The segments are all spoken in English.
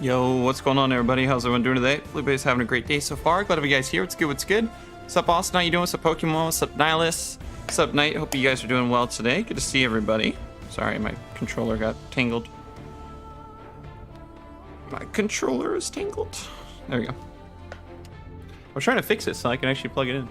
Yo, what's going on, everybody? How's everyone doing today? Everybody's having a great day so far. Glad to have you guys here. What's good? What's good? What's up, Austin? How you doing? What's up, Pokemon? What's up, Nihilus? What's up, Knight? Hope you guys are doing well today. Good to see everybody. Sorry, my controller got tangled. My controller is tangled. There we go. I was trying to fix it so I can actually plug it in.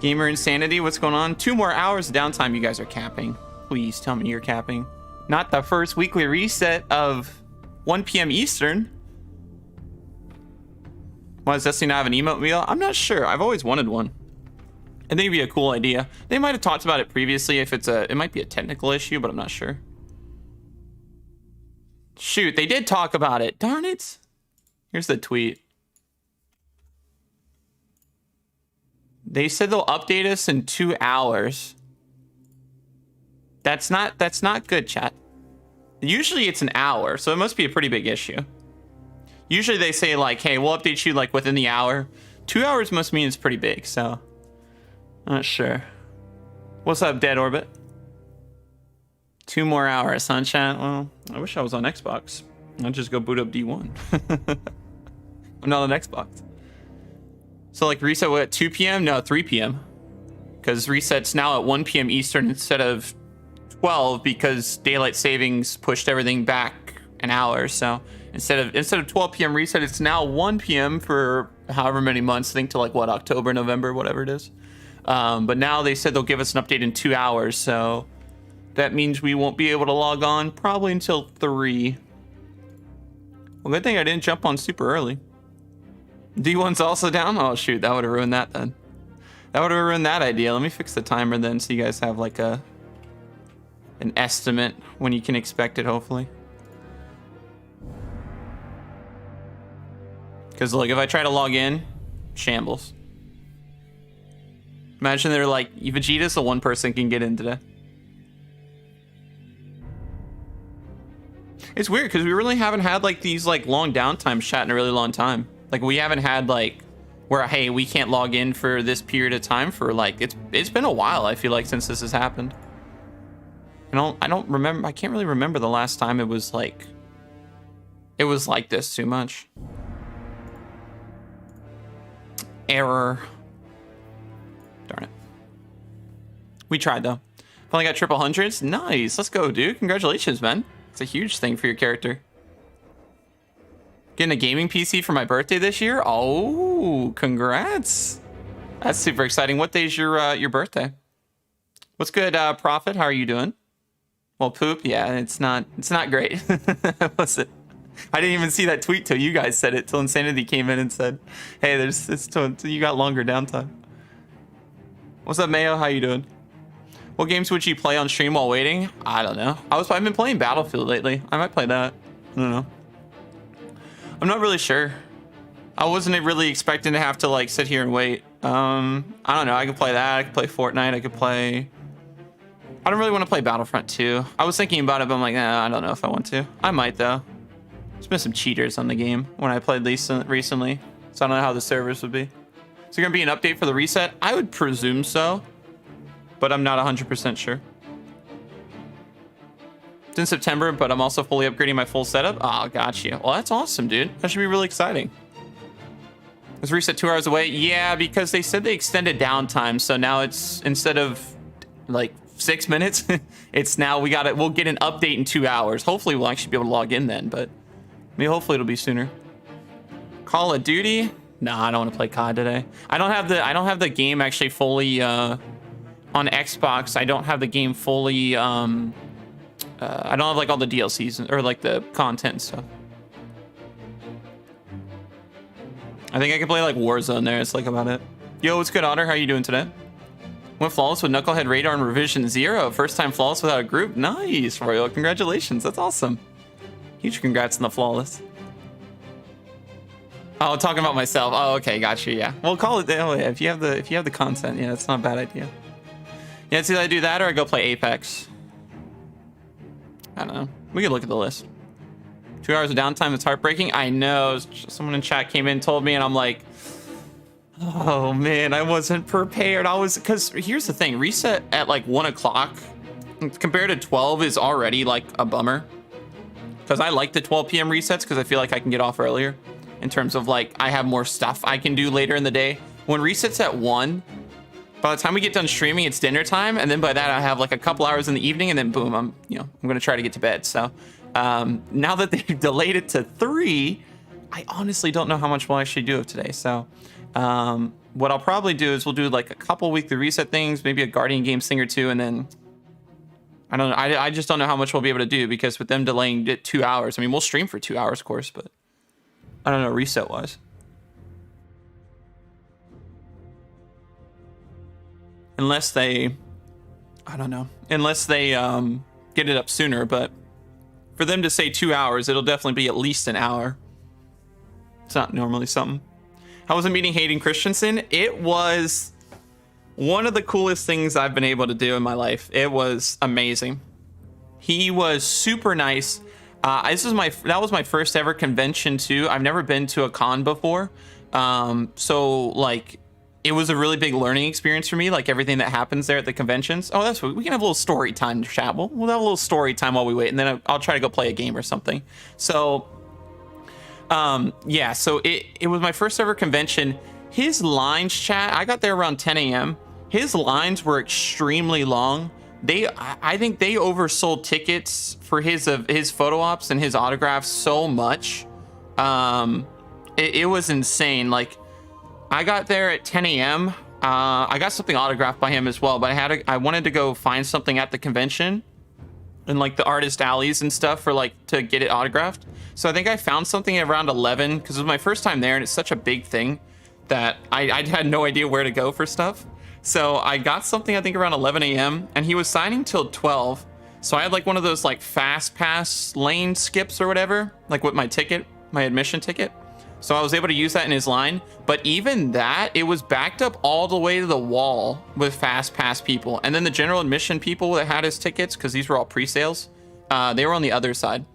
Gamer Insanity, what's going on? 2 more hours of downtime. You guys are capping. Please tell me you're capping. Not the first weekly reset of 1 p.m. Eastern. Why does Destiny not have an emote wheel? I'm not sure. I've always wanted one. I think it'd be a cool idea. They might have talked about it previously. If it might be a technical issue, but I'm not sure. Shoot, they did talk about it. Darn it. Here's the tweet. They said they'll update us in 2 hours. That's not good, chat. Usually it's an hour, so it must be a pretty big issue. Usually they say like, hey, we'll update you like within the hour. 2 hours must mean it's pretty big, so I'm not sure. What's up, Dead Orbit? 2 more hours, huh, chat? Well, I wish I was on Xbox. I'd just go boot up D1. I'm not on Xbox. So like reset at 2 p.m.? No, 3 p.m. Because reset's now at 1 p.m. Eastern instead of 12 because daylight savings pushed everything back an hour. So instead of 12 p.m. reset, it's now 1 p.m. for however many months. I think to like what, October, November, whatever it is. But now they said they'll give us an update in 2 hours. So that means we won't be able to log on probably until 3. Well, good thing I didn't jump on super early. D1's also down? Oh shoot, that would have ruined that then. That would have ruined that idea. Let me fix the timer then so you guys have like an estimate when you can expect it, hopefully. Because look, if I try to log in, shambles. Imagine they're like, Vegeta's the one person can get in today. It's weird because we really haven't had like these like long downtime chat in a really long time. Like we haven't had like where, hey, we can't log in for this period of time for like, it's been a while, I feel like, since this has happened. I don't remember, I can't really remember the last time it was like this too much. Error. Darn it. We tried though. Finally got triple hundreds. Nice, let's go, dude. Congratulations, man. It's a huge thing for your character. Getting a gaming PC for my birthday this year? Oh, congrats. That's super exciting. What day's your birthday? What's good, Prophet? How are you doing? Well, poop, yeah, it's not great. What's it? I didn't even see that tweet till you guys said it, till Insanity came in and said, hey, you got longer downtime. What's up, Mayo? How you doing? What games would you play on stream while waiting? I don't know. I've been playing Battlefield lately. I might play that. I don't know. I'm not really sure. I wasn't really expecting to have to like sit here and wait. I don't know. I could play that. I could play Fortnite. I could play... I don't really want to play Battlefront 2. I was thinking about it, but I'm like, I don't know if I want to. I might though. There's been some cheaters on the game when I played recently, so I don't know how the servers would be. Is there gonna be an update for the reset? I would presume so, but I'm not 100% sure. It's in September, but I'm also fully upgrading my full setup. Oh, got you. Well, that's awesome, dude. That should be really exciting. Is reset 2 hours away? Yeah, because they said they extended downtime, so now it's instead of like 6 minutes, it's now we'll get an update in 2 hours. Hopefully, we'll actually be able to log in then, but maybe hopefully it'll be sooner. Call of Duty? No, I don't want to play COD today. I don't have the game actually fully on Xbox. I don't have the game fully. I don't have like all the DLCs or like the content and stuff. I think I can play like Warzone there. It's like about it. Yo, what's good, Otter? How you doing today? Went flawless with Knucklehead Radar in Revision 0. First time flawless without a group. Nice, Royal. Congratulations. That's awesome. Huge congrats on the flawless. Oh, talking about myself. Oh, okay, got you. Yeah. Well, call it. Oh, yeah. If you have the content, yeah, it's not a bad idea. Yeah, it's either I do that or I go play Apex. I don't know. We can look at the list. 2 hours of downtime. It's heartbreaking. I know. Someone in chat came in and told me, and I'm like, oh man, I wasn't prepared. Because here's the thing, reset at like 1 o'clock compared to 12 is already like a bummer. Because I like the 12 p.m. resets because I feel like I can get off earlier. In terms of like, I have more stuff I can do later in the day. When resets at 1, by the time we get done streaming, it's dinner time. And then by that, I have like a couple hours in the evening, and then boom, I'm going to try to get to bed. So now that they've delayed it to 3, I honestly don't know how much we'll actually do of today. So what I'll probably do is we'll do like a couple weekly reset things, maybe a Guardian Games thing or two, and then I don't know. I just don't know how much we'll be able to do because with them delaying it 2 hours, I mean, we'll stream for 2 hours, of course, but I don't know reset wise. Unless they, I don't know, unless they get it up sooner, but for them to say 2 hours, it'll definitely be at least an hour. It's not normally something. How was it meeting Hayden Christensen? It was one of the coolest things I've been able to do in my life. It was amazing. He was super nice. That was my first ever convention too. I've never been to a con before. So like, it was a really big learning experience for me, like everything that happens there at the conventions. Oh, that's what we can have a little story time, chat. We'll have a little story time while we wait, and then I'll try to go play a game or something. So, yeah, so it was my first ever convention. His lines, chat, I got there around 10 a.m. His lines were extremely long. I think they oversold tickets for his photo ops and his autographs so much. It was insane. Like, I got there at 10 a.m. I got something autographed by him as well, but I wanted to go find something at the convention and like the artist alleys and stuff for like to get it autographed. So I think I found something at around 11 because it was my first time there and it's such a big thing that I had no idea where to go for stuff. So I got something I think around 11 a.m. and he was signing till 12. So I had like one of those like fast pass lane skips or whatever, like with my ticket, my admission ticket. So I was able to use that in his line, but even that, it was backed up all the way to the wall with fast pass people. And then the general admission people that had his tickets, because these were all pre-sales, they were on the other side.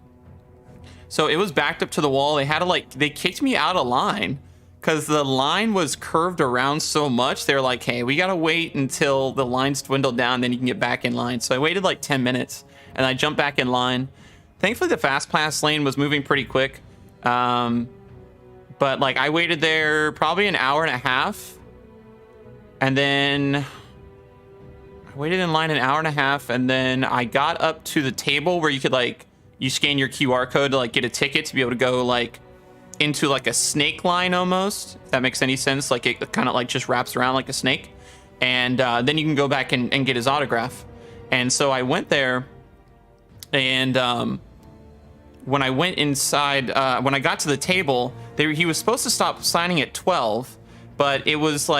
So it was backed up to the wall. They had to they kicked me out of line because the line was curved around so much. They were like, hey, we got to wait until the lines dwindle down, then you can get back in line. So I waited like 10 minutes and I jumped back in line. Thankfully, the fast pass lane was moving pretty quick. But like I waited there probably an hour and a half, and then I waited in line an hour and a half, and then I got up to the table where you could you scan your QR code to get a ticket to be able to go into a snake line almost, if that makes any sense. Like it kind of just wraps around like a snake, and then you can go back and get his autograph. And so I went there, and when I went inside, when I got to the table, he was supposed to stop signing at 12, but it was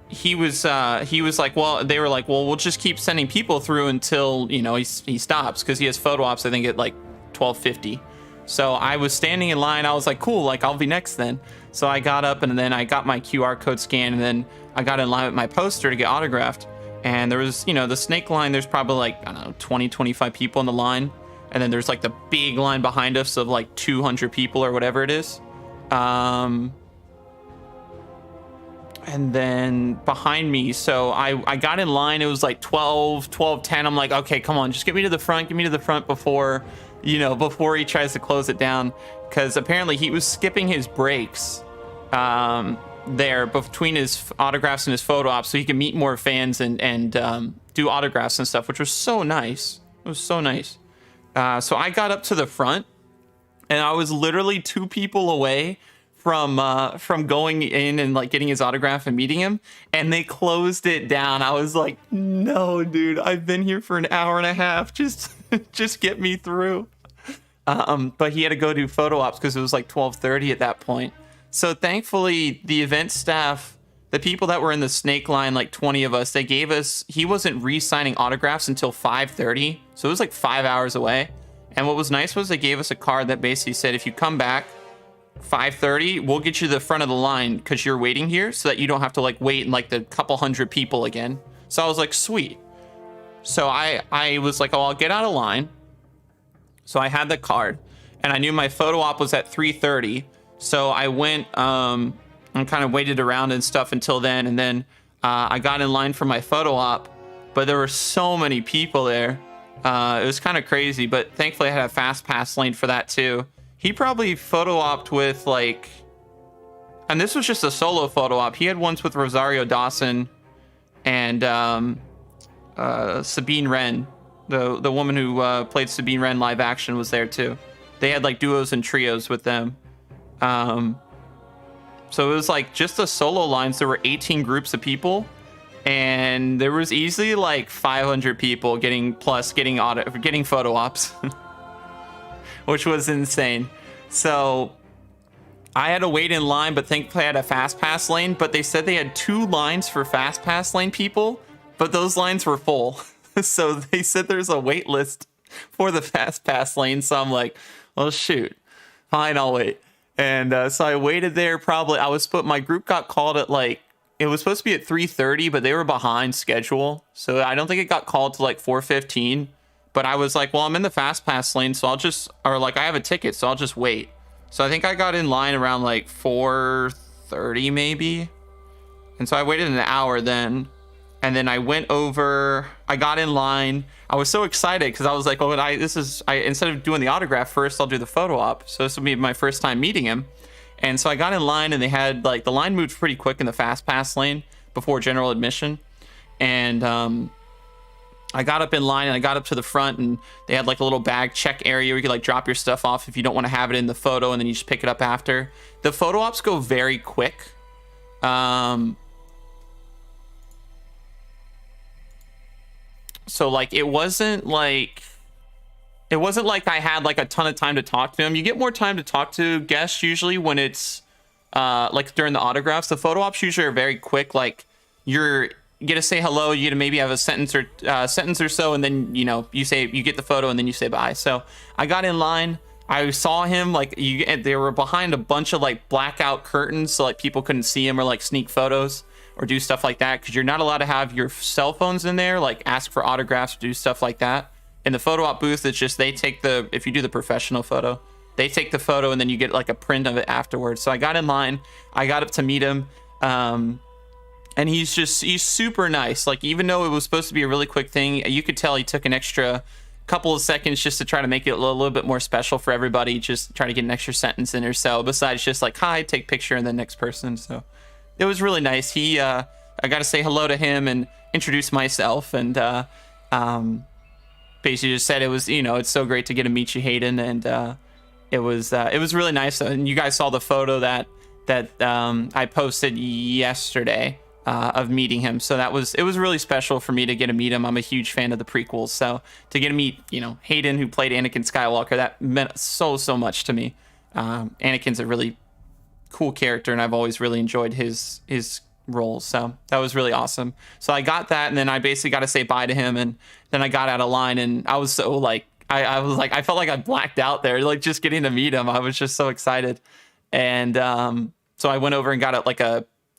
he was like, well, they were like, well, we'll just keep sending people through until, he stops, because he has photo ops, I think, at 12:50. So I was standing in line. I was like, cool, I'll be next then. So I got up, and then I got my QR code scanned, and then I got in line with my poster to get autographed. And there was, the snake line, there's probably I don't know, 20, 25 people in the line. And then there's the big line behind us of 200 people or whatever it is. And then behind me, so I got in line. It was 12:10. I'm like, okay, come on, just get me to the front before, before he tries to close it down. Because apparently he was skipping his breaks there between his autographs and his photo ops so he can meet more fans and do autographs and stuff, which was so nice. It was so nice. So I got up to the front, and I was literally 2 people away from going in and getting his autograph and meeting him, and they closed it down. I was like, no, dude, I've been here for an hour and a half. Just get me through. But he had to go do photo ops because it was 12:30 at that point. So thankfully, the event staff, the people that were in the snake line, 20 of us, he wasn't re-signing autographs until 5:30. So it was 5 hours away. And what was nice was they gave us a card that basically said, if you come back 5:30, we'll get you to the front of the line because you're waiting here so that you don't have to wait in the couple hundred people again. So I was like, sweet. So I was like, oh, I'll get out of line. So I had the card and I knew my photo op was at 3:30. So I went and kind of waited around and stuff until then. And then I got in line for my photo op. but there were so many people there. It was kind of crazy, but thankfully I had a fast pass lane for that too. He probably photo opt with like, and this was just a solo photo op. He had ones with Rosario Dawson and Sabine Wren. The woman who played Sabine Wren live action was there too. They had like duos and trios with them. So it was like just the solo lines. There were 18 groups of people, and there was easily like 500 people getting photo ops, which was insane. So I had to wait in line, but thankfully I had a fast pass lane. But they said they had 2 lines for fast pass lane people, but those lines were full. So they said there's a wait list for the fast pass lane. So I'm like, well, shoot, fine, I'll wait. And so I waited there. My group got called at like, it was supposed to be at 3:30, but they were behind schedule. So I don't think it got called to like 4:15. But I was like, well, I'm in the fast pass lane, so I have a ticket, so I'll just wait. So I think I got in line around like 4:30 maybe. And so I waited an hour then. And then I went over, I got in line. I was so excited because I was like, oh, instead of doing the autograph first, I'll do the photo op. So this will be my first time meeting him. And so I got in line, and they had like, the line moved pretty quick in the fast pass lane before general admission. And I got up in line, and I got up to the front, and they had like a little bag check area where you could like drop your stuff off if you don't want to have it in the photo, and then you just pick it up after. The photo ops go very quick. So like it wasn't like I had like a ton of time to talk to him. You get more time to talk to guests usually when it's like during the autographs. The photo ops usually are very quick. Like you get to say hello, you get to maybe have a sentence or so, and then you get the photo and then you say bye. So I got in line. I saw him they were behind a bunch of like blackout curtains, so like people couldn't see him or like sneak photos or do stuff like that, because you're not allowed to have your cell phones in there, like ask for autographs, do stuff like that. In the photo op booth, it's just if you do the professional photo, they take the photo and then you get like a print of it afterwards. So I got in line, I got up to meet him, and he's super nice. Like even though it was supposed to be a really quick thing, you could tell he took an extra couple of seconds just to try to make it a little bit more special for everybody, just try to get an extra sentence in or so, besides just like, hi, take picture, and then next person. So it was really nice. I got to say hello to him and introduce myself, and basically just said it was, it's so great to get to meet you, Hayden, and it was really nice. And you guys saw the photo that I posted yesterday of meeting him. So it was really special for me to get to meet him. I'm a huge fan of the prequels, so to get to meet Hayden, who played Anakin Skywalker, that meant so much to me. Anakin's a really cool character, and I've always really enjoyed his roles, so that was really awesome. So I got that, and then I basically got to say bye to him, and then I got out of line, and I was so like, I was like, I felt like I blacked out there, like just getting to meet him. I was just so excited. And so I went over and got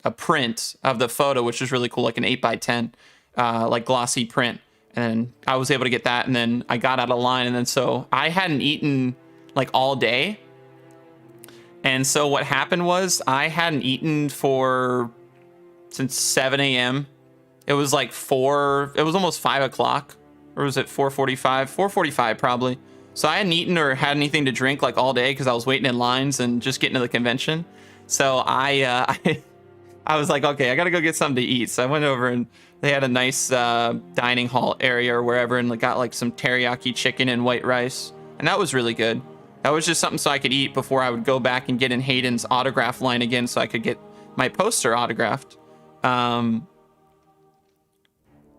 a print of the photo, which was really cool, like an 8x10 like glossy print, and I was able to get that. And then I got out of line, and then so I hadn't eaten like all day. And so what happened was I hadn't eaten since 7 a.m. It was like it was almost 5 o'clock, or was it 4:45? 4:45 probably. So I hadn't eaten or had anything to drink like all day because I was waiting in lines and just getting to the convention. So I was like, okay, I got to go get something to eat. So I went over, and they had a nice dining hall area or wherever, and got like some teriyaki chicken and white rice. And that was really good. That was just something so I could eat before I would go back and get in Hayden's autograph line again, so I could get my poster autographed,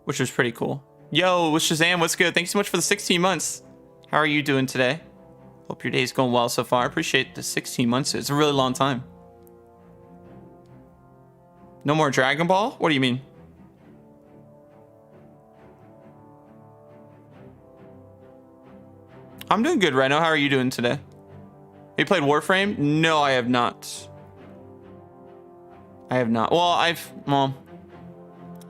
which was pretty cool. Yo, Shazam, what's good? Thanks so much for the 16 months. How are you doing today? Hope your day's going well so far. I appreciate the 16 months. It's a really long time. No more Dragon Ball? What do you mean? I'm doing good, Reno. How are you doing today? You played Warframe? No, I have not. Well, I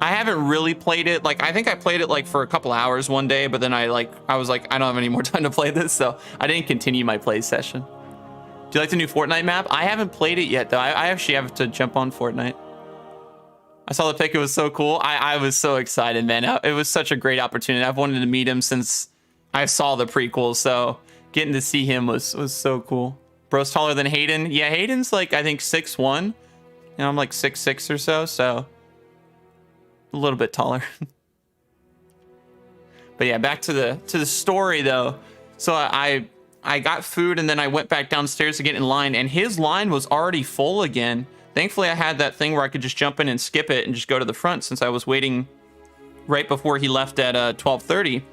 haven't really played it. Like, I think I played it like for a couple hours one day, but then I was like, I don't have any more time to play this, so I didn't continue my play session. Do you like the new Fortnite map? I haven't played it yet, though. I actually have to jump on Fortnite. I saw the pic. It was so cool. I was so excited, man. It was such a great opportunity. I've wanted to meet him since I saw the prequel, so getting to see him was so cool. Bro's taller than Hayden. Yeah, Hayden's like, I think 6'1". You know, I'm like 6'6" or so a little bit taller. But yeah, back to the story though. So I got food and then I went back downstairs to get in line, and his line was already full again. Thankfully, I had that thing where I could just jump in and skip it and just go to the front since I was waiting right before he left at 12:30.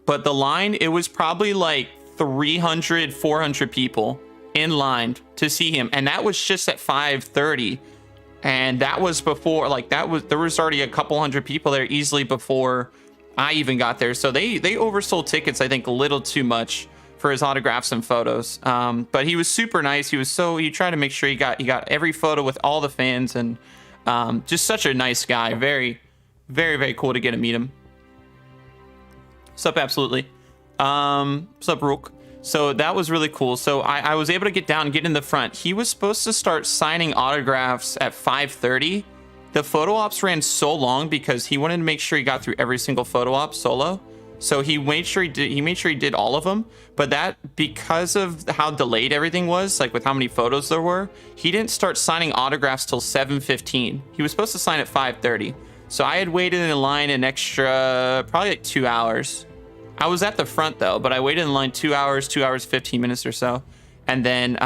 But the line, it was probably like 300, 400 people in line to see him, and that was just at 5:30. And that was before, like, there was already a couple hundred people there easily before I even got there. So they oversold tickets, I think, a little too much for his autographs and photos. But he was super nice. He tried to make sure he got every photo with all the fans, and just such a nice guy. Very, very, very cool to get to meet him. Sup, absolutely. Sup, Rook. So that was really cool. So I was able to get down and get in the front. He was supposed to start signing autographs at 5:30. The photo ops ran so long because he wanted to make sure he got through every single photo op solo. So he made sure he did all of them. But that, because of how delayed everything was, like with how many photos there were, he didn't start signing autographs till 7:15. He was supposed to sign at 5:30. So I had waited in line an extra, probably like 2 hours. I was at the front though, but I waited in line 2 hours, 15 minutes or so. And then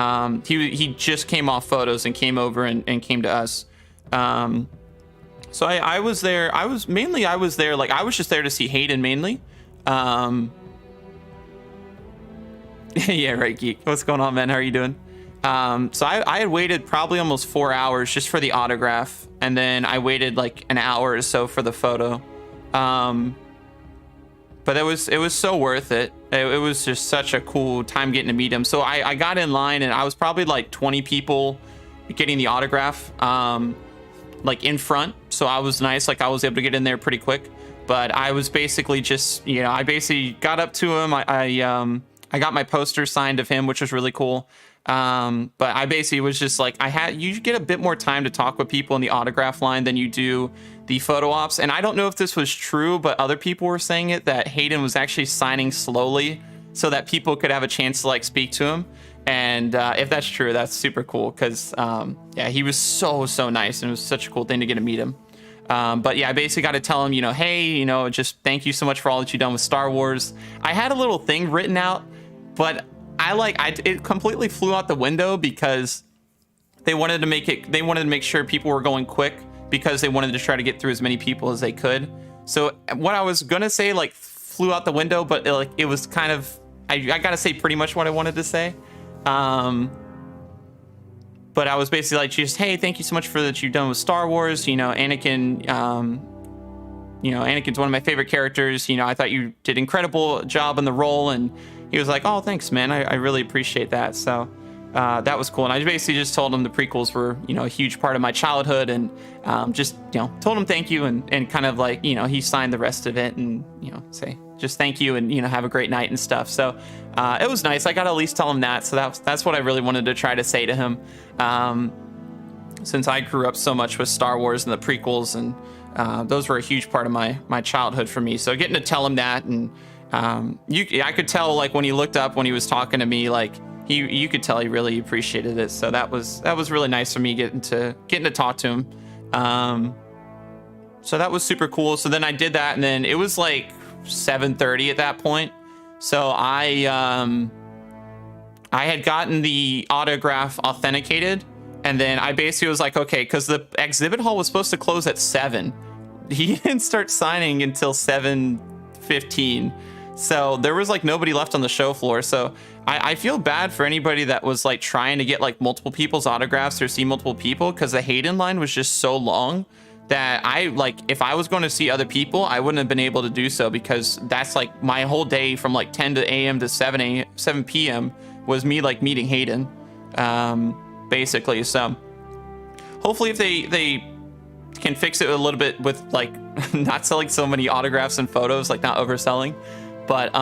he just came off photos and came over and came to us. So I was there. I was there, like, I was just there to see Hayden mainly. Yeah, right, Geek. What's going on, man? How are you doing? So I had waited probably almost 4 hours just for the autograph. And then I waited like an hour or so for the photo. But it was so worth it. It was just such a cool time getting to meet him. So I got in line and I was probably like 20 people getting the autograph, like in front. So I was nice. Like I was able to get in there pretty quick. But I was basically just, you know, I basically got up to him. I got my poster signed of him, which was really cool. But I basically was just like, you get a bit more time to talk with people in the autograph line than you do the photo ops. And I don't know if this was true, but other people were saying it, that Hayden was actually signing slowly so that people could have a chance to like speak to him. And if that's true, that's super cool. Cause yeah, he was so nice, and it was such a cool thing to get to meet him. But yeah, I basically got to tell him, you know, hey, you know, just thank you so much for all that you've done with Star Wars. I had a little thing written out, but it completely flew out the window because they wanted to make sure people were going quick, because they wanted to try to get through as many people as they could. So what I was gonna say like flew out the window, but it was kind of, I gotta say pretty much what I wanted to say. But I was basically like, just, hey, thank you so much for that you've done with Star Wars. You know, Anakin's one of my favorite characters. You know, I thought you did an incredible job in the role. And he was like, oh, thanks, man. I really appreciate that. So that was cool. And I basically just told him the prequels were, you know, a huge part of my childhood, and just, you know, told him thank you, and kind of like, you know, he signed the rest of it, and, you know, say just thank you, and, you know, have a great night and stuff. So it was nice. I got to at least tell him that. So that's what I really wanted to try to say to him. Since I grew up so much with Star Wars and the prequels, and those were a huge part of my childhood for me. So getting to tell him that, and I could tell, like, when he looked up when he was talking to me, like, you could tell he really appreciated it. So that was really nice for me getting to talk to him. So that was super cool. So then I did that, and then it was like 7:30 at that point. So I had gotten the autograph authenticated, and then I basically was like, okay, because the exhibit hall was supposed to close at 7. He didn't start signing until 7:15. So there was like nobody left on the show floor. So I feel bad for anybody that was like trying to get like multiple people's autographs or see multiple people, because the Hayden line was just so long that if I was going to see other people, I wouldn't have been able to do so, because that's like my whole day from like 10 a.m. to 7 p.m. was me like meeting Hayden, basically. So hopefully if they can fix it a little bit with like not selling so many autographs and photos, like not overselling. But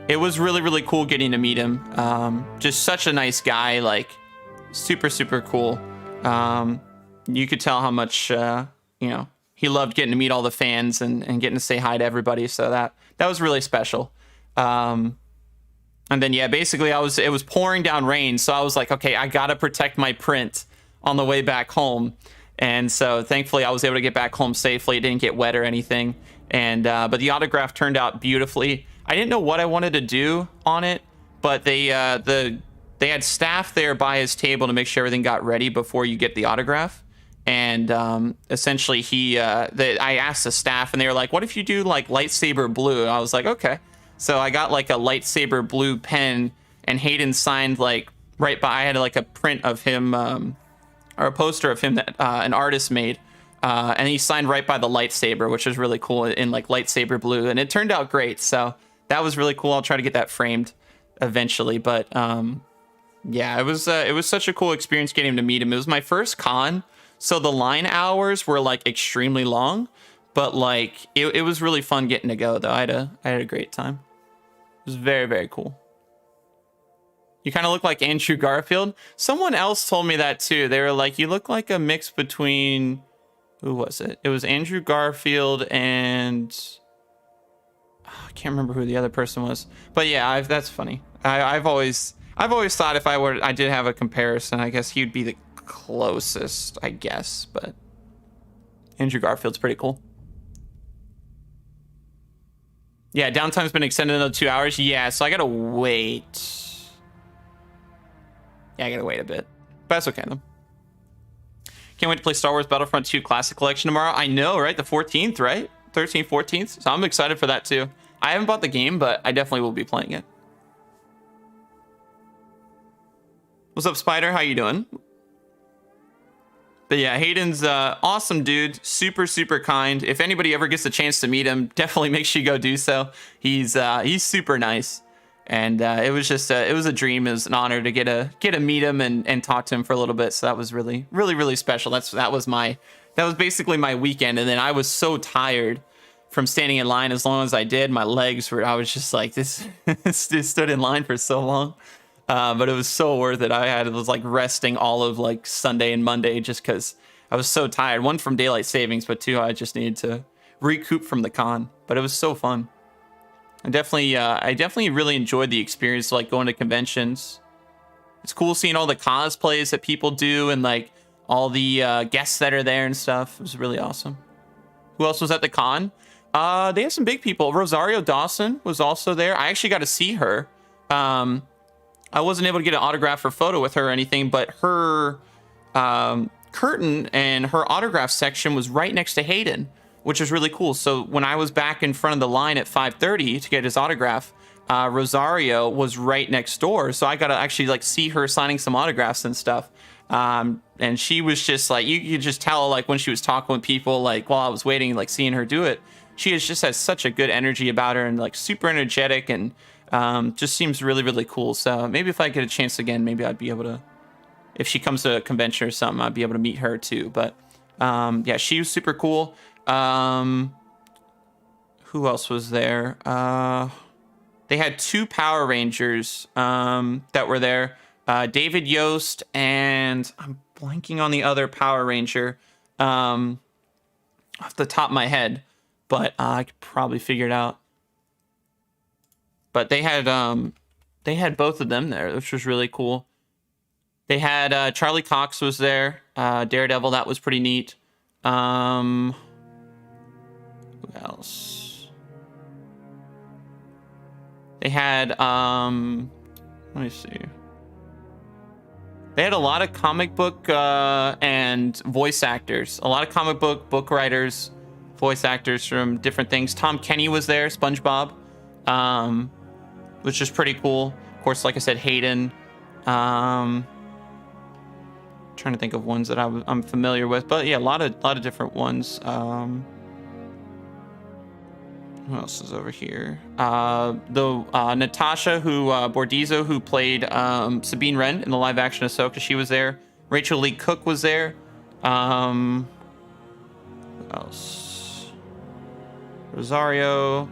it was really, really cool getting to meet him. Just such a nice guy, like super, super cool. you could tell how much you know, he loved getting to meet all the fans and getting to say hi to everybody. So that was really special. And then yeah, basically it was pouring down rain, so I was like, okay, I gotta protect my print on the way back home. And so thankfully I was able to get back home safely. It didn't get wet or anything. And but the autograph turned out beautifully. I didn't know what I wanted to do on it, but they had staff there by his table to make sure everything got ready before you get the autograph. And essentially I asked the staff, and they were like, what if you do like lightsaber blue? And I was like, okay. So I got like a lightsaber blue pen, and Hayden signed like right by. I had like a print of him, or a poster of him that an artist made, and he signed right by the lightsaber, which was really cool in like lightsaber blue, and it turned out great. So that was really cool. I'll try to get that framed eventually, but yeah, it was such a cool experience getting to meet him. It was my first con, so the line hours were like extremely long, but like it was really fun getting to go though. I had a great time. It was very, very cool. You kind of look like Andrew Garfield. Someone else told me that too. They were like, you look like a mix between, who was it? It was Andrew Garfield and I can't remember who the other person was. But yeah, that's funny. I've always thought if I did have a comparison, I guess he'd be the closest, I guess. But Andrew Garfield's pretty cool. Yeah, downtime's been extended another 2 hours. Yeah, so I gotta wait. Yeah, I gotta wait a bit. But that's okay, though. Can't wait to play Star Wars Battlefront 2 Classic Collection tomorrow. I know, right? The 14th, right? 13th, 14th. So I'm excited for that, too. I haven't bought the game, but I definitely will be playing it. What's up, Spider? How you doing? But yeah, Hayden's awesome dude. Super, super kind. If anybody ever gets a chance to meet him, definitely make sure you go do so. He's super nice. And it was just it was a dream. It was an honor to get to meet him and talk to him for a little bit. So that was really, really, really special. That was basically my weekend. And then I was so tired from standing in line as long as I did. My legs were, I was just like, this stood in line for so long. But it was so worth it. I was like resting all of like Sunday and Monday just because I was so tired. One, from daylight savings, but two, I just needed to recoup from the con. But it was so fun. I definitely really enjoyed the experience, like going to conventions. It's cool seeing all the cosplays that people do and like all the guests that are there and stuff. It was really awesome. Who else was at the con? They have some big people. Rosario Dawson was also there. I actually got to see her. I wasn't able to get an autograph or photo with her or anything, but her curtain and her autograph section was right next to Hayden, which was really cool. So when I was back in front of the line at 5:30 to get his autograph, Rosario was right next door. So I got to actually like see her signing some autographs and stuff. And she was just like, you could just tell like when she was talking with people, like while I was waiting, like seeing her do it, has such a good energy about her and like super energetic and just seems really, really cool. So maybe if I get a chance again, maybe I'd be able to, if she comes to a convention or something, I'd be able to meet her too. But yeah, she was super cool. Who else was there? They had two Power Rangers that were there. David Yost and I'm blanking on the other Power Ranger off the top of my head, but I could probably figure it out. But they had both of them there, which was really cool. They had Charlie Cox was there, Daredevil. That was pretty neat. Who else? They had let me see. They had a lot of comic book and voice actors. A lot of comic book writers, voice actors from different things. Tom Kenny was there, SpongeBob, which is pretty cool. Of course, like I said, Hayden. Trying to think of ones that I'm familiar with, but yeah, a lot of different ones. Who else is over here? Natasha Bordizzo, who played Sabine Wren in the live action Ahsoka, she was there. Rachel Lee Cook was there. Who else? Rosario.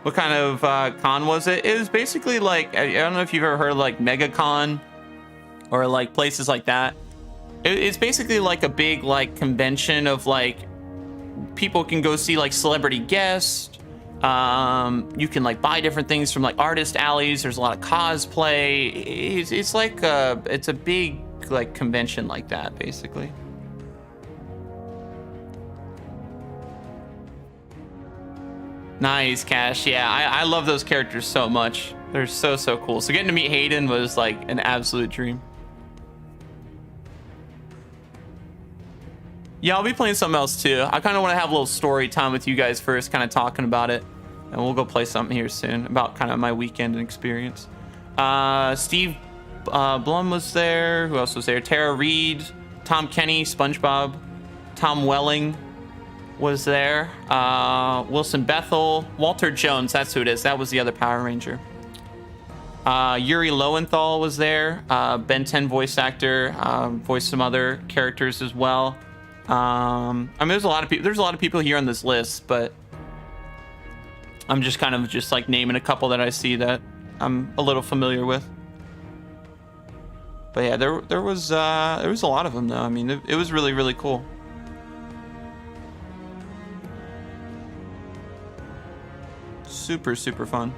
What kind of con was it? It was basically like, I don't know if you've ever heard of like MegaCon or like places like that. It's basically like a big like convention of like people can go see like celebrity guests. You can like buy different things from like artist alleys. There's a lot of cosplay. It's like it's a big like convention like that basically. Nice, Cash. Yeah, I love those characters so much. They're so cool. So getting to meet Hayden was like an absolute dream. Yeah, I'll be playing something else too. I kind of want to have a little story time with you guys first, kind of talking about it. And we'll go play something here soon about kind of my weekend and experience. Steve Blum was there. Who else was there? Tara Reid, Tom Kenny, SpongeBob, Tom Welling was there. Wilson Bethel, Walter Jones, that's who it is. That was the other Power Ranger. Yuri Lowenthal was there. Ben 10 voice actor, voiced some other characters as well. I mean, there's a lot of people here on this list, but I'm just kind of just like naming a couple that I see that I'm a little familiar with. But yeah, there was a lot of them though. I mean, it was really cool. Super fun.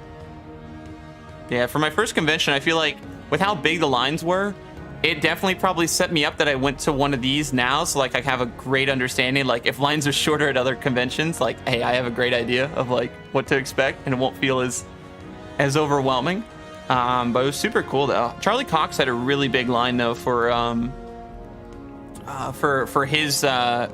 Yeah, for my first convention, I feel like with how big the lines were, it definitely probably set me up that I went to one of these now. So like I have a great understanding. Like if lines are shorter at other conventions, like, hey, I have a great idea of like what to expect and it won't feel as overwhelming. But it was super cool though. Charlie Cox had a really big line though for his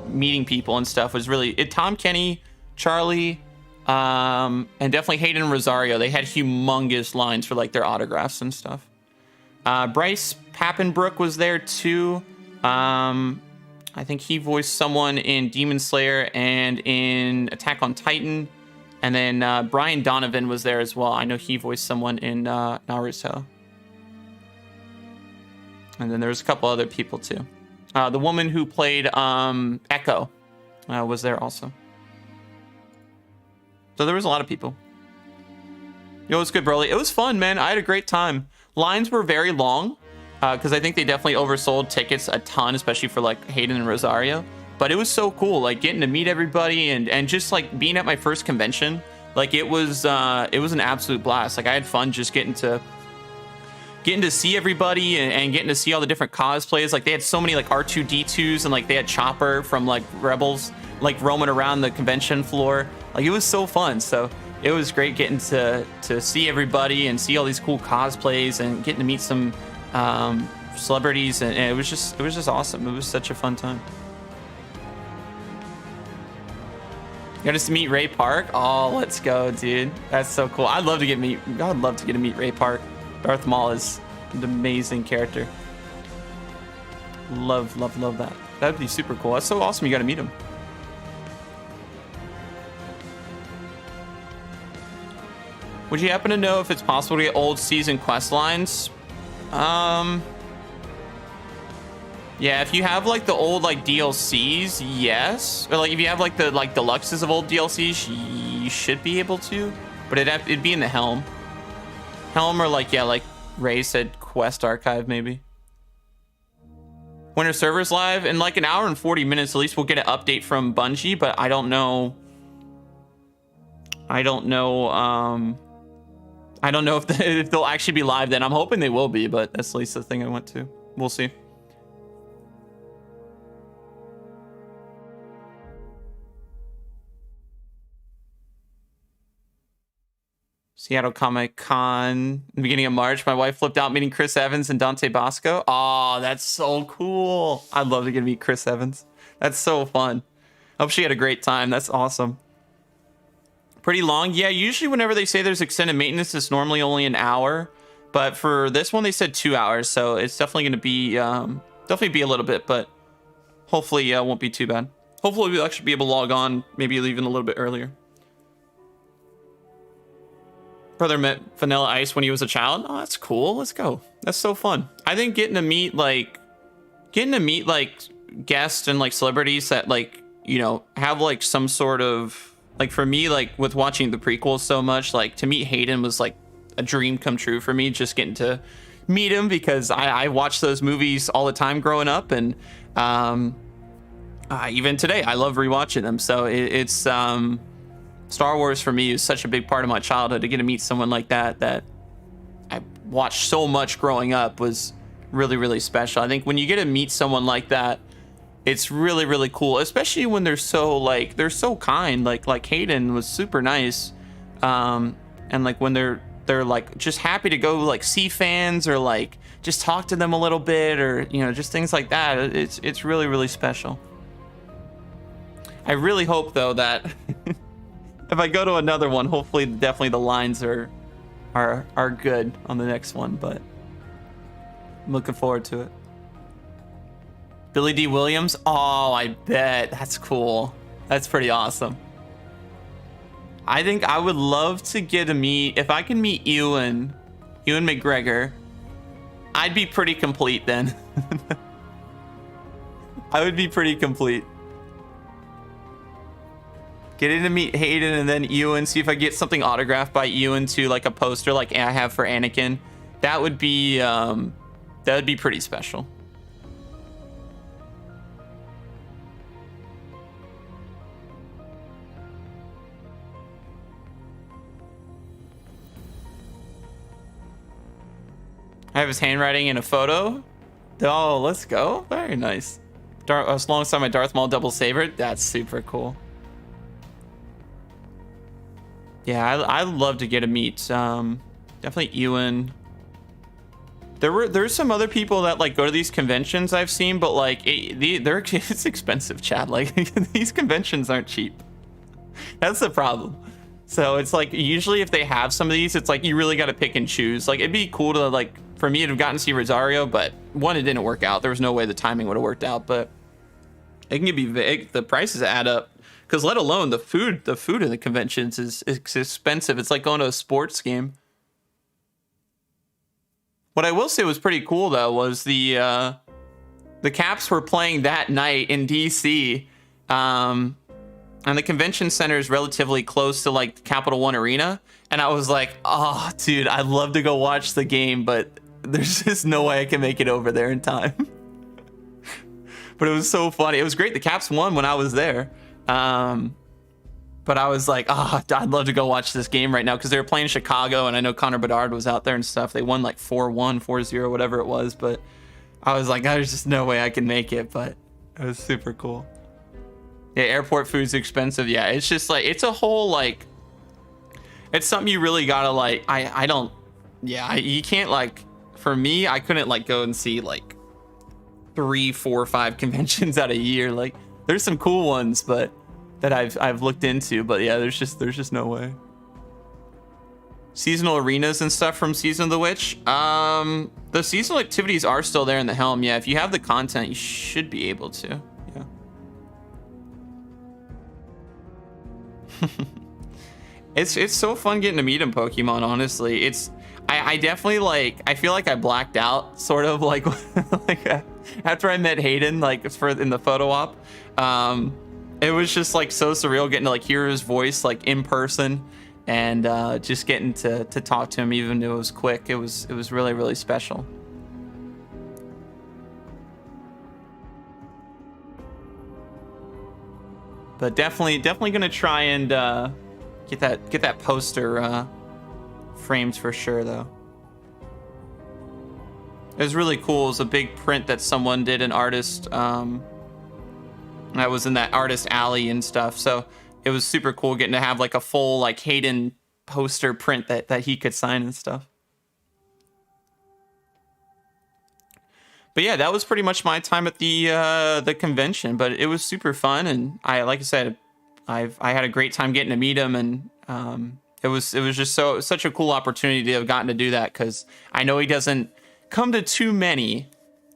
meeting people and stuff. Was really Tom Kenny, Charlie, and definitely Hayden and Rosario. They had humongous lines for like their autographs and stuff. Bryce Papenbrook was there too. I think he voiced someone in Demon Slayer and in Attack on Titan. And then Brian Donovan was there as well. I know he voiced someone in Naruto. And then there was a couple other people too. The woman who played Echo was there also. So there was a lot of people. Yo, it was good, Broly. It was fun, man. I had a great time. Lines were very long because I think they definitely oversold tickets a ton, especially for like Hayden and Rosario. But it was so cool, like getting to meet everybody and just like being at my first convention. Like it was an absolute blast. Like I had fun just getting to see everybody and getting to see all the different cosplays. Like they had so many like R2-D2s and like they had Chopper from like Rebels like roaming around the convention floor. Like it was so fun. So it was great getting to see everybody and see all these cool cosplays and getting to meet some celebrities, and it was just awesome. It was such a fun time. Got us to meet Ray Park. Oh, let's go, dude. That's so cool. I'd love to get to meet Ray Park. Darth Maul is an amazing character. Love that. That'd be super cool. That's so awesome. You got to meet him. Would you happen to know if it's possible to get old season quest lines? Yeah, if you have like the old like DLCs, yes. Or like if you have like the deluxes of old DLCs, you should be able to. But it'd be in the Helm. Helm or like, yeah, like Ray said, Quest Archive maybe. When are servers live? In like an hour and 40 minutes, at least we'll get an update from Bungie, but I don't know if they'll actually be live then. I'm hoping they will be, but that's at least the thing I went to. We'll see. Seattle Comic Con, beginning of March. My wife flipped out meeting Chris Evans and Dante Bosco. Oh, that's so cool. I'd love to get to meet Chris Evans. That's so fun. I hope she had a great time. That's awesome. Pretty long. Yeah, usually whenever they say there's extended maintenance, it's normally only an hour. But for this one, they said 2 hours. So it's definitely going to be, a little bit, but hopefully it won't be too bad. Hopefully we'll actually be able to log on, maybe even a little bit earlier. Brother met Vanilla Ice when he was a child. Oh, that's cool. Let's go. That's so fun. I think getting to meet guests and like celebrities that like, you know, have like some sort of like, for me, like with watching the prequels so much, like to meet Hayden was like a dream come true for me. Just getting to meet him because I watched those movies all the time growing up, and even today I love rewatching them. So it's Star Wars for me is such a big part of my childhood. To get to meet someone like that I watched so much growing up was really, really special. I think when you get to meet someone like that, it's really, really cool, especially when they're so kind. Like Hayden was super nice, and like when they're like just happy to go like see fans or like just talk to them a little bit, or just things like that. It's really, really special. I really hope though that if I go to another one, hopefully definitely the lines are good on the next one, but I'm looking forward to it. Billy D. Williams? Oh, I bet. That's cool. That's pretty awesome. I think I would love to get to meet, if I can meet Ewan McGregor, I'd be pretty complete then. I would be pretty complete. Getting to meet Hayden and then Ewan, see if I get something autographed by Ewan too, like a poster like I have for Anakin. That would be pretty special. I have his handwriting in a photo. Oh, let's go. Very nice. Alongside my Darth Maul double saber. That's super cool. Yeah, I'd love to get to meet definitely Ewan. There's some other people that like go to these conventions I've seen, but like it's expensive, Chad. Like these conventions aren't cheap. That's the problem. So it's like usually if they have some of these, it's like you really got to pick and choose. Like it'd be cool to like for me to have gotten to see Rosario, but one, it didn't work out. There was no way the timing would have worked out, but it can be big. The prices add up, because let alone the food in the conventions is expensive. It's like going to a sports game. What I will say was pretty cool though was the Caps were playing that night in DC, and the convention center is relatively close to like Capital One Arena, and I was like, oh dude, I'd love to go watch the game, but there's just no way I can make it over there in time. But it was so funny. It was great. The Caps won when I was there. But I was like, oh, I'd love to go watch this game right now, because they were playing Chicago, and I know Connor Bedard was out there and stuff. They won like 4-1, 4-0, whatever it was. But I was like, there's just no way I can make it. But it was super cool. Yeah, airport food's expensive. Yeah, it's just like, it's a whole like, it's something you really gotta like. You can't like. For me, I couldn't like go and see like 3, 4, 5 conventions out a year. Like there's some cool ones, but that I've looked into, but yeah, there's just no way. Seasonal arenas and stuff from Season of the Witch. The seasonal activities are still there in the Helm. Yeah, if you have the content, you should be able to. Yeah. It's so fun getting to meet him, Pokemon. Honestly, I definitely like. I feel like I blacked out, sort of like after I met Hayden, like in the photo op. It was just like so surreal getting to like hear his voice like in person, and just getting to talk to him, even though it was quick. It was really, really special. But definitely gonna try and get that poster framed for sure, though. It was really cool. It was a big print that someone did, an artist that was in that artist alley and stuff. So it was super cool getting to have like a full like Hayden poster print that he could sign and stuff. But yeah, that was pretty much my time at the convention. But it was super fun, and like I said, I had a great time getting to meet him, and it was just such a cool opportunity to have gotten to do that, because I know he doesn't come to too many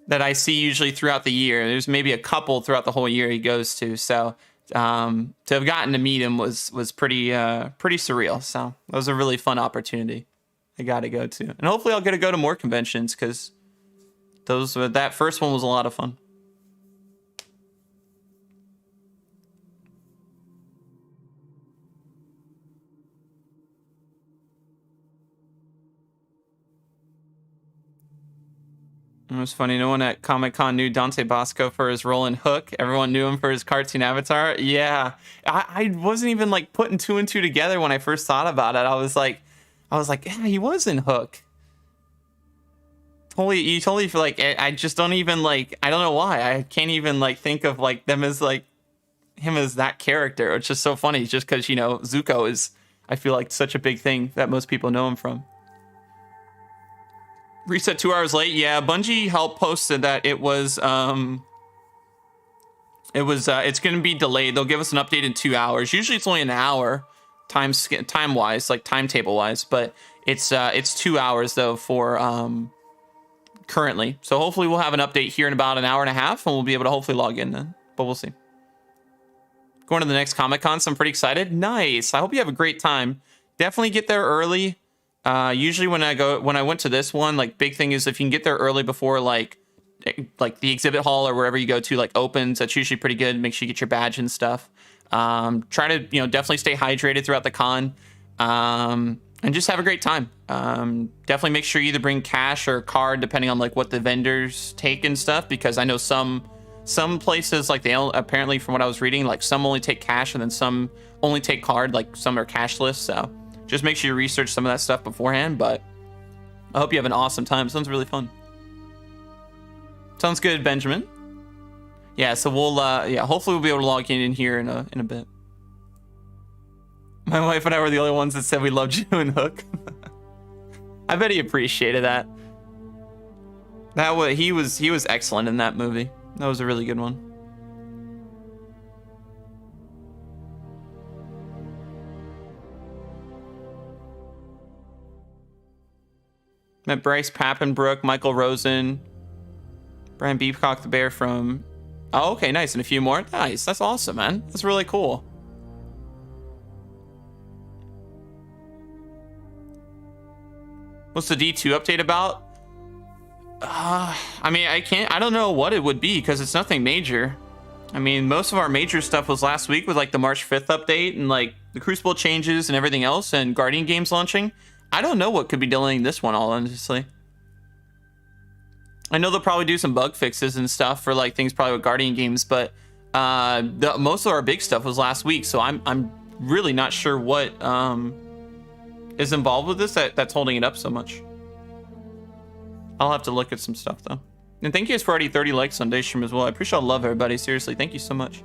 that I see usually throughout the year. There's maybe a couple throughout the whole year he goes to. So to have gotten to meet him was pretty surreal. So it was a really fun opportunity I got to go to, and hopefully I'll get to go to more conventions, because that first one was a lot of fun. It was funny. No one at Comic-Con knew Dante Bosco for his role in Hook. Everyone knew him for his cartoon avatar. Yeah. I wasn't even like putting two and two together when I first thought about it. I was like, yeah, he was in Hook. You totally feel like I just don't even like, I don't know why. I can't even like think of like them as like him as that character. It's just so funny just because, you know, Zuko is, I feel like, such a big thing that most people know him from. Reset 2 hours late. Yeah, Bungie helped posted that it was it's going to be delayed. They'll give us an update in 2 hours. Usually it's only an hour time wise, like timetable wise, but it's 2 hours though for currently. So hopefully we'll have an update here in about an hour and a half, and we'll be able to hopefully log in then. But we'll see. Going to the next Comic-Con, so I'm pretty excited. Nice. I hope you have a great time. Definitely get there early. Usually when I went to this one, like, big thing is if you can get there early before like the exhibit hall or wherever you go to like opens, that's usually pretty good. Make sure you get your badge and stuff. Try to, you know, definitely stay hydrated throughout the con, and just have a great time. Definitely make sure you either bring cash or card depending on like what the vendors take and stuff, because I know some places, like, they apparently, from what I was reading, like some only take cash and then some only take card, like some are cashless. So just make sure you research some of that stuff beforehand. But I hope you have an awesome time. Sounds really fun. Sounds good, Benjamin. Yeah, so we'll hopefully we'll be able to log in here in a bit. My wife and I were the only ones that said we loved you in Hook. I bet he appreciated that. He was excellent in that movie. That was a really good one. Met Bryce Pappenbrook, Michael Rosen, Brian Beefcock the Bear from... Oh, okay, nice. And a few more. Nice. That's awesome, man. That's really cool. What's the D2 update about? I mean, I don't know what it would be because it's nothing major. I mean, most of our major stuff was last week with like the March 5th update and like the Crucible changes and everything else and Guardian games launching. I don't know what could be delaying this one, all honestly. I know they'll probably do some bug fixes and stuff for like things probably with Guardian games, but most of our big stuff was last week, so I'm really not sure what is involved with this that's holding it up so much. I'll have to look at some stuff though. And thank you guys for already 30 likes on Daystream as well. I appreciate all the love, everybody. Seriously, thank you so much.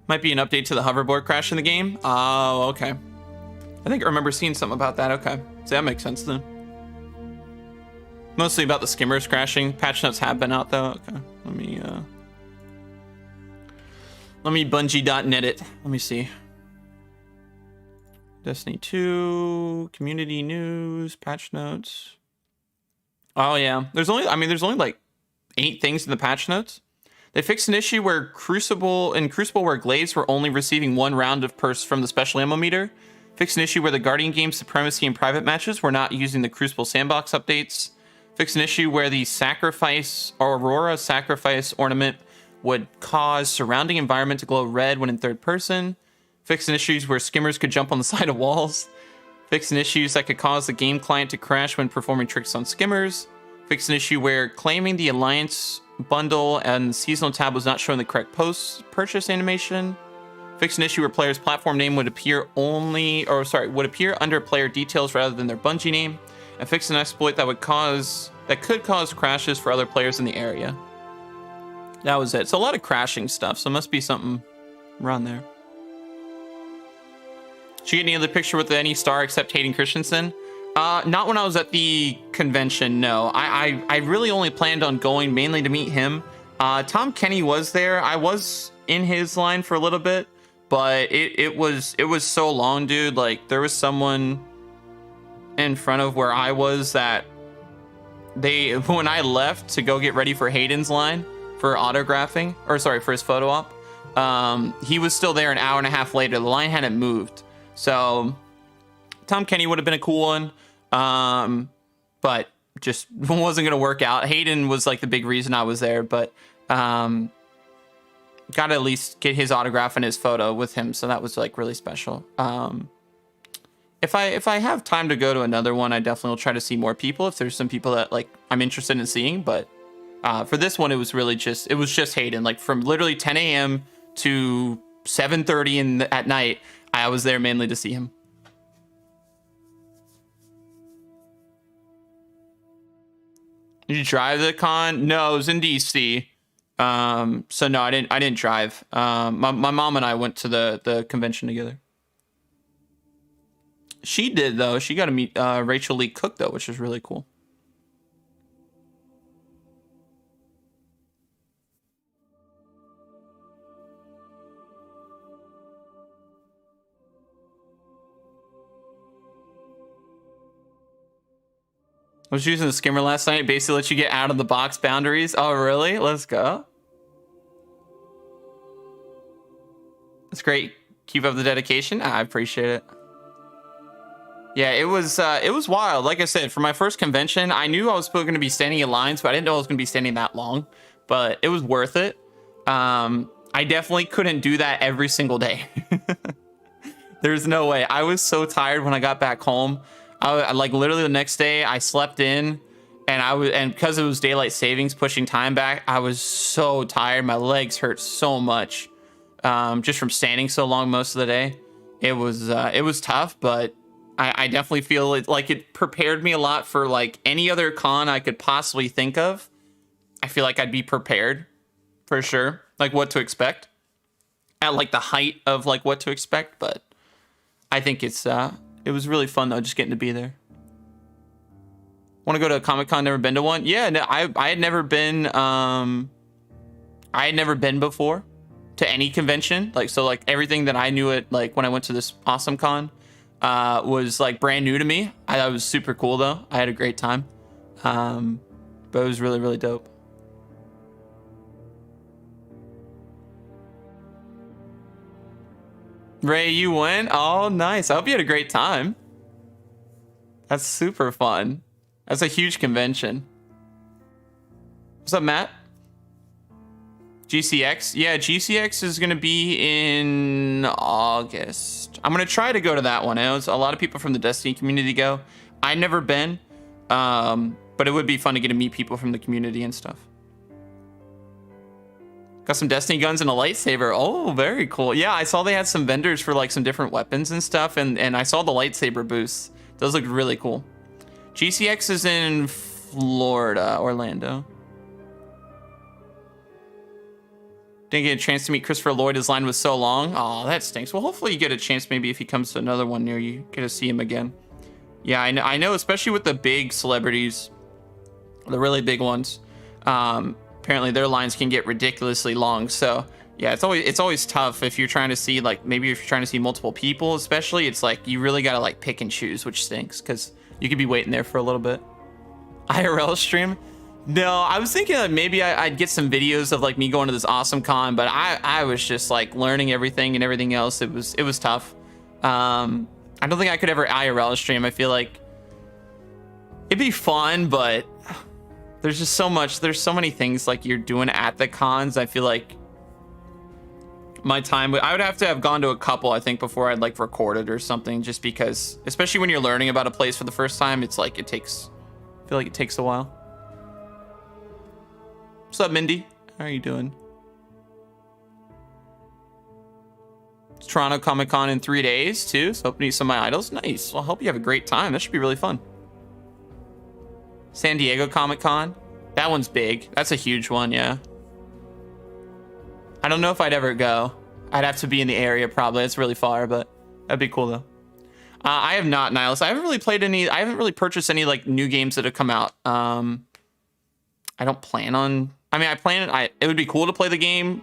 Might be an update to the hoverboard crash in the game. Oh, okay. I think I remember seeing something about that. Okay, so that makes sense then. Mostly about the skimmers crashing. Patch notes have been out though. Okay, let me Bungie.net it. Let me see. Destiny 2, community news, patch notes. Oh yeah, there's only like 8 things in the patch notes. They fixed an issue where Crucible where Glaives were only receiving 1 round of purse from the special ammo meter. Fixed an issue where the Guardian game Supremacy and private matches were not using the Crucible sandbox updates. Fixed an issue where the Aurora sacrifice ornament would cause surrounding environment to glow red when in third person. Fixing issues where skimmers could jump on the side of walls. Fixing issues that could cause the game client to crash when performing tricks on skimmers. Fixing an issue where claiming the Alliance bundle and the seasonal tab was not showing the correct post-purchase animation. Fixing an issue where player's platform name would appear under player details rather than their Bungie name. And fixing an exploit that could cause crashes for other players in the area. That was it. So a lot of crashing stuff, so it must be something around there. Did you get any other picture with any star except Hayden Christensen? Not when I was at the convention, no. I really only planned on going mainly to meet him. Tom Kenny was there. I was in his line for a little bit, but it was so long, dude. Like, there was someone in front of where I was that when I left to go get ready for Hayden's line for autographing, for his photo op, he was still there an hour and a half later. The line hadn't moved. So Tom Kenny would have been a cool one, but just wasn't going to work out. Hayden was like the big reason I was there, but got to at least get his autograph and his photo with him. So that was like really special. if I have time to go to another one, I definitely will try to see more people if there's some people that like I'm interested in seeing. But for this one, it was just Hayden. Like from literally 10 a.m. to 7:30 at night, I was there mainly to see him. Did you drive the con? No, it was in DC. So no, I didn't drive. My mom and I went to the convention together. She did though. She got to meet Rachel Lee Cook though, which is really cool. I was using the skimmer last night. Basically, let you get out of the box boundaries. Oh, really? Let's go. That's great. Keep up the dedication. I appreciate it. Yeah, it was wild. Like I said, for my first convention, I knew I was still going to be standing in lines, but I didn't know I was going to be standing that long. But it was worth it. I definitely couldn't do that every single day. There's no way. I was so tired when I got back home. I like literally the next day I slept in, and because it was daylight savings pushing time back, I was so tired. My legs hurt so much, just from standing so long most of the day. It was tough, but I definitely feel like it prepared me a lot for like any other con I could possibly think of. I feel like I'd be prepared for sure, like what to expect at like the height of like what to expect. But I think it was really fun though, just getting to be there. Want to go to a Comic-Con? Never been to one? Yeah, no, I had never been. I had never been before to any convention. Like so, like everything that I knew it like when I went to this awesome con was like brand new to me. I thought it was super cool though. I had a great time, but it was really really dope. Ray, you went? Oh, nice. I hope you had a great time. That's super fun. That's a huge convention. What's up, Matt? GCX? Yeah, GCX is going to be in August. I'm going to try to go to that one. I know a lot of people from the Destiny community go. I've never been, but it would be fun to get to meet people from the community and stuff. Got some Destiny guns and a lightsaber. Oh, very cool. Yeah, I saw they had some vendors for like some different weapons and stuff, and I saw the lightsaber booths. Those looked really cool. GCX is in Florida, Orlando. Didn't get a chance to meet Christopher Lloyd. His line was so long. Oh, that stinks. Well, hopefully you get a chance maybe if he comes to another one near you. Get to see him again. Yeah, I know, especially with the big celebrities, the really big ones. Apparently their lines can get ridiculously long. So yeah, it's always tough if you're trying to see like maybe if you're trying to see multiple people, especially. It's like you really gotta like pick and choose, which stinks because you could be waiting there for a little bit. IRL stream? No, I was thinking that maybe I'd get some videos of like me going to this awesome con, but I was just like learning everything and everything else. It was tough. I don't think I could ever IRL stream. I feel like it'd be fun, but there's just so many things like you're doing at the cons. I feel like my time, I would have to have gone to a couple, I think, before I'd like recorded or something, just because, especially when you're learning about a place for the first time, it's like I feel like it takes a while. What's up, Mindy? How are you doing? It's Toronto Comic-Con in 3 days too, so hope to meet some of my idols. Nice. Well, I hope you have a great time. That should be really fun. San Diego Comic-Con. That one's big. That's a huge one, yeah. I don't know if I'd ever go. I'd have to be in the area probably. It's really far, but that'd be cool though. I have not, Nihilus. I haven't really purchased any like new games that have come out. I don't plan on, it would be cool to play the game.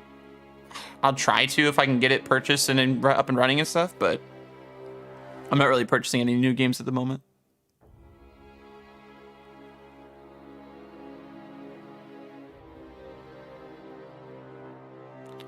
I'll try to if I can get it purchased and then up and running and stuff, but I'm not really purchasing any new games at the moment.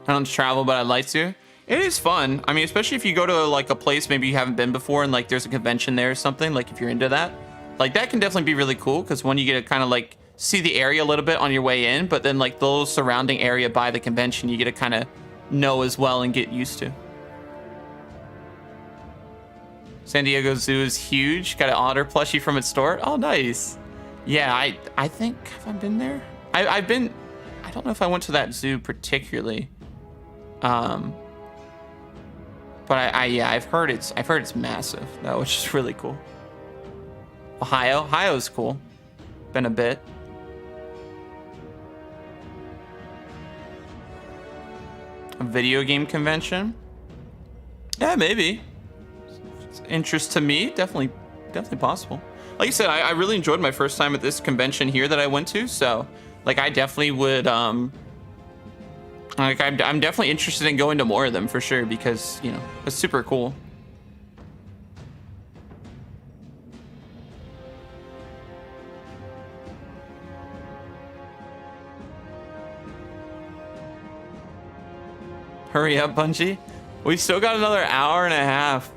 I don't travel, but I'd like to. It is fun. I mean, especially if you go to like a place maybe you haven't been before and like there's a convention there or something, like if you're into that, like that can definitely be really cool because when you get to kind of like see the area a little bit on your way in, but then like the little surrounding area by the convention, you get to kind of know as well and get used to. San Diego Zoo is huge. Got an otter plushie from its store. Oh, nice. Yeah, I think, have I been there? I've been, I don't know if I went to that zoo particularly. But yeah, I've heard it's massive though, which is really cool. Ohio's cool. Been a bit. A video game convention? Yeah, maybe. It's interest to me, definitely possible. Like you said, I really enjoyed my first time at this convention here that I went to, so like I definitely would like I'm definitely interested in going to more of them for sure, because you know it's super cool. Hurry up, Bungie. We still got another hour and a half.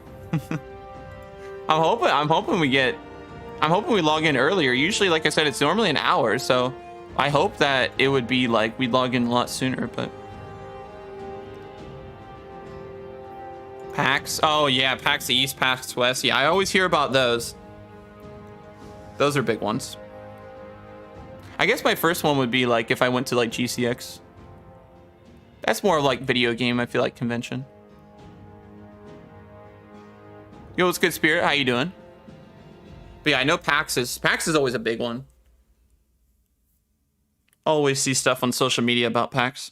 I'm hoping we log in earlier. Usually, like I said, it's normally an hour, so I hope that it would be like we'd log in a lot sooner, but PAX. Oh yeah, PAX East, PAX West. Yeah, I always hear about those. Those are big ones. I guess my first one would be like if I went to like GCX. That's more like video game, I feel like, convention. Yo, what's good, Spirit? How you doing? But yeah, I know PAX is always a big one. Always see stuff on social media about PAX.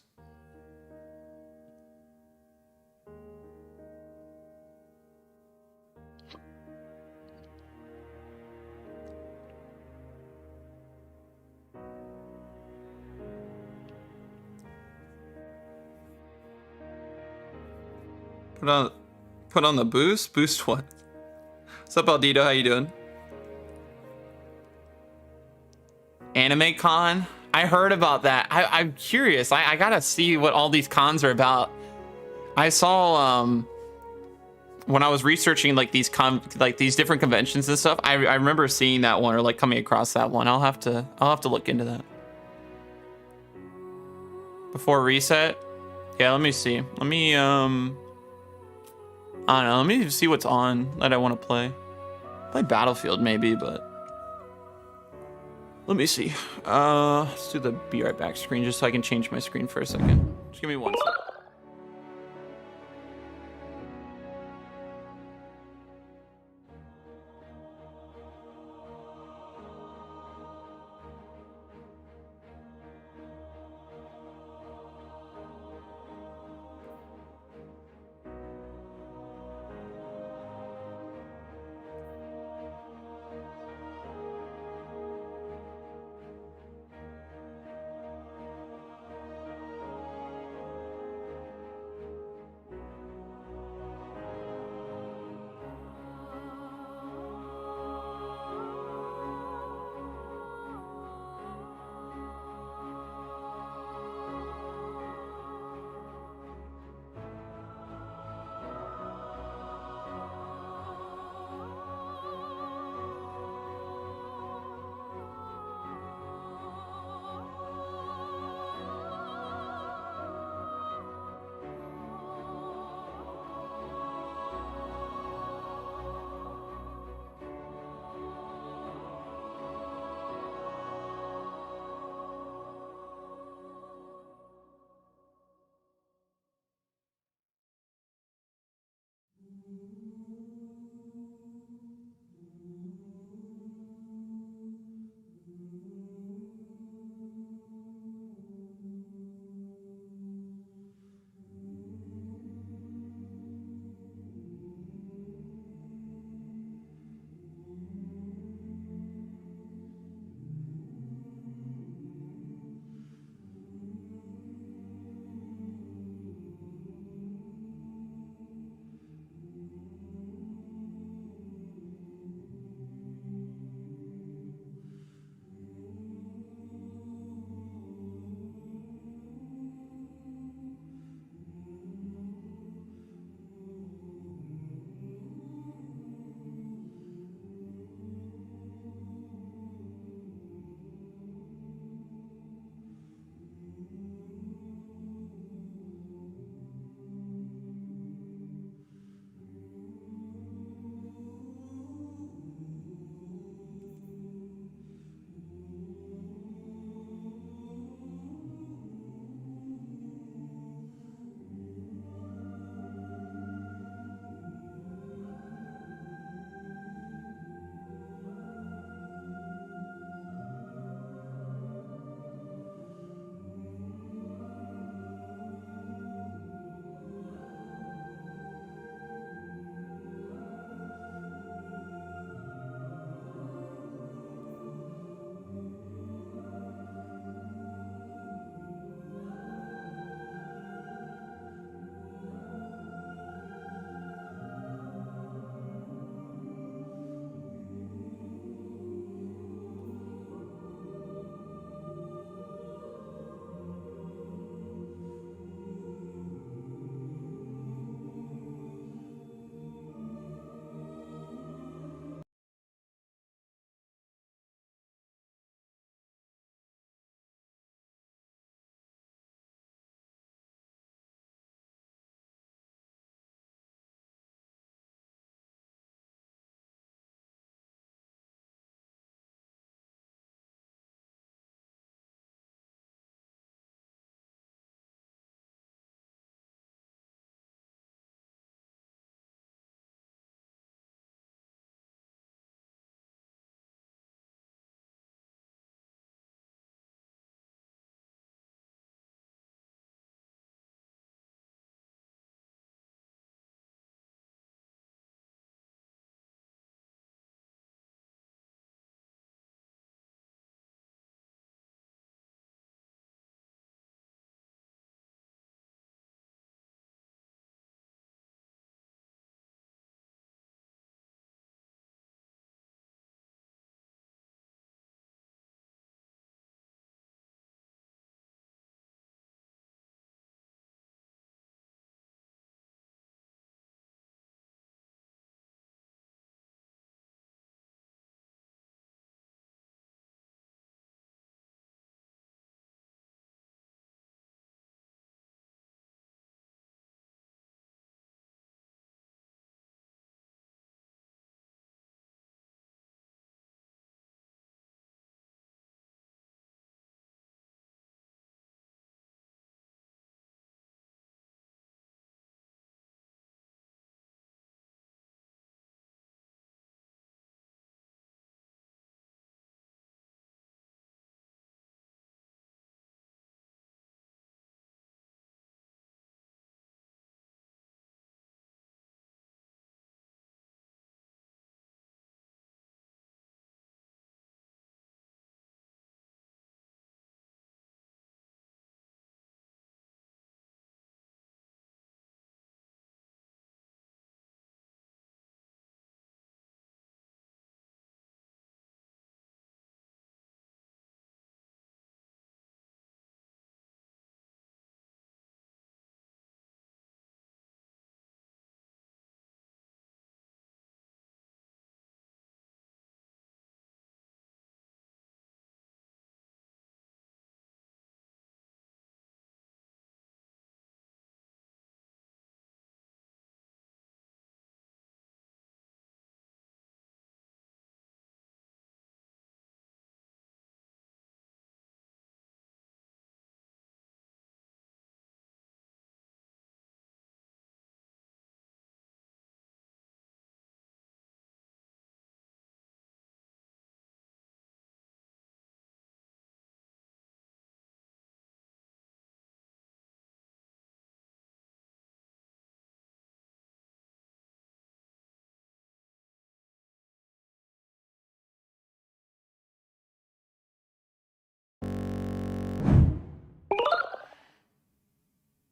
Put on the boost? Boost what? What's up, Aldito? How you doing? Anime Con? I heard about that. I'm curious. I gotta see what all these cons are about. I saw when I was researching like these different conventions and stuff. I remember seeing that one or like coming across that one. I'll have to look into that. Before reset? Yeah, let me see. Let me I don't know. Let me see what's on that I want to play. Play Battlefield maybe, but let me see. Let's do the be right back screen just so I can change my screen for a second. Just give me 1 second.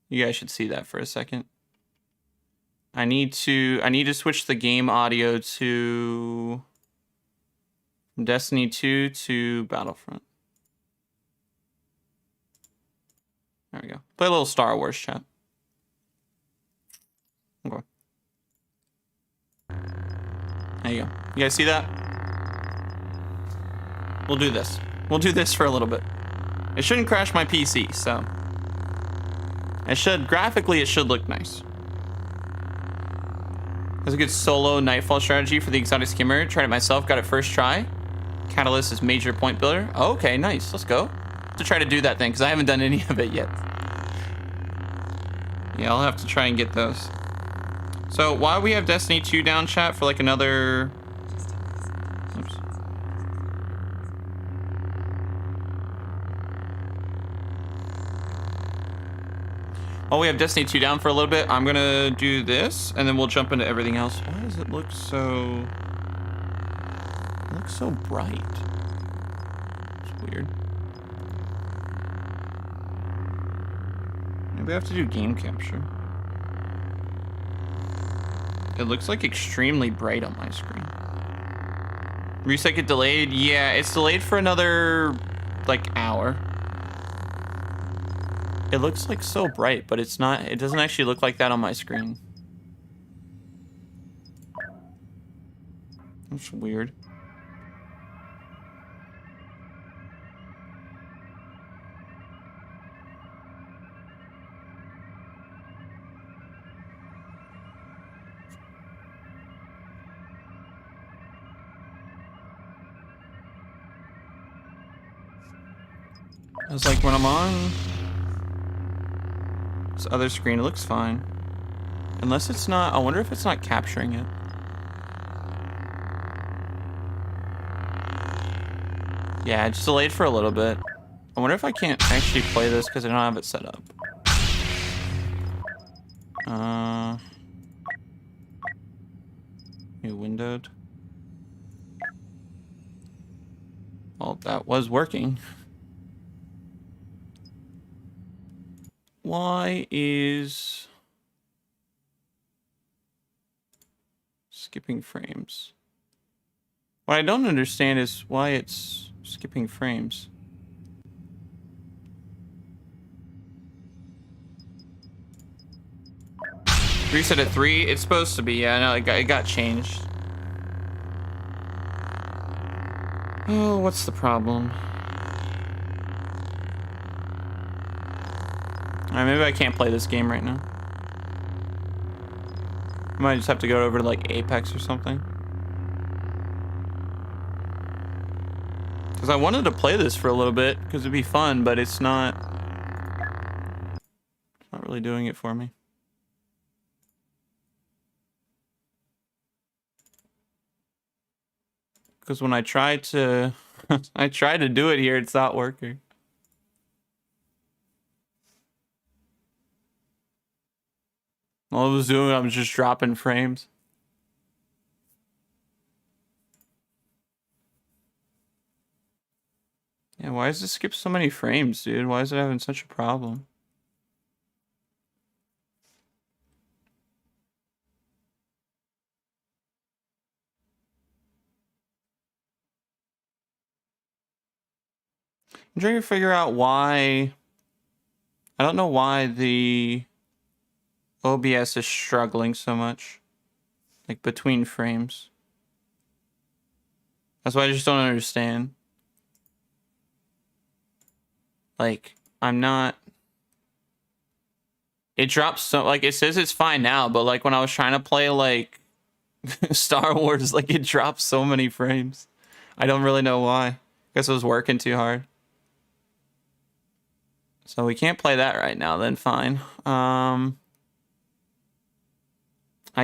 You guys should see that for a second. I need to switch the game audio to from Destiny 2 to Battlefront. There we go. Play a little Star Wars, chat. Okay. There you go. You guys see that? We'll do this. We'll do this for a little bit. It shouldn't crash my PC, so graphically it should look nice. That's a good solo Nightfall strategy for the exotic skimmer. Tried it myself, got it first try. Catalyst is major point builder. Oh, okay, nice. Let's go. To try to do that thing because I haven't done any of it yet. Yeah, I'll have to try and get those. So while we have Destiny 2 down, chat, for like another... Oops. While we have Destiny 2 down for a little bit, I'm gonna do this, and then we'll jump into everything else. Why does it look so... It looks so bright. It's weird. Maybe I have to do game capture. It looks like extremely bright on my screen. Reset get delayed? Yeah, it's delayed for another, like, hour. It looks like so bright, but it's not. It doesn't actually look like that on my screen. That's weird. It's like when I'm on this other screen, it looks fine. Unless it's not, I wonder if it's not capturing it. Yeah, it's delayed for a little bit. I wonder if I can't actually play this because I don't have it set up. New windowed. Well, that was working. Why is skipping frames? What I don't understand is why it's skipping frames. Reset at 3. It's supposed to be. Yeah, no, it got changed. Oh, what's the problem? Alright, maybe I can't play this game right now. I might just have to go over to like Apex or something. Because I wanted to play this for a little bit because it'd be fun, but it's not really doing it for me. Because when I try to I try to do it here, it's not working. All I was doing, I was just dropping frames. Yeah, why does it skip so many frames, dude? Why is it having such a problem? I'm trying to figure out why... I don't know why the OBS is struggling so much. Like, between frames. That's why I just don't understand. Like, I'm not... It drops so... Like, it says it's fine now, but, like, when I was trying to play, like, Star Wars, like, it drops so many frames. I don't really know why. Guess I was working too hard. So we can't play that right now, then fine. I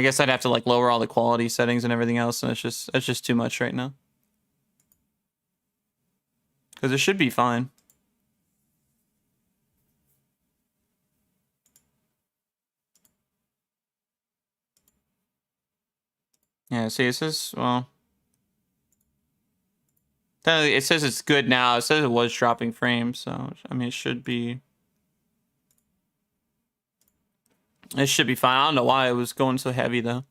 guess I'd have to like lower all the quality settings and everything else, and it's just too much right now. Because it should be fine. Yeah, see, it says, well... It says it's good now. It says it was dropping frames, so, I mean, it should be... It should be fine. I don't know why it was going so heavy though.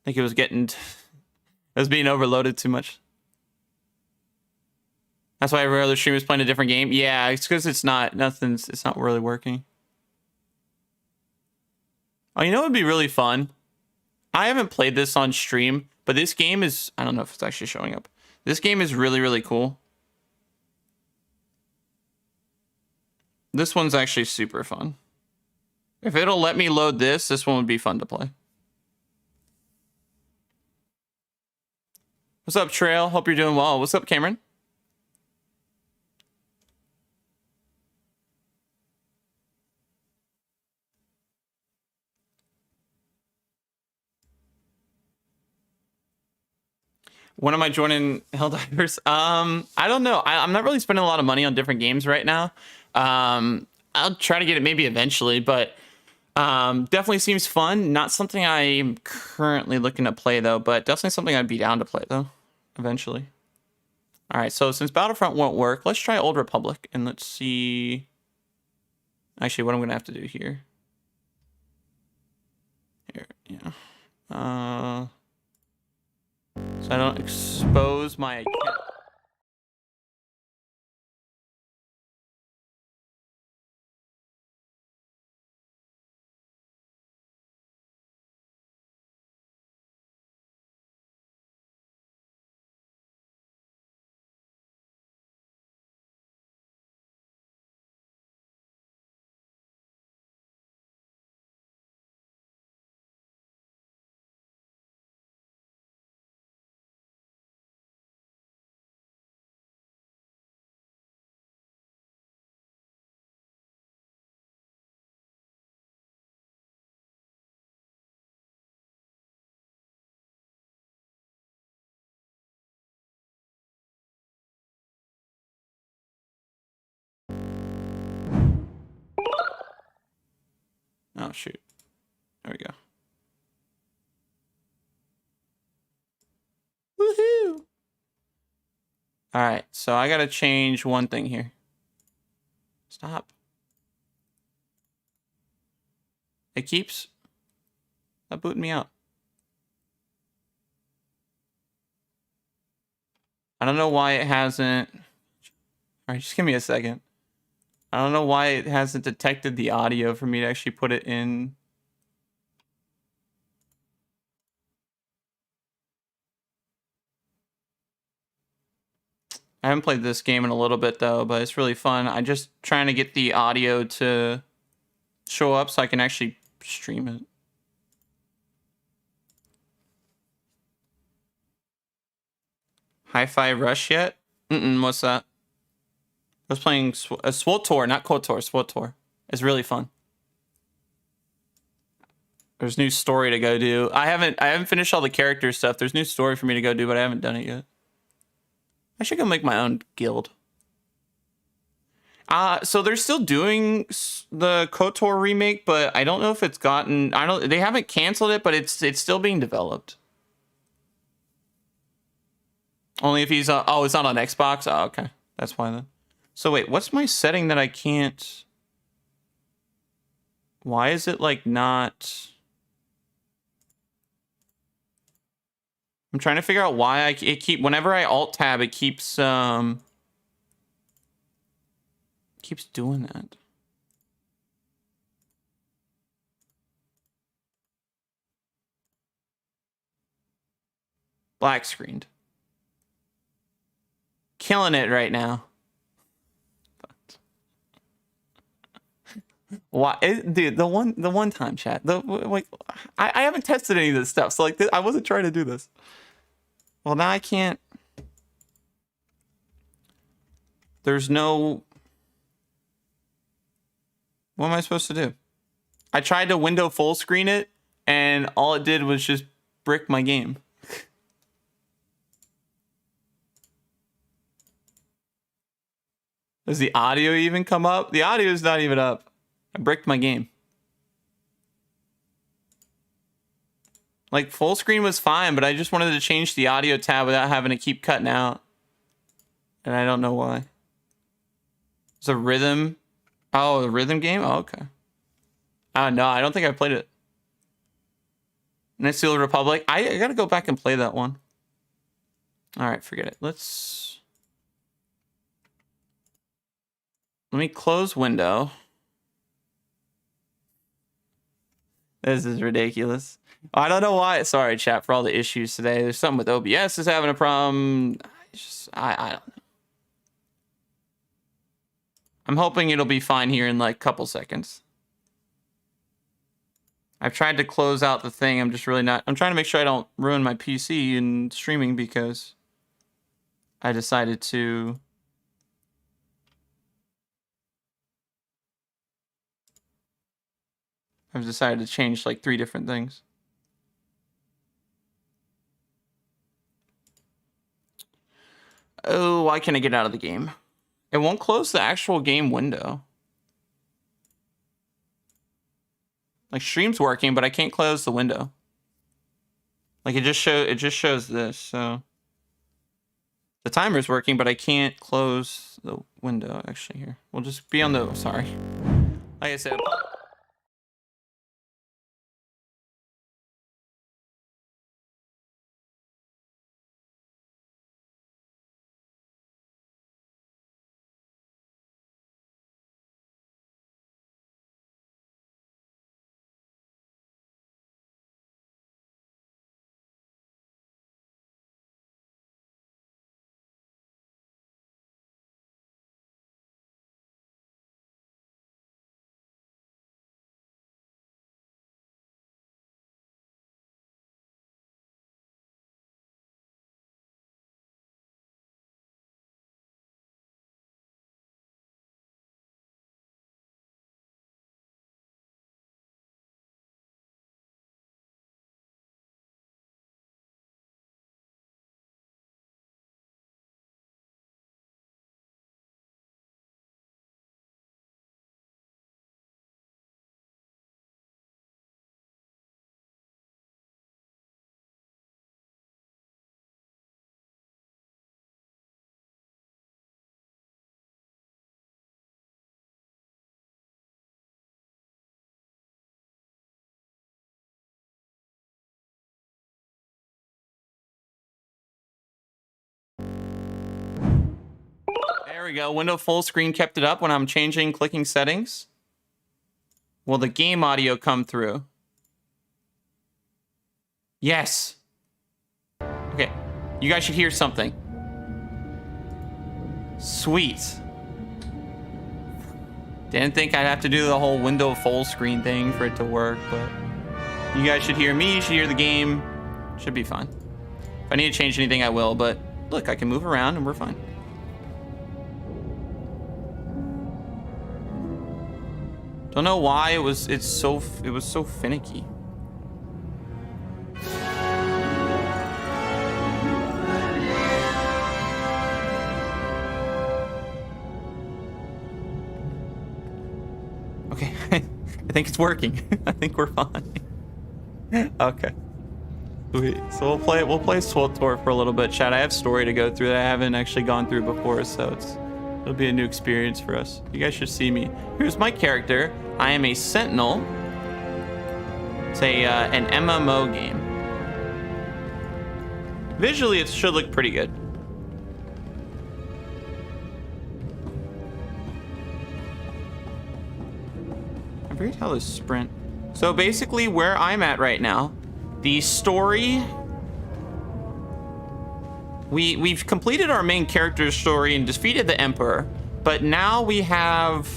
I think it was getting, it was being overloaded too much. That's why every other streamer is playing a different game. Yeah, it's because it's not really working. Oh, you know what would be really fun? I haven't played this on stream, but this game is, I don't know if it's actually showing up. This game is really, really cool. This one's actually super fun. If it'll let me load this one would be fun to play. What's up, Trail? Hope you're doing well. What's up, Cameron? When am I joining Helldivers? I don't know. I'm not really spending a lot of money on different games right now. I'll try to get it maybe eventually, but definitely seems fun. Not something I'm currently looking to play though, but definitely something I'd be down to play though, eventually. All right, so since Battlefront won't work, let's try Old Republic and let's see. Actually, what I'm gonna have to do here. Yeah. So I don't expose my account. Oh, shoot. There we go. Woohoo! All right, so I got to change one thing here. Stop. It keeps booting me out. I don't know why it hasn't. All right, just give me a second. I don't know why it hasn't detected the audio for me to actually put it in. I haven't played this game in a little bit though, but it's really fun. I'm just trying to get the audio to show up so I can actually stream it. Hi-Fi Rush yet? What's that? I was playing SWTOR, not KOTOR, SWTOR. It's really fun. There's new story to go do. I haven't finished all the character stuff. There's new story for me to go do, but I haven't done it yet. I should go make my own guild. So they're still doing the KOTOR remake, but I don't know if it's gotten. They haven't canceled it, but it's still being developed. Only if he's oh, it's not on Xbox. Oh, okay, that's why then. So wait, what's my setting that I can't? Why is it like not? I'm trying to figure out why whenever I alt tab it keeps doing that. Black screened. Killing it right now. Why, dude? The one time chat. Like, I haven't tested any of this stuff, so like I wasn't trying to do this. Well, now I can't. There's no. What am I supposed to do? I tried to window full screen it, and all it did was just brick my game. Does the audio even come up? The audio is not even up. I bricked my game. Like, full screen was fine, but I just wanted to change the audio tab without having to keep cutting out. And I don't know why. It's a rhythm. Oh, the rhythm game? Oh, okay. No, I don't think I played it. Knights of the Old Republic. I gotta go back and play that one. All right, forget it. Let me close window. This is ridiculous. I don't know why. Sorry, chat, for all the issues today. There's something with OBS is having a problem. I don't know. I'm hoping it'll be fine here in like a couple seconds. I've tried to close out the thing. I'm just really not. I'm trying to make sure I don't ruin my PC in streaming because I decided to. I've decided to change like 3 different things. Oh, why can't I get out of the game? It won't close the actual game window. Like stream's working, but I can't close the window. Like it just shows this, so the timer's working, but I can't close the window actually here. We'll just be on the sorry. Like I said. There we go. Window full screen kept it up when I'm clicking settings. Will the game audio come through? Yes. Okay. You guys should hear something. Sweet. Didn't think I'd have to do the whole window full screen thing for it to work, but you guys should hear me, you should hear the game. Should be fine. If I need to change anything, I will, but look, I can move around and we're fine. Don't know why it was so finicky. Okay, I think it's working. I think we're fine. Okay. Sweet. So we'll play SWTOR for a little bit, chat. I have story to go through that I haven't actually gone through before, so it'll be a new experience for us. You guys should see me. Here's my character. I am a Sentinel. It's an MMO game. Visually, it should look pretty good. I forget how to sprint. So basically, where I'm at right now, the story. We've completed our main character's story and defeated the Emperor, but now we have.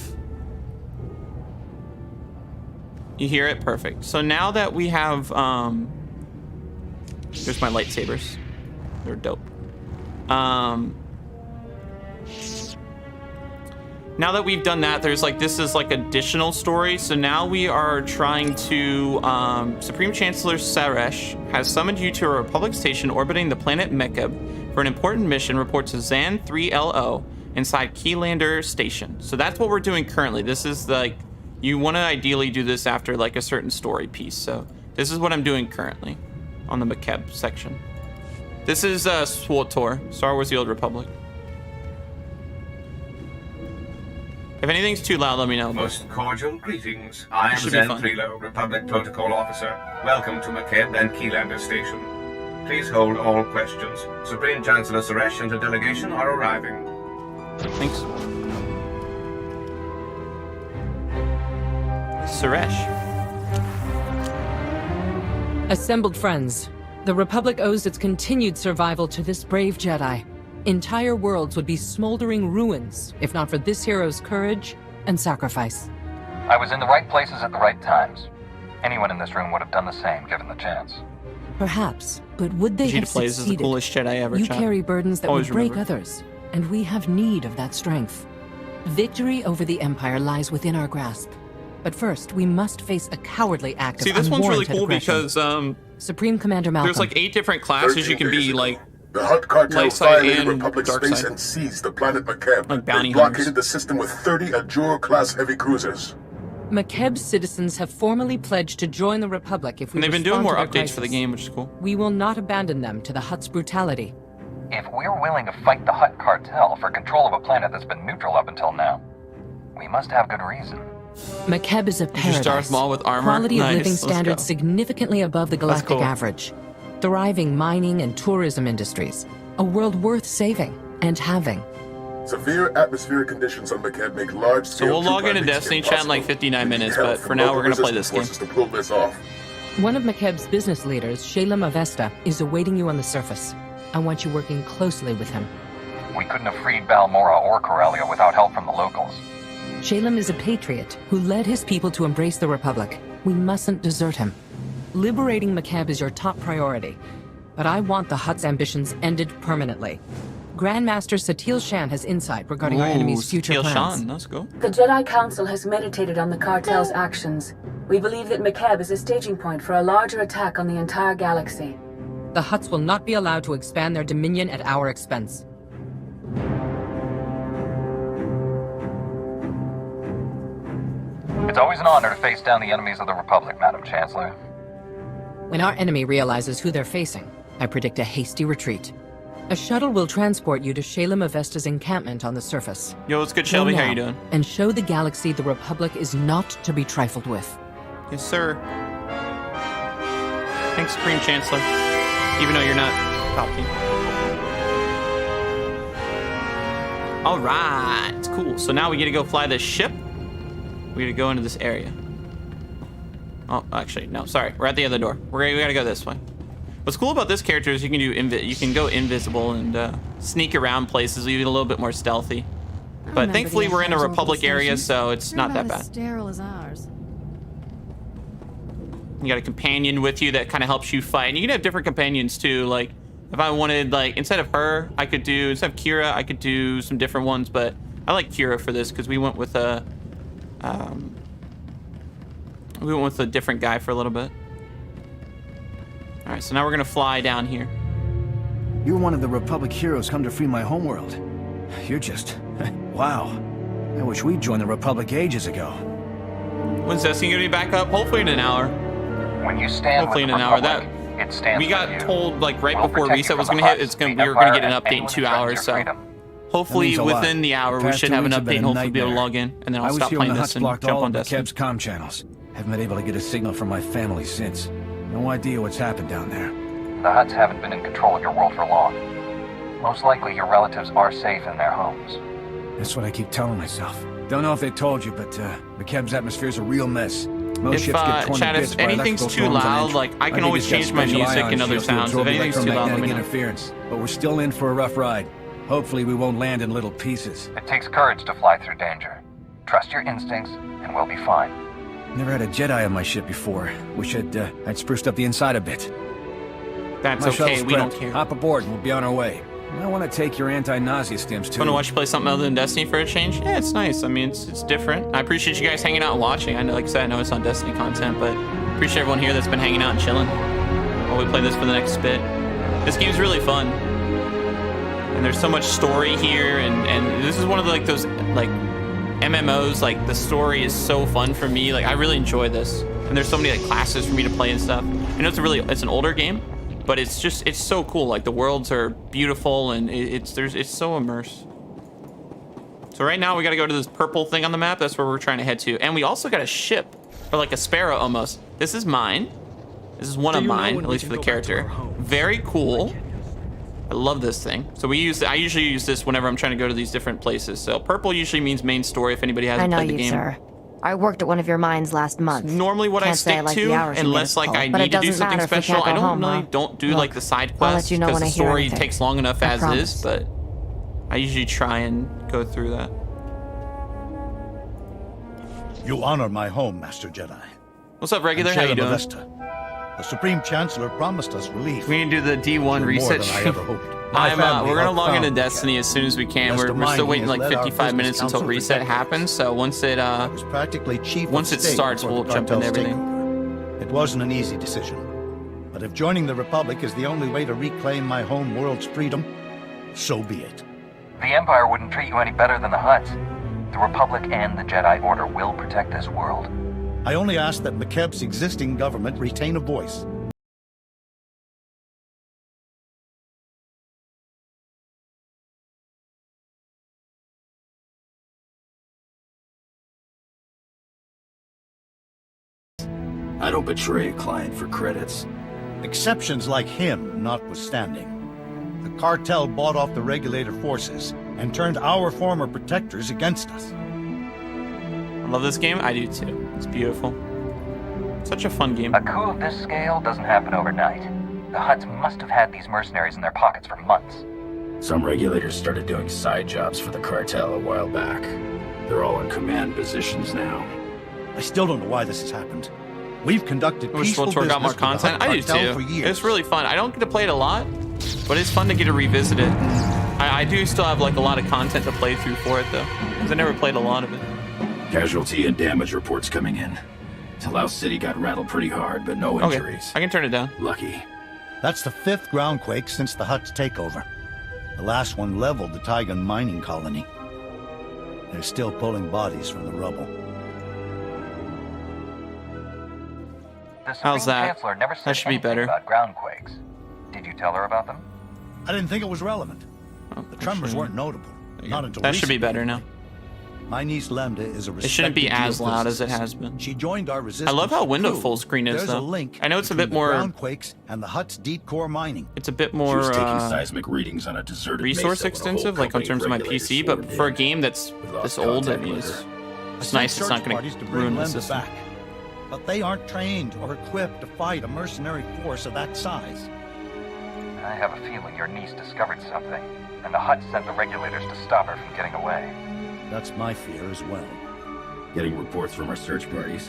You hear it? Perfect. So now that we have, here's my lightsabers. They're dope. Now that we've done that, there's like, this is like additional story. So now we are trying to, Supreme Chancellor Saresh has summoned you to a Republic station orbiting the planet Mekeb for an important mission. Report to Zan 3LO inside Keylander Station. So that's what we're doing currently. This is like, you want to ideally do this after like a certain story piece. So this is what I'm doing currently on the Mekeb section. This is SWTOR, Star Wars: The Old Republic. If anything's too loud, let me know. Most cordial greetings. I am Should be Zen fun. Thrilo, Republic Protocol Officer. Welcome to McKeb and Keylander Station. Please hold all questions. Supreme Chancellor Suresh and her delegation are arriving. Thanks. Suresh. Assembled friends, the Republic owes its continued survival to this brave Jedi. Entire worlds would be smoldering ruins if not for this hero's courage and sacrifice. I was in the right places at the right times. Anyone in this room would have done the same given the chance. Perhaps, but would they have Vegeta plays as the succeeded? coolest Jedi ever. You chat. carry burdens that Always would break remember. others, and we have need of that strength. Victory over the Empire lies within our grasp. But first, we must face a cowardly act See, of this one's really unwarranted cool aggression. because Supreme Commander Malcolm. there's like 8 different classes you can be, like The Hutt cartel light side violated and Republic dark space side. and seized the planet McKeb. Like bounty They blockaded hunters. the system with 30 Ajur-class heavy cruisers. McKeb's citizens have formally pledged to join the Republic if we and they've been doing respond more to their updates for the crisis. game, which is cool. We will not abandon them to the Hutt's brutality. If we're willing to fight the Hutt cartel for control of a planet that's been neutral up until now, we must have good reason. McKeb is a Just paradise. Darth Maul with armor. Quality Nice, of living let's standards go. significantly above the galactic cool. average. Thriving mining and tourism industries. A world worth saving and having. Severe atmospheric conditions on McKeb make large-scale So we'll log troop into landings Destiny chat in like impossible. 59 We need minutes, help but from for now local we're gonna play resistance this game. forces to pull this off. One of McKeb's business leaders, Shalem Avesta, is awaiting you on the surface. I want you working closely with him. We couldn't have freed Balmora or Corellia without help from the locals. Shalem is a patriot who led his people to embrace the Republic. We mustn't desert him. Liberating McKeb is your top priority, but I want the Hutt's ambitions ended permanently. Grandmaster Satil Shan has insight regarding our enemy's future Teal plans. Shan, let's go. The Jedi Council has meditated on the cartel's actions. We believe that McKeb is a staging point for a larger attack on the entire galaxy. The Hutts will not be allowed to expand their dominion at our expense. It's always an honor to face down the enemies of the Republic, Madam Chancellor. When our enemy realizes who they're facing, I predict a hasty retreat. A shuttle will transport you to Shalem Avesta's encampment on the surface. Yo, what's good, Go Shelby? How now you doing? And show the galaxy the Republic is not to be trifled with. Yes, sir. Thanks, Supreme Chancellor. Even though you're not top team. All right, cool. So now we get to go fly this ship. We gotta go into this area. Oh, actually, no, sorry. We're at the other door. We gotta go this way. What's cool about this character is you can do you can go invisible and sneak around places, even a little bit more stealthy. But thankfully, we're in a Republic area, so it's not that bad. Sterile as ours. You got a companion with you that kind of helps you fight. And you can have different companions too. Like, if I wanted, like, instead of her, instead of Kira, I could do some different ones. But I like Kira for this because we went with a different guy for a little bit. All right, so now we're gonna fly down here. You're one of the Republic heroes come to free my homeworld. You're just... wow. I wish we'd joined the Republic ages ago. When's Destiny gonna be back up? Hopefully in an hour. When you stand Hopefully with in the an hour. Republic, it stands We with got you. told like right We'll before protect reset you was from gonna the hit. It's Hutts, gonna the we were gonna get an Empire, and update in anyone 2 who threatens hours. your So freedom. hopefully means a lot. within the hour we Past should 2 have an weeks have update been and a hopefully be able to nightmare. log in, and then I I'll was stop here when playing the this Hutts and blocked jump all on of Destiny. McKeb's comm channels. Haven't been able to get a signal from my family since. No idea what's happened down there. The Hutts haven't been in control of your world for long. Most likely your relatives are safe in their homes. That's what I keep telling myself. Don't know if they told you, but McKeb's atmosphere's a real mess. Most If ships get torn chat, to bits if by anything's electrical too storms on loud, entry. like I can think always it's got change my special music ions and other shields to sounds. If absorb anything's too loud, let me electromagnetic know. interference. But we're still in for a rough ride. Hopefully we won't land in little pieces. It takes courage to fly through danger. Trust your instincts, and we'll be fine. Never had a Jedi on my ship before. Wish I'd spruced up the inside a bit. That's My okay. shuttle's We don't prepped. care. Hop aboard and we'll be on our way. I want to take your anti-nausea stims too. Want to watch you play something other than Destiny for a change? Yeah, it's nice. I mean, it's different. I appreciate you guys hanging out and watching. I know, like I said, I know it's on Destiny content, but appreciate everyone here that's been hanging out and chilling while we play this for the next bit. This game's really fun, and there's so much story here, and this is one of the, like those like MMOs. Like the story is so fun for me. Like I really enjoy this, and there's so many like classes for me to play and stuff. I know it's an older game, but it's so cool. Like the worlds are beautiful and it's so immersive. So right now we got to go to this purple thing on the map. That's where we're trying to head to. And we also got a ship, or like a sparrow almost. This is mine. This is one of mine, at least for the character. Very cool. I love this thing. So I usually use this whenever I'm trying to go to these different places. So purple usually means main story if anybody hasn't played the game. I know you, sir. I worked at one of your mines last month. It's normally what I stick to, unless like I need to do something special. I don't do like the side quests because the story takes long enough as is, but I usually try and go through that. You honor my home, Master Jedi. What's up, regular? How you doing? The Supreme Chancellor promised us relief. We need to do the D1 reset. We're gonna log into Destiny as soon as we can. We're still waiting like 55 minutes until reset happens. So once it starts, we'll jump into everything. It wasn't an easy decision, but if joining the Republic is the only way to reclaim my home world's freedom, so be it. The Empire wouldn't treat you any better than the Hutts. The Republic and the Jedi Order will protect this world. I only ask that McKeb's existing government retain a voice. I don't betray a client for credits. Exceptions like him notwithstanding. The cartel bought off the regulator forces and turned our former protectors against us. I love this game. I do too. It's beautiful. Such a fun game. A coup of this scale doesn't happen overnight. The Hutts must have had these mercenaries in their pockets for months. Some regulators started doing side jobs for the cartel a while back. They're all in command positions now. I still don't know why this has happened. We've conducted peaceful business got more content. I do too. It's really fun. I don't get to play it a lot, but it's fun to get to revisit it. I do still have like a lot of content to play through for it though, because I never played a lot of it. Casualty and damage reports coming in. Talau City got rattled pretty hard, but no injuries. Okay. I can turn it down. Lucky. That's the 5th groundquake since the Hutt's takeover. The last one leveled the Tygan mining colony. They're still pulling bodies from the rubble. How's that? That should be better. About groundquakes. Did you tell her about them? I didn't think it was relevant. The tremors weren't notable. Not until that should be better now. My niece Lambda is a it shouldn't be as loud as it has been. She joined our resistance. I love how window full screen is though. I know it's a bit more groundquakes and the Hutt's deep core mining. It's a bit more seismic readings on a deserted resource extensive, like in terms of my PC, but for a game that's this old, I mean, it's nice. It's not going to ruin the system. But they aren't trained or equipped to fight a mercenary force of that size. I have a feeling your niece discovered something, and the Hutt sent the regulators to stop her from getting away. That's my fear as well. Getting reports from our search parties.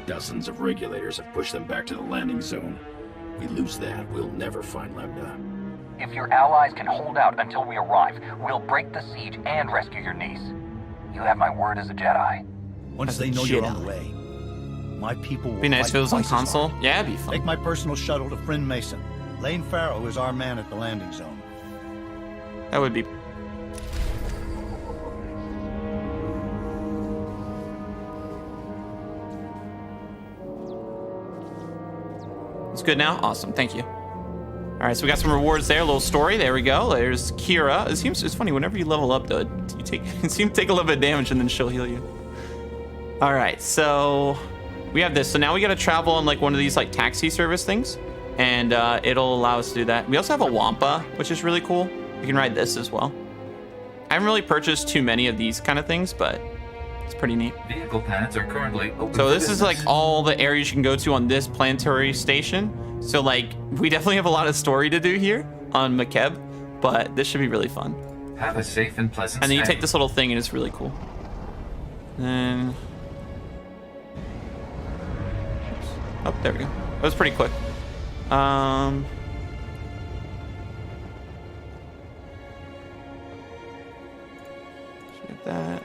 Dozens of regulators have pushed them back to the landing zone. We lose that, we'll never find Lambda. If your allies can hold out until we arrive, we'll break the siege and rescue your niece. You have my word as a Jedi. Once they know you're on the way, my people will be nice if it was on console. Yeah, it'd be fun. Take my personal shuttle to Friend Mason. Lane Farrow is our man at the landing zone. That would be. It's good now? Awesome, thank you. All right, so we got some rewards there, a little story. There we go. There's Kira. It's funny, whenever you level up, though, it seems to take a little bit of damage and then she'll heal you. All right, so we have this. So now we got to travel on like one of these like taxi service things, and it'll allow us to do that. We also have a Wampa, which is really cool. You can ride this as well. I haven't really purchased too many of these kind of things, but it's pretty neat. Vehicle paths are currently open. So this is like all the areas you can go to on this planetary station. So like we definitely have a lot of story to do here on McKeb, but this should be really fun. Have a safe and pleasant And then you take this little thing and it's really cool. And oh, there we go. That was pretty quick. Get that.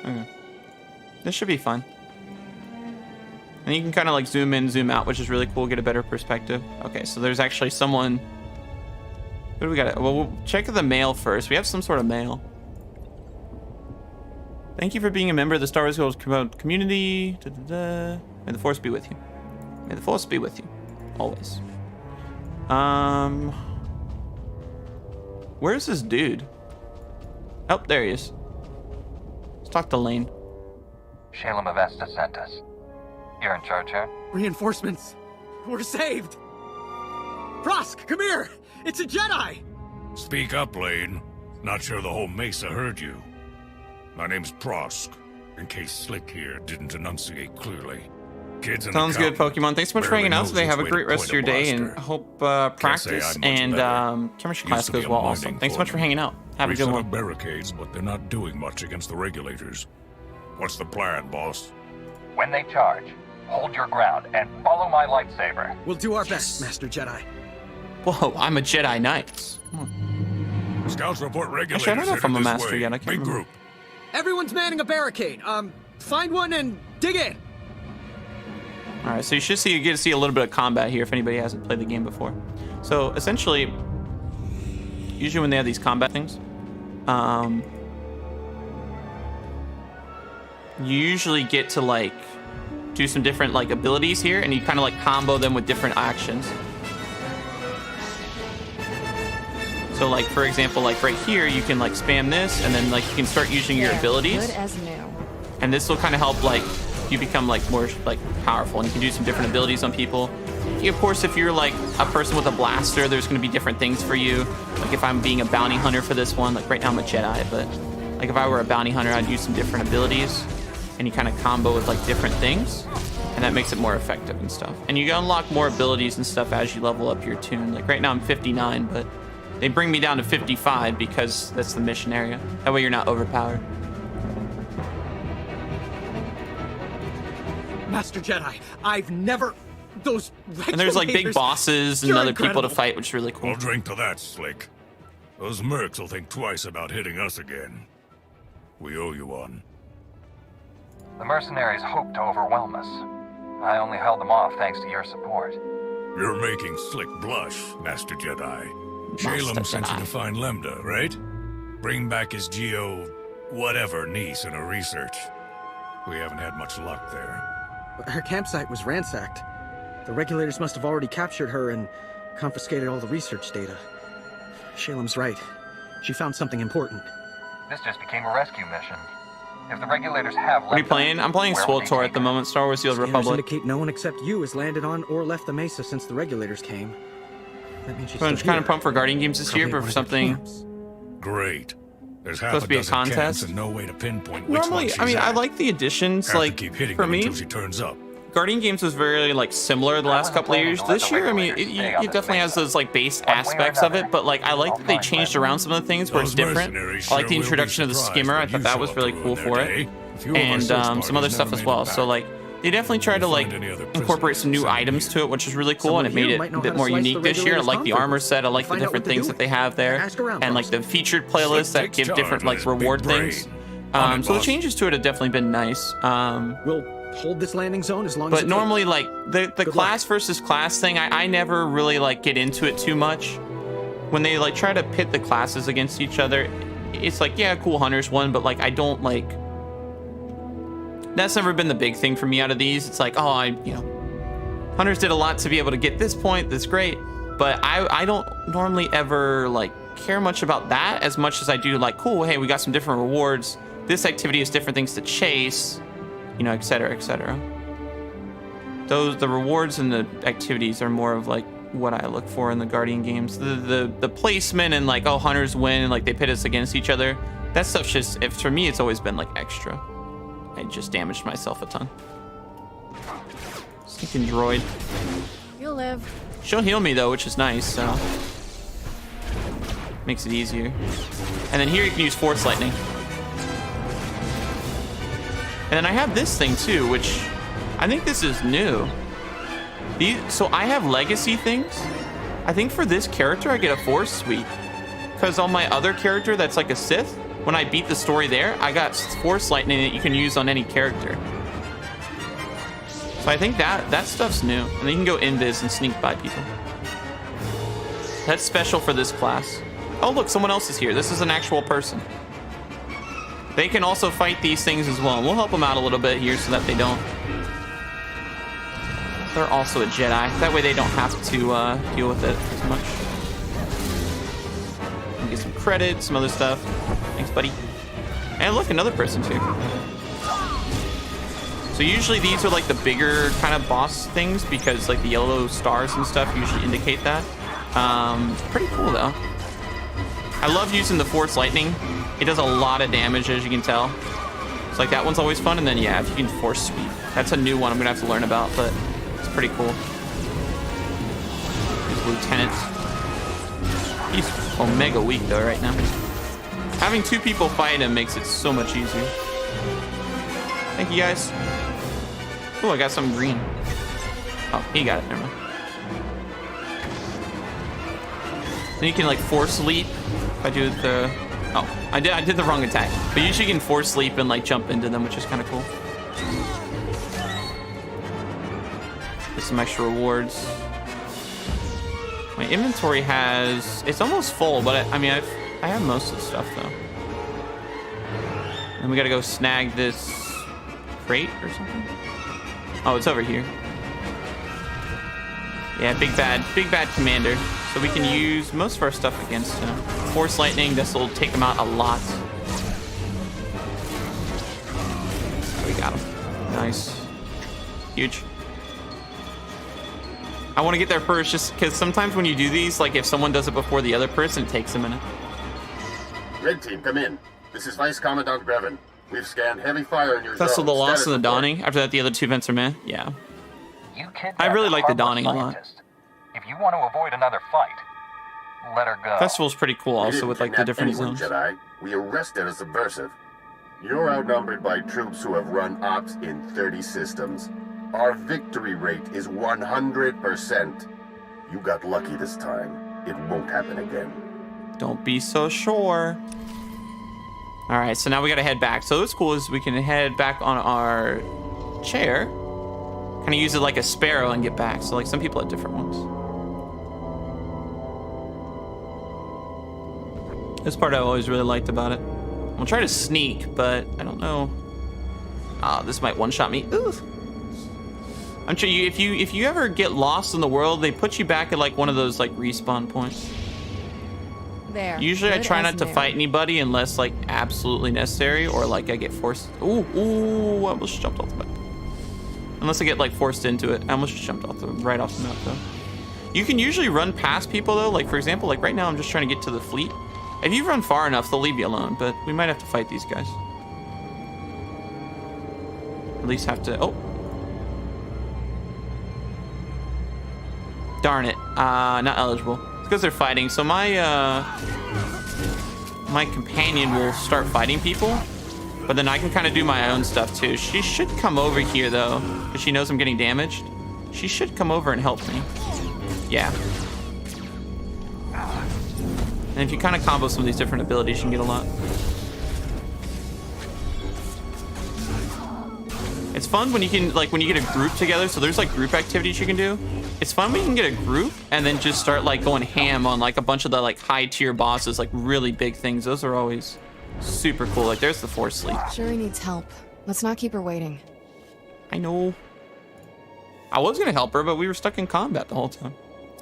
Okay. This should be fun. And you can kind of like zoom in, zoom out, which is really cool. Get a better perspective. Okay, so there's actually someone. What do we got? Well, we'll check the mail first. We have some sort of mail. Thank you for being a member of the Star Wars Girls community. May the Force be with you. May the Force be with you. Always. Where's this dude? Oh, there he is. Let's talk to Lane. Shalem Avesta sent us. You're in charge here? Reinforcements. We're saved. Prosk, come here. It's a Jedi. Speak up, Lane. Not sure the whole Mesa heard you. My name's Prosk, in case Slick here didn't enunciate clearly. Kids in Sounds good, Pokemon. Thanks so much for hanging out today. Have a great rest of your day, and hope practice and chemistry class goes well also. Thanks so much for hanging out. Have a good one. Barricades, but they're not doing much against the regulators. What's the plan, boss? When they charge, hold your ground and follow my lightsaber. We'll do our best, Master Jedi. Whoa, I'm a Jedi Knight. Scouts report regulators. Actually, I don't know if I'm a master yet. I can't Big remember. group. Everyone's manning a barricade. Find one and dig in. All right, so you should get to see a little bit of combat here if anybody hasn't played the game before. So essentially, usually when they have these combat things, you usually get to like do some different like abilities here, and you kind of like combo them with different actions. So like for example, like right here, you can like spam this, and then like you can start using your abilities. Good as new. And this will kind of help like you become like more like powerful, and you can do some different abilities on people. Of course, if you're like a person with a blaster, there's going to be different things for you. Like if I'm being a bounty hunter for this one, like right now I'm a Jedi, but like if I were a bounty hunter, I'd use some different abilities, and you kind of combo with like different things, and that makes it more effective and stuff. And you can unlock more abilities and stuff as you level up your tune. Like right now I'm 59, but they bring me down to 55 because that's the mission area. That way you're not overpowered. Master Jedi, I've never... Those And there's like big bosses and You're other people to incredible. fight, which is really cool. I'll drink to that, Slick. Those mercs will think twice about hitting us again. We owe you one. The mercenaries hoped to overwhelm us. I only held them off thanks to your support. You're making Slick blush, Master Jedi. Shalem sent you to find Lambda, right? Bring back his whatever niece in her research. We haven't had much luck there. Her campsite was ransacked. The regulators must have already captured her and confiscated all the research data. Shalem's right. She found something important. This just became a rescue mission. If the regulators have What are you playing? I'm playing SWTOR at the moment, Star Wars: The Old Scanners Republic. indicate no one except you has landed on or left the Mesa since the regulators came. That means she's So I'm still kind of here. pumped for Guardian Games this year, Probably but at for one of the something camps. Great. There's half supposed to be a dozen camps contest. and no way to pinpoint which Normally, one she's I mean, I at. like the additions. Have to Like keep hitting for them me, until she turns up. Guardian Games was very like similar the last couple of years. This year, I mean, it definitely has those like base aspects of it, but like I like that they changed around some of the things where it's different. I like the introduction of the skimmer. I thought that was really cool for it, and some other stuff as well. So like they definitely tried to like incorporate some new items to it, which is really cool, and it made it a bit more unique this year. I like the armor set. I like the different things that they have there, and like the featured playlists that give different like reward things. So the changes to it have definitely been nice. We'll hold this landing zone as long as But normally, like the class versus class thing, I never really like get into it too much. When they like try to pit the classes against each other, it's like, yeah, cool, Hunters won, but like I don't like. That's never been the big thing for me out of these. It's like, oh, Hunters did a lot to be able to get this point. That's great, but I don't normally ever like care much about that as much as I do like, cool, hey, we got some different rewards. This activity has different things to chase. Et cetera, et cetera. The rewards and the activities are more of like what I look for in the Guardian games. The placement and like, oh, Hunters win and like they pit us against each other. That stuff's just, for me, it's always been like extra. I just damaged myself a ton. Stinking droid. You'll live. She'll heal me though, which is nice, so makes it easier. And then here you can use Force Lightning. And then I have this thing too, which I think this is new. So I have legacy things. I think for this character, I get a Force Suite. Because on my other character that's like a Sith, when I beat the story there, I got Force Lightning that you can use on any character. So I think that stuff's new. And then you can go invis and sneak by people. That's special for this class. Oh, look, someone else is here. This is an actual person. They can also fight these things as well. And we'll help them out a little bit here so that they don't. They're also a Jedi. That way they don't have to deal with it as much. get some credit, some other stuff. Thanks, buddy. And look, another person too. So usually these are like the bigger kind of boss things because like the yellow stars and stuff usually indicate that. It's pretty cool though. I love using the Force Lightning. It does a lot of damage, as you can tell. It's like that one's always fun, and then yeah, if you can Force Sweep. That's a new one I'm gonna have to learn about, but it's pretty cool. There's Lieutenant. He's omega weak though right now. Having two people fight him makes it so much easier. Thank you guys. Oh, I got some green. Oh, he got it. Never mind. Then you can like Force Leap. If I do the... Oh, I did the wrong attack. But usually you can Force Leap and like jump into them, which is kind of cool. Get some extra rewards. My inventory has... It's almost full, but I mean, I have most of the stuff though. And we gotta go snag this crate or something. Oh, it's over here. Yeah, big bad commander. So we can use most of our stuff against him. Force Lightning, this will take him out a lot. We got him. Nice. Huge. I want to get there first just because sometimes when you do these, like if someone does it before the other person, it takes a minute. Red team, come in. This is Vice Commandant Grevin. We've scanned heavy fire in your That's zone. the loss Status and the report. dawning. After that, the other two events are meh. Yeah. You kidnapped I really a like the harmless dawning a lot. scientist. If you want to avoid another fight, let her go. Festival's pretty cool We also didn't with like the kidnap different anyone, zones. Jedi. We arrested a subversive. You're outnumbered by troops who have run ops in 30 systems. Our victory rate is 100%. You got lucky this time. It won't happen again. Don't be so sure. All right, so now we gotta head back. So what's cool is we can head back on our chair, kind of use it like a sparrow and get back. So like some people have different ones. This part I always really liked about it. I'll try to sneak, but I don't know. Ah, this might one-shot me. Ooh. I'm sure if you ever get lost in the world, they put you back at like one of those like respawn points. There. Usually I Good try as not to new. fight anybody unless like absolutely necessary or like I get forced. Ooh, I almost jumped off the map. Unless I get like forced into it. I almost just jumped right off the map though. You can usually run past people though. Like for example, like right now I'm just trying to get to the fleet. If you run far enough, they'll leave you alone, but we might have to fight these guys. At least have to, oh. Darn it, not eligible. It's because they're fighting. So my companion will start fighting people, but then I can kind of do my own stuff too. She should come over here though, because she knows I'm getting damaged. She should come over and help me. Yeah. And if you kind of combo some of these different abilities, you can get a lot. It's fun when you can, like, when you get a group together. So there's like group activities you can do. It's fun when you can get a group and then just start like going ham on like a bunch of the like high tier bosses, like really big things. Those are always super cool. Like there's the Force Sleep. Shuri needs help. Let's not keep her waiting. I know. I was gonna help her, but we were stuck in combat the whole time.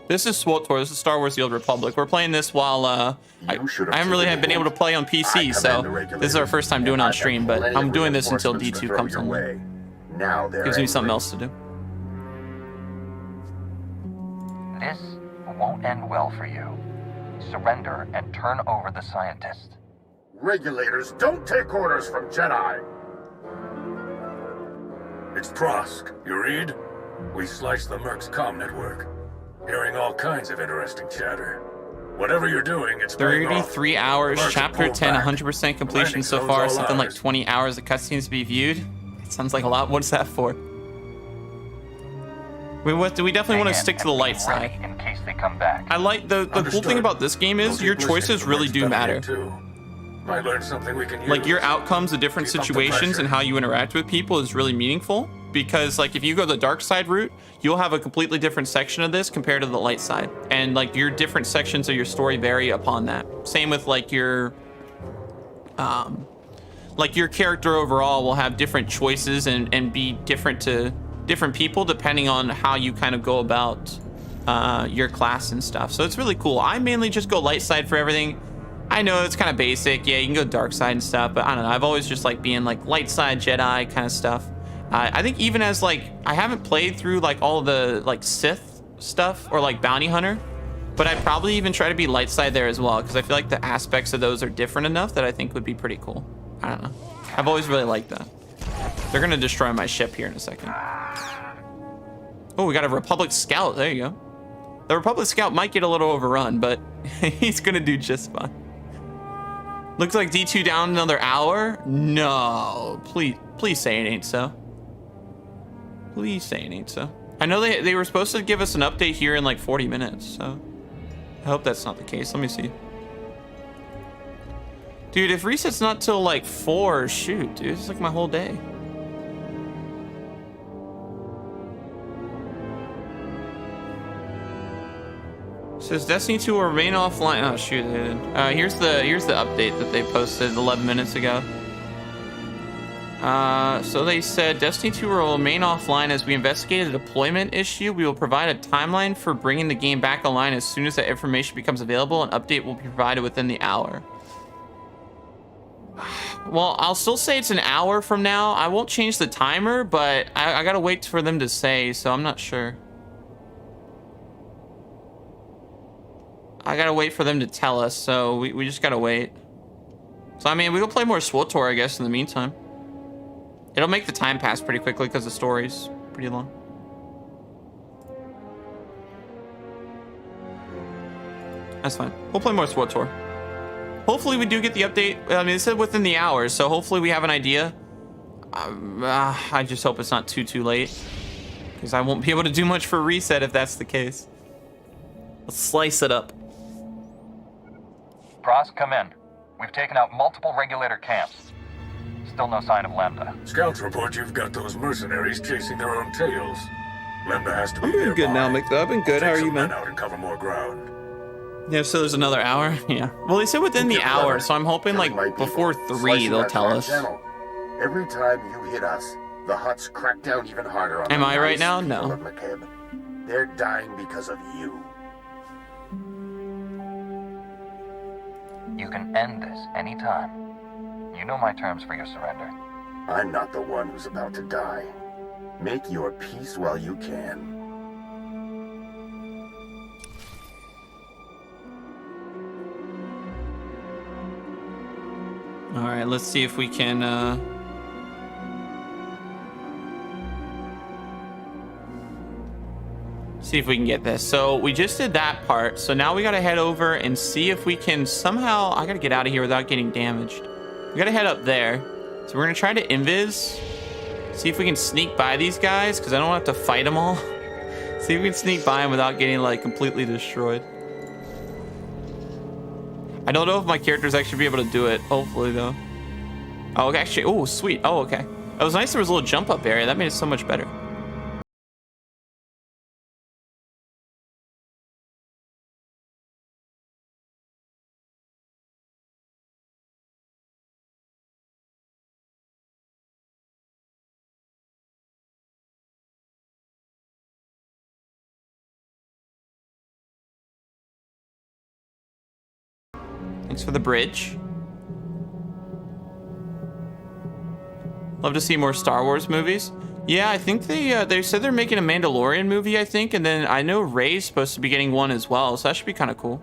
This is SWTOR. This is Star Wars: The Old Republic. We're playing this while I haven't really been able to play on PC, so this is our first time doing it on stream. But I'm doing this until D2 comes online. Now Gives me something else to do. This won't end well for you. Surrender and turn over the scientist. Regulators don't take orders from Jedi. It's Trosk. You read? We sliced the Merc's comm network. Hearing all kinds of interesting chatter. Whatever you're doing, it's paying off. 33 hours, Mercs chapter pulled 10, back. 100% completion Landing so zone's far. all Something like ours. 20 hours of cutscenes to be viewed. It sounds like a lot. What's that for? We definitely want to stick to the light side. In case they come back. I like the cool thing about this game is your choices really do matter. Might learn something we can use. Like your outcomes of different Keep up the situations pressure. and how you interact with people is really meaningful, because like if you go the dark side route, you'll have a completely different section of this compared to the light side, and like your different sections of your story vary upon that. Same with like your character overall will have different choices and be different to different people depending on how you kind of go about your class and stuff. So it's really cool. I mainly just go light side for everything. I know it's kind of basic. Yeah, you can go dark side and stuff, but I don't know. I've always just like being like light side Jedi kind of stuff. I think even as like, I haven't played through like all the like Sith stuff or like bounty hunter, but I'd probably even try to be light side there as well, because I feel like the aspects of those are different enough that I think would be pretty cool. I don't know. I've always really liked that. They're gonna destroy my ship here in a second. Oh, we got a Republic Scout. There you go. The Republic Scout might get a little overrun, but he's gonna do just fine. Looks like D2 down another hour. No, please say it ain't so. Please say it ain't so. I know they were supposed to give us an update here in like 40 minutes, so I hope that's not the case. Let me see. Dude, if reset's not till like 4, shoot, dude, it's like my whole day. Says Destiny 2 will remain offline. Oh shoot, they did. Here's the update that they posted 11 minutes ago. So they said Destiny 2 will remain offline as we investigate a deployment issue. We will provide a timeline for bringing the game back online as soon as that information becomes available. An update will be provided within the hour. Well, I'll still say it's an hour from now. I won't change the timer, but I gotta wait for them to say, so I'm not sure. I gotta wait for them to tell us, so we just gotta wait. So, I mean, we can play more SWTOR, I guess, in the meantime. It'll make the time pass pretty quickly because the story's pretty long. That's fine. We'll play more SWTOR. Hopefully we do get the update. I mean, it said within the hour, so hopefully we have an idea. I just hope it's not too late, because I won't be able to do much for reset if that's the case. Let's slice it up. Pross, come in. We've taken out multiple regulator camps. Still no sign of Lambda. Scouts report you've got those mercenaries chasing their own tails. Lambda has to be I'm doing good now, Mick. I've been good. How are you, man? Out and cover more ground. Yeah, so there's another hour. Yeah. Well, they said within the hour, so I'm hoping like before 3 they'll tell us. Every time you hit us, the Hutts crack down even harder on Am I right now? No. They're dying because of you. You can end this anytime. You know my terms for your surrender. I'm not the one who's about to die. Make your peace while you can. All right, let's see if we can get this. So we just did that part. So now we got to head over and see if we can somehow, I got to get out of here without getting damaged. We got to head up there. So we're going to try to invis. See if we can sneak by these guys, because I don't have to fight them all. See if we can sneak by them without getting like completely destroyed. I don't know if my characters actually be able to do it. Hopefully, though. Oh, actually. Oh, sweet. Oh, okay. It was nice there was a little jump up area. That made it so much better. Thanks for the bridge. Love to see more Star Wars movies. Yeah, I think they said they're making a Mandalorian movie, I think, and then I know Rey's supposed to be getting one as well, so that should be kind of cool.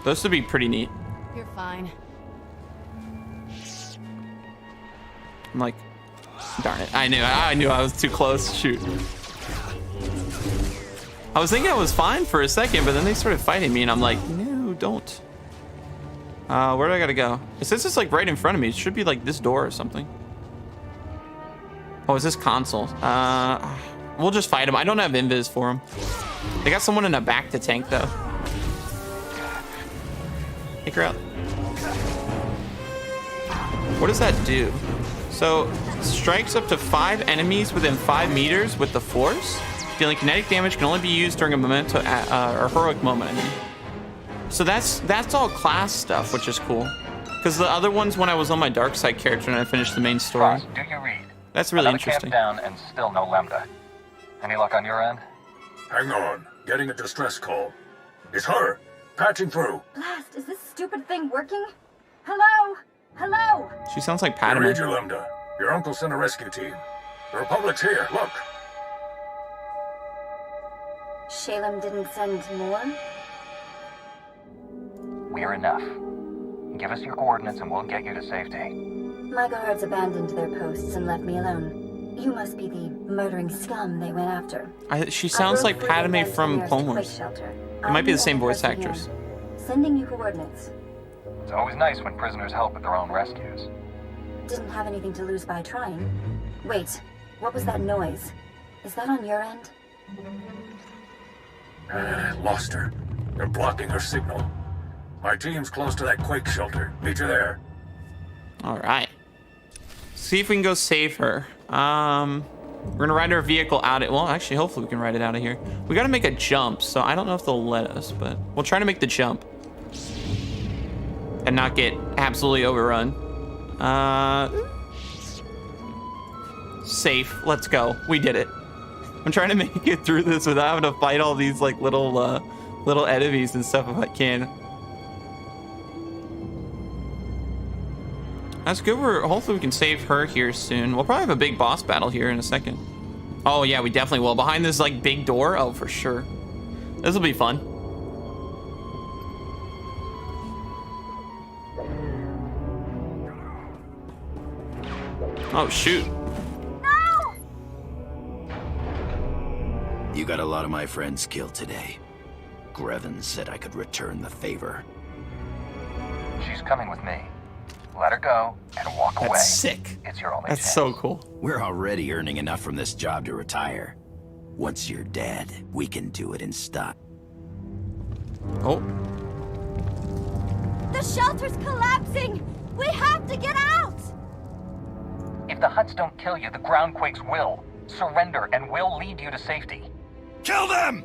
Those would be pretty neat. You're fine. I'm like, darn it! I knew I was too close. Shoot. I was thinking I was fine for a second, but then they started fighting me, and I'm like, no, don't. Where do I gotta go? It says it's like right in front of me. It should be like this door or something. Oh, is this console? We'll just fight him. I don't have invis for him. They got someone in the back to tank, though. Take her out. What does that do? So, strikes up to 5 enemies within 5 meters with the force. Dealing kinetic damage can only be used during a memento or heroic moment, I mean. So that's all class stuff, which is cool. Because the other ones, when I was on my dark side character and I finished the main story. Ross, do you read? That's really Another interesting. Camp down and still no Lambda. Any luck on your end? Hang on. Getting a distress call. It's her! Patching through. Blast, is this stupid thing working? Hello? Hello? She sounds like I Padme. read you, Lambda. Your uncle sent a rescue team. The Republic's here, look. Shalem didn't send more? We're enough. Give us your coordinates and we'll get you to safety. My guards abandoned their posts and left me alone. You must be the murdering scum they went after. She sounds like Padme from Clone Wars. It might be the same voice actress. Sending you coordinates. It's always nice when prisoners help with their own rescues. Didn't have anything to lose by trying. Wait, what was that noise? Is that on your end? Lost her. They're blocking her signal. My team's close to that quake shelter. Meet you there. Alright. See if we can go save her. We're gonna ride our vehicle out. Well, actually, hopefully we can ride it out of here. We gotta make a jump, so I don't know if they'll let us, but we'll try to make the jump. And not get absolutely overrun. Safe. Let's go. We did it. I'm trying to make it through this without having to fight all these like little enemies and stuff if I can. That's good. Hopefully we can save her here soon. We'll probably have a big boss battle here in a second. Oh yeah, we definitely will. Behind this like big door. Oh, for sure. This will be fun. Oh shoot. You got a lot of my friends killed today. Grevin said I could return the favor. She's coming with me. Let her go and walk away. That's sick. It's your only That's chance. so cool. We're already earning enough from this job to retire. Once you're dead, we can do it in style. Oh. The shelter's collapsing! We have to get out! If the Hutts don't kill you, the groundquakes will. Surrender and we'll lead you to safety. Kill them!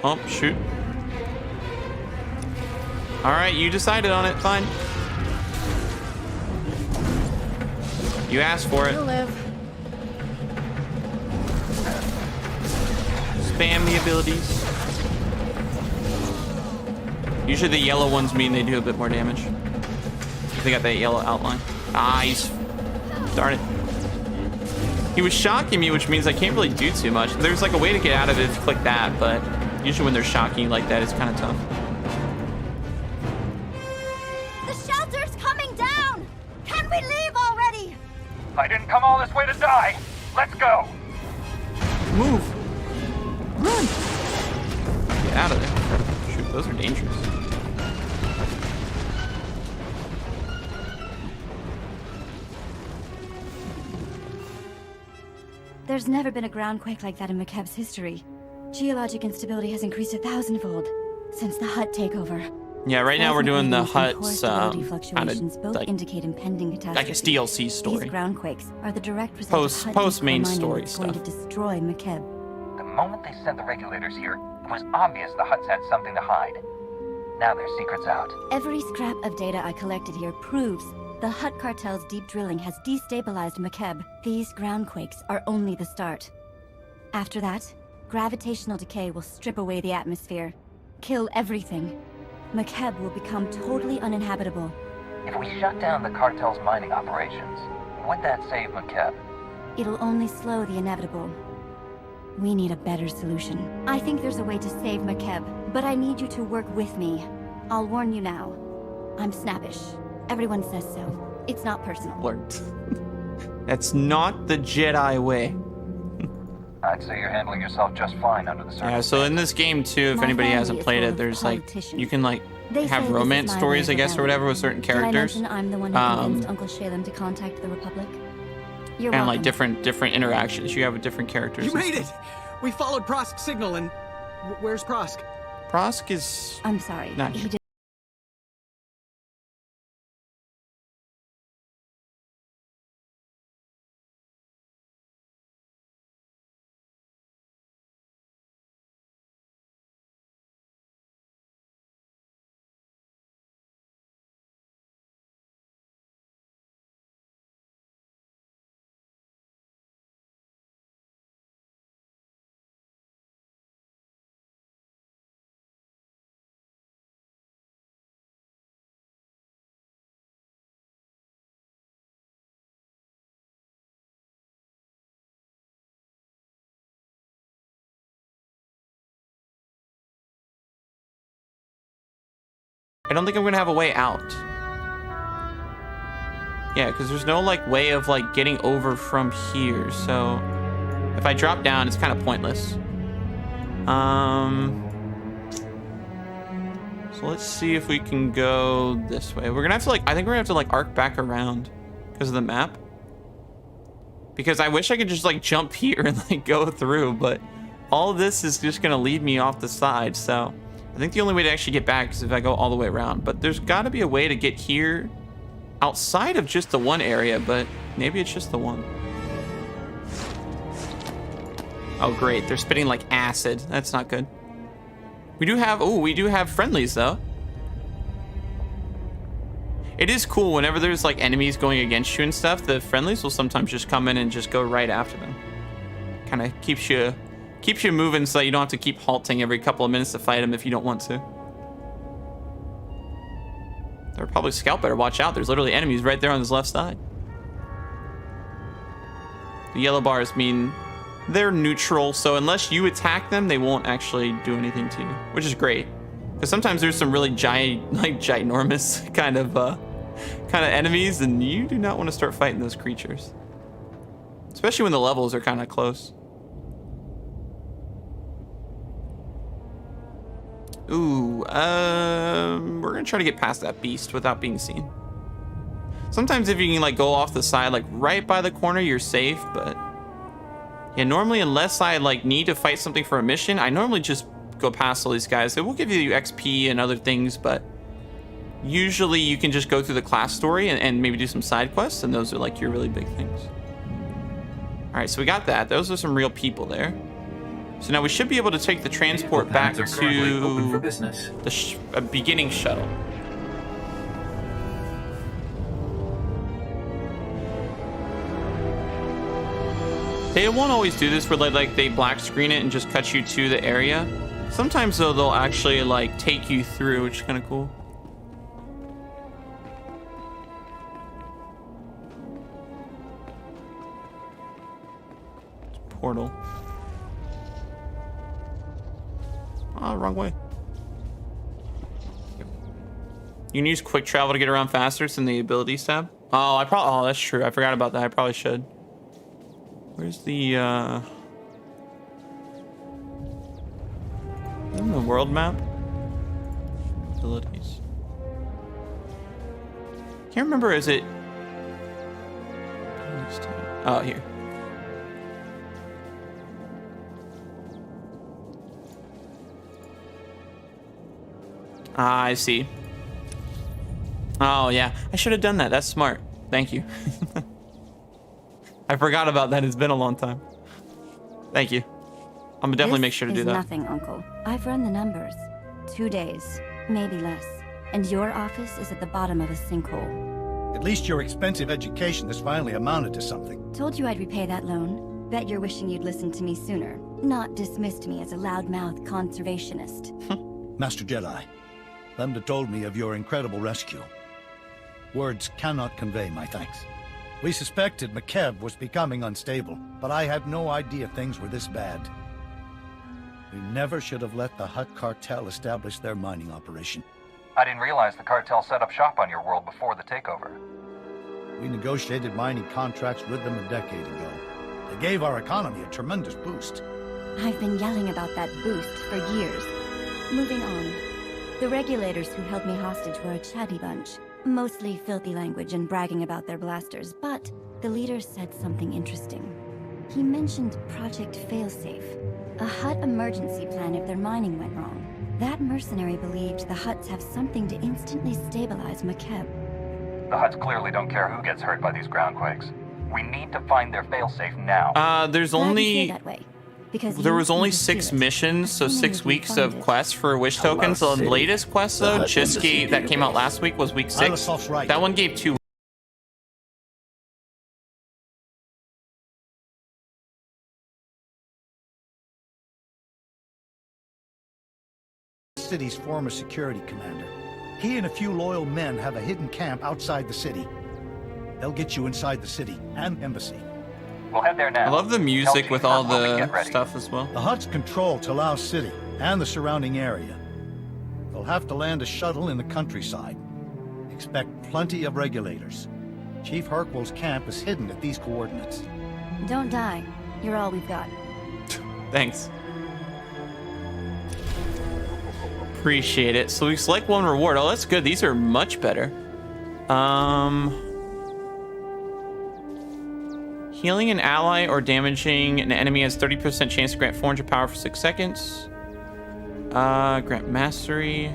Oh, shoot. Alright, you decided on it. Fine. You asked for it. You'll live. Spam the abilities. Usually the yellow ones mean they do a bit more damage. They got that yellow outline. Nice. Darn it. He was shocking me, which means I can't really do too much. There's like a way to get out of it if you click that, but usually when they're shocking you like that, it's kind of tough. The shelter's coming down! Can we leave already? I didn't come all this way to die. Let's go. Move. Run. Get out of there. Shoot, those are dangerous. There's never been a groundquake like that in McKeb's history. Geologic instability has increased 1,000-fold since the Hutt takeover. Yeah, right now we're doing the Hutt's Hutt's fluctuations both like, indicate impending catastrophe. I guess DLC story. These groundquakes are the direct result of Hutt Post main mining story that's stuff. going to destroy McKeb. The moment they sent the regulators here, it was obvious the Hutts had something to hide. Now their secret's out. Every scrap of data I collected here proves the Hutt cartel's deep drilling has destabilized McKeb. These groundquakes are only the start. After that, gravitational decay will strip away the atmosphere, kill everything. McKeb will become totally uninhabitable. If we shut down the cartel's mining operations, would that save McKeb? It'll only slow the inevitable. We need a better solution. I think there's a way to save McKeb, but I need you to work with me. I'll warn you now. I'm snappish. Everyone says so. It's not personal. Learned. That's not the Jedi way. I'd say you're handling yourself just fine under the surface. Yeah, so in this game too, if My anybody family hasn't is played full it, of there's like, politicians. you can like They say have this is romance my stories, way I of guess, or rebelling. whatever with certain Did I characters. mention I'm the one who convinced Uncle Shalem to contact the Republic? You're And like welcome. different interactions you have with different characters. You and made stuff. it! We followed Prosk's signal and... Where's Prosk? Prosk is I'm sorry. not He here. did don't think I'm gonna have a way out. Yeah, because there's no like way of like getting over from here. So if I drop down, it's kind of pointless. So let's see if we can go this way. We're gonna have to like, I think we're gonna have to like arc back around because of the map. Because I wish I could just like jump here and like go through, but all of this is just gonna lead me off the side. So I think the only way to actually get back is if I go all the way around. But there's gotta be a way to get here outside of just the one area, but maybe it's just the one. Oh great, they're spitting like acid. That's not good. We do have friendlies though. It is cool whenever there's like enemies going against you and stuff, the friendlies will sometimes just come in and just go right after them. Kind of keeps you moving so that you don't have to keep halting every couple of minutes to fight them if you don't want to. The Republic Scout better watch out. There's literally enemies right there on his left side. The yellow bars mean they're neutral, so unless you attack them, they won't actually do anything to you, which is great. Because sometimes there's some really ginormous kind of enemies, and you do not want to start fighting those creatures, especially when the levels are kind of close. Ooh, we're gonna try to get past that beast without being seen. Sometimes if you can like go off the side, like right by the corner, you're safe, but yeah, normally unless I like need to fight something for a mission, I normally just go past all these guys. They will give you XP and other things, but usually you can just go through the class story and maybe do some side quests, and those are like your really big things. All right, so we got that. Those are some real people there. So now we should be able to take the transport back to the beginning shuttle. They won't always do this where they black screen it and just cut you to the area. Sometimes though they'll actually like take you through, which is kind of cool. Portal. Oh, wrong way. You can use quick travel to get around faster. It's in the abilities tab. Oh, that's true. I forgot about that. I probably should. Where's the in the world map? Abilities. Can't remember, is it? Oh, here. Ah, I see. Oh, yeah. I should have done that. That's smart. Thank you. I forgot about that. It's been a long time. Thank you. I'm gonna definitely make sure to do that. Nothing, Uncle. I've run the numbers. 2 days, maybe less. And your office is at the bottom of a sinkhole. At least your expensive education has finally amounted to something. Told you I'd repay that loan. Bet you're wishing you'd listened to me sooner. Not dismissed me as a loudmouth conservationist. Master Jedi, Lambda told me of your incredible rescue. Words cannot convey my thanks. We suspected McKev was becoming unstable, but I had no idea things were this bad. We never should have let the Hutt cartel establish their mining operation. I didn't realize the cartel set up shop on your world before the takeover. We negotiated mining contracts with them a decade ago. They gave our economy a tremendous boost. I've been yelling about that boost for years. Moving on. The regulators who held me hostage were a chatty bunch. Mostly filthy language and bragging about their blasters, but the leader said something interesting. He mentioned Project Failsafe, a Hutt emergency plan if their mining went wrong. That mercenary believed the Hutts have something to instantly stabilize McKev. The Hutts clearly don't care who gets hurt by these groundquakes. We need to find their failsafe now. There's only... There was only 6 missions, so 6 weeks of quests for wish tokens. The latest quest, though, Chisky, that came out last week, was week 6. That one gave 2. City's former security commander. He and a few loyal men have a hidden camp outside the city. They'll get you inside the city and embassy. We'll head there now. I love the music with all the stuff as well. The Hutt's control Talau City and the surrounding area. They'll have to land a shuttle in the countryside. Expect plenty of regulators. Chief Harkwell's camp is hidden at these coordinates. Don't die. You're all we've got. Thanks. Appreciate it. So we select one reward. Oh, that's good. These are much better. Healing an ally or damaging an enemy has 30% chance to grant 400 power for 6 seconds. Grant mastery.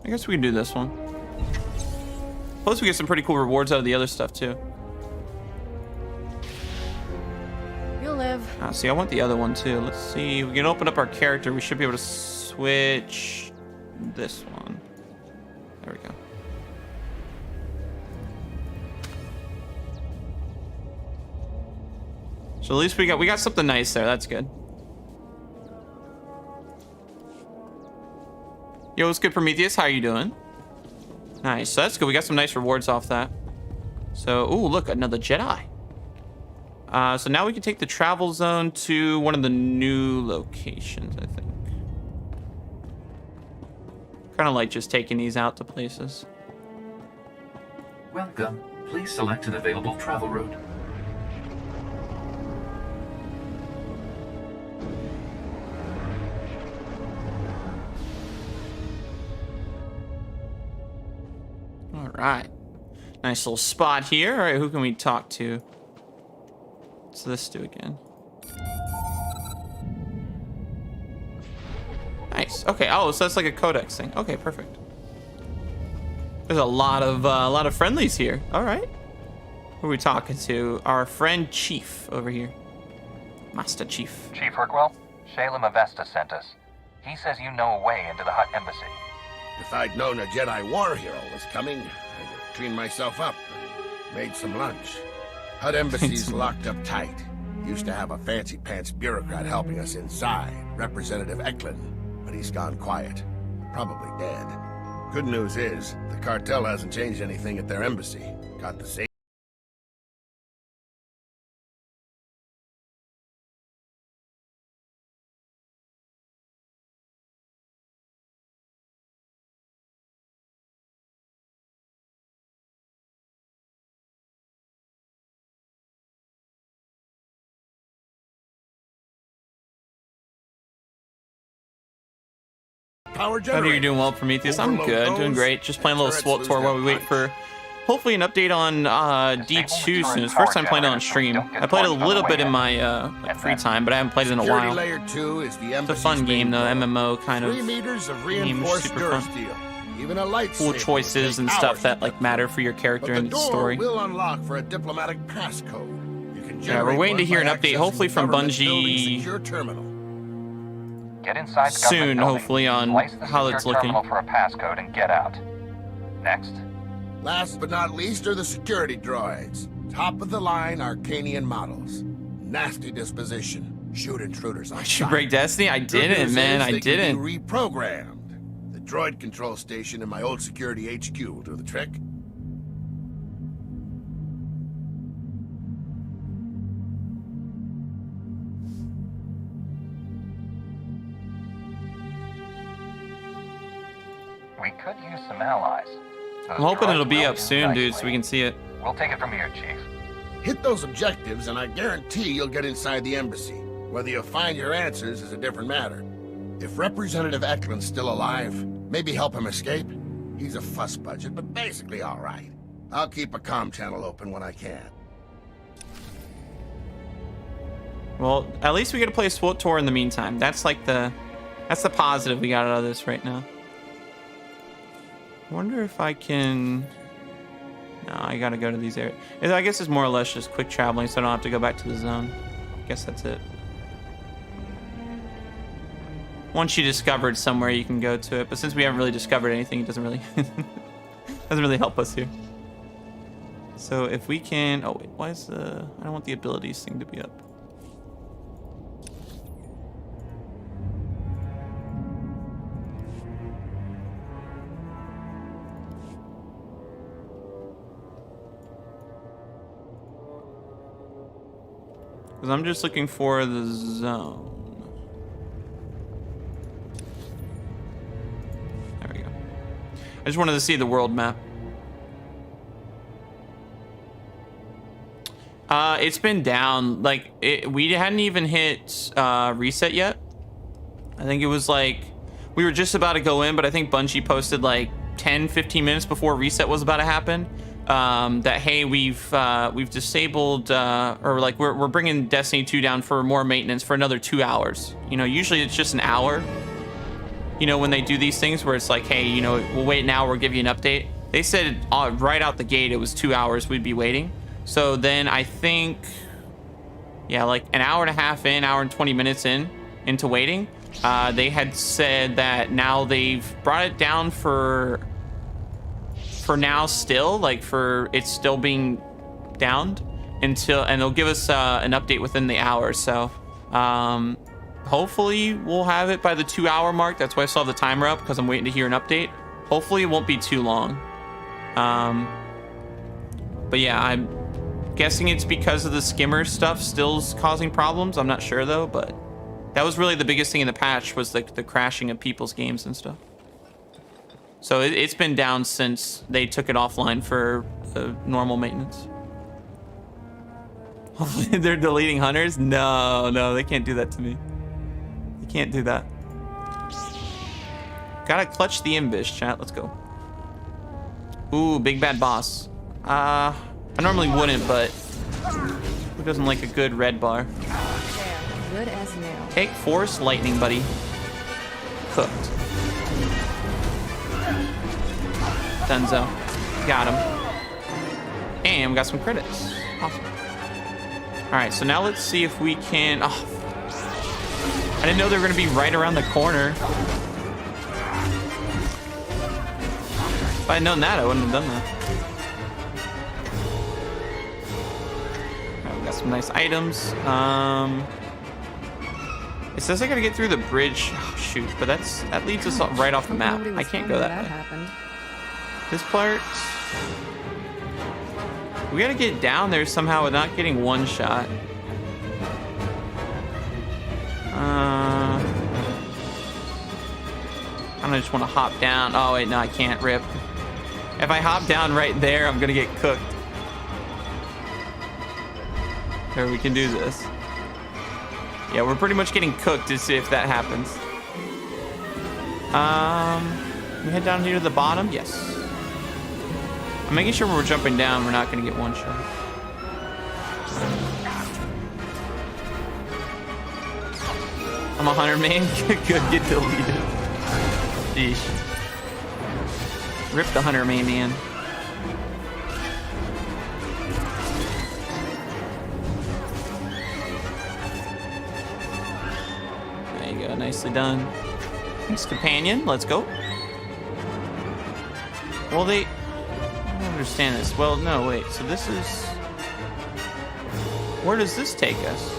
I guess we can do this one. Plus we get some pretty cool rewards out of the other stuff too. You'll live. See, I want the other one too. Let's see. We can open up our character. We should be able to switch this one. There we go. So at least we got something nice there. That's good. Yo, what's good, Prometheus? How are you doing? Nice. So that's good. We got some nice rewards off that. So, ooh, look, another Jedi. So now we can take the travel zone to one of the new locations, I think. Kind of like just taking these out to places. Welcome. Please select an available travel route. All right. Nice little spot here. All right, who can we talk to? What's this do again? Nice. Okay. Oh, so that's like a codex thing. Okay, perfect. There's a lot of friendlies here. All right. Who are we talking to? Our friend Chief over here. Master Chief. Chief Harkwell, Shalem Avesta sent us. He says you know a way into the Hutt embassy. If I'd known a Jedi war hero was coming, I'd have cleaned myself up and made some lunch. Hutt embassy's locked up tight. Used to have a fancy pants bureaucrat helping us inside, Representative Eklund, but he's gone quiet. Probably dead. Good news is, the cartel hasn't changed anything at their embassy. Got the same. How are you doing well, Prometheus? I'm good, doing great. Just playing a little SWTOR while we wait for hopefully an update on D2 soon. It's the first time playing it on stream. I played a little bit in my free time, but I haven't played it in a while. Layer 2 is the It's a fun game though, MMO kind of 3 meters of game, reinforced super fun. durasteel. Even a light Cool choices and stuff that like matter for your character and the story. Will unlock for a diplomatic passcode. You can Yeah, we're waiting to hear an update, hopefully from Bungie secure terminal. Get inside the soon, government building, hopefully on slice the how secure it's looking. terminal for a passcode and get out. Next. Last but not least are the security droids. Top of the line Arcanian models. Nasty disposition. Shoot intruders on Should sight. break Destiny? I Good didn't, news man. is I they can didn't. be reprogrammed. The droid control station in my old security HQ will do the trick. We could use some allies. I'm hoping it'll be up soon, dude, so we can see it. We'll take it from here, Chief. Hit those objectives and I guarantee you'll get inside the embassy. Whether you'll find your answers is a different matter. If Representative Eklund's still alive, maybe help him escape. He's a fuss budget, but basically all right. I'll keep a comm channel open when I can. Well, at least we get to play SWTOR in the meantime. That's the positive we got out of this right now. Wonder if I can... No, I gotta go to these areas. I guess it's more or less just quick traveling, so I don't have to go back to the zone. I guess that's it. Once you discovered somewhere, you can go to it. But since we haven't really discovered anything, it doesn't really doesn't really help us here. So if we can... Oh, wait. Why is the... I don't want the abilities thing to be up. Because I'm just looking for the zone. There we go. I just wanted to see the world map. It's been down. Like, we hadn't even hit reset yet. I think it was like, we were just about to go in, but I think Bungie posted like 10-15 minutes before reset was about to happen. That hey, we've disabled or like we're bringing Destiny 2 down for more maintenance for another 2 hours. You know, usually it's just an hour. You know, when they do these things where it's like, hey, you know, we'll wait an hour, we'll give you an update. They said right out the gate it was 2 hours we'd be waiting. So then I think, yeah, like an hour and a half in, hour and 20 minutes into waiting, they had said that now they've brought it down for now still, like for it's still being downed until, and they'll give us an update within the hour. So hopefully we'll have it by the 2 hour mark. That's why I still have the timer up, because I'm waiting to hear an update. Hopefully it won't be too long. But yeah, I'm guessing it's because of the skimmer stuff still's causing problems. I'm not sure though, but that was really the biggest thing in the patch, was the crashing of people's games and stuff. So it's been down since they took it offline for normal maintenance. Hopefully they're deleting hunters. No, they can't do that to me. They can't do that. Gotta clutch the ambush, chat. Let's go. Ooh, big bad boss. I normally wouldn't, but who doesn't like a good red bar? Good as nail. Take force lightning, buddy. Cooked. Dunzo. Got him. And we got some credits. Awesome. Alright, so now let's see if we can... Oh. I didn't know they were going to be right around the corner. If I had known that, I wouldn't have done that. Alright, we got some nice items. It says I gotta get through the bridge. Oh, shoot, but that leads us right off the map. I can't go that way. Happened. This part, we gotta get down there somehow without getting one shot. I don't just want to hop down. Oh wait, no, I can't. Rip. If I hop down right there, I'm gonna get cooked. There, we can do this. Yeah, we're pretty much getting cooked to see if that happens. We head down here to the bottom. Yes. I'm making sure when we're jumping down, we're not going to get one shot. I'm a hunter main. Good, get deleted. Sheesh. Rip the hunter main, man. There you go, nicely done. Thanks, companion. Let's go. Well, I don't understand this. Well, no, wait. So this is... Where does this take us?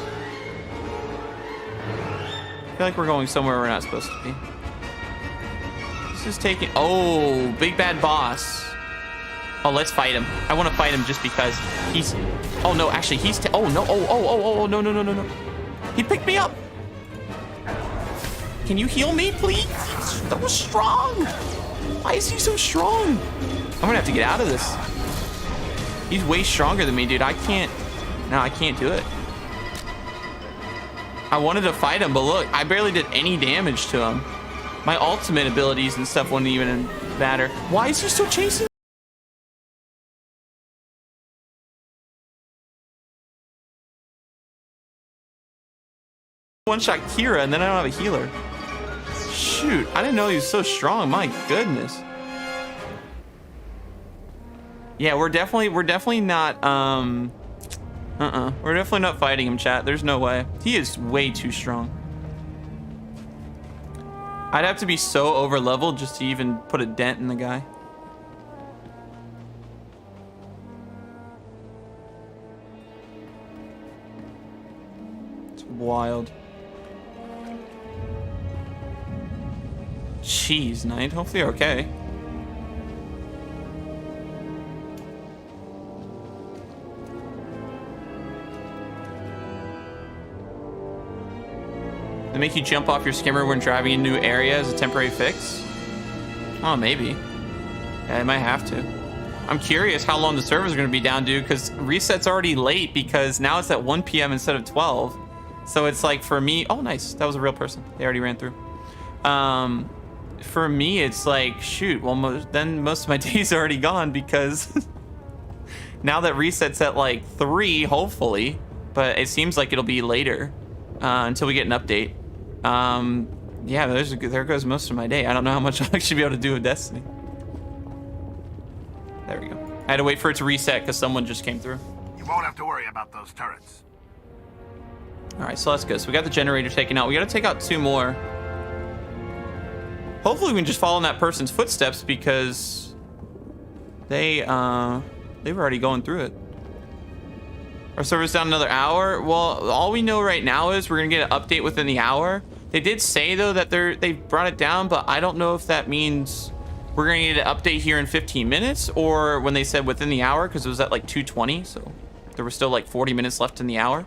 I feel like we're going somewhere we're not supposed to be. This is taking... Oh, big bad boss. Oh, let's fight him. I want to fight him just because he's... Oh, no, actually, he's... Oh, no. Oh, no. He picked me up. Can you heal me, please? That was strong. Why is he so strong? I'm gonna have to get out of this. He's way stronger than me, dude. I can't... No, I can't do it. I wanted to fight him, but look, I barely did any damage to him. My ultimate abilities and stuff wouldn't even matter. Why is he still chasing? One-shot Kira, and then I don't have a healer. Shoot, I didn't know he was so strong. My goodness. Yeah, we're definitely not, we're definitely not fighting him, chat. There's no way. He is way too strong. I'd have to be so over-leveled just to even put a dent in the guy. It's wild. Jeez, Knight. Hopefully you're okay. They make you jump off your skimmer when driving in a new area as a temporary fix? Oh, maybe. Yeah, I might have to. I'm curious how long the server's going to be down, dude, because reset's already late because now it's at 1 p.m. instead of 12. So it's like for me... Oh, nice. That was a real person. They already ran through. For me, it's like, shoot, well, then most of my day's already gone because now that reset's at like 3, hopefully, but it seems like it'll be later until we get an update. Yeah, there goes most of my day. I don't know how much I'll actually be able to do with Destiny. There we go. I had to wait for it to reset because someone just came through. You won't have to worry about those turrets. All right, so that's good. So we got the generator taken out. We got to take out 2 more. Hopefully we can just follow in that person's footsteps because they were already going through it. Our server's down another hour. Well, all we know right now is we're gonna get an update within the hour. They did say though that they brought it down, but I don't know if that means we're gonna get an update here in 15 minutes or when they said within the hour, because it was at like 2:20, so there was still like 40 minutes left in the hour,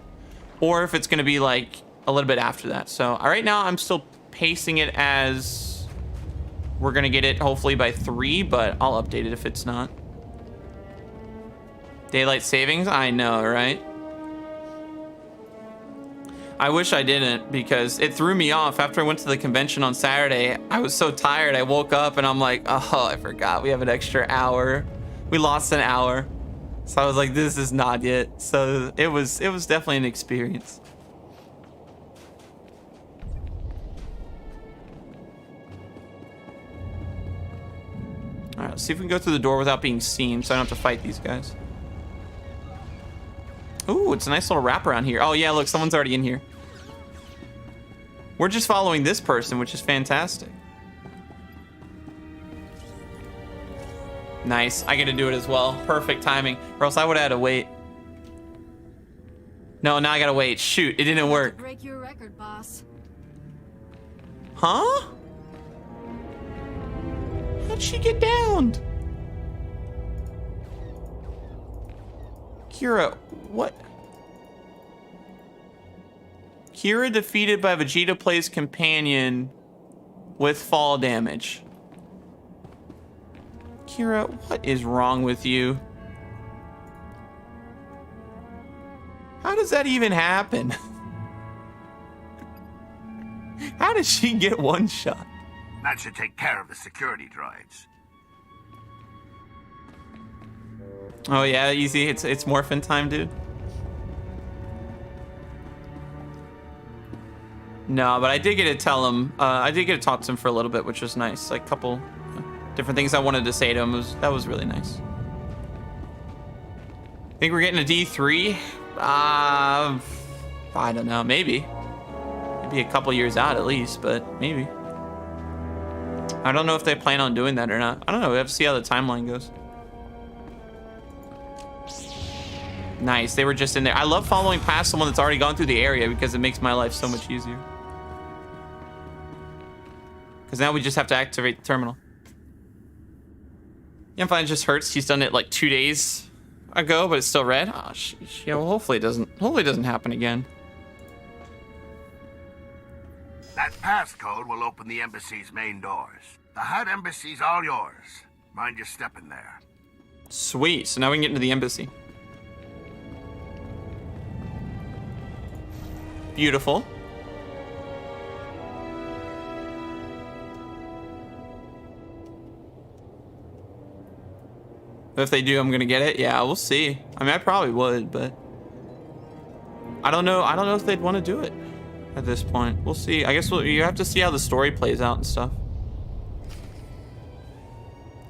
or if it's gonna be like a little bit after that. So right now I'm still pacing it as we're gonna get it hopefully by 3, but I'll update it if it's not. Daylight savings? I know, right? I wish I didn't because it threw me off. After I went to the convention on Saturday, I was so tired. I woke up and I'm like, oh, I forgot. We have an extra hour. We lost an hour. So I was like, this is not it. So it was definitely an experience. All right, let's see if we can go through the door without being seen so I don't have to fight these guys. Ooh, it's a nice little wraparound here. Oh yeah, look, someone's already in here. We're just following this person, which is fantastic. Nice, I get to do it as well. Perfect timing, or else I would have had to wait. No, now I gotta wait. Shoot, it didn't work. Break your record, boss. Huh? How'd she get downed? Kira, what? Kira defeated by Vegeta plays companion with fall damage. Kira, what is wrong with you? How does that even happen? How did she get one shot? That should take care of the security droids. Oh yeah, easy. It's morphin time, dude. No, but I did get to tell him. I did get to talk to him for a little bit, which was nice. Like a couple different things I wanted to say to him. That was really nice. Think we're getting a D3? I don't know. Maybe a couple years out at least, but maybe. I don't know if they plan on doing that or not. I don't know. We have to see how the timeline goes. Nice, they were just in there. I love following past someone that's already gone through the area because it makes my life so much easier. Because now we just have to activate the terminal. Yeah, I'm fine, it just hurts. He's done it like 2 days ago, but it's still red. Oh, sheesh. Yeah, well, hopefully it doesn't happen again. That passcode will open the embassy's main doors. The Hutt embassy's all yours. Mind your step in there. Sweet, so now we can get into the embassy. Beautiful. If they do, I'm gonna get it. Yeah, we'll see. I mean, I probably would, but I don't know. I don't know if they'd want to do it at this point. We'll see. I guess you have to see how the story plays out and stuff.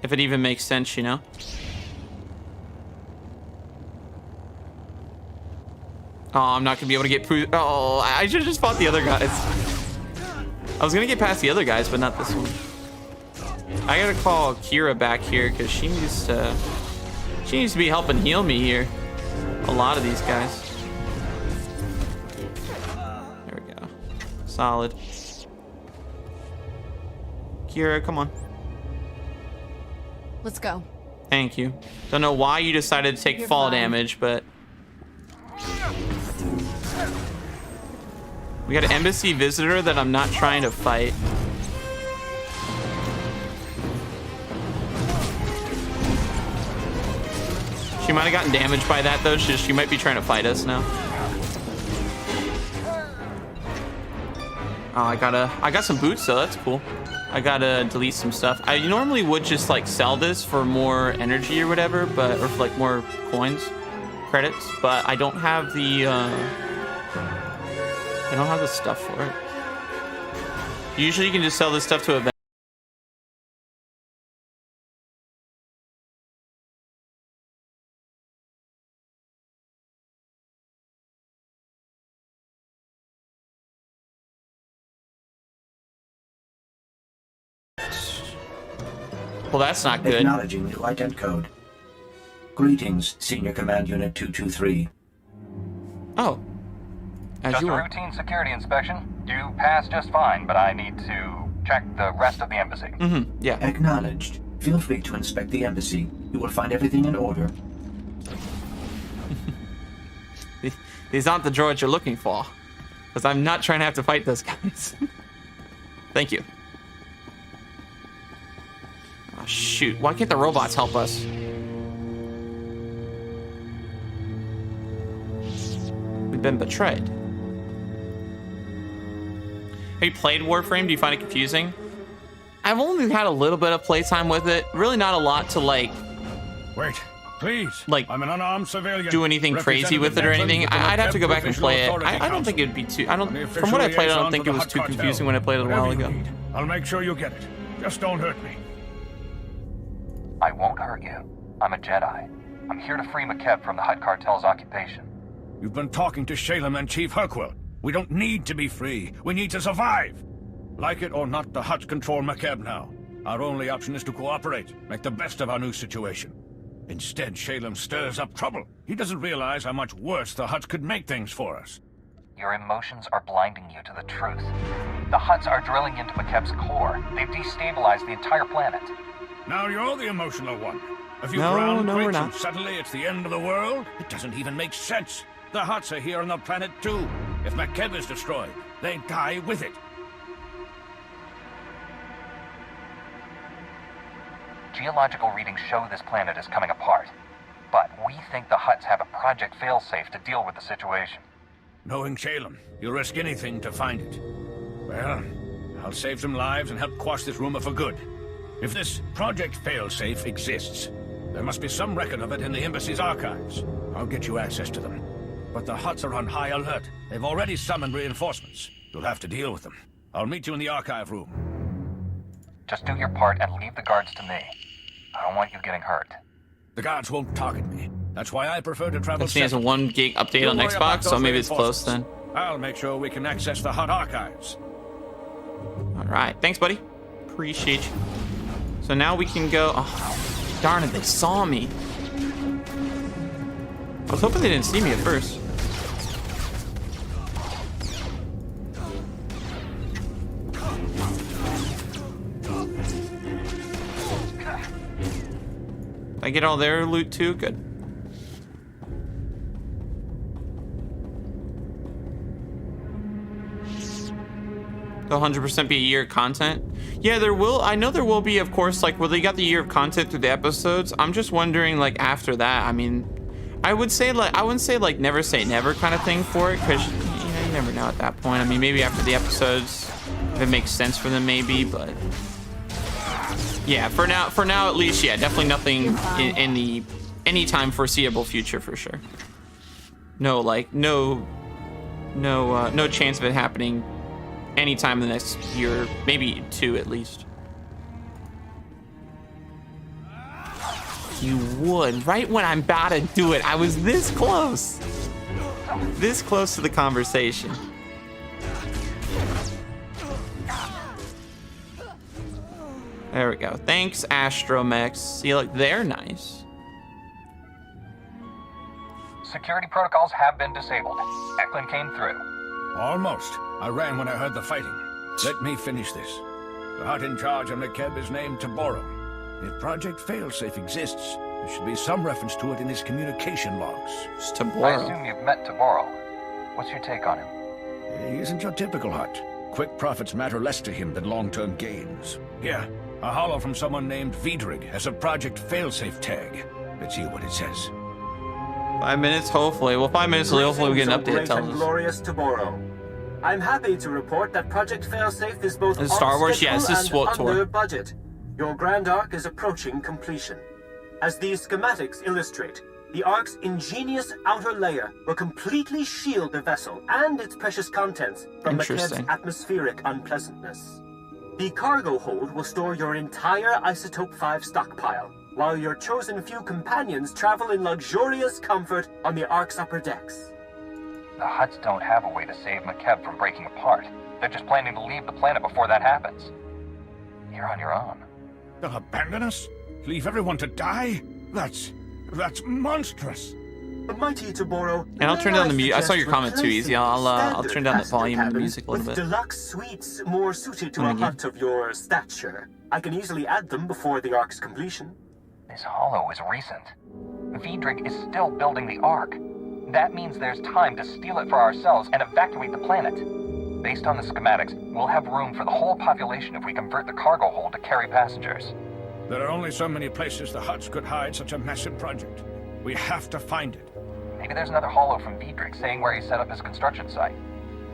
If it even makes sense, you know. Oh, I'm not gonna be able to get. Oh, I should have just fought the other guys. I was gonna get past the other guys, but not this one. I gotta call Kira back here because she needs to be helping heal me here. A lot of these guys. There we go. Solid. Kira, come on. Let's go. Thank you. Don't know why you decided to take fall damage, but We got an embassy visitor that I'm not trying to fight. She might have gotten damaged by that though. She might be trying to fight us now. Oh, I got some boots though. That's cool. I gotta delete some stuff. I normally would just like sell this for more energy or whatever, but or for like more coins, credits. But I don't have the stuff for it. Usually, you can just sell this stuff to a. Well, that's not good. Acknowledging new ident code. Greetings, Senior Command Unit 223. Oh. Just a routine security inspection. You passed just fine, but I need to check the rest of the embassy. Yeah. Acknowledged. Feel free to inspect the embassy. You will find everything in order. These aren't the droids you're looking for. Because I'm not trying to have to fight those guys. Thank you. Oh, shoot. Why can't the robots help us? We've been betrayed. Have you played Warframe? Do you find it confusing? I've only had a little bit of playtime with it. Really not a lot to like... Wait, please. Like, I'm an unarmed civilian. Do anything crazy with it or anything. I'd have to go back and play it. I don't think it'd be too... From what I played, I don't think it was too confusing when I played it a while ago. I'll make sure you get it. Just don't hurt me. I won't hurt you. I'm a Jedi. I'm here to free McKeb from the Hutt cartel's occupation. You've been talking to Shalem and Chief Hurkwell. We don't need to be free. We need to survive. Like it or not, the Hutts control McKeb now. Our only option is to cooperate, make the best of our new situation. Instead, Shalem stirs up trouble. He doesn't realize how much worse the Hutts could make things for us. Your emotions are blinding you to the truth. The Hutts are drilling into McKeb's core. They've destabilized the entire planet. Now you're the emotional one. A few No, ground we're quakes not. and suddenly it's the end of the world? It doesn't even make sense. The Hutts are here on the planet too. If McKeb is destroyed, they die with it. Geological readings show this planet is coming apart. But we think the Hutts have a Project Failsafe to deal with the situation. Knowing Shalem, you'll risk anything to find it. Well, I'll save some lives and help quash this rumor for good. If this Project Failsafe exists, there must be some record of it in the Embassy's archives. I'll get you access to them. But the Hutts are on high alert. They've already summoned reinforcements. You'll have to deal with them. I'll meet you in the archive room. Just do your part and leave the guards to me. I don't want you getting hurt. The guards won't target me. That's why I prefer to travel. This thing has a 1 gig update on Xbox, so maybe it's close then. I'll make sure we can access the Hutt archives. All right, thanks, buddy. Appreciate you. So now we can go. Oh, darn it! They saw me. I was hoping they didn't see me at first. I get all their loot too? Good. They'll 100% be a year of content. Yeah, there will. I know there will be, of course, like, well, they got the year of content through the episodes. I'm just wondering, like, after that, I mean, I would say, like, I wouldn't say, like, never say never kind of thing for it, because, you know, you never know at that point. I mean, maybe after the episodes, if it makes sense for them, maybe, but yeah, for now at least, yeah, definitely nothing in the anytime foreseeable future for sure. No, like, no chance of it happening anytime in the next year, maybe 2 at least. You would, right when I'm about to do it. I was this close to the conversation. There we go. Thanks, Astromex. See, look, they're nice. Security protocols have been disabled. Eklund came through. Almost. I ran when I heard the fighting. Let me finish this. The Hutt in charge of McKeb is named Taboro. If Project Failsafe exists, there should be some reference to it in his communication logs. It's I assume you've met Taboro. What's your take on him? He isn't your typical Hutt. Quick profits matter less to him than long-term gains. Yeah, a holo from someone named Vidrig has a Project Failsafe tag. Let's see what it says. 5 minutes, hopefully. Well, 5 minutes, hopefully we get an update that tells us. Glorious tomorrow. I'm happy to report that Project Failsafe is both Is Star Wars? Yeah, this is SWTOR. under budget. Your Grand Arc is approaching completion. As these schematics illustrate, the Ark's ingenious outer layer will completely shield the vessel and its precious contents from McKeb's atmospheric unpleasantness. The cargo hold will store your entire Isotope 5 stockpile, while your chosen few companions travel in luxurious comfort on the Ark's upper decks. The Hutts don't have a way to save McKeb from breaking apart. They're just planning to leave the planet before that happens. You're on your own. They'll abandon us? Leave everyone to die? That's monstrous. Mighty Tomorrow. And I'll turn down the music. I saw your comment too, Easy. I'll turn down the volume of the music a little bit. Deluxe suites more suited to a Hutt of your stature. I can easily add them before the Ark's completion. This holo is recent. Vidrig is still building the Ark. That means there's time to steal it for ourselves and evacuate the planet. Based on the schematics, we'll have room for the whole population if we convert the cargo hold to carry passengers. There are only so many places the Hutts could hide such a massive project. We have to find it. Maybe there's another holo from Vidrig saying where he set up his construction site.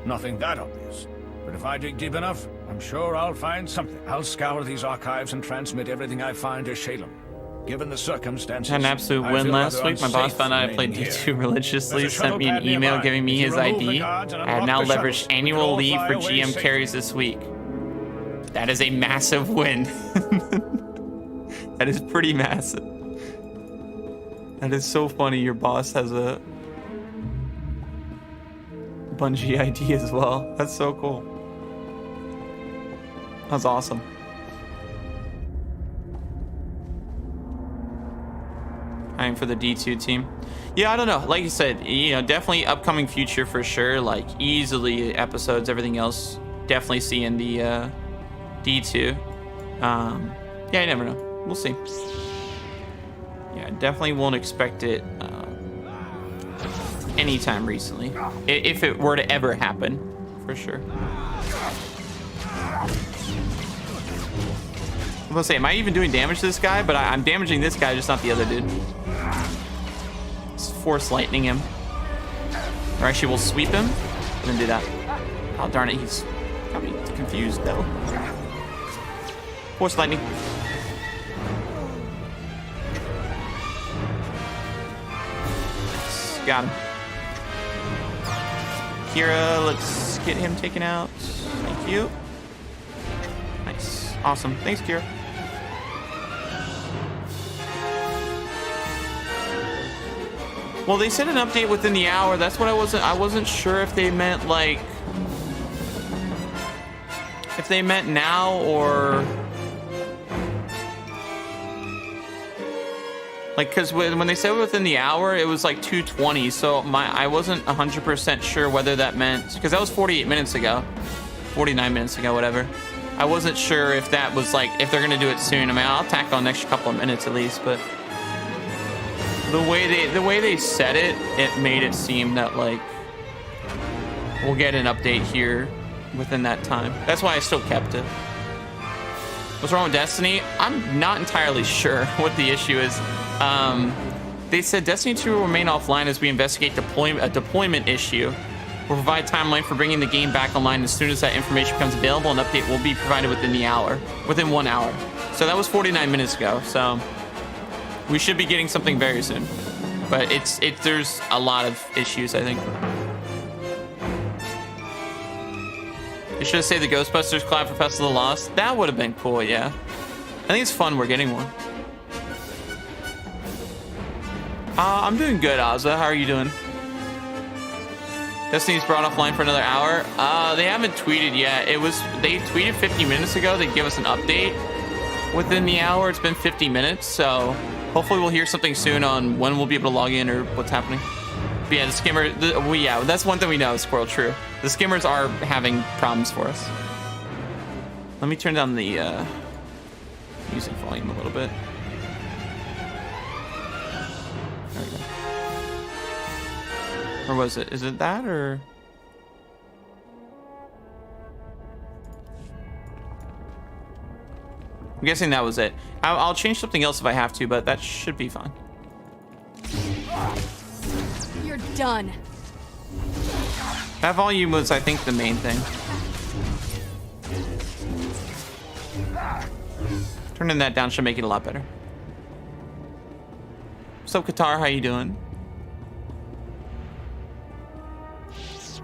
Nothing that obvious. But if I dig deep enough, I'm sure I'll find something. I'll scour these archives and transmit everything I find to Shalem. Given the circumstances, Had an absolute win last week. My boss found out I played D2 religiously, sent me an email giving me his ID. I have now leveraged annual leave for GM carries this week. That is a massive win. That is pretty massive. That is so funny. Your boss has a Bungie ID as well. That's so cool. That's awesome. I'm for the D2 team. Yeah, I don't know. Like you said, you know, definitely upcoming future for sure. Like easily episodes, everything else. Definitely seeing the D2. Yeah, you never know. We'll see. Yeah, definitely won't expect it anytime recently. If it were to ever happen, for sure. I'm gonna say, am I even doing damage to this guy? But I'm damaging this guy, just not the other dude. Just force lightning him. Or actually, we'll sweep him and then do that. Oh, darn it, he's got me confused though. Force lightning. Got him. Kira, let's get him taken out. Thank you. Nice. Awesome. Thanks, Kira. Well, they said an update within the hour. That's what I wasn't sure if they meant like if they meant now or like, because when they said within the hour, it was like 2:20, so I wasn't 100% sure whether that meant, because that was 48 minutes ago, 49 minutes ago, whatever. I wasn't sure if that was like, if they're gonna do it soon. I mean, I'll tack on the next couple of minutes at least, but the way they said it, it made it seem that like we'll get an update here within that time. That's why I still kept it. What's wrong with Destiny? I'm not entirely sure what the issue is. They said Destiny 2 will remain offline as we investigate a deployment issue. We'll provide timeline for bringing the game back online as soon as that information becomes available. An update will be provided within 1 hour. So that was 49 minutes ago. So we should be getting something very soon. But there's a lot of issues, I think. They should have saved the Ghostbusters collab for Festival of the Lost. That would have been cool, yeah. I think it's fun we're getting one. I'm doing good, Ozza. How are you doing? Destiny's brought offline for another hour. They haven't tweeted yet. They tweeted 50 minutes ago. They'd give us an update within the hour. It's been 50 minutes, so hopefully we'll hear something soon on when we'll be able to log in or what's happening. But yeah, the skimmer. Yeah, that's one thing we know. Squirrel, true. The skimmers are having problems for us. Let me turn down the music volume a little bit. There we go. Or was it? Is it that or? I'm guessing that was it. I'll change something else if I have to, but that should be fine. You're done. That volume was, I think, the main thing. Turning that down should make it a lot better. What's up, Qatar? How you doing?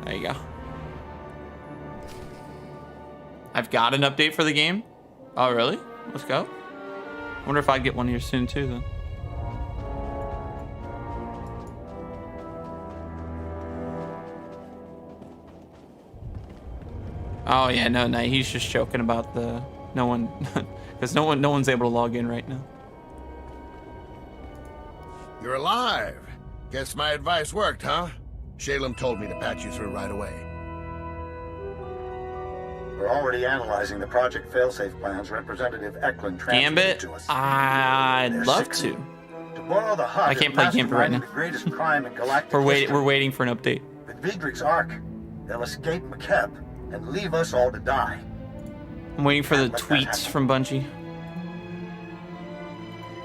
There you go. I've got an update for the game. Oh, really? Let's go. Wonder if I get one here soon too, then. Oh yeah, no, he's just joking about the no one, because no one's able to log in right now. You're alive. Guess my advice worked, huh? Shalem told me to patch you through right away. We're already analyzing the project failsafe plans Representative Eklund transmitted Gambit? to us. I'd love to. To boil the hut, I can't play Gambit right now. The greatest crime in galactic We're waiting for an update. With Vidrig's Ark, they'll escape McKeb and leave us all to die. I'm waiting for the tweets from Bungie.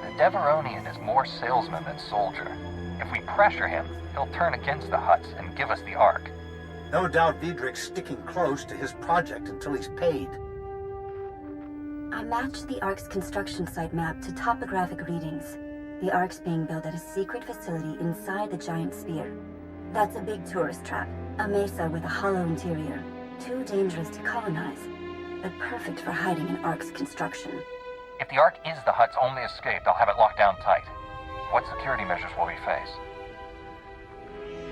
The Deveronian is more salesman than soldier. If we pressure him, he'll turn against the Hutts and give us the Ark. No doubt Vidrig's sticking close to his project until he's paid. I matched the Ark's construction site map to topographic readings. The Ark's being built at a secret facility inside the giant sphere. That's a big tourist trap, a mesa with a hollow interior. Too dangerous to colonize, but perfect for hiding an Ark's construction. If the Ark is the Hutt's only escape, they'll have it locked down tight. What security measures will we face?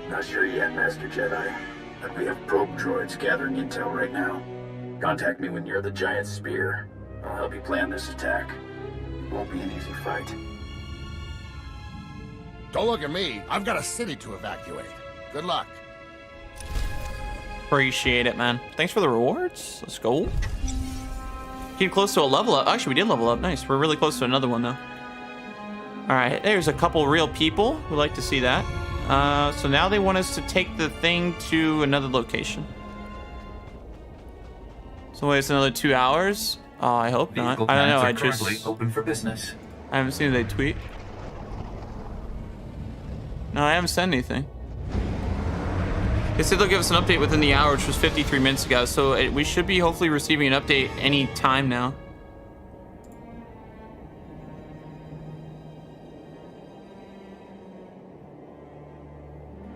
Not sure yet, Master Jedi. But we have probe droids gathering intel right now. Contact me when you're the giant spear. I'll help you plan this attack. It won't be an easy fight. Don't look at me. I've got a city to evacuate. Good luck. Appreciate it, man. Thanks for the rewards. Let's go. Getting close to a level up. Actually, we did level up. Nice. We're really close to another one, though. All right. There's a couple real people. We'd like to see that. So now they want us to take the thing to another location. So wait, it's another 2 hours? Oh, I hope not. I don't know. I just open for business. I haven't seen they tweet. No, I haven't said anything. They said they'll give us an update within the hour, which was 53 minutes ago. So we should be hopefully receiving an update any time now.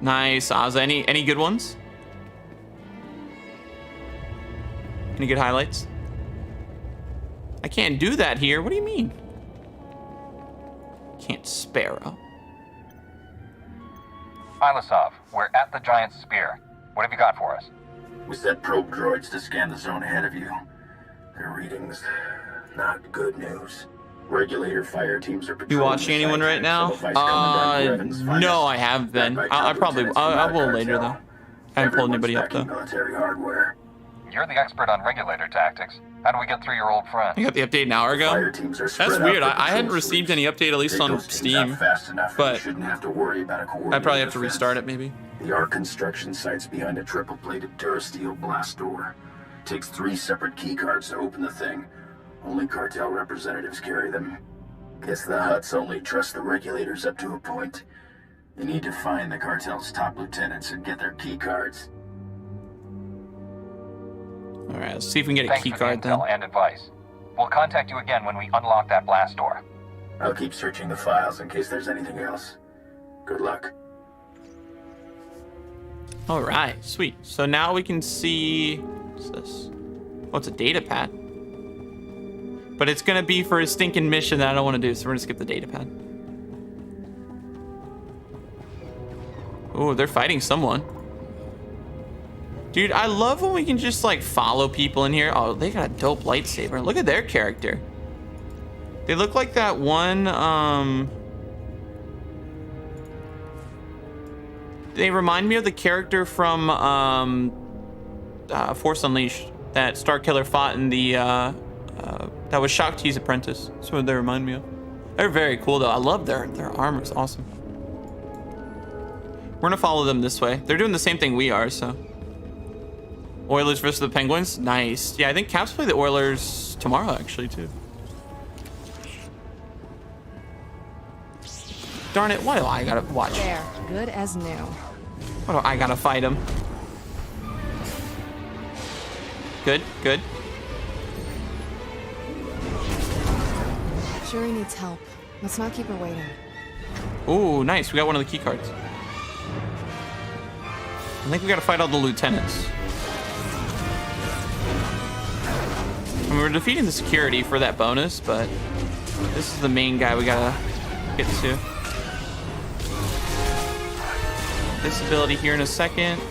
Nice, Ozza. Any good ones? Any good highlights? I can't do that here. What do you mean? Can't Sparrow. Ilasov, we're at the giant spear. What have you got for us? We set probe droids to scan the zone ahead of you. Their readings, not good news. Regulator fire teams are patrolling. You watching anyone right now? No, I have been. I will later though. I haven't pulled anybody up though. Military hardware. You're the expert on regulator tactics. How do we get through your old friend? You got the update an hour ago? That's weird. I hadn't received any update, at least on Steam. But I'd probably have to restart it maybe. The Ark construction site's behind a triple-plated durasteel blast door. Takes 3 separate keycards to open the thing. Only cartel representatives carry them. Guess the Hutts only trust the regulators up to a point. You need to find the cartel's top lieutenants and get their keycards. Alright, let's see if we can get a keycard then. And advice. We'll contact you again when we unlock that blast door. I'll keep searching the files in case there's anything else. Good luck. Alright, sweet. So now we can see... What's this? Oh, it's a data pad. But it's gonna be for a stinking mission that I don't want to do, so we're gonna skip the data pad. Oh, they're fighting someone. Dude, I love when we can just like follow people in here. Oh, they got a dope lightsaber. Look at their character. They look like that one, they remind me of the character from Force Unleashed that Starkiller fought in the that was Shakti's apprentice. That's what they remind me of. They're very cool though. I love their armor. It's awesome. We're gonna follow them this way. They're doing the same thing we are, so. Oilers versus the Penguins. Nice. Yeah, I think Caps play the Oilers tomorrow actually too. Darn it, why do I gotta watch? There, good as new. Why do I gotta fight him? Good, good. Shuri needs help. Let's not keep her waiting. Ooh, nice. We got one of the key cards. I think we gotta fight all the lieutenants. I mean, we're defeating the security for that bonus, but this is the main guy we gotta get to. This ability here in a second.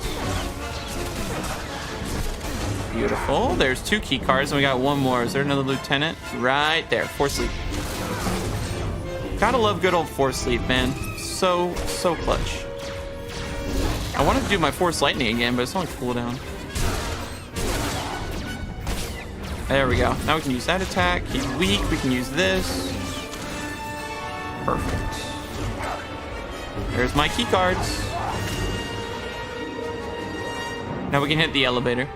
Beautiful. There's 2 key cards, and we got one more. Is there another lieutenant? Right there. Force Leap. Gotta love good old Force Leap, man. So clutch. I wanted to do my Force Lightning again, but it's only cooldown. There we go. Now we can use that attack. He's weak. We can use this. Perfect. There's my key cards. Now we can hit the elevator.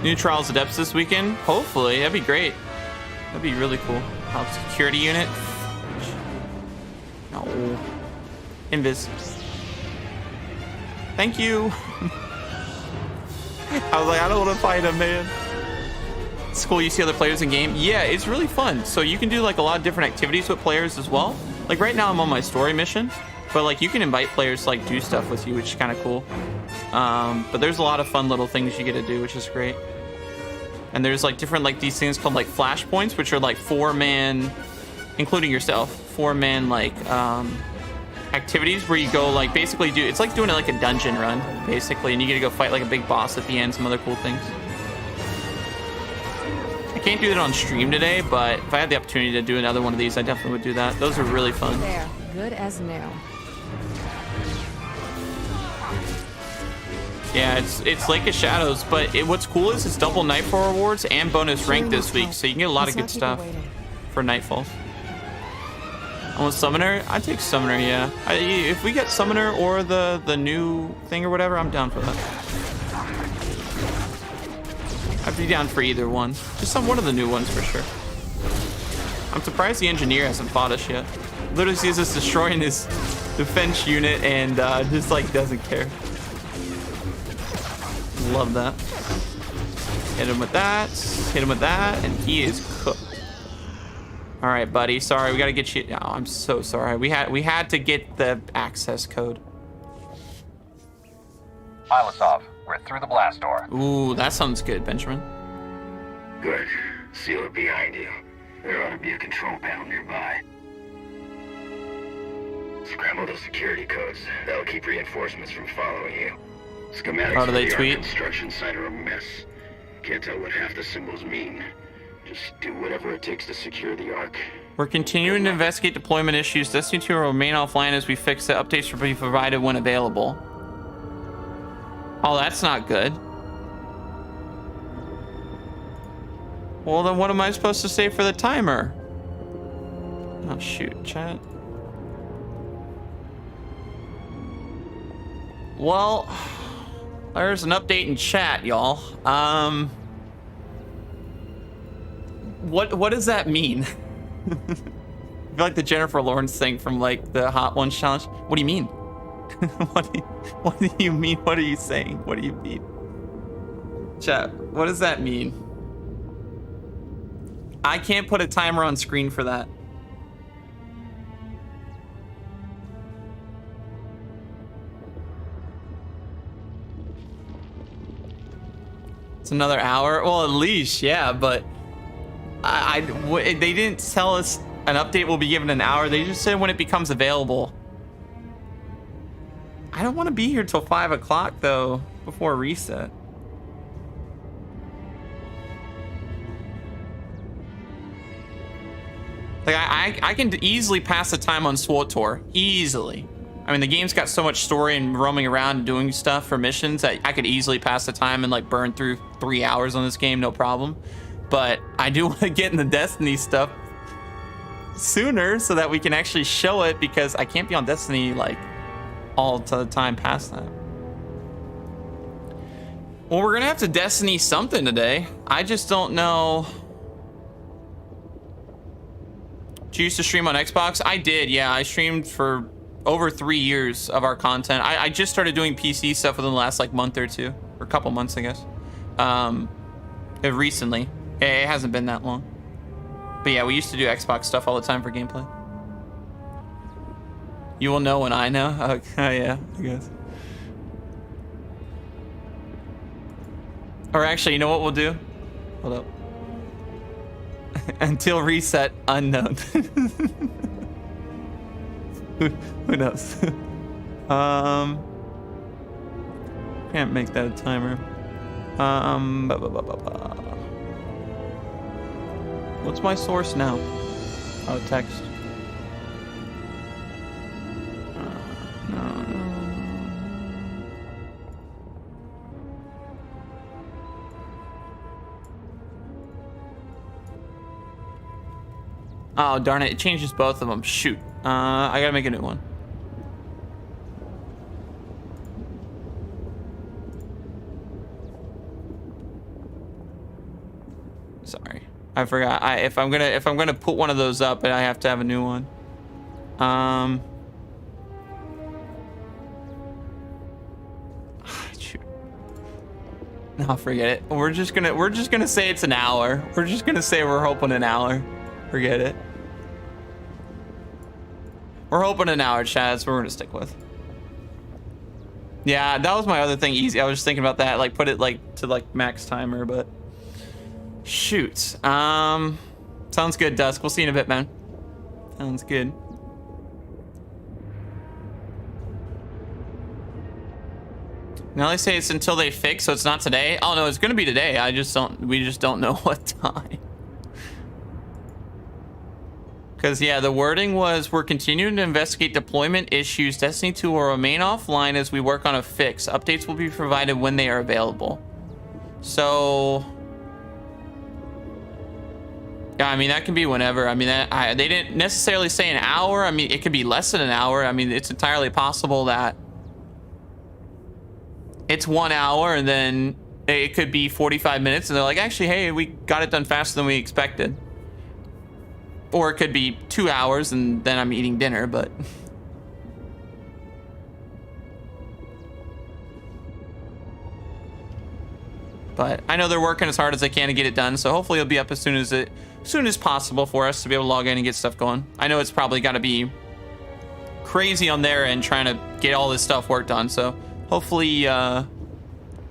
New Trials Adepts this weekend? Hopefully. That'd be great. That'd be really cool. Security unit. No. Invis. Thank you. I was like, I don't want to fight him, man. It's cool you see other players in game. Yeah, it's really fun. So you can do like a lot of different activities with players as well. Like right now I'm on my story mission, but like you can invite players to like do stuff with you, which is kind of cool. But there's a lot of fun little things you get to do, which is great. And there's like different like these things called like flashpoints, which are like 4-man, including yourself, 4-man like activities where you go like basically do, it's like doing it like a dungeon run basically, and you get to go fight like a big boss at the end, some other cool things. I can't do that on stream today, but if I had the opportunity to do another one of these, I definitely would do that. Those are really fun. There, good as new. Yeah, it's Lake of Shadows, but what's cool is it's double Nightfall rewards and bonus rank this week, so you can get a lot of good stuff for Nightfall. I want Summoner. I'd take Summoner, yeah. If we get Summoner or the new thing or whatever, I'm down for that. I'd be down for either one. Just one of the new ones for sure. I'm surprised the engineer hasn't fought us yet. Literally sees us destroying his defense unit and just like doesn't care. Love that. Hit him with that. Hit him with that, and he is cooked. All right, buddy. Sorry, we gotta get you. Oh, I'm so sorry. We had to get the access code. Ilisov, we're through the blast door. Ooh, that sounds good, Benjamin. Good. Seal it behind you. There ought to be a control panel nearby. Scramble those security codes. That'll keep reinforcements from following you. Schematics How do they for the tweet? Arc construction site are a mess. Can't tell what half the symbols mean. Just do whatever it takes to secure the Ark. We're continuing to investigate deployment issues. Destiny 2 will remain offline as we fix it. Updates will be provided when available. Oh, that's not good. Well, then what am I supposed to say for the timer? Oh, shoot, chat. Well, there's an update in chat, y'all. What does that mean? I feel like the Jennifer Lawrence thing from like the Hot Ones challenge. What do you mean? What do you mean? What are you saying? What do you mean? Chat, what does that mean? I can't put a timer on screen for that. It's another hour. Well, at least, yeah, but they didn't tell us an update will be given an hour. They just said when it becomes available. I don't want to be here till 5 o'clock though, before reset. Like I can easily pass the time on SWTOR, easily. I mean, the game's got so much story and roaming around and doing stuff for missions that I could easily pass the time and like burn through 3 hours on this game, no problem. But I do want to get in the Destiny stuff sooner so that we can actually show it, because I can't be on Destiny like all the time past that. Well, we're gonna have to Destiny something today. I just don't know Did you used to stream on Xbox? I did, yeah. I streamed for over 3 years of our content. I just started doing PC stuff within the last like month or two, or a couple months, I guess. Recently. It hasn't been that long. But yeah, we used to do Xbox stuff all the time for gameplay. You will know when I know? Okay, yeah, I guess. Or actually, you know what we'll do? Hold up. Until reset, unknown. Who knows? Can't make that a timer. What's my source now? Oh, text. No. Oh, darn it. It changes both of them. Shoot. I gotta make a new one. Sorry. I forgot. If I'm gonna put one of those up, I have to have a new one. Shoot. No, forget it. We're just gonna say it's an hour. We're just gonna say we're hoping an hour. Forget it. We're hoping an hour, chat. That's what we're gonna stick with. Yeah, that was my other thing. Easy. I was just thinking about that. Like, put it like to like max timer, but shoot. Sounds good, Dusk. We'll see you in a bit, man. Sounds good. Now they say it's until they fix, so it's not today. Oh no, it's gonna be today. We just don't know what time. Because, yeah, the wording was, we're continuing to investigate deployment issues. Destiny 2 will remain offline as we work on a fix. Updates will be provided when they are available. So, yeah, I mean, that can be whenever. I mean, they didn't necessarily say an hour. I mean, it could be less than an hour. I mean, it's entirely possible that it's 1 hour and then it could be 45 minutes. And they're like, actually, hey, we got it done faster than we expected. Or it could be 2 hours and then I'm eating dinner, but... But I know they're working as hard as they can to get it done, so hopefully it'll be up as soon as possible for us to be able to log in and get stuff going. I know it's probably got to be crazy on their end trying to get all this stuff worked on, so hopefully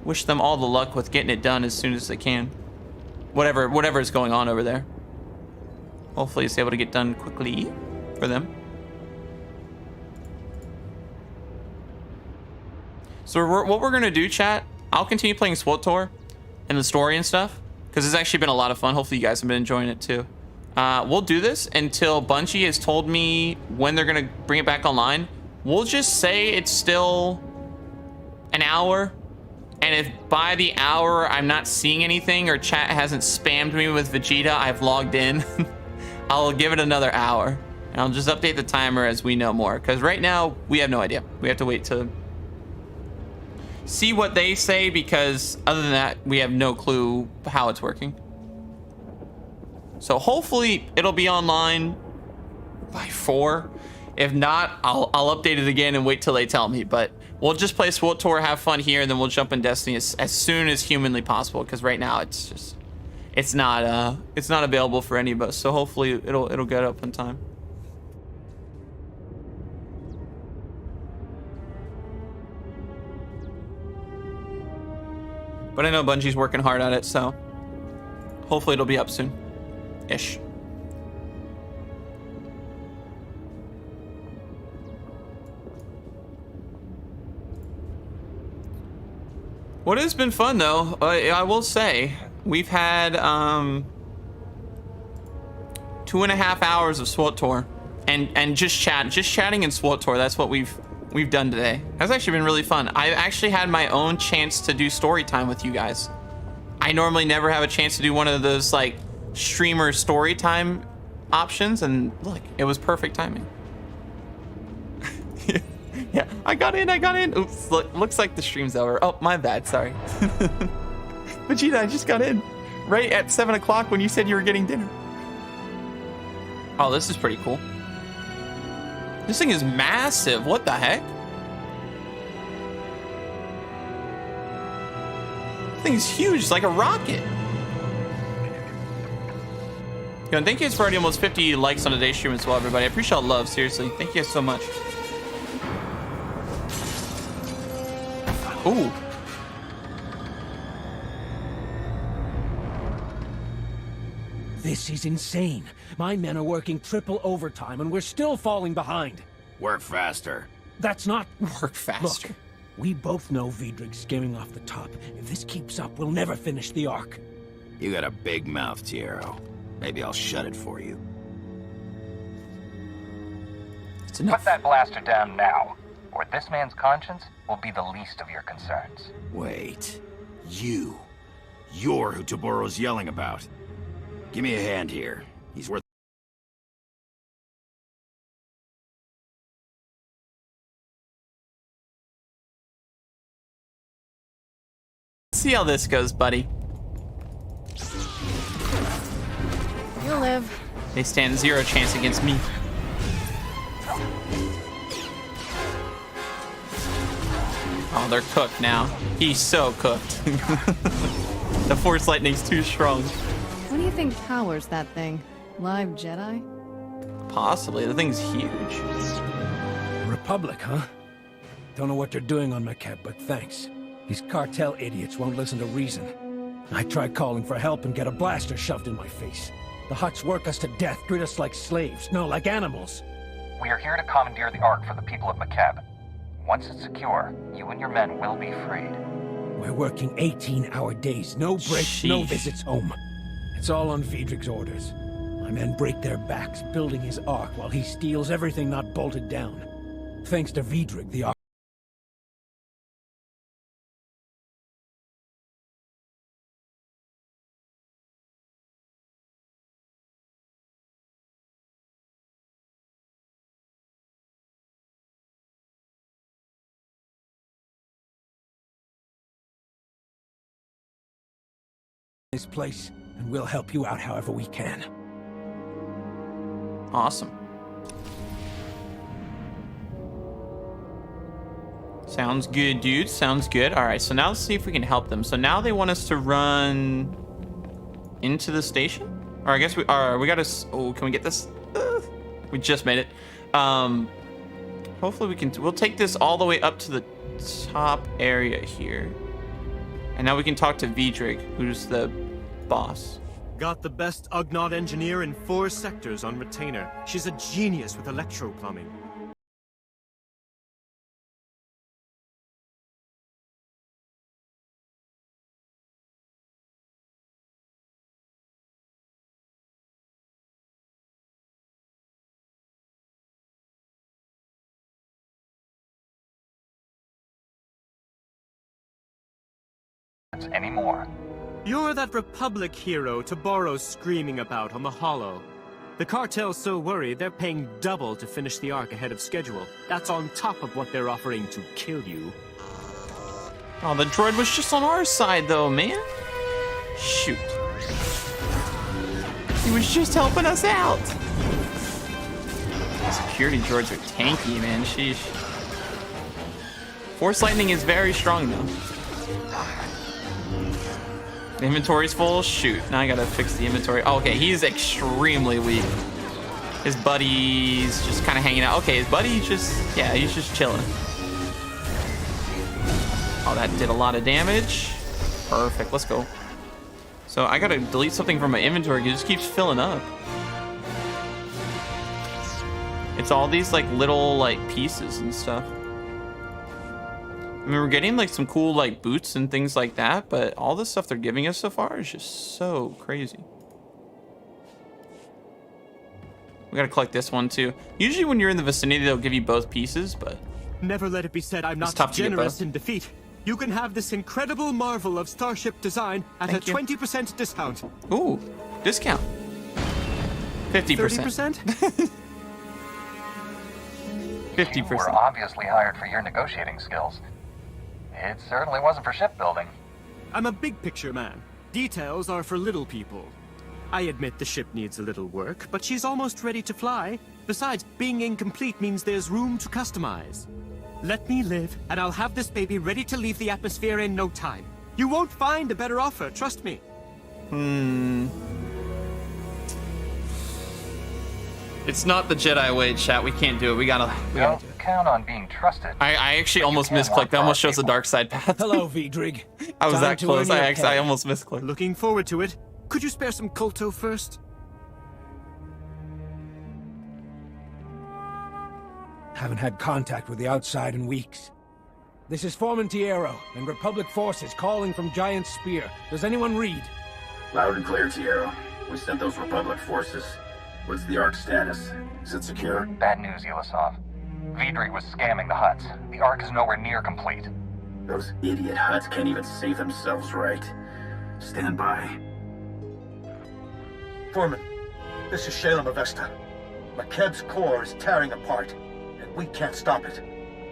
wish them all the luck with getting it done as soon as they can. Whatever is going on over there. Hopefully it's able to get done quickly for them. So what we're going to do, chat, I'll continue playing SWTOR and the story and stuff, because it's actually been a lot of fun. Hopefully you guys have been enjoying it too. We'll do this until Bungie has told me when they're going to bring it back online. We'll just say it's still an hour. And if by the hour I'm not seeing anything or chat hasn't spammed me with Vegeta, I've logged in. I'll give it another hour, and I'll just update the timer as we know more, because right now we have no idea. We have to wait to see what they say, because other than that, we have no clue how it's working. So hopefully it'll be online by 4. If not, I'll update it again and wait till they tell me. But we'll just play SWTOR, have fun here, and then we'll jump in Destiny as soon as humanly possible, because right now it's not available for any of us, so hopefully it'll get up in time. But I know Bungie's working hard at it, so hopefully it'll be up soon ish. What has been fun though, I will say, we've had 2.5 hours of SWTOR and just chatting in SWTOR. That's what we've done today. That's actually been really fun. I actually had my own chance to do story time with you guys. I normally never have a chance to do one of those like streamer story time options, and look, it was perfect timing. Yeah, I got in. Oops, looks like the stream's over. Oh, my bad, sorry. Vegeta, I just got in right at 7 o'clock when you said you were getting dinner. Oh, this is pretty cool. This thing is massive. What the heck? This thing's huge. It's like a rocket. Yo, and thank you guys for already almost 50 likes on today's stream as well, everybody. I appreciate all the love. Seriously. Thank you guys so much. Ooh. This is insane. My men are working triple overtime and we're still falling behind. Work faster. That's not... Work faster. Look, we both know Vidrig's skimming off the top. If this keeps up, we'll never finish the arc. You got a big mouth, Tiero. Maybe I'll shut it for you. Put that blaster down now, or this man's conscience will be the least of your concerns. Wait. You're who Toboro's yelling about. Give me a hand here. He's worth... See how this goes, buddy. You'll live. They stand 0 chance against me. Oh, they're cooked now. He's so cooked. The Force Lightning's too strong. What do you think powers that thing? Live Jedi? Possibly. The thing's huge. Republic, huh? Don't know what they're doing on McKeb, but thanks. These cartel idiots won't listen to reason. I tried calling for help and get a blaster shoved in my face. The Hutts work us to death, treat us like slaves. No, like animals. We are here to commandeer the Ark for the people of McKeb. Once it's secure, you and your men will be freed. We're working 18-hour days, no breaks, no visits home. It's all on Vidrig's orders. My men break their backs building his Ark while he steals everything not bolted down. Thanks to Vidrig, the Ark... this place, and we'll help you out however we can. Awesome. Sounds good, dude. Sounds good. All right, so now let's see if we can help them. So now they want us to run into the station? Or I guess we are. We gotta... Oh, can we get this? We just made it. Hopefully we can... We'll take this all the way up to the top area here. And now we can talk to Vidrig, who's the boss. Got the best Ugnaught engineer in 4 sectors on retainer. She's a genius with electroplumbing. Anymore. You're that Republic hero Toboro's screaming about on the Hollow. The cartel's so worried they're paying double to finish the Ark ahead of schedule. That's on top of what they're offering to kill you. Oh, the droid was just on our side though, man. Shoot. He was just helping us out. Security droids are tanky, man. Sheesh. Force Lightning is very strong though. The inventory's full. Shoot. Now I gotta fix the inventory. Oh, okay, he's extremely weak. His buddy's just kind of hanging out. Okay, his buddy's just... Yeah, he's just chilling. Oh, that did a lot of damage. Perfect. Let's go. So I gotta delete something from my inventory because it just keeps filling up. It's all these like little like pieces and stuff. I mean, we're getting like some cool like boots and things like that, but all the stuff they're giving us so far is just so crazy. We gotta collect this one too. Usually when you're in the vicinity, they'll give you both pieces, but... Never let it be said I'm not generous in defeat. You can have this incredible marvel of starship design at a 20% discount. Ooh, discount. 50%. 30%? 50%. You were obviously hired for your negotiating skills. It certainly wasn't for shipbuilding. I'm a big picture man. Details are for little people. I admit the ship needs a little work, but she's almost ready to fly. Besides, being incomplete means there's room to customize. Let me live, and I'll have this baby ready to leave the atmosphere in no time. You won't find a better offer, trust me. It's not the Jedi way, chat. We can't do it. We gotta do it. Count on being trusted. I actually almost misclicked. That almost shows the dark side path. Hello, Vidrig. I was Time that to close. earn your I pay. almost misclicked. Looking forward to it. Could you spare some colto first? Haven't had contact with the outside in weeks. This is Foreman Tiero, and Republic forces calling from Giant Spear. Does anyone read? Loud and clear, Tiero. We sent those Republic forces. What's the Ark status? Is it secure? Bad news, Ylisov. Vidrig was scamming the Hutts. The Ark is nowhere near complete. Those idiot Hutts can't even save themselves right. Stand by. Foreman, this is Shalem Avesta. McKeb's core is tearing apart, and we can't stop it.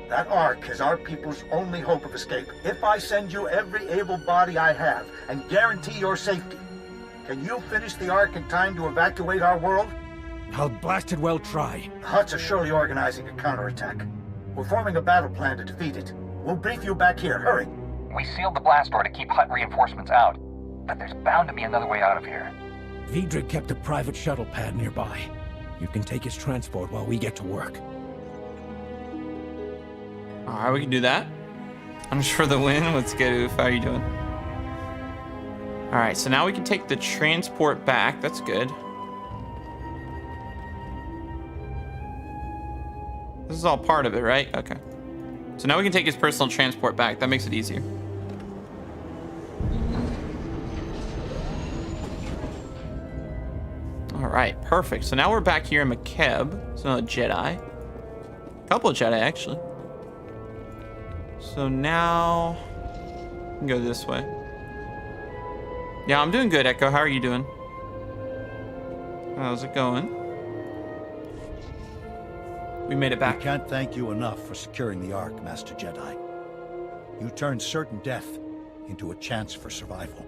That Ark is our people's only hope of escape. If I send you every able body I have and guarantee your safety, can you finish the Ark in time to evacuate our world? I'll blasted well try. The Hutts are surely organizing a counterattack. We're forming a battle plan to defeat it. We'll brief you back here. Hurry. We sealed the blast door to keep Hutt reinforcements out, but there's bound to be another way out of here. Vidrig kept a private shuttle pad nearby. You can take his transport while we get to work. Alright, we can do that. I'm sure the win. Let's get Oof. How are you doing? Alright, so now we can take the transport back. That's good. This is all part of it, right? Okay. So now we can take his personal transport back. That makes it easier. Alright, perfect. So now we're back here in McKeb. It's another Jedi. A couple of Jedi, actually. So now we can go this way. Yeah, I'm doing good, Echo. How are you doing? How's it going? We made it back. I can't thank you enough for securing the Ark, Master Jedi. You turned certain death into a chance for survival.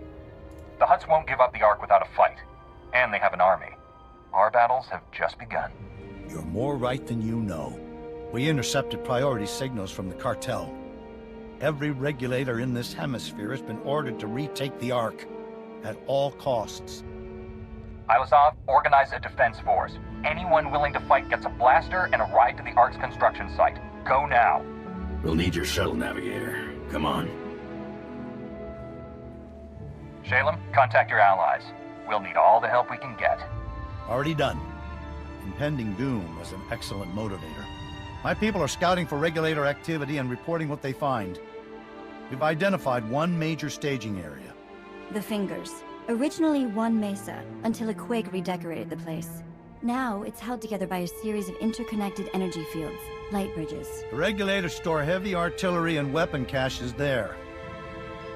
The Hutts won't give up the Ark without a fight, and they have an army. Our battles have just begun. You're more right than you know. We intercepted priority signals from the cartel. Every regulator in this hemisphere has been ordered to retake the Ark at all costs. Ylisov, organize a defense force. Anyone willing to fight gets a blaster and a ride to the Ark's construction site. Go now. We'll need your shuttle navigator. Come on. Shalem, contact your allies. We'll need all the help we can get. Already done. Impending doom was an excellent motivator. My people are scouting for regulator activity and reporting what they find. We've identified one major staging area. The Fingers. Originally one mesa, until a quake redecorated the place. Now it's held together by a series of interconnected energy fields, light bridges. The regulators store heavy artillery and weapon caches there.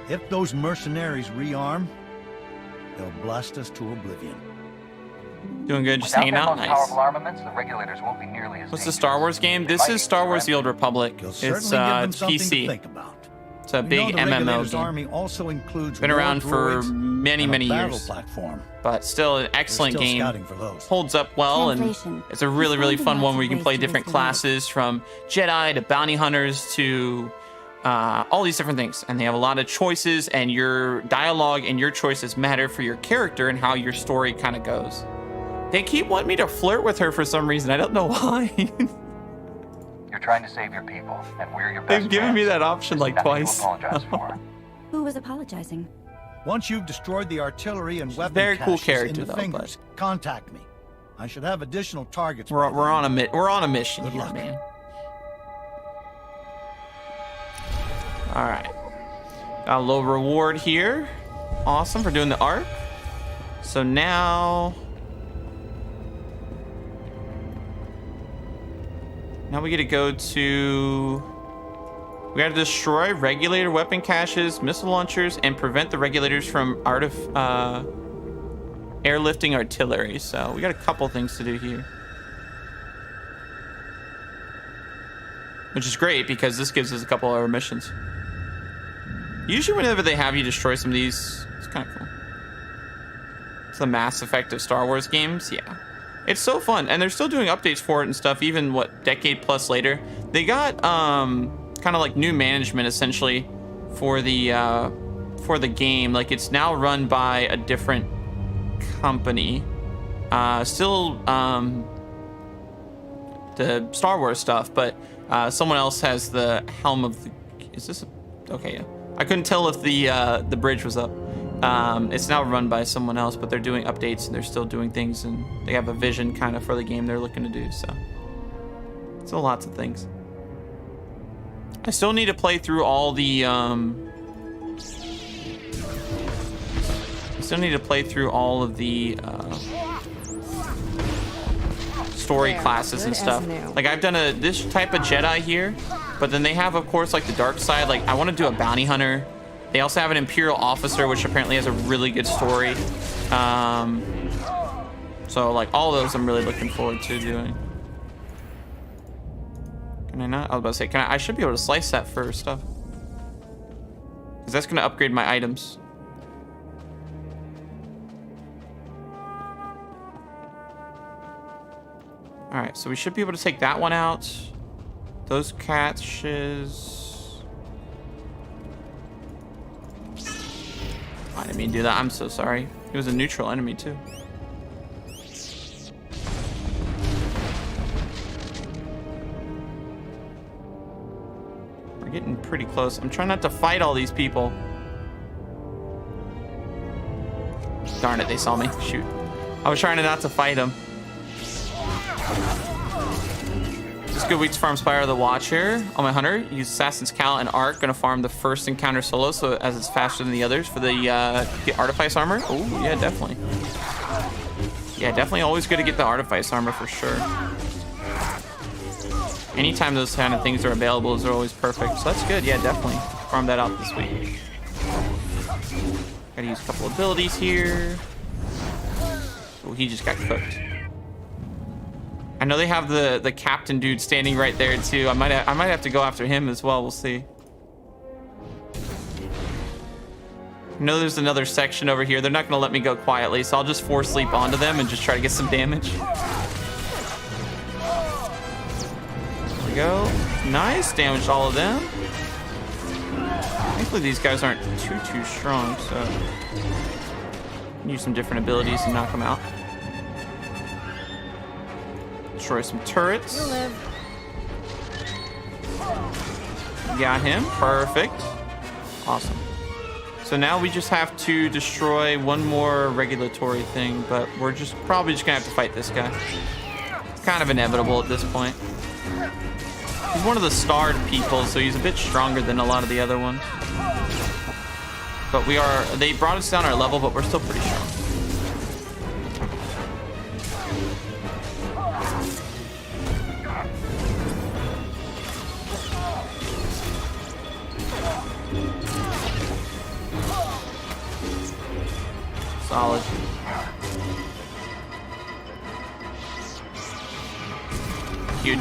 If those mercenaries rearm, they'll blast us to oblivion. Doing good, just Without hanging their out. most Nice. powerful armaments, the regulators won't be nearly as What's the Star Wars game? This is Star Wars: The Old Republic. It's PC. It's a big MMO Army game. also includes Been around for many battle years, platform. but still an excellent still game. scouting for those. Holds up well, and Translation. it's a really fun one where you can play different classes, from Jedi to bounty hunters to all these different things. And they have a lot of choices, and your dialogue and your choices matter for your character and how your story kind of goes. They keep wanting me to flirt with her for some reason. I don't know why. You're trying to save your people, and we're your best They've given me friends. that option There's like nothing twice. to apologize for. Who was apologizing? Once you've destroyed the artillery and weapon very cool caches character, in the though, Fingers, contact me. I should have additional targets. We're on a mission Good here, luck. man. All right, got a little reward here. Awesome for doing the arc. So now we get to go to. We got to destroy regulator weapon caches, missile launchers, and prevent the regulators from airlifting artillery. So we got a couple things to do here, which is great because this gives us a couple other missions. Usually whenever they have you destroy some of these, it's kind of cool. It's the Mass Effect of Star Wars games. Yeah. It's so fun. And they're still doing updates for it and stuff, even, what, decade plus later. They got kind of like new management, essentially, for the game. Like, it's now run by a different company. Still the Star Wars stuff, but someone else has the helm of the... Is this a... Okay, yeah. I couldn't tell if the bridge was up. It's now run by someone else, but they're doing updates and they're still doing things, and they have a vision kind of for the game they're looking to do, so... Still lots of things. I still need to play through all the, story classes and stuff. Like, I've done this type of Jedi here, but then they have, of course, like the dark side. Like, I want to do a bounty hunter. They also have an Imperial officer, which apparently has a really good story. So, like, all those I'm really looking forward to doing. Can I not? I was about to say, I should be able to slice that for stuff. Because that's going to upgrade my items. Alright, so we should be able to take that one out. Those catches. I didn't mean to do that. I'm so sorry. He was a neutral enemy, too. We're getting pretty close. I'm trying not to fight all these people. Darn it, they saw me. Shoot. I was trying not to fight them. Just good week to farm Spire of the Watcher. On my hunter, use Assassin's Cal and Arc. Gonna farm the first encounter solo, so as it's faster than the others for the get Artifice armor. Oh yeah, definitely. Yeah, definitely always good to get the Artifice armor for sure. Anytime those kind of things are available, those are always perfect. So that's good. Yeah, definitely farm that out this week. Gotta use a couple abilities here. Oh, he just got cooked. I know they have the captain dude standing right there too. I might have to go after him as well. We'll see. I know there's another section over here. They're not gonna let me go quietly, so I'll just force leap onto them and just try to get some damage. There we go. Nice, damaged all of them. Thankfully these guys aren't too strong, so use some different abilities to knock them out. Destroy some turrets. Got him. Perfect. Awesome. So now we just have to destroy one more regulatory thing, but we're probably just gonna have to fight this guy. It's kind of inevitable at this point. He's one of the starred people, so he's a bit stronger than a lot of the other ones. But they brought us down our level, but we're still pretty strong. Solid. Huge.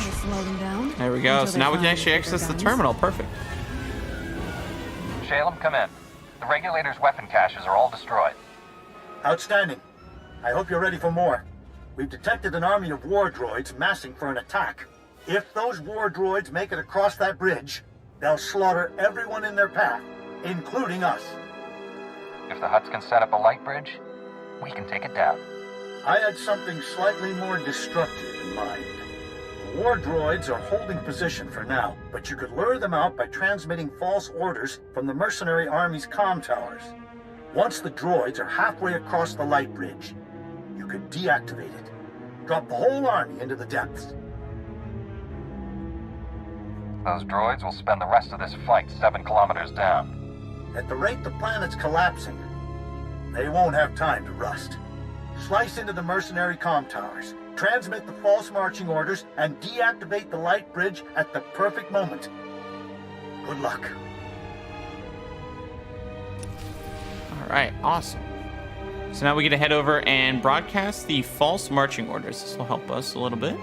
There we go. So now we can actually access the terminal. Perfect. Shalem, come in. The regulator's weapon caches are all destroyed. Outstanding. I hope you're ready for more. We've detected an army of war droids massing for an attack. If those war droids make it across that bridge, they'll slaughter everyone in their path, including us. If the Hutts can set up a light bridge, we can take it down. I had something slightly more destructive in mind. The war droids are holding position for now, but you could lure them out by transmitting false orders from the mercenary army's comm towers. Once the droids are halfway across the light bridge, you could deactivate it. Drop the whole army into the depths. Those droids will spend the rest of this fight 7 kilometers down. At the rate the planet's collapsing, they won't have time to rust. Slice into the mercenary comm towers, transmit the false marching orders, and deactivate the light bridge at the perfect moment. Good luck. All right, awesome. So now we get to head over and broadcast the false marching orders. This will help us a little bit.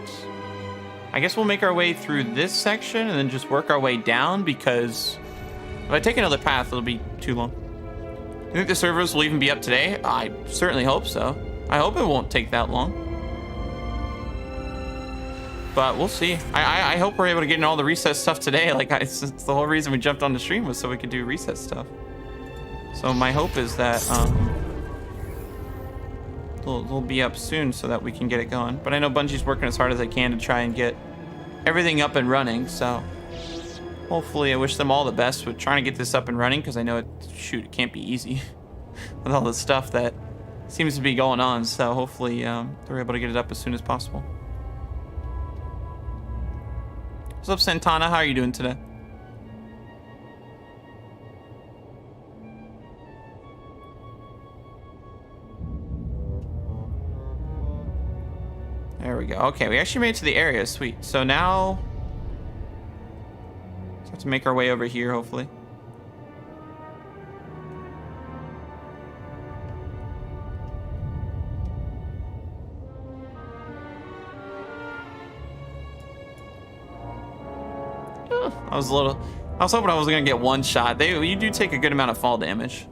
I guess we'll make our way through this section and then just work our way down, because if I take another path, it'll be too long. You think the servers will even be up today? I certainly hope so. I hope it won't take that long. But we'll see. I hope we're able to get in all the reset stuff today. Like, it's the whole reason we jumped on the stream was so we could do reset stuff. So my hope is that they'll be up soon so that we can get it going. But I know Bungie's working as hard as they can to try and get everything up and running. So hopefully, I wish them all the best with trying to get this up and running, because I know it can't be easy with all the stuff that seems to be going on. So hopefully they're able to get it up as soon as possible. What's up, Santana? How are you doing today? There we go. Okay, we actually made it to the area. Sweet. So now we have to make our way over here, hopefully. I was hoping I was gonna get one shot. You do take a good amount of fall damage.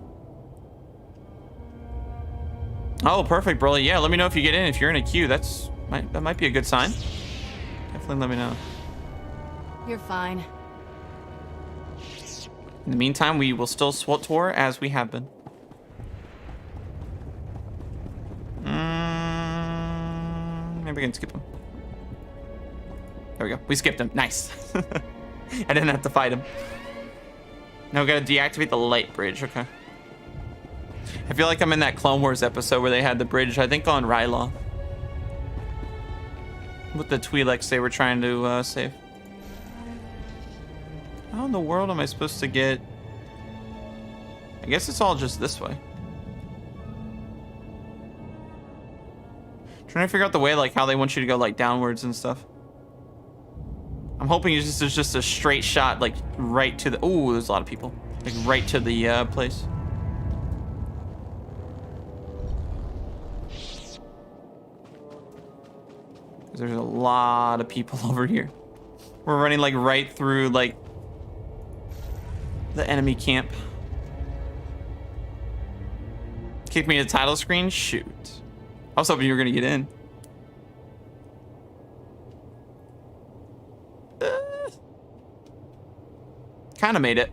Oh, perfect, Broly. Yeah, let me know if you get in. If you're in a queue, that might be a good sign. Definitely let me know. You're fine. In the meantime, we will still SWTOR as we have been. Maybe we can skip him. There we go. We skipped him. Nice. I didn't have to fight him. Now we gotta deactivate the light bridge. Okay. I feel like I'm in that Clone Wars episode where they had the bridge, I think, on Ryloth. With the Twi'leks they were trying to save. How in the world am I supposed to get... I guess it's all just this way. Trying to figure out the way, like, how they want you to go, like, downwards and stuff. I'm hoping there's just a straight shot, like, right to the... Ooh, there's a lot of people. Like, right to the place. There's a lot of people over here. We're running, like, right through, like, the enemy camp. Kick me to the title screen? Shoot. I was hoping you were gonna get in. Kind of made it.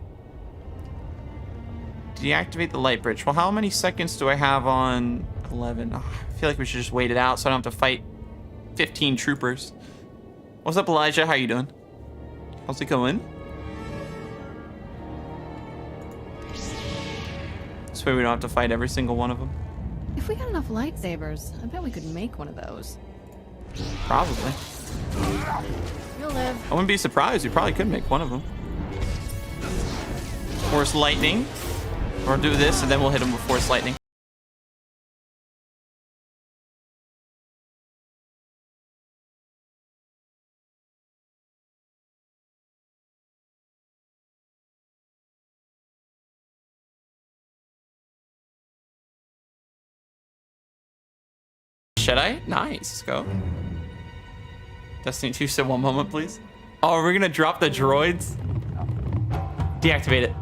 Deactivate the light bridge. Well, how many seconds do I have on 11? Oh, I feel like we should just wait it out so I don't have to fight 15 troopers. What's up, Elijah? How you doing? How's it going? This way we don't have to fight every single one of them. If we got enough lightsabers, I bet we could make one of those. Probably. You'll live. I wouldn't be surprised. We probably could make one of them. Force lightning. Or do this and then we'll hit him with force lightning. Should I? Nice. Let's go. Destiny 2 said one moment, please. Oh, are we gonna drop the droids? Deactivate it.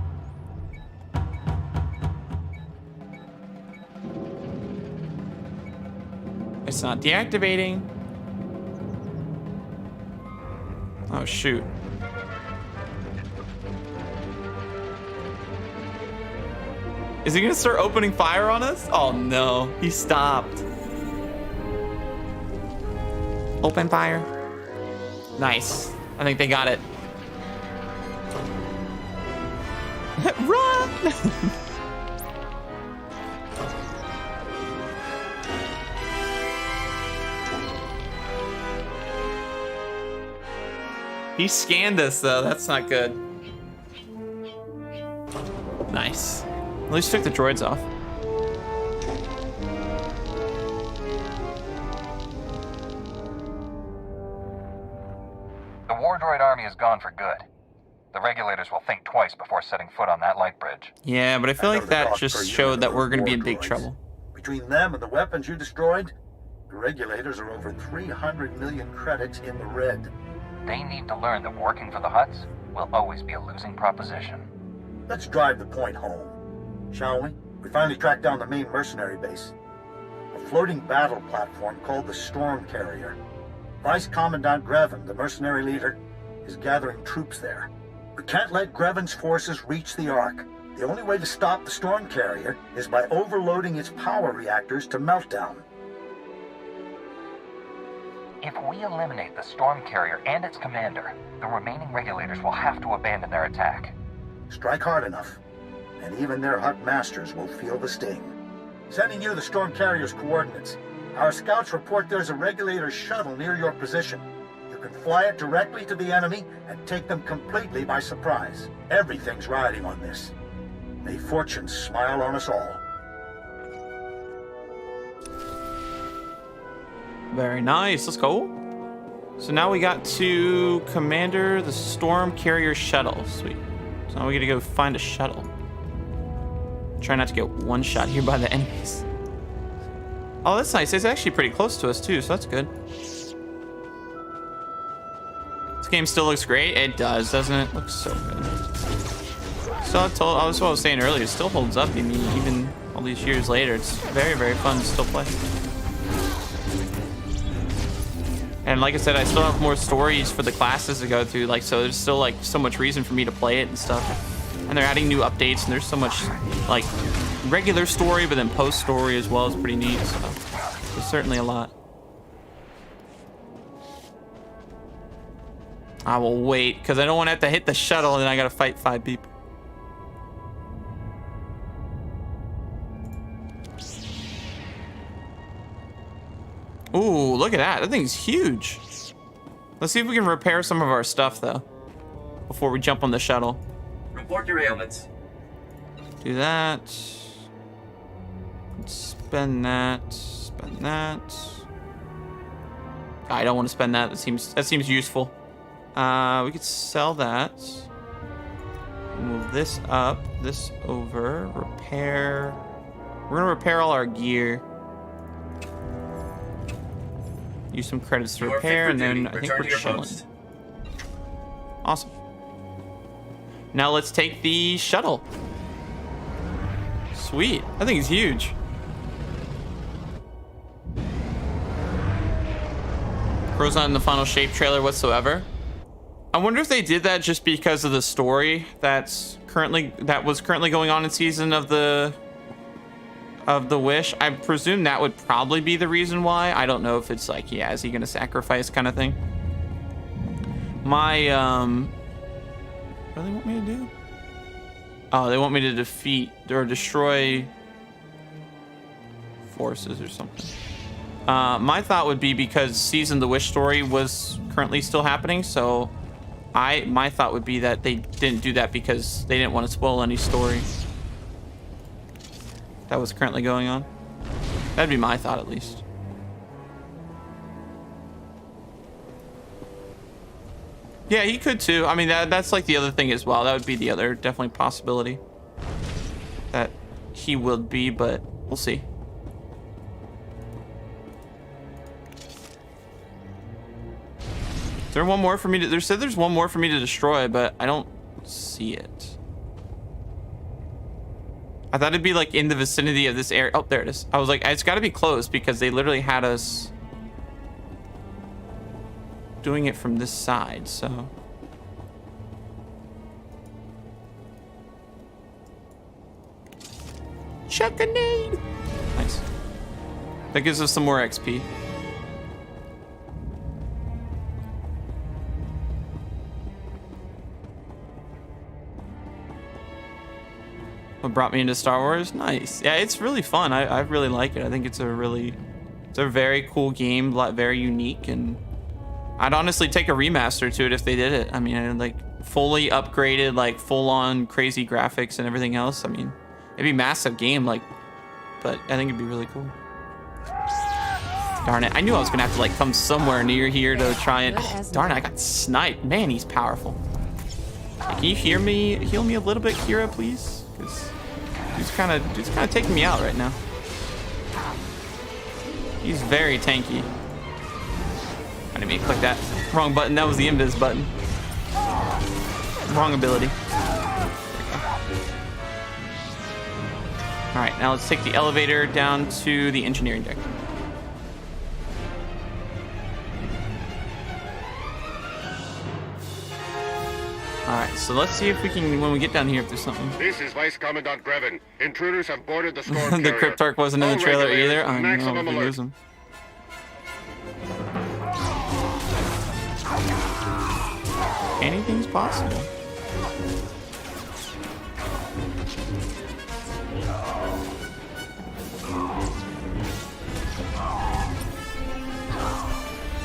It's not deactivating. Oh, shoot. Is he gonna start opening fire on us? Oh no, he stopped. Open fire. Nice. I think they got it. Run! He scanned us though, that's not good. Nice. At least took the droids off. The war droid army is gone for good. The regulators will think twice before setting foot on that light bridge. Yeah, but I feel like that just showed that we're going to be in big trouble. Between them and the weapons you destroyed, the regulators are over 300 million credits in the red. They need to learn that working for the Hutts will always be a losing proposition. Let's drive the point home, shall we? We finally tracked down the main mercenary base. A floating battle platform called the Storm Carrier. Vice Commandant Grevin, the mercenary leader, is gathering troops there. We can't let Grevin's forces reach the Ark. The only way to stop the Storm Carrier is by overloading its power reactors to meltdown. If we eliminate the Storm Carrier and its commander, the remaining regulators will have to abandon their attack. Strike hard enough, and even their Hut masters will feel the sting. Sending you the Storm Carrier's coordinates. Our scouts report there's a regulator shuttle near your position. You can fly it directly to the enemy and take them completely by surprise. Everything's riding on this. May fortune smile on us all. Very nice. Let's go. So now we got to commander the Storm Carrier shuttle. Sweet. So now we gotta go find a shuttle. Try not to get one shot here by the enemies. Oh, that's nice. It's actually pretty close to us too, so that's good. This game still looks great. It does, doesn't it? Looks so good. So that's what I was saying earlier. It still holds up. I mean, even all these years later, it's very, very fun to still play. And like I said, I still have more stories for the classes to go through. Like, so there's still like so much reason for me to play it and stuff. And they're adding new updates, and there's so much like regular story, but then post story as well is pretty neat. So there's certainly a lot. I will wait because I don't want to have to hit the shuttle and then I gotta fight 5 people. Ooh, look at that. That thing's huge. Let's see if we can repair some of our stuff, though, before we jump on the shuttle. Report your ailments. Do that. Spend that. Spend that. I don't want to spend that. That seems useful. We could sell that. Move this up. This over. Repair. We're gonna repair all our gear. Use some credits to repair, and then I think we're chilling. Awesome. Now let's take the shuttle. Sweet. I think it's huge. Crow's not in the final shape trailer whatsoever. I wonder if they did that just because of the story that was currently going on in season of the Wish. I presume that would probably be the reason why. I don't know if it's like, yeah, is he gonna sacrifice kind of thing. My what do they want me to do? Oh, they want me to defeat or destroy forces or something. My thought would be because season the Wish story was currently still happening, so my thought would be that they didn't do that because they didn't want to spoil any story that was currently going on. That'd be my thought, at least. Yeah, he could too. I mean, that's like the other thing as well. That would be the other definitely possibility that he would be, but we'll see. Is there one more for me to... They said there's one more for me to destroy, but I don't see it. I thought it'd be like in the vicinity of this area. Oh, there it is. I was like, it's got to be close because they literally had us doing it from this side, so. Chuck a nade. Nice. That gives us some more XP. What brought me into Star Wars? Nice. Yeah, it's really fun. I really like it. I think it's a very cool game, very unique, and I'd honestly take a remaster to it if they did it. I mean, like fully upgraded, like full on crazy graphics and everything else. I mean, it'd be a massive game, like, but I think it'd be really cool. Darn it. I knew I was gonna have to like come somewhere near here to try and, oh, darn it, I got sniped. Man, he's powerful. Can you heal me a little bit, Kira, please? Because he's kind of taking me out right now. He's very tanky. I didn't mean to click that. Wrong button. That was the invis button. Wrong ability. All right, now let's take the elevator down to the engineering deck. All right, so let's see if we can, when we get down here, if there's something. This is Vice Commandant Brevin. Intruders have boarded the storm The carrier. Cryptarch wasn't in the All trailer regulators, either. I know, maximum we alert. lose him. Anything's possible.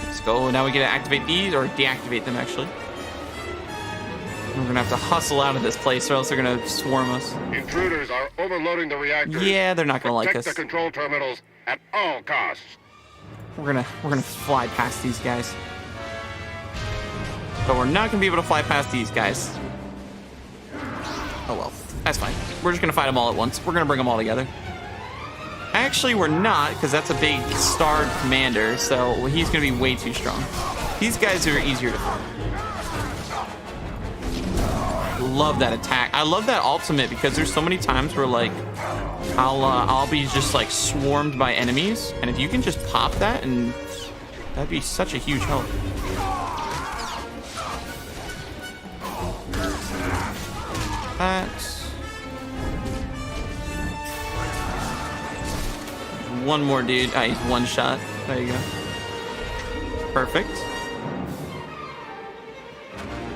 Let's go. Now we get to activate these, or deactivate them, actually. We're gonna have to hustle out of this place, or else they're gonna swarm us. Intruders are overloading the reactors. Yeah, they're not gonna like Protect us. the control terminals at all costs. We're gonna fly past these guys. But we're not gonna be able to fly past these guys. Oh well, that's fine. We're just gonna fight them all at once. We're gonna bring them all together. Actually, we're not, because that's a big starred commander, so he's gonna be way too strong. These guys are easier to fight. Love that attack. I love that ultimate because there's so many times where like I'll be just like swarmed by enemies, and if you can just pop that, and that'd be such a huge help. That's one more dude. Ah, he's one shot. There you go. Perfect.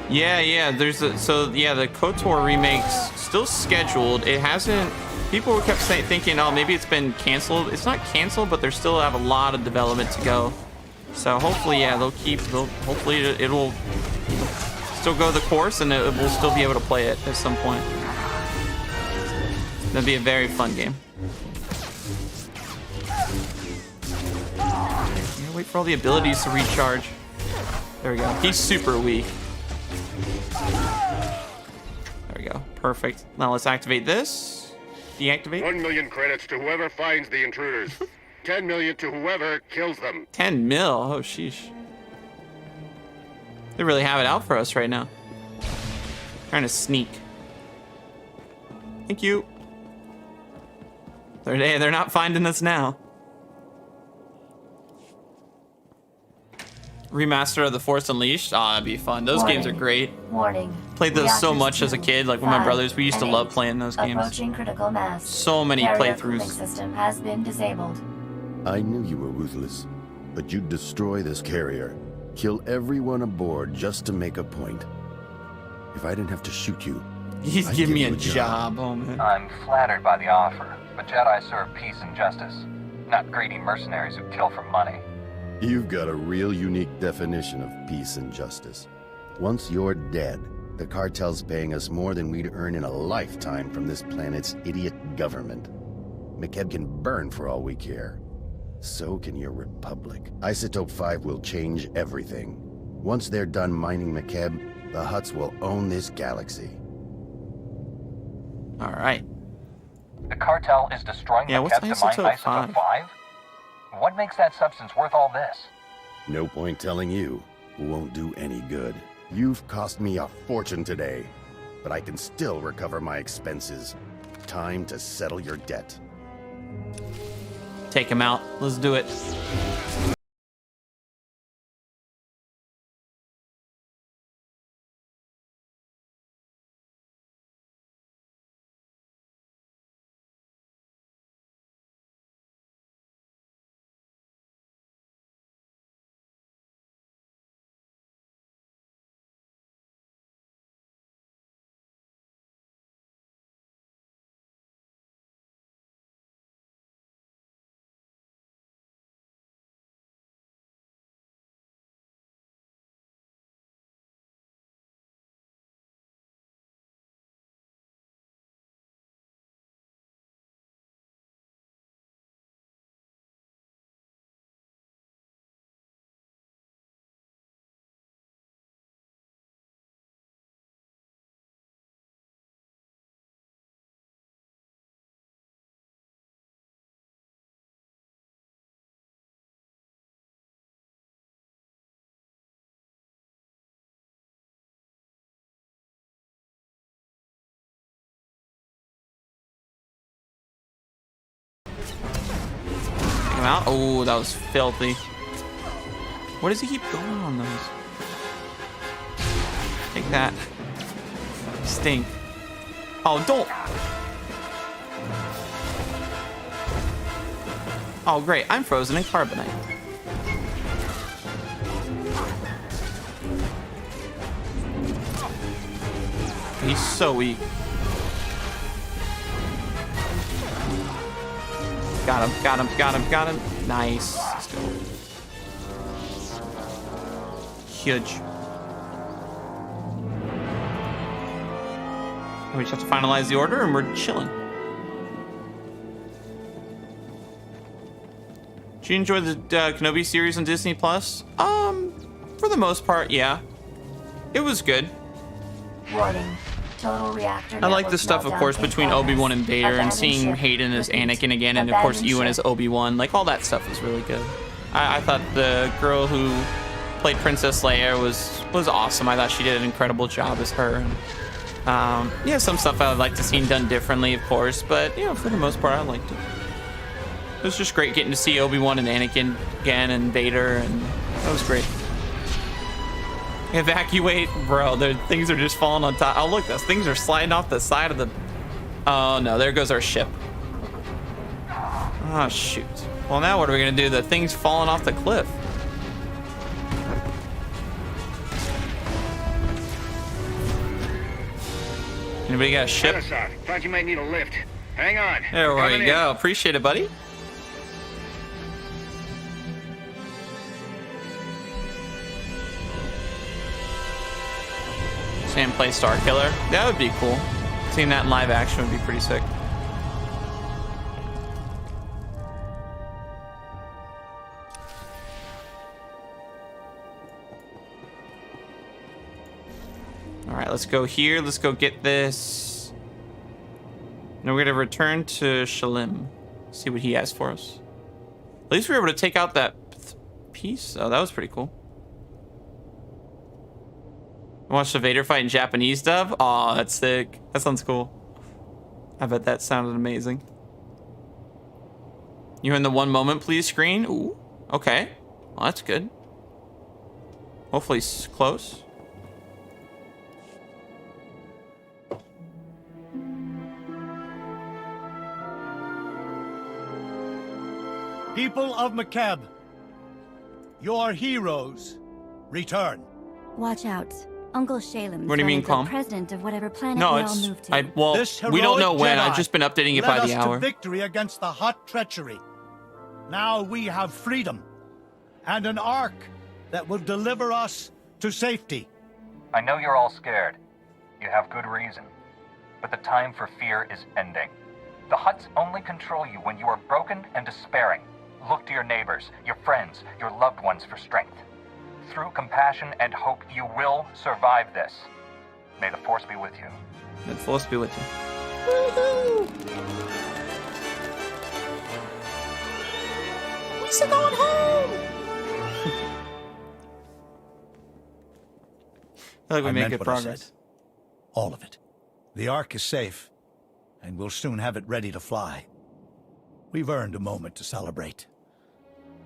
Yeah, there's a, so yeah, the KOTOR remake's still scheduled. It hasn't, people kept thinking, oh, maybe it's been canceled. It's not canceled, but they still have a lot of development to go. So hopefully, yeah, hopefully it'll still go the course, and we'll still be able to play it at some point. That'd be a very fun game. I'm gonna wait for all the abilities to recharge. There we go. He's super weak. There we go. Perfect. Now let's activate this. Deactivate. 1 million credits to whoever finds the intruders. 10 million to whoever kills them. 10 mil. Oh, sheesh. They really have it out for us right now. Trying to sneak. Thank you. They're not finding us now. Remaster of The Force Unleashed. Oh, that'd be fun. Those games are great. Warning. Played those so Reactors much as a 2, kid. Like with my 5, brothers, we used to and love 8. playing those games. Approaching critical mass. So many Carrier playthroughs. cooling system has been disabled. I knew you were ruthless, but you'd destroy this carrier. Kill everyone aboard just to make a point. If I didn't have to shoot you, He's I'd giving me give a you job. Oh, man. I'm flattered by the offer, but Jedi serve peace and justice, not greedy mercenaries who kill for money. You've got a real unique definition of peace and justice. Once you're dead, the cartel's paying us more than we'd earn in a lifetime from this planet's idiot government. McKeb can burn for all we care. So can your Republic. Isotope 5 will change everything. Once they're done mining McKeb, the Hutts will own this galaxy. All right. The cartel is destroying Yeah, what's McKeb to mine Isotope Isotope 5? 5? What makes that substance worth all this? No point telling you. Won't do any good. You've cost me a fortune today, but I can still recover my expenses. Time to settle your debt. Take him out. Let's do it. him out. Oh, that was filthy. What does he keep going on those? Take that. Stink. Oh, don't. Oh, great. I'm frozen in carbonite. He's so weak. Got him, got him, got him, got him. Nice. Let's go. Huge. We just have to finalize the order and we're chilling. Did you enjoy the Kenobi series on Disney Plus? For the most part, yeah. It was good. Warning. Total reactor. I like the stuff, of course, between Obi-Wan and Vader, and seeing Hayden as Anakin again, and of course Ewan as Obi-Wan. Like, all that stuff was really good. I thought the girl who played Princess Leia was awesome. I thought she did an incredible job as her. Yeah, some stuff I would like to see done differently, of course, but you know, for the most part, I liked it. It was just great getting to see Obi-Wan and Anakin again, and Vader, and that was great. Evacuate, bro. The things are just falling on top. Oh, look, those things are sliding off the side of the. Oh no, there goes our ship. Oh shoot. Well, now what are we gonna do? The thing's falling off the cliff. Anybody got a ship? Thought you might need a lift. Hang on. There we go. Appreciate it, buddy. Sam play Star Killer. That would be cool. Seeing that in live action would be pretty sick. All right, let's go here. Let's go get this. Now we're gonna return to Shalim. See what he has for us. At least we were able to take out that piece. Oh, that was pretty cool. Watch the Vader fight in Japanese dub. Oh, that's sick. That sounds cool. I bet that sounded amazing. You in the one moment please screen? Ooh, okay. Well, that's good. Hopefully it's close. People of McCab, your heroes return. Watch out. Uncle Shalem. What do you mean, calm? President of whatever planet no, we it's. all moved to. Well, we don't know when. Jedi I've just been updating it led by us the hour. To victory against the Hutt treachery. Now we have freedom and an ark that will deliver us to safety. I know you're all scared. You have good reason. But the time for fear is ending. The Hutts only control you when you are broken and despairing. Look to your neighbors, your friends, your loved ones for strength. Through compassion and hope, you will survive this. May the Force be with you. May the Force be with you. Woohoo! We're going home! I feel like we I made meant good what I progress. said. All of it. The Ark is safe, and we'll soon have it ready to fly. We've earned a moment to celebrate.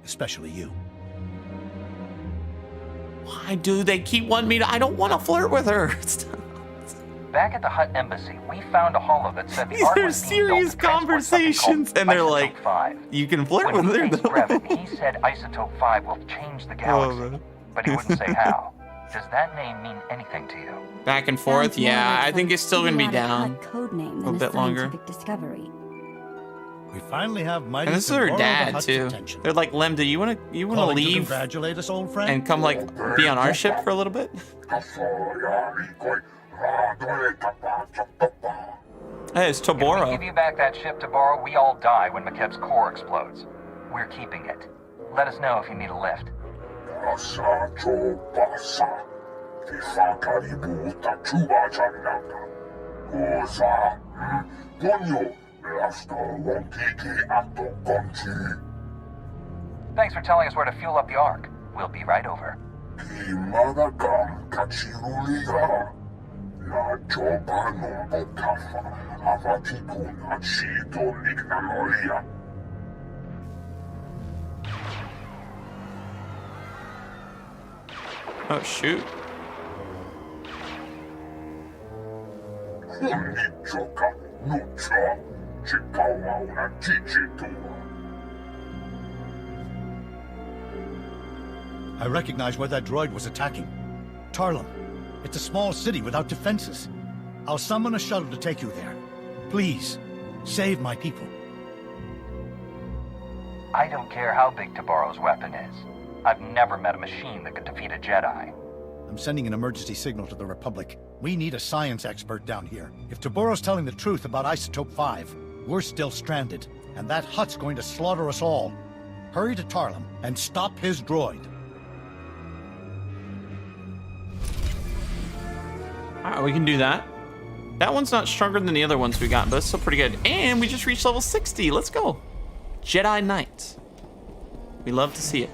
Especially you. Why do they keep wanting me to? I don't want to flirt with her. Back at the Hutt embassy, we found a holo that said the These Ark are was being built serious to transport something conversations, called and they're Isotope like, 5. you can flirt When with her. he faced Revan, he said Isotope 5 will change the galaxy, but he wouldn't say how. Does that name mean anything to you? Back and forth, yeah. I think it's still gonna be down Code name a bit longer. Discovery. We finally have mighty. And this is her dad too. They're like, Lem, do you wanna Calling to leave congratulate us, old friend? and come like be on our ship for a little bit? Hey, it's If we Toboro. give you back that ship, Toboro, we all die when McKeb's core explodes. We're keeping it. Let us know if you need a lift. Thanks for telling us where to fuel up the Ark. We'll be right over. Oh, shoot. I recognize where that droid was attacking. Tarlum. It's a small city without defenses. I'll summon a shuttle to take you there. Please, save my people. I don't care how big Tabaro's weapon is. I've never met a machine that could defeat a Jedi. I'm sending an emergency signal to the Republic. We need a science expert down here. If Tabaro's telling the truth about Isotope 5, we're still stranded, and that Hutt's going to slaughter us all. Hurry to Tarlum and stop his droid. Alright, we can do that. That one's not stronger than the other ones we got, but it's still pretty good. And we just reached level 60. Let's go. Jedi Knight. We love to see it.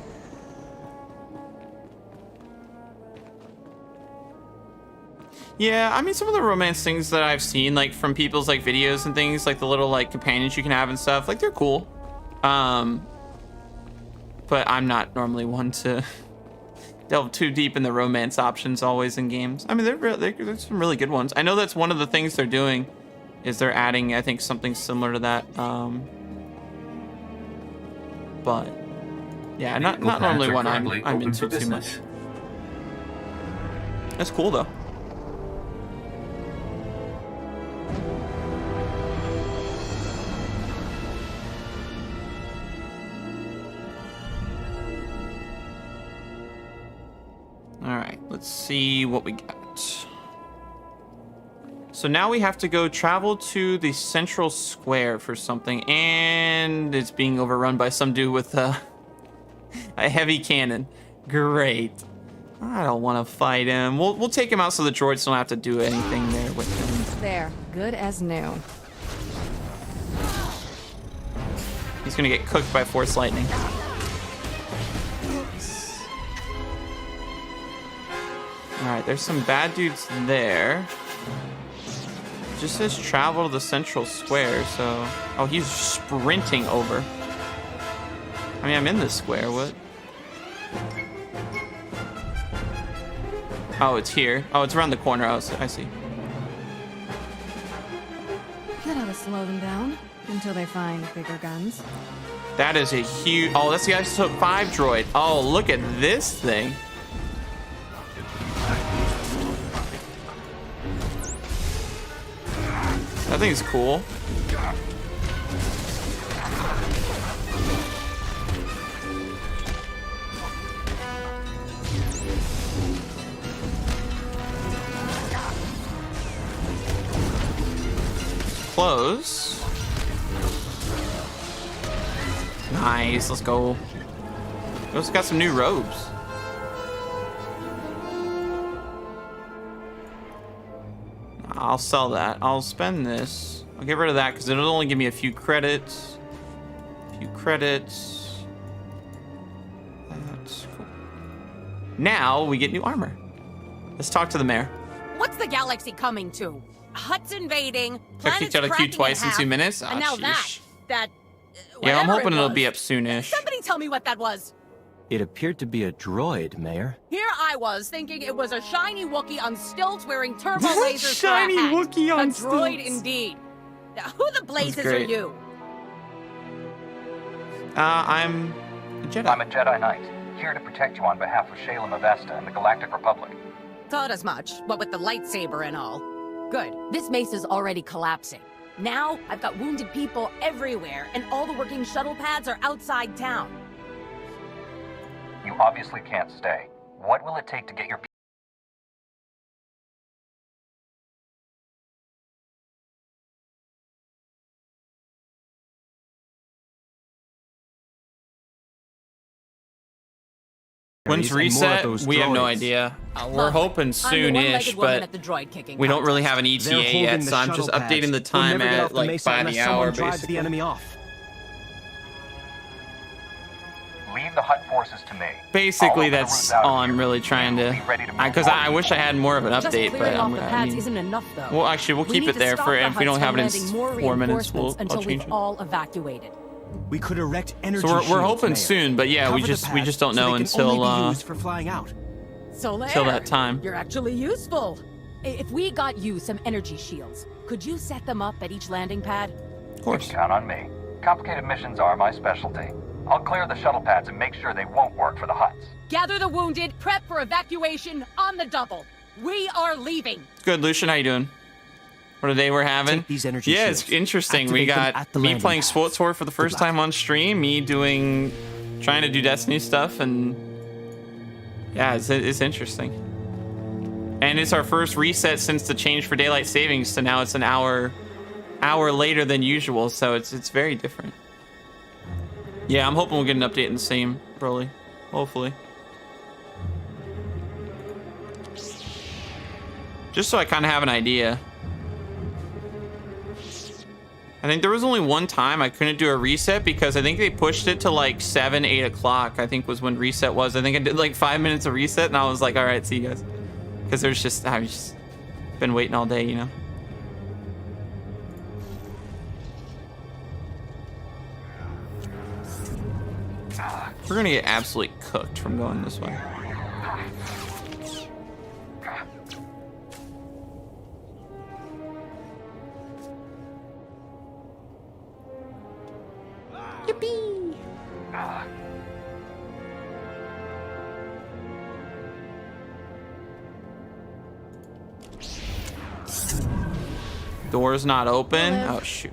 Yeah, I mean, some of the romance things that I've seen, like, from people's, like, videos and things, like, the little, like, companions you can have and stuff, like, they're cool. But I'm not normally one to delve too deep in the romance options always in games. I mean, there's some really good ones. I know that's one of the things they're doing, is they're adding, I think, something similar to that. But, yeah, not normally one I'm into too much. That's cool, though. All right, let's see what we got. So now we have to go travel to the central square for something, and it's being overrun by some dude with a heavy cannon. Great. I don't want to fight him. We'll take him out so the droids don't have to do anything there with him. There, good as new. He's gonna get cooked by Force Lightning. All right, there's some bad dudes there. It just says travel to the central square, so... Oh, he's sprinting over. I mean, I'm in the square, what? Oh, it's here. Oh, it's around the corner. Oh, I see. That ought to slow them down until they find bigger guns. That is a huge... Oh, that's the Isotope 5 droid. Oh, look at this thing. That thing's cool. Close. Nice, let's go. We also got some new robes. I'll sell that. I'll spend this. I'll get rid of that because it'll only give me a few credits. That's cool. Now we get new armor. Let's talk to the mayor. What's the galaxy coming to? Hutt's invading. I kicked out a queue twice in 2 minutes. And now that. Yeah, I'm hoping it'll be up soonish. Somebody tell me what that was. It appeared to be a droid, Mayor. Here I was thinking it was a shiny Wookiee on stilts wearing turbo lasers Shiny for a hat. Wookiee on a droid stilts. indeed. Now, who the blazes are you? I'm a Jedi. I'm a Jedi Knight, here to protect you on behalf of Shalem Avesta and the Galactic Republic. Thought as much, what with the lightsaber and all. Good. This mace is already collapsing. Now, I've got wounded people everywhere, and all the working shuttle pads are outside town. You obviously can't stay. What will it take to get your people? When's reset? We have no idea. We're hoping soon-ish, but we don't really have an ETA yet, so I'm just updating the time at like by the hour, basically. The enemy off. Leave the Hutt forces to me. Basically, that's all I'm really trying to. Because I wish I had more of an update, but off the pads isn't enough, though. Well, actually, we'll keep it there for if we don't have it in 4 minutes. I'll change it. All evacuated. We could erect energy So we're shields, hoping Mayor. soon, but yeah, we Cover the just pads don't so know they can until only be used for flying out. Solaire, till that time. You're actually useful. If we got you some energy shields, could you set them up at each landing pad? Of course. Count on me. Complicated missions are my specialty. I'll clear the shuttle pads and make sure they won't work for the Hutts. Gather the wounded, prep for evacuation on the double. We are leaving. Good, Lucian. How you doing? What a day we're having. Take these energy Yeah, shields. it's interesting. We Activate them got at the me landing playing pads. SWTOR for the first time on stream, me trying to do Destiny stuff, and yeah, it's interesting. And it's our first reset since the change for daylight savings, so now it's an hour later than usual, so it's very different. Yeah, I'm hoping we'll get an update in the same, Broly. Hopefully. Just so I kind of have an idea. I think there was only one time I couldn't do a reset because I think they pushed it to like 7, 8 o'clock, I think was when reset was. I think I did like 5 minutes of reset and I was like, all right, see you guys. Because I've just been waiting all day, you know. We're gonna get absolutely cooked from going this way. Yippee! Door's not open. Oh shoot.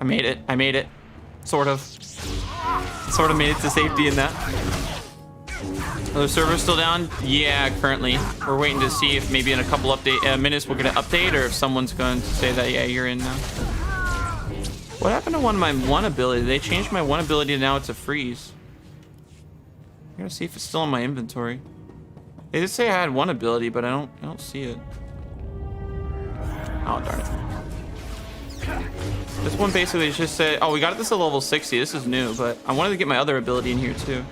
I made it. Sort of made it to safety in that. Are the servers still down? Yeah, currently. We're waiting to see if maybe in a couple minutes we'll get an update, or if someone's going to say that, yeah, you're in now. What happened to my one ability? They changed my one ability and now it's a freeze. I gotta see if it's still in my inventory. They did say I had one ability, but I don't see it. Oh, darn it. This one basically just said, oh, we got this at level 60. This is new, but I wanted to get my other ability in here too.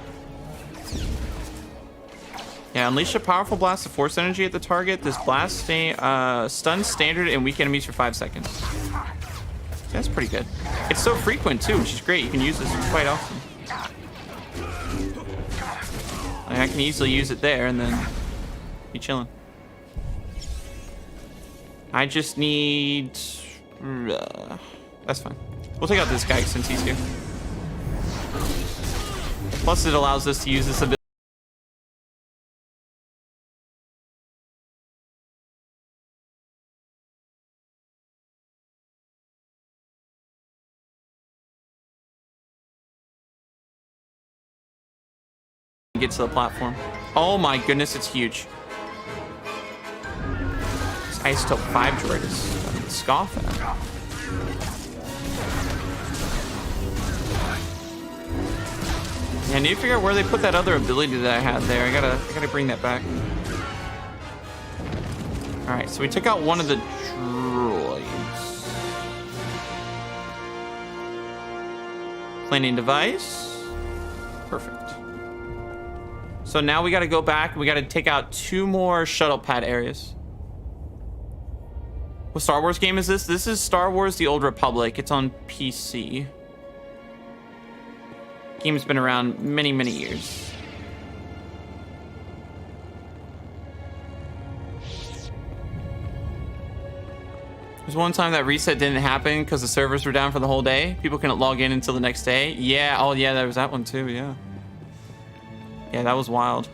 Yeah, unleash a powerful blast of force energy at the target. This blast stuns standard and weak enemies for 5 seconds. That's pretty good. It's so frequent too, which is great. You can use this quite often. Like, I can easily use it there and then be chilling. I just need... that's fine. We'll take out this guy since he's here. Plus it allows us to use this ability. Get to the platform. Oh my goodness, it's huge. This Isotope 5 droid is scoff at. Yeah, I need to figure out where they put that other ability that I had there. I gotta bring that back. Alright, so we took out one of the droids. Planning device. Perfect. So now we gotta go back. We gotta take out 2 more shuttle pad areas. What Star Wars game is this? This is Star Wars The Old Republic. It's on PC. Game's been around many, many years. There's one time that reset didn't happen because the servers were down for the whole day. People couldn't log in until the next day. Yeah, oh yeah, there was that one too, yeah. Yeah, that was wild.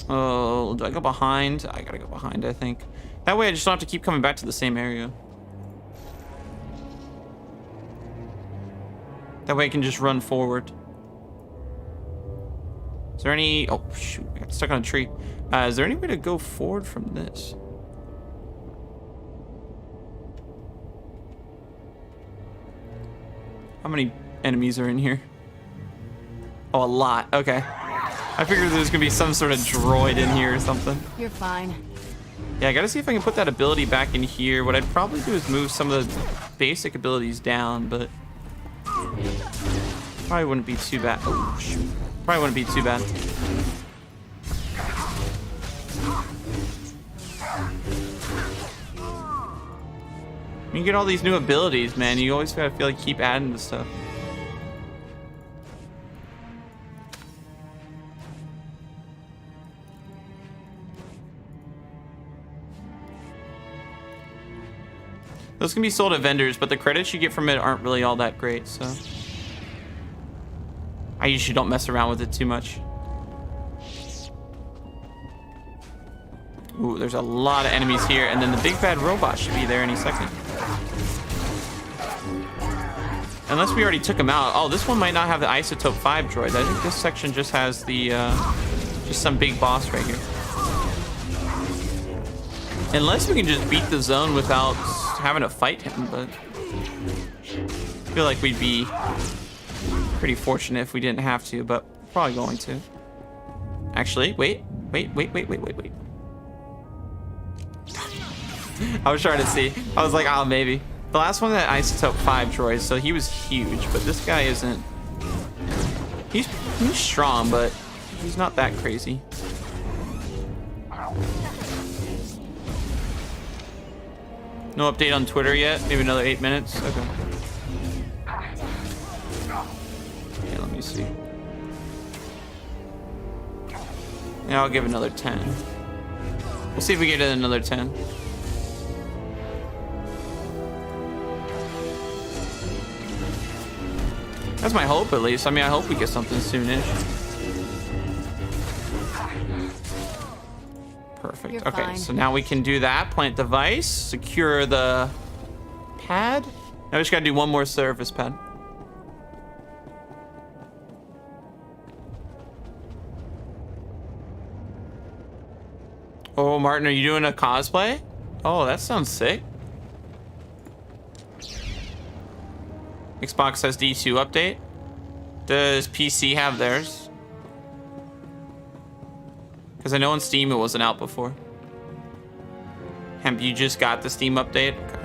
Oh, do I go behind? I gotta go behind, I think. That way I just don't have to keep coming back to the same area. That way I can just run forward. Is there any... Oh, shoot. I got stuck on a tree. Is there any way to go forward from this? How many enemies are in here? Oh, a lot. Okay. I figured there's gonna be some sort of droid in here or something. You're fine. Yeah, I gotta see if I can put that ability back in here. What I'd probably do is move some of the basic abilities down, but probably wouldn't be too bad. Oh, shoot. Probably wouldn't be too bad. When you get all these new abilities, man, you always gotta feel like keep adding to stuff. Those can be sold at vendors, but the credits you get from it aren't really all that great, so I usually don't mess around with it too much. Ooh, there's a lot of enemies here, and then the big bad robot should be there any second. Unless we already took him out. Oh, this one might not have the Isotope 5 droid. I think this section just has the, just some big boss right here. Unless we can just beat the zone without having to fight him, but I feel like we'd be pretty fortunate if we didn't have to, but we're probably going to. Actually, wait. I was trying to see. I was like, oh, maybe. The last one had Isotope 5 droids, so he was huge, but this guy isn't. He's strong, but he's not that crazy. No update on Twitter yet? Maybe another 8 minutes? Okay. Yeah, let me see. Yeah, I'll give another 10. We'll see if we get another 10. That's my hope, at least. I mean, I hope we get something soonish. Perfect. You're okay, fine. So now we can do that. Plant device. Secure the pad. Now we just gotta do one more surface pad. Oh, Martin, are you doing a cosplay? Oh, that sounds sick. Xbox has D2 update. Does PC have theirs? Because I know on Steam it wasn't out before. Hemp, you just got the Steam update? Okay.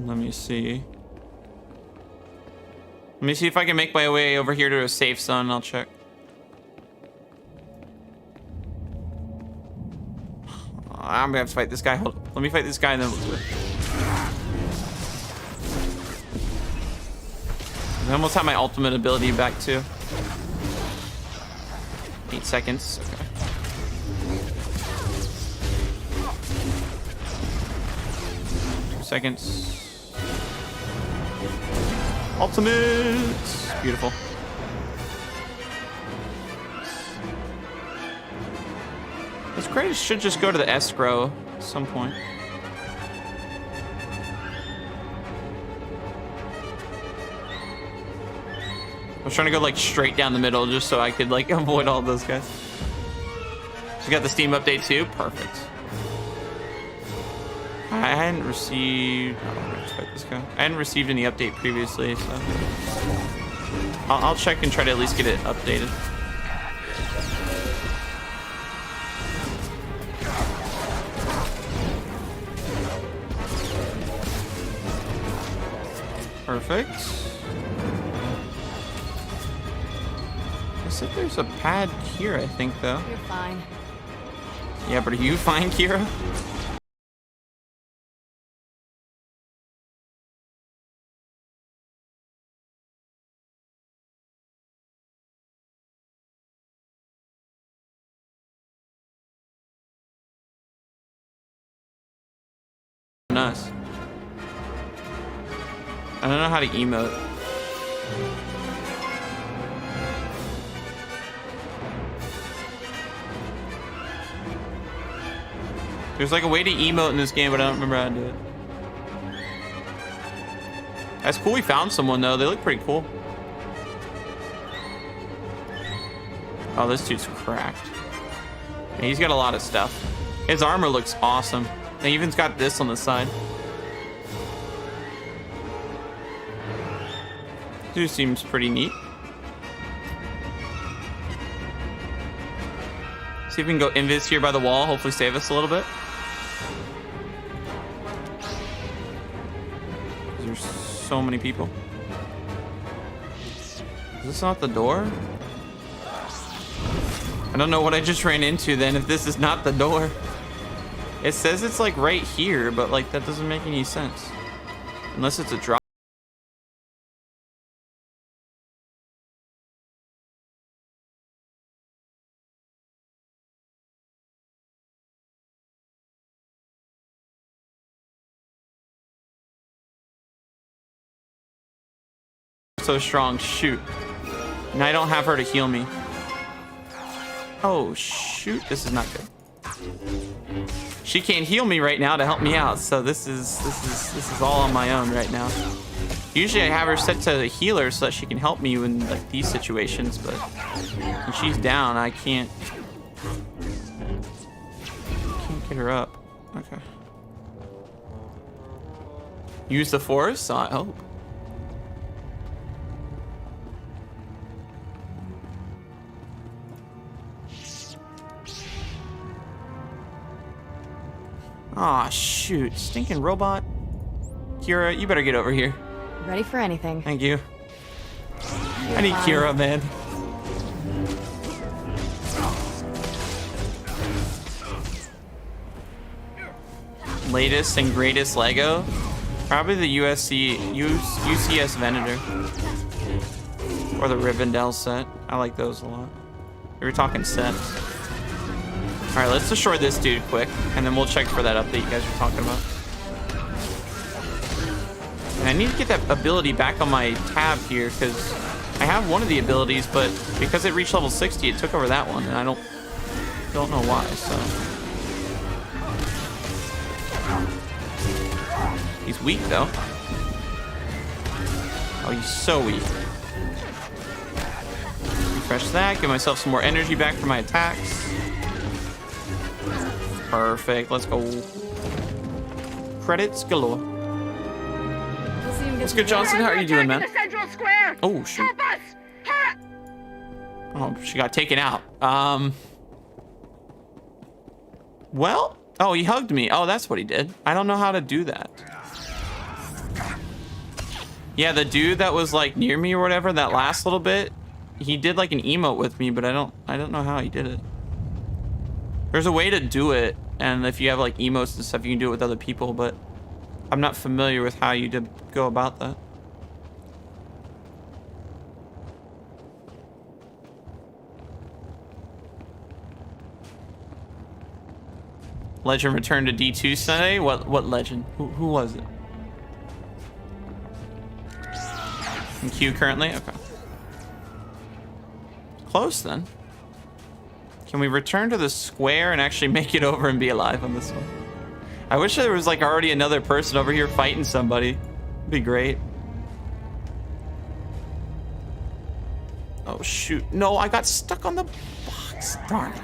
Let me see. Let me see if I can make my way over here to a safe zone. I'll check. I'm gonna have to fight this guy. Hold up. Let me fight this guy and then I almost have my ultimate ability back too. 8 seconds. Okay. Seconds. Ultimate. Beautiful. This crate should just go to the escrow at some point. I was trying to go like straight down the middle just so I could like avoid all those guys. So you got the Steam update too? Perfect. I hadn't received... Oh, let's fight this guy. I hadn't received any update previously, so... I'll check and try to at least get it updated. Perfect. I said there's a pad here, I think, though. You're fine. Yeah, but are you fine, Kira? Us. I don't know how to emote. There's like a way to emote in this game, but I don't remember how to do it. That's cool we found someone though. They look pretty cool. Oh, this dude's cracked. Yeah, he's got a lot of stuff. His armor looks awesome. And he even's got this on the side. Dude seems pretty neat. See if we can go invis here by the wall. Hopefully save us a little bit. There's so many people. Is this not the door? I don't know what I just ran into then if this is not the door. It says it's like right here, but like that doesn't make any sense. Unless it's a drop. So strong, shoot. And I don't have her to heal me. Oh shoot, this is not good. She can't heal me right now to help me out, so this is all on my own right now. Usually I have her set to the healer so that she can help me in like these situations, but when she's down, I can't get her up. Okay. Use the force? I hope. Aw, shoot. Stinking robot. Kira, you better get over here. Ready for anything. Thank you. I need Kira, man. Latest and greatest Lego? Probably the UCS Venator. Or the Rivendell set. I like those a lot. We were talking sets. Alright, let's destroy this dude quick, and then we'll check for that update you guys were talking about. And I need to get that ability back on my tab here, because I have one of the abilities, but because it reached level 60, it took over that one, and I don't know why, so. He's weak, though. Oh, he's so weak. Refresh that, give myself some more energy back for my attacks. Perfect. Let's go. Credits galore. What's good, Johnson? How are you doing, man? Oh, shoot. Oh, she got taken out. Well, oh, he hugged me. Oh, that's what he did. I don't know how to do that. Yeah, the dude that was like near me or whatever, that last little bit, he did like an emote with me, but I don't know how he did it. There's a way to do it, and if you have like emotes and stuff, you can do it with other people, but I'm not familiar with how you go about that. Legend returned to D2 Sunday? What legend? Who was it? In queue currently? Okay. Close then. Can we return to the square and actually make it over and be alive on this one? I wish there was like already another person over here fighting somebody. It'd be great. Oh shoot. No, I got stuck on the box. Darn it.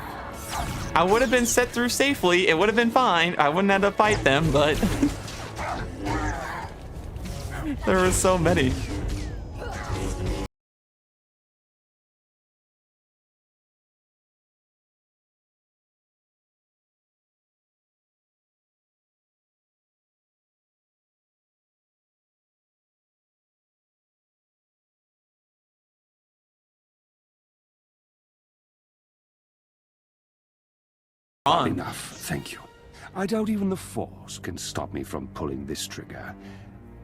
I would have been set through safely. It would have been fine. I wouldn't have to fight them, but there were so many. Enough, thank you. I doubt even the Force can stop me from pulling this trigger.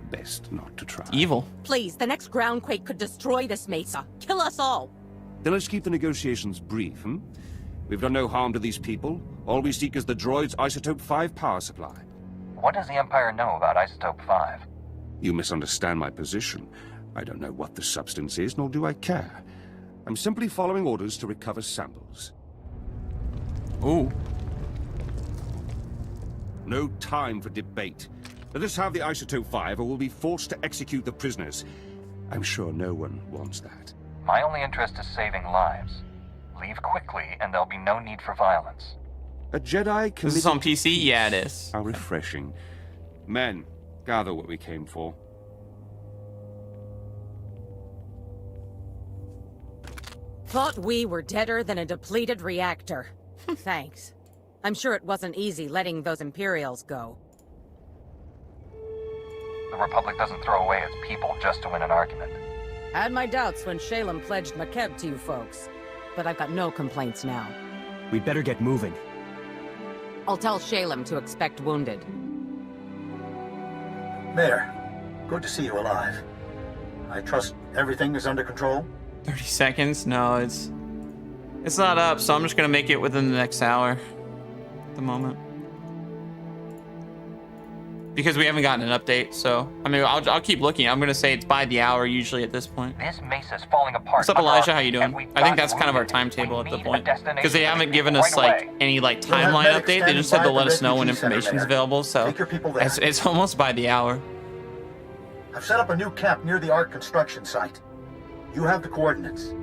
Best not to try. Evil. Please, the next groundquake could destroy this mesa. Kill us all. Then let's keep the negotiations brief, hmm? We've done no harm to these people. All we seek is the droid's Isotope 5 power supply. What does the Empire know about Isotope 5? You misunderstand my position. I don't know what the substance is, nor do I care. I'm simply following orders to recover samples. Ooh. No time for debate. Let us have the Isotope 5 or we'll be forced to execute the prisoners. I'm sure no one wants that. My only interest is saving lives. Leave quickly and there'll be no need for violence. A Jedi committed... This is on PC? Yeah, it is. How refreshing. Men, gather what we came for. Thought we were deader than a depleted reactor. Thanks. I'm sure it wasn't easy letting those Imperials go. The Republic doesn't throw away its people just to win an argument. Had my doubts when Shalem pledged McKeb to you folks, but I've got no complaints now. We'd better get moving. I'll tell Shalem to expect wounded. Mayor, good to see you alive. I trust everything is under control? 30 seconds? No, it's not up, so I'm just gonna make it within the next hour at the moment. Because we haven't gotten an update, so I mean, I'll keep looking. I'm gonna say it's by the hour usually at this point. This mesa's falling apart. What's up, Elijah? How you doing? I think that's kind of our timetable at the point, because they haven't given us like any like timeline update. They just said they'll let us know when information's available. So it's almost by the hour. I've set up a new camp near the Ark construction site. You have the coordinates.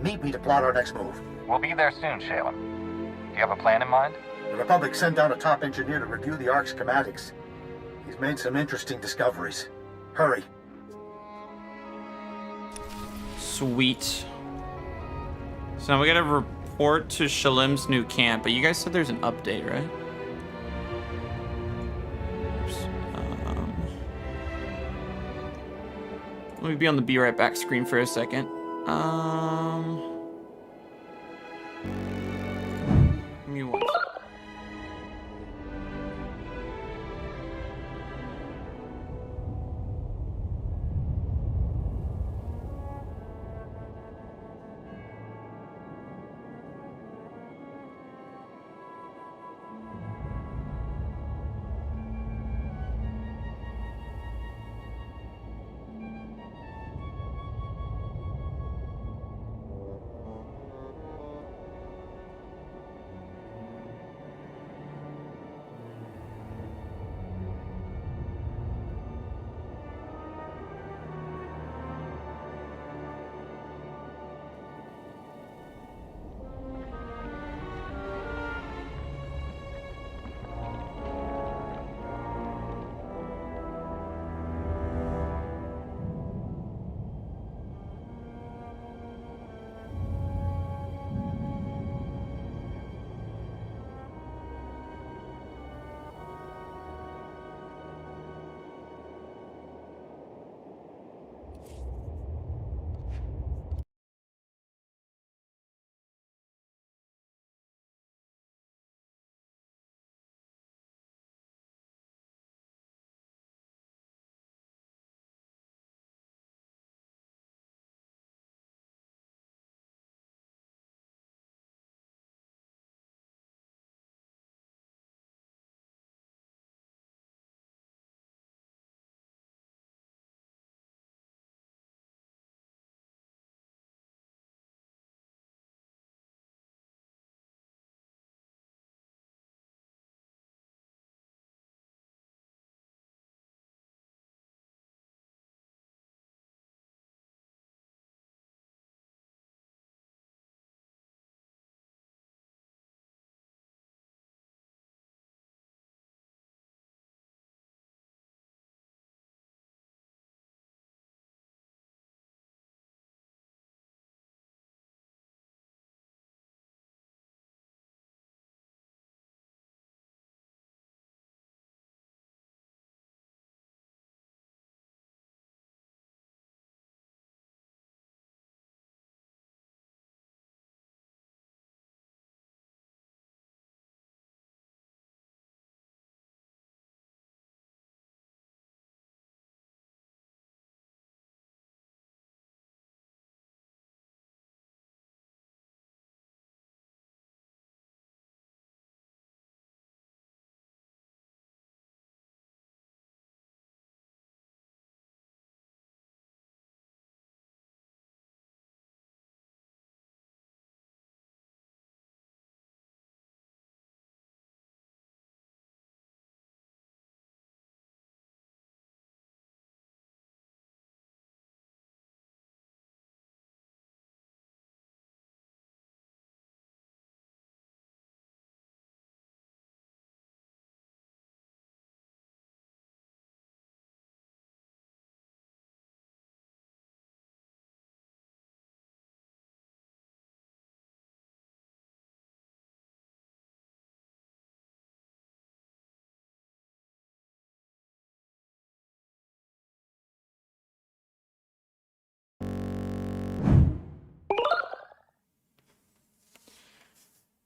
Meet me to plot our next move. We'll be there soon, Shalem. Do you have a plan in mind? The Republic sent down a top engineer to review the Ark's schematics. He's made some interesting discoveries. Hurry. Sweet. So now we gotta report to Shalem's new camp, but you guys said there's an update, right? Oops. Let me be on the Be Right Back screen for a second. Give me one.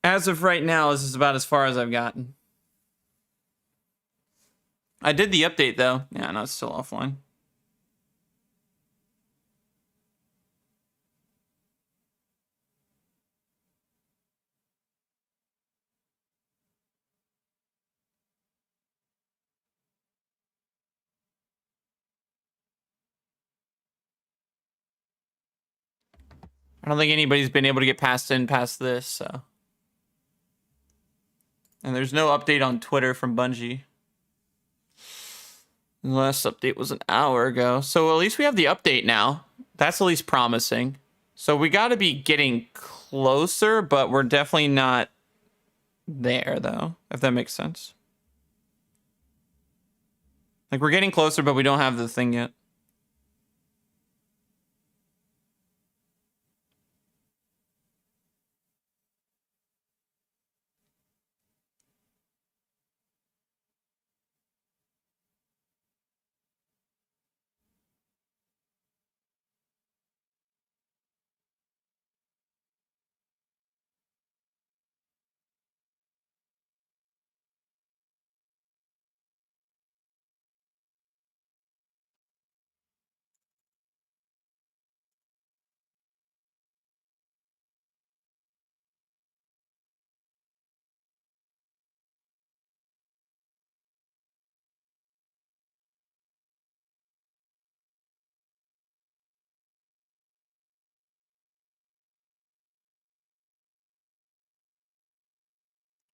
As of right now, this is about as far as I've gotten. I did the update though. Yeah, no, it's still offline. I don't think anybody's been able to get past this, so. And there's no update on Twitter from Bungie. The last update was an hour ago. So at least we have the update now. That's at least promising. So we got to be getting closer, but we're definitely not there, though, if that makes sense. Like, we're getting closer, but we don't have the thing yet.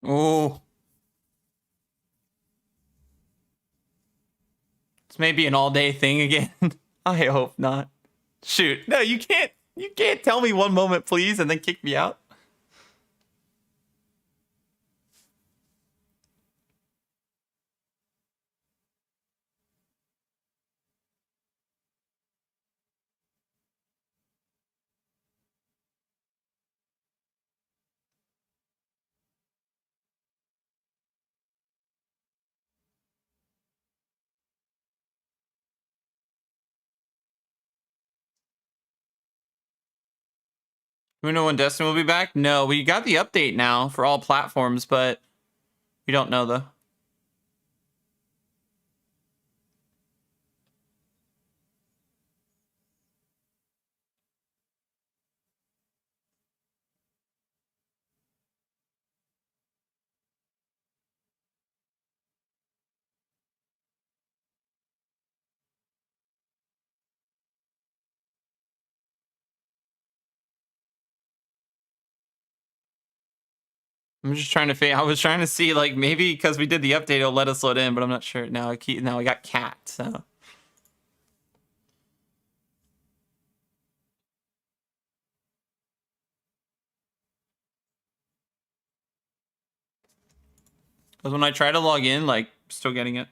Oh. It's maybe an all-day thing again. I hope not. Shoot. No, you can't tell me one moment, please, and then kick me out. Do we know when Destiny will be back? No, we got the update now for all platforms, but we don't know, though. I'm just trying to figure. I was trying to see, like, maybe because we did the update, it'll let us load in, but I'm not sure. Now I got cat, so. Because when I try to log in, like, still getting it.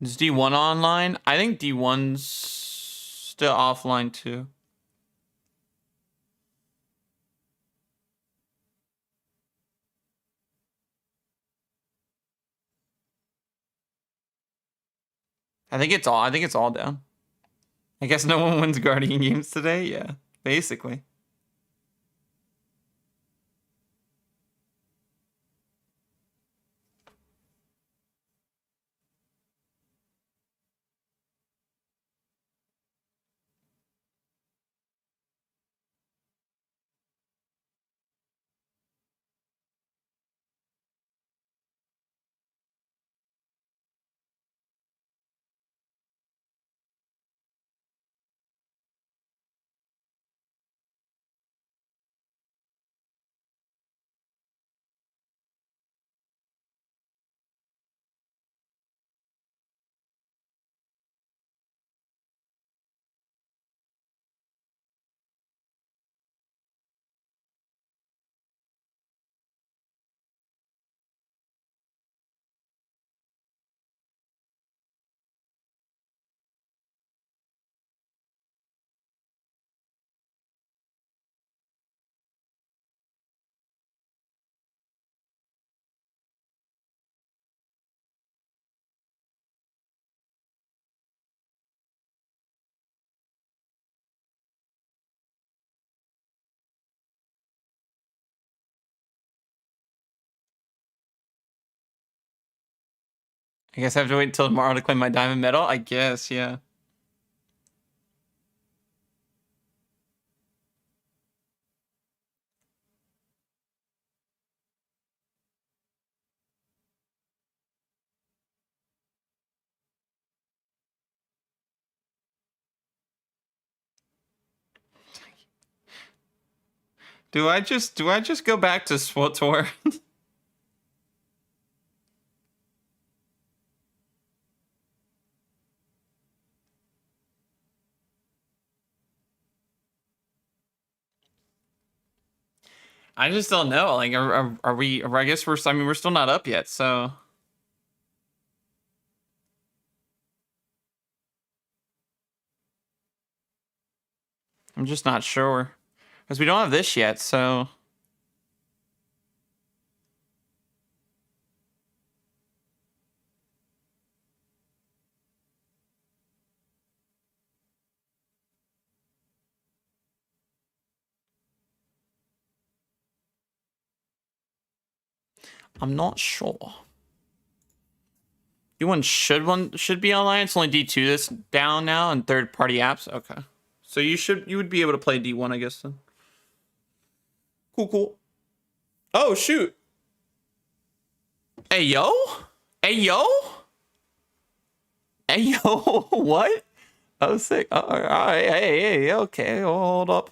Is D1 online? I think D1's still offline too. I think it's all down. I guess no one wins Guardian games today. Yeah, basically. I guess I have to wait until tomorrow to claim my diamond medal. I guess, yeah. Do I just go back to SWTOR? I just don't know. Like, are we? I guess we're. I mean, we're still not up yet, so. I'm just not sure, because we don't have this yet, so. I'm not sure. One should be online. It's only D2 that's down now, and third-party apps. Okay, so you would be able to play D1, I guess then. Cool. Oh shoot. Hey yo. What? Oh sick. All right. Hey. Okay. Hold up.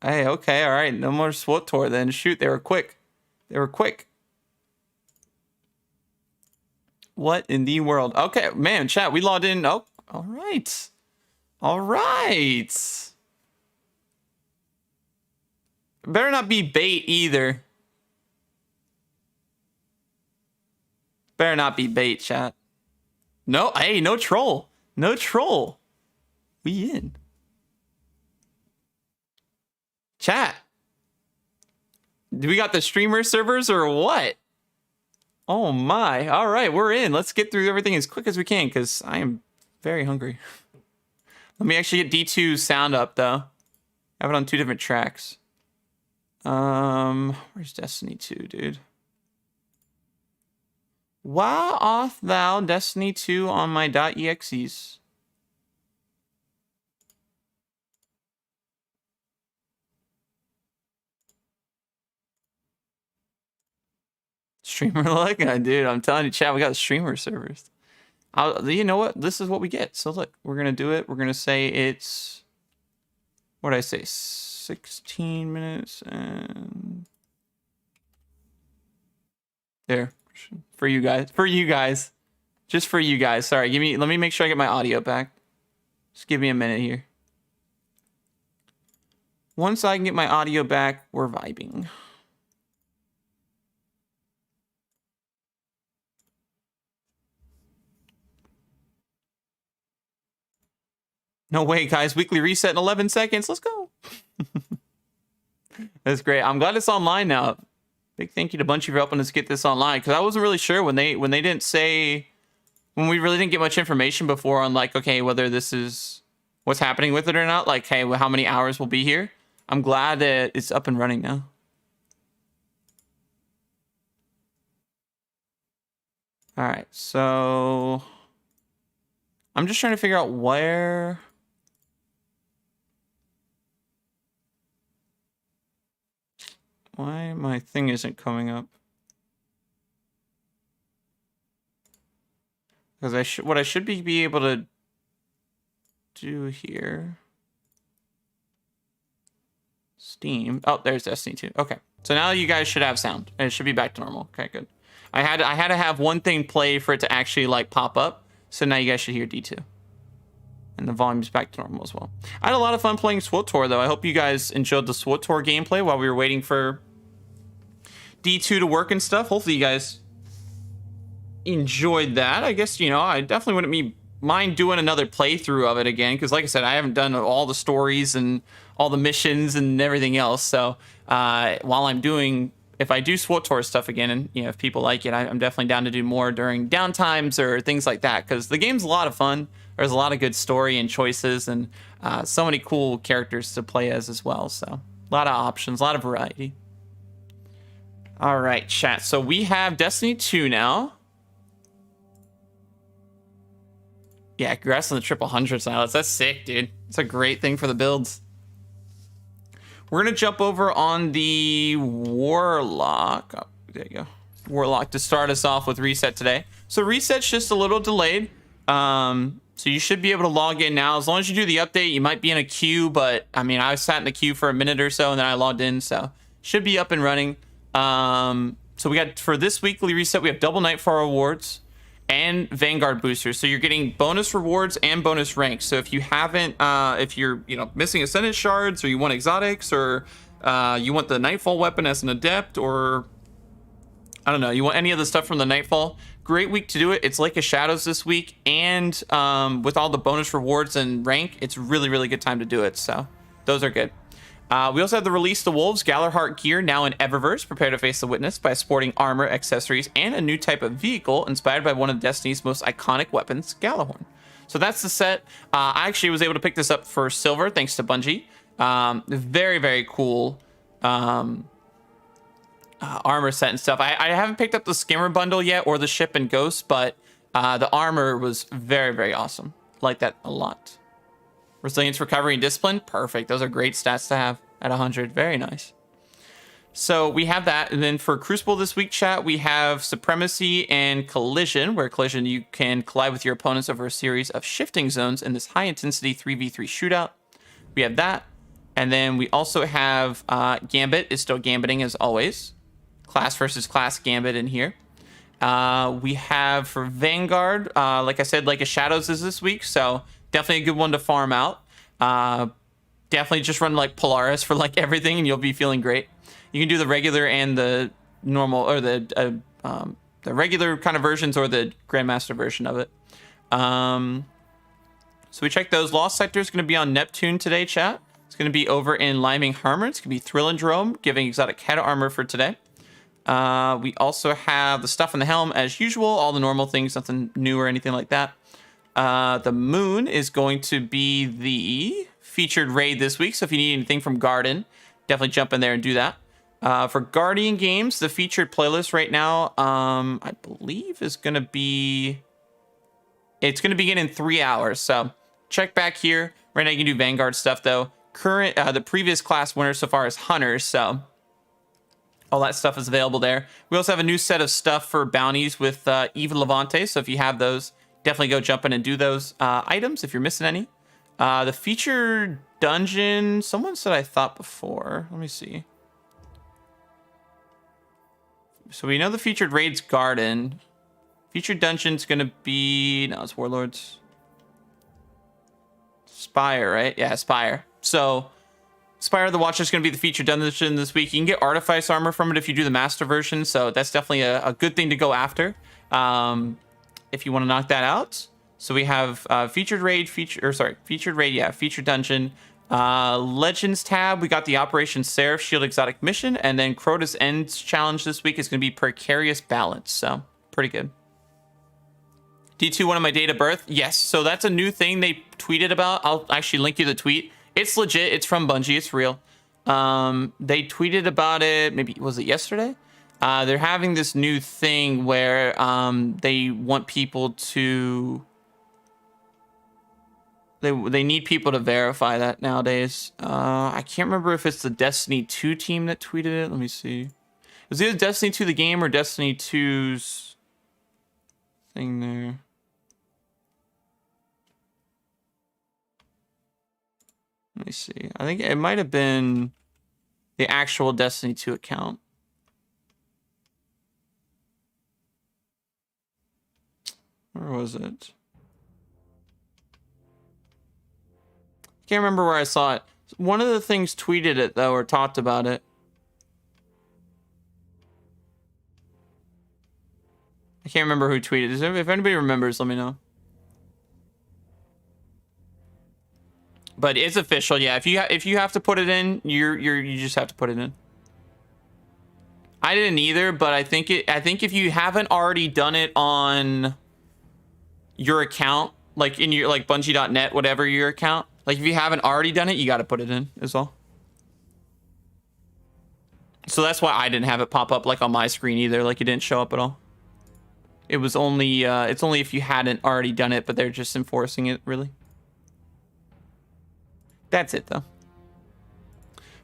Hey. Okay. All right. No more SWTOR then. Shoot. They were quick. What in the world? Okay, man, chat, we logged in. Oh, all right. Better not be bait either. Better not be bait, chat. No, hey, no troll. We in. Chat. Do we got the streamer servers or what? Oh my. All right, we're in. Let's get through everything as quick as we can because I am very hungry. Let me actually get D2's sound up though. I have it on 2 different tracks. Where's Destiny 2, dude? Why art thou Destiny 2 on my .exes? Streamer luck, dude. I'm telling you, chat, we got streamer servers. You know what? This is what we get. So look, we're gonna do it. We're gonna say it's. What did I say? 16 minutes and. There, for you guys. Just for you guys. Sorry, let me make sure I get my audio back. Just give me a minute here. Once I can get my audio back, we're vibing. No way, guys. Weekly reset in 11 seconds. Let's go. That's great. I'm glad it's online now. Big thank you to Bungie for helping us get this online, because I wasn't really sure when they didn't say, when we really didn't get much information before on like, okay, whether this is what's happening with it or not. Like, hey, how many hours will be here? I'm glad that it's up and running now. All right, so I'm just trying to figure out why my thing isn't coming up. Because what I should be able to do here. Steam. Oh, there's Destiny 2. Okay. So now you guys should have sound. And it should be back to normal. Okay, good. I had to have one thing play for it to actually like pop up. So now you guys should hear D2. And the volume's back to normal as well. I had a lot of fun playing SWTOR though. I hope you guys enjoyed the SWTOR gameplay while we were waiting for D2 to work and stuff. Hopefully you guys enjoyed that. I guess, you know, I definitely wouldn't mind doing another playthrough of it again, because like I said, I haven't done all the stories and all the missions and everything else. So while I'm doing, if I do SWTOR stuff again, and you know, if people like it, I'm definitely down to do more during downtimes or things like that, because the game's a lot of fun. There's a lot of good story and choices, and so many cool characters to play as well. So a lot of options, a lot of variety. All right, chat. So we have Destiny 2 now. Yeah, congrats on the triple hundreds, Alex. That's sick, dude. It's a great thing for the builds. We're going to jump over on the Warlock. Oh, there you go. Warlock to start us off with Reset today. So Reset's just a little delayed. So you should be able to log in now. As long as you do the update, you might be in a queue, but I mean, I sat in the queue for a minute or so and then I logged in, so should be up and running. So we got, for this weekly Reset, we have double Nightfall rewards and Vanguard boosters. So you're getting bonus rewards and bonus ranks. So if you haven't, if you're, missing Ascendant shards, or you want exotics, or you want the Nightfall weapon as an adept, or I don't know, you want any of the stuff from the Nightfall, great week to do it. It's Lake of Shadows this week, and with all the bonus rewards and rank, it's really, really good time to do it. So those are good. We also have the Release the Wolves Galahart gear now in Eververse. Prepare to face the witness by sporting armor, accessories, and a new type of vehicle inspired by one of Destiny's most iconic weapons, Galahorn. So that's the set. I actually was able to pick this up for silver thanks to Bungie. Very, very cool armor set and stuff. I haven't picked up the Skimmer bundle yet or the Ship and Ghost, but the armor was very, very awesome. Like that a lot. Resilience, Recovery, and Discipline. Perfect. Those are great stats to have at 100. Very nice. So we have that. And then for Crucible this week, chat, we have Supremacy and Collision, where Collision, you can collide with your opponents over a series of shifting zones in this high-intensity 3v3 shootout. We have that. And then we also have Gambit is still gambiting as always. Class versus class Gambit in here. We have for Vanguard, like I said, Lake of Shadows is this week, so definitely a good one to farm out. Definitely just run like Polaris for like everything and you'll be feeling great. You can do the regular and the normal, or the regular kind of versions, or the Grandmaster version of it. So we checked those. Lost Sector is going to be on Neptune today, chat. It's going to be over in Liming Harmor. It's going to be Thrillindrome, giving exotic head armor for today. We also have the stuff in the helm as usual, all the normal things, nothing new or anything like that. The Moon is going to be the featured raid this week, so if you need anything from Garden, definitely jump in there and do that. For Guardian Games, the featured playlist right now, I believe is going to be... It's going to begin in 3 hours, so check back here. Right now you can do Vanguard stuff, though. The previous class winner so far is Hunters, so all that stuff is available there. We also have a new set of stuff for bounties with Eva Levante, so if you have those, definitely go jump in and do those items if you're missing any. The featured dungeon, someone said I thought before. Let me see. So we know the featured raid's Garden. Featured dungeon's going to be... No, it's Warlords. Spire, right? Yeah, Spire. So Spire of the Watcher is going to be the featured dungeon this week. You can get Artifice armor from it if you do the Master version, so that's definitely a good thing to go after if you want to knock that out. So we have featured raid, featured dungeon. Legends tab, we got the Operation Seraph Shield Exotic Mission, and then Crota's Ends challenge this week is going to be Precarious Balance, so pretty good. D2, one of my date of birth? Yes, so that's a new thing they tweeted about. I'll actually link you the tweet. It's legit, it's from Bungie, it's real. They tweeted about it, maybe, was it yesterday? They're having this new thing where they want people to... They need people to verify that nowadays. I can't remember if it's the Destiny 2 team that tweeted it. Let me see. It was either Destiny 2 the game or Destiny 2's thing there. Let me see. I think it might have been the actual Destiny 2 account. Where was it? Can't remember where I saw it. One of the things tweeted it, though, or talked about it. I can't remember who tweeted it. If anybody remembers, let me know. But it's official, yeah. If you have to put it in, you just have to put it in. I didn't either, but I think if you haven't already done it on your account, like in your Bungie.net, whatever your account. Like, if you haven't already done it, you got to put it in as well. So that's why I didn't have it pop up like on my screen either. Like it didn't show up at all. It was only, it's only if you hadn't already done it, but they're just enforcing it, really. That's it, though.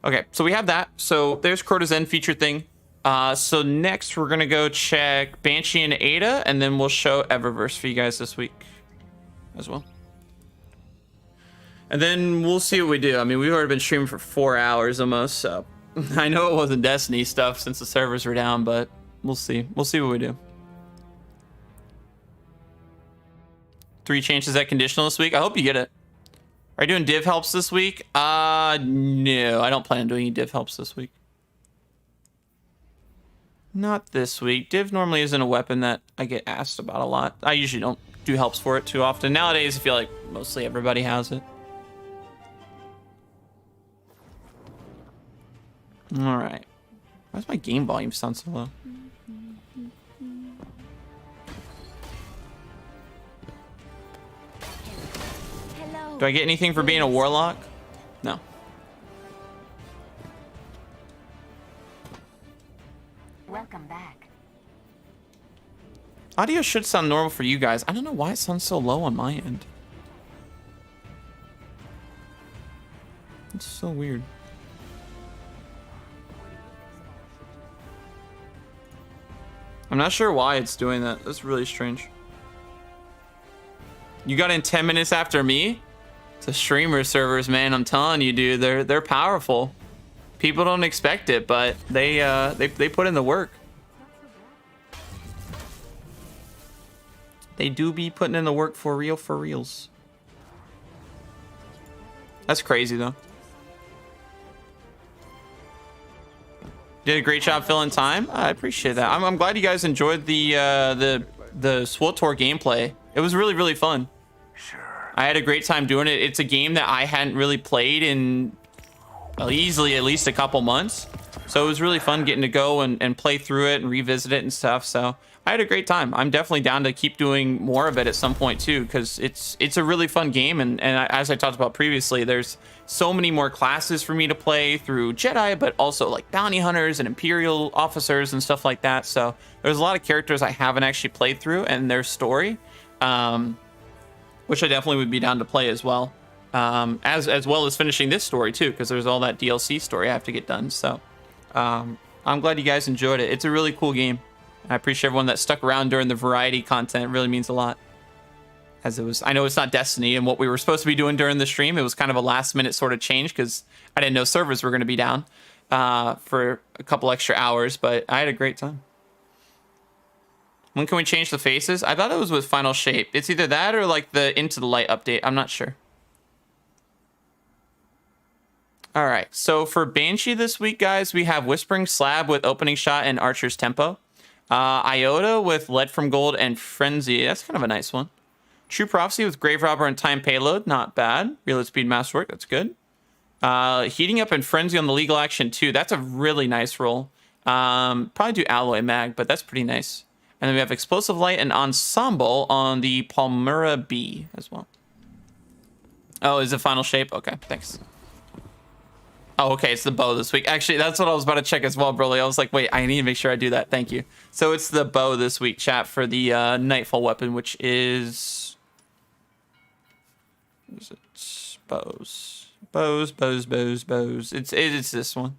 Okay, so we have that. So there's Crota's End feature thing. So next we're going to go check Banshee and Ada, and then we'll show Eververse for you guys this week as well. And then we'll see what we do. I mean, we've already been streaming for 4 hours almost, so I know it wasn't Destiny stuff since the servers were down, but we'll see. We'll see what we do. 3 changes at conditional this week. I hope you get it. Are you doing div helps this week? No, I don't plan on doing any div helps this week. Not this week. Div normally isn't a weapon that I get asked about a lot. I usually don't do helps for it too often. Nowadays, I feel like mostly everybody has it. All right. Why does my game volume sound so low? Do I get anything for being a warlock? No. Welcome back. Audio should sound normal for you guys. I don't know why it sounds so low on my end. It's so weird. I'm not sure why it's doing that. That's really strange. You got in 10 minutes after me? It's the streamer servers, man. I'm telling you, dude, they're powerful. People don't expect it, but they put in the work. They do be putting in the work for real, for reals. That's crazy, though. Did a great job filling time. I appreciate that. I'm glad you guys enjoyed the SWTOR gameplay. It was really, really fun. I had a great time doing it. It's a game that I hadn't really played in easily at least a couple months. So it was really fun getting to go and play through it and revisit it and stuff. So I had a great time. I'm definitely down to keep doing more of it at some point too, because it's a really fun game. And as I talked about previously, there's so many more classes for me to play through Jedi, but also like bounty hunters and Imperial officers and stuff like that. So there's a lot of characters I haven't actually played through and their story. Which I definitely would be down to play as well. As well as finishing this story too, because there's all that DLC story I have to get done. So I'm glad you guys enjoyed it. It's a really cool game. I appreciate everyone that stuck around during the variety content. It really means a lot. As it was, I know it's not Destiny and what we were supposed to be doing during the stream. It was kind of a last minute sort of change because I didn't know servers were going to be down for a couple extra hours, but I had a great time. When can we change the faces? I thought it was with Final Shape. It's either that or like the Into the Light update. I'm not sure. All right. So for Banshee this week, guys, we have Whispering Slab with Opening Shot and Archer's Tempo. Iota with Lead from Gold and Frenzy. That's kind of a nice one. True Prophecy with Grave Robber and Time Payload. Not bad. Real Speed Masterwork. That's good. Heating Up and Frenzy on the Legal Action 2. That's a really nice roll. Probably do Alloy Mag, but that's pretty nice. And then we have Explosive Light and Ensemble on the Palmyra B as well. Oh, is it Final Shape? Okay, thanks. Oh, okay, it's the bow this week. Actually, that's what I was about to check as well, Broly. I was like, wait, I need to make sure I do that. Thank you. So it's the bow this week, chat, for the Nightfall weapon, which is... What is it? Bows. Bows. It's this one.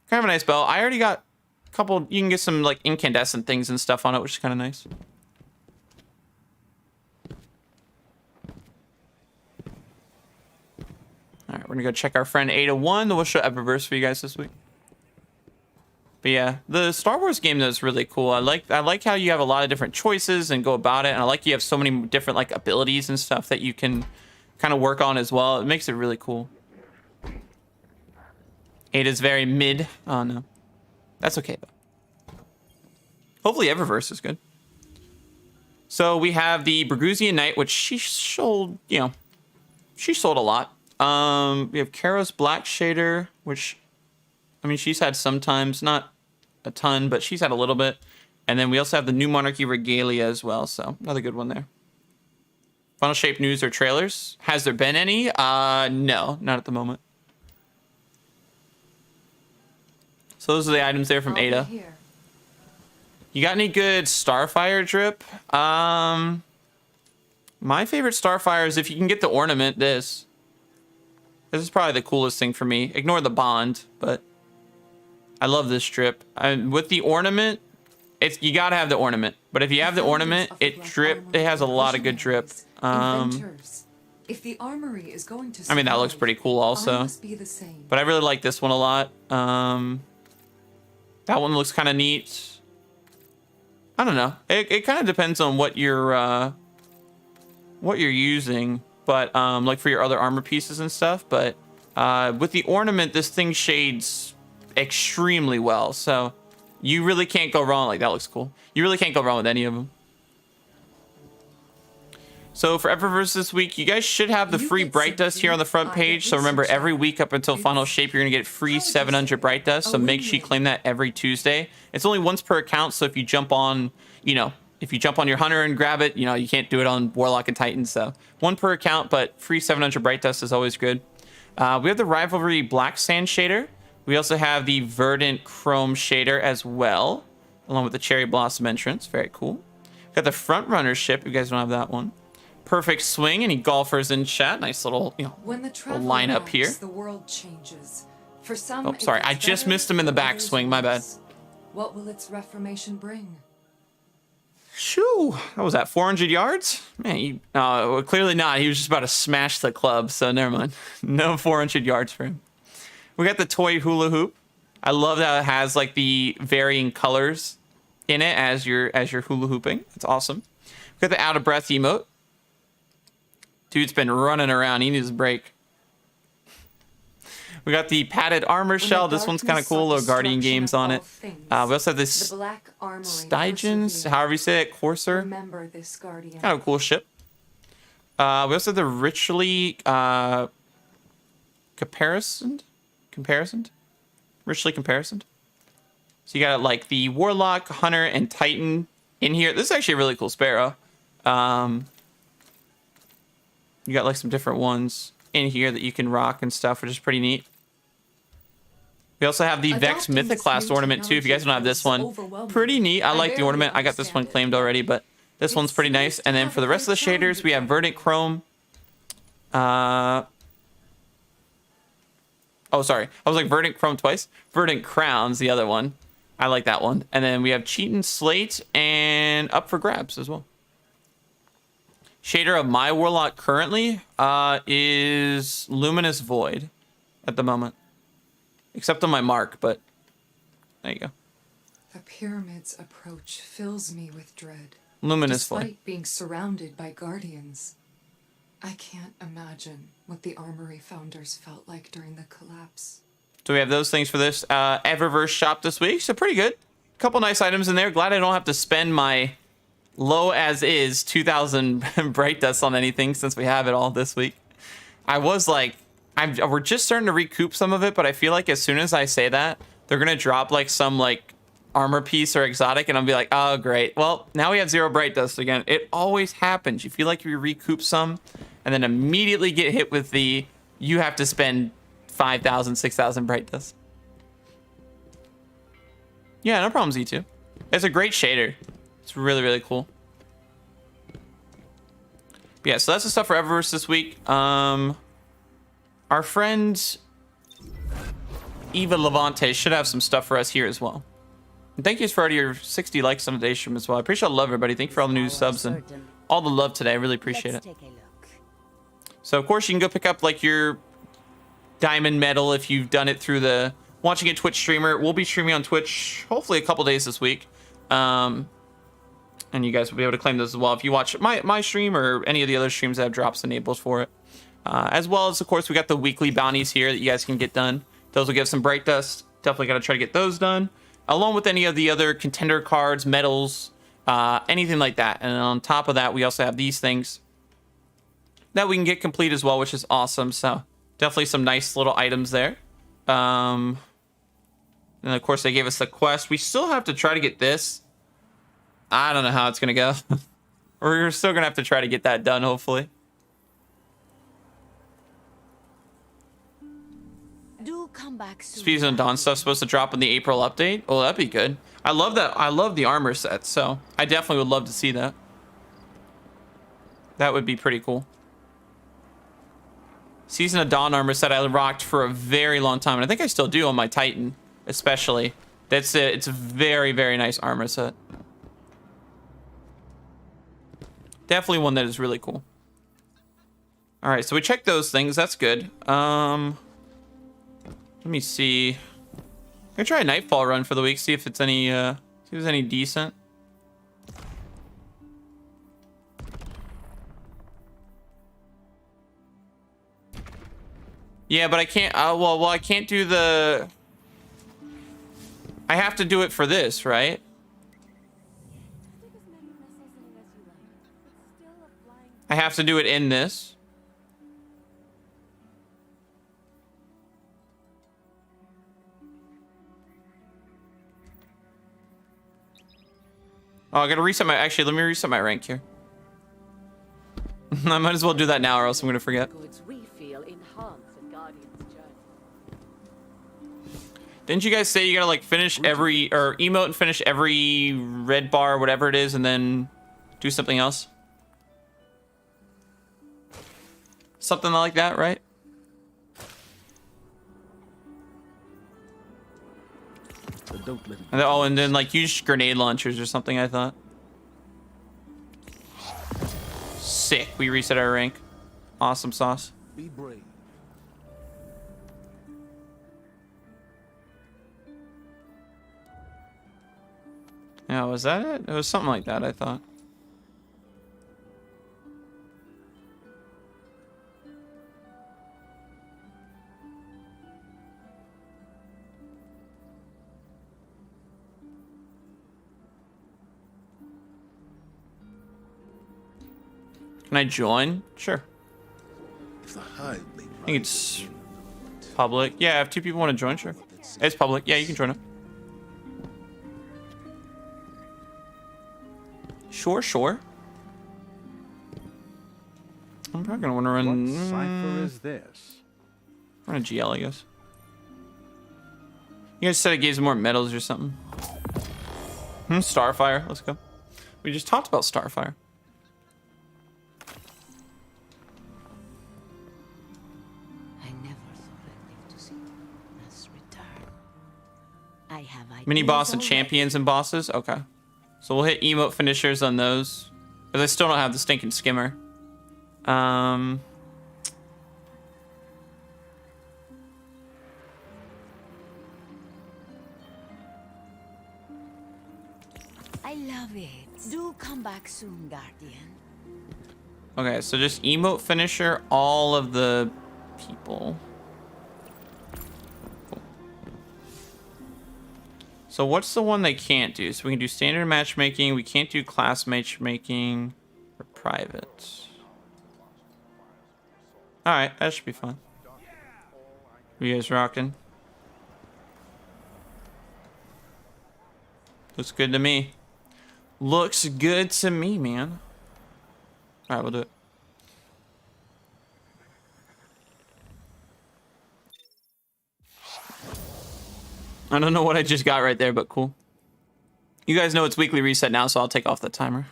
Kind of a nice bow. I already got a couple. You can get some like incandescent things and stuff on it, which is kind of nice. All right, we're gonna go check our friend Ada1. Then we'll show Eververse for you guys this week. But yeah, the Star Wars game though is really cool. I like how you have a lot of different choices and go about it, and I like you have so many different like abilities and stuff that you can kind of work on as well. It makes it really cool. Ada's very mid. Oh, no. That's okay, though. Hopefully Eververse is good. So we have the Burgusian Knight, which she sold, she sold a lot. We have Karos Black Shader, which, I mean, she's had sometimes, not a ton, but she's had a little bit. And then we also have the New Monarchy Regalia as well, so another good one there. Final Shape news or trailers? Has there been any? No, not at the moment. So those are the items there from Ada. You got any good Starfire drip? My favorite Starfire is if you can get the ornament. This is probably the coolest thing for me. Ignore the bond, but I love this drip. With the ornament, you gotta have the ornament. But if you have the ornament, it has a lot of good drip. If the armory is going to I mean, that looks pretty cool also. But I really like this one a lot. That one looks kind of neat. I don't know. It kind of depends on what you're using. But like for your other armor pieces and stuff. But with the ornament, this thing shades extremely well. So you really can't go wrong. Like, that looks cool. You really can't go wrong with any of them. So for Eververse this week, you guys should have the free Bright Dust here on the front page. So remember, every week up until Final Shape, you're going to get free 700 Bright Dust. So make sure you claim that every Tuesday. It's only once per account. So if you jump on, if you jump on your Hunter and grab it, you can't do it on Warlock and Titan. So one per account, but free 700 Bright Dust is always good. We have the Rivalry Black Sand shader. We also have the Verdant Chrome shader as well, along with the Cherry Blossom entrance. Very cool. We've got the Front Runner ship. You guys don't have that one. Perfect Swing. Any golfers in chat? Nice little, when the little lineup here. The world changes. For some, oh, sorry. I just missed him in the backswing. My bad. What will its reformation bring? Shoo. What was that? 400 yards? Man, well, clearly not. He was just about to smash the club, so never mind. No 400 yards for him. We got the toy hula hoop. I love how it has like the varying colors in it as you're hula hooping. It's awesome. We got the out of breath emote. Dude's been running around. He needs a break. We got the padded armor shell. This one's kind of cool. Little Guardian games on it. We also have this Stygians, however you say it, Courser. Remember this, Guardian. Kind of a cool ship. We also have the richly comparisoned. Richly comparisoned. So you got like the Warlock, Hunter, and Titan in here. This is actually a really cool Sparrow. You got like some different ones in here that you can rock and stuff, which is pretty neat. We also have the Vex Mythic class ornament too. If you guys don't have this one, pretty neat. I like the ornament. I got this one claimed already, but this one's pretty nice. And then for the rest of the shaders, we have Verdant Chrome. Oh, sorry. I was like Verdant Chrome twice. Verdant Crown's the other one. I like that one. And then we have Cheatin' Slate and Up for Grabs as well. Shader of my Warlock currently is Luminous Void at the moment. Except on my mark, but there you go. The pyramid's approach fills me with dread. Luminous Void. Despite being surrounded by guardians, I can't imagine what the armory founders felt like during the collapse. So we have those things for this Eververse shop this week. So pretty good. Couple nice items in there. Glad I don't have to spend my low as is 2,000 Bright Dust on anything since we have it all this week. I was like, we're just starting to recoup some of it, but I feel like as soon as I say that, they're going to drop like some like armor piece or exotic, and I'll be like, oh, great. Well, now we have 0 Bright Dust again. It always happens. You feel like you recoup some and then immediately get hit with the, you have to spend 5,000, 6,000 Bright Dust. Yeah, no problem, Z2. It's a great shader. It's really, really cool. But yeah, so that's the stuff for Eververse this week. Our friend Eva Levante should have some stuff for us here as well. And thank you for already your 60 likes on today's stream as well. I appreciate all the love, everybody. Thank you for all the new subs and all the love today. I really appreciate it. So, of course, you can go pick up like your diamond medal if you've done it through the watching a Twitch streamer. We'll be streaming on Twitch hopefully a couple days this week. And you guys will be able to claim those as well if you watch my stream or any of the other streams that have drops enabled for it. As well as, of course, we got the weekly bounties here that you guys can get done. Those will give some Bright Dust. Definitely got to try to get those done. Along with any of the other contender cards, medals, anything like that. And on top of that, we also have these things that we can get complete as well, which is awesome. So definitely some nice little items there. And of course, they gave us the quest. We still have to try to get this. I don't know how it's going to go. We're still gonna have to try to get that done, hopefully. Do come back soon. Speeds and Dawn stuff supposed to drop in the April update. Oh, that'd be good. I love that. I love the armor set, so I definitely would love to see that. That would be pretty cool. Season of Dawn armor set I rocked for a very long time, and I think I still do on my Titan, especially. That's it. It's a very, very nice armor set. Definitely one that is really cool. All right, so we checked those things. That's good. Let me see. I'm gonna try a Nightfall run for the week. See if it's any. See if there's any decent. Yeah, but I can't. Well, I can't do the. I have to do it for this, right? I have to do it in this. Oh, I gotta reset my. Actually, let me reset my rank here. I might as well do that now, or else I'm gonna forget. Didn't you guys say you gotta like finish every or emote and finish every red bar, whatever it is, and then do something else? Something like that, right? And then like use grenade launchers or something, I thought. Sick. We reset our rank. Awesome sauce. Be brave. Yeah, was that it? It was something like that, I thought. Can I join? Sure. I think it's public. Yeah, if 2 people want to join, sure. It's public. Yeah, you can join it. Sure, sure. I'm probably gonna want to run. What cipher is this? Run a GL, I guess. You guys said it gives more medals or something. Starfire. Let's go. We just talked about Starfire. Mini boss and champions and bosses? Okay. So we'll hit emote finishers on those. Because I still don't have the stinking skimmer. I love it. Do come back soon, Guardian. Okay, so just emote finisher all of the people. So what's the one they can't do? So we can do standard matchmaking. We can't do class matchmaking or private. All right, that should be fun. You guys rocking? Looks good to me. Looks good to me, man. All right, we'll do it. I don't know what I just got right there, but cool. You guys know it's weekly reset now, so I'll take off the timer.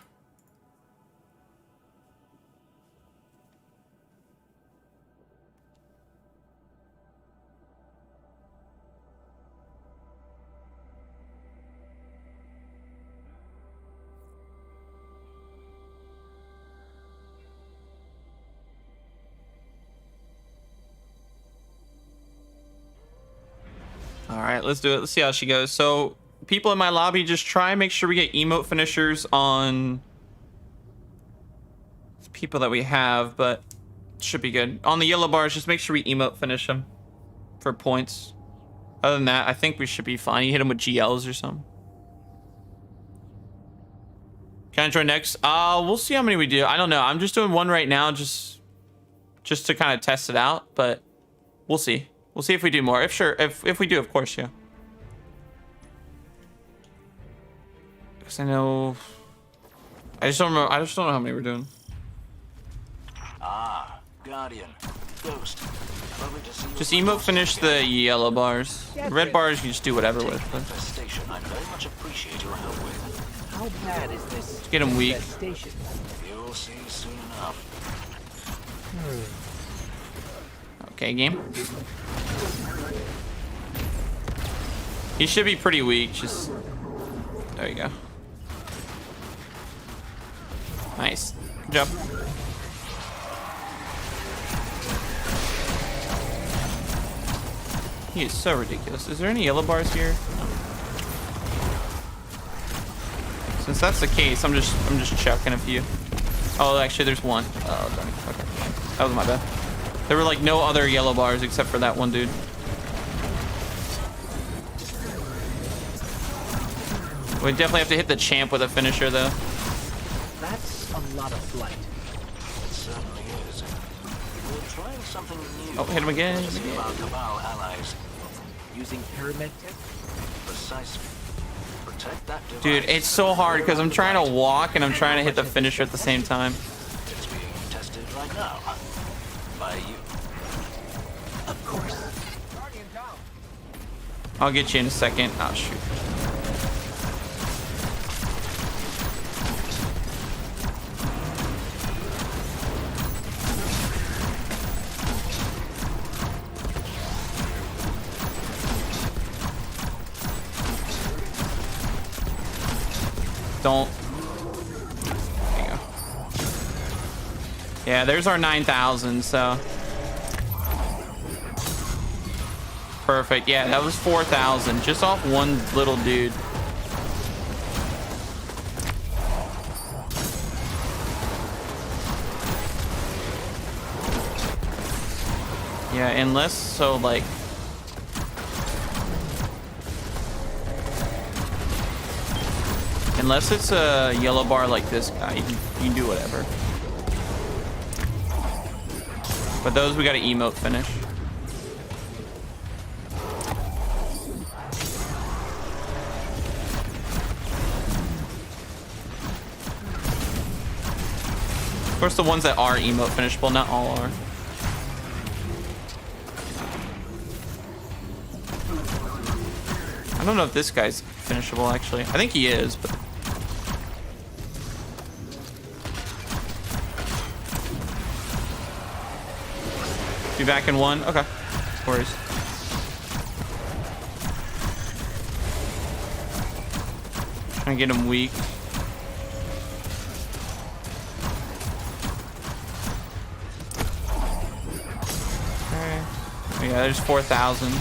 All right, let's do it. Let's see how she goes. So people in my lobby, just try and make sure we get emote finishers on the people that we have, but it should be good. On the yellow bars, just make sure we emote finish them for points. Other than that, I think we should be fine. You hit them with GLs or something. Can I join next? We'll see how many we do. I don't know. I'm just doing one right now just to kind of test it out, but we'll see. We'll see if we do more. If we do, of course, yeah. Because I know I just don't remember. I just don't know how many we're doing. Ah, Guardian, Ghost. Lovely to see you. Just emote finish the yellow bars. The red bars you just do whatever with. But Infestation, I very much appreciate your help with. How bad is this? just get him weak. Infestation? You'll see soon enough. Okay, game. He should be pretty weak. Just there you go. Nice. Good job. He is so ridiculous. Is there any yellow bars here? Since that's the case, I'm just chucking a few. Oh, actually, there's one. Oh, darn it. Okay, that was my bad. There were like no other yellow bars except for that one dude. We definitely have to hit the champ with a finisher, though. That's a lot of flight. It certainly is. We're trying something new. Oh, hit him again. Hit him Using again. our Cabal allies. Using pyramid tech? Precisely. Protect that device. Dude, it's so hard because I'm trying to walk and I'm trying to hit the finisher at the same time. It's being tested right now. By you. Of course. I'll get you in a second. Oh, shoot. Don't. There you go. Yeah, there's our 9,000, so. Perfect. Yeah, that was 4,000 just off one little dude. Yeah, unless so like. Unless it's a yellow bar like this guy, you can do whatever. But those we gotta emote finish. Of course, the ones that are emote finishable, not all are. I don't know if this guy's finishable, actually. I think he is, but... Be back in one? Okay. No worries. Trying to get him weak. Okay. Oh, yeah, there's 4,000.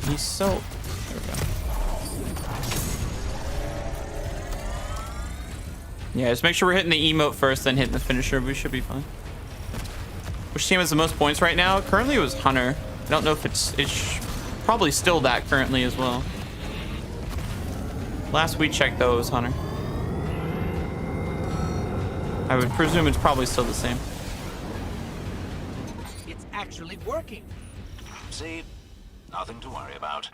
He's so... There we go. Yeah, just make sure we're hitting the emote first, then hitting the finisher. We should be fine. Which team has the most points right now? Currently it was Hunter. I don't know if it's probably still that currently as well. Last we checked though, it was Hunter. I would presume it's probably still the same. It's actually working. See? Nothing to worry about.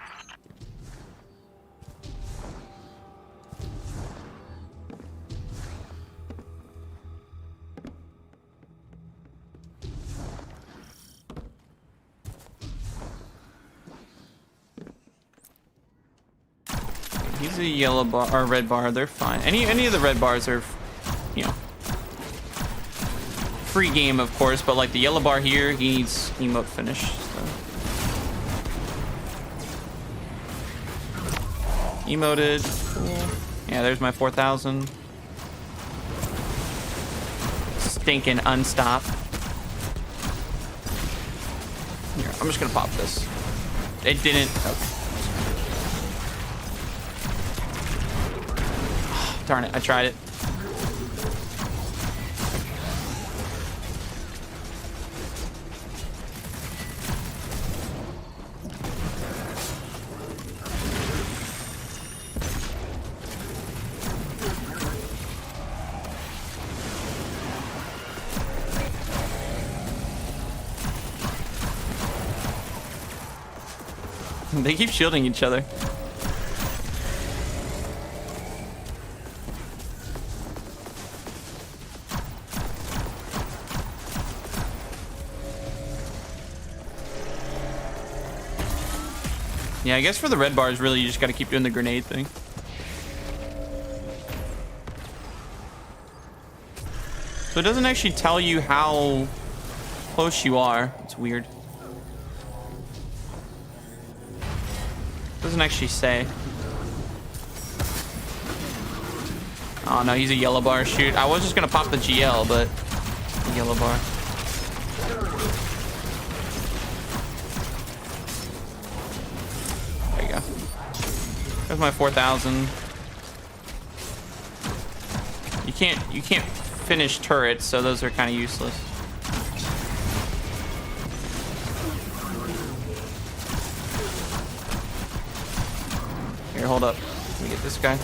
He's a yellow bar or red bar, they're fine. Any of the red bars are, you know, free game of course, but like the yellow bar here, he needs emote finish. So. Emoted. Cool. Yeah, there's my 4,000. Stinking unstop. Here, I'm just gonna pop this. It didn't. Okay. Oh, darn it! I tried it. They keep shielding each other. Yeah, I guess for the red bars, really, you just gotta keep doing the grenade thing. So it doesn't actually tell you how close you are. It's weird. Doesn't actually say. Oh no, he's a yellow bar. Shoot, I was just gonna pop the GL, but the yellow bar. There you go. There's my 4,000. You can't finish turrets, so those are kind of useless. Here, hold up. Let me get this guy.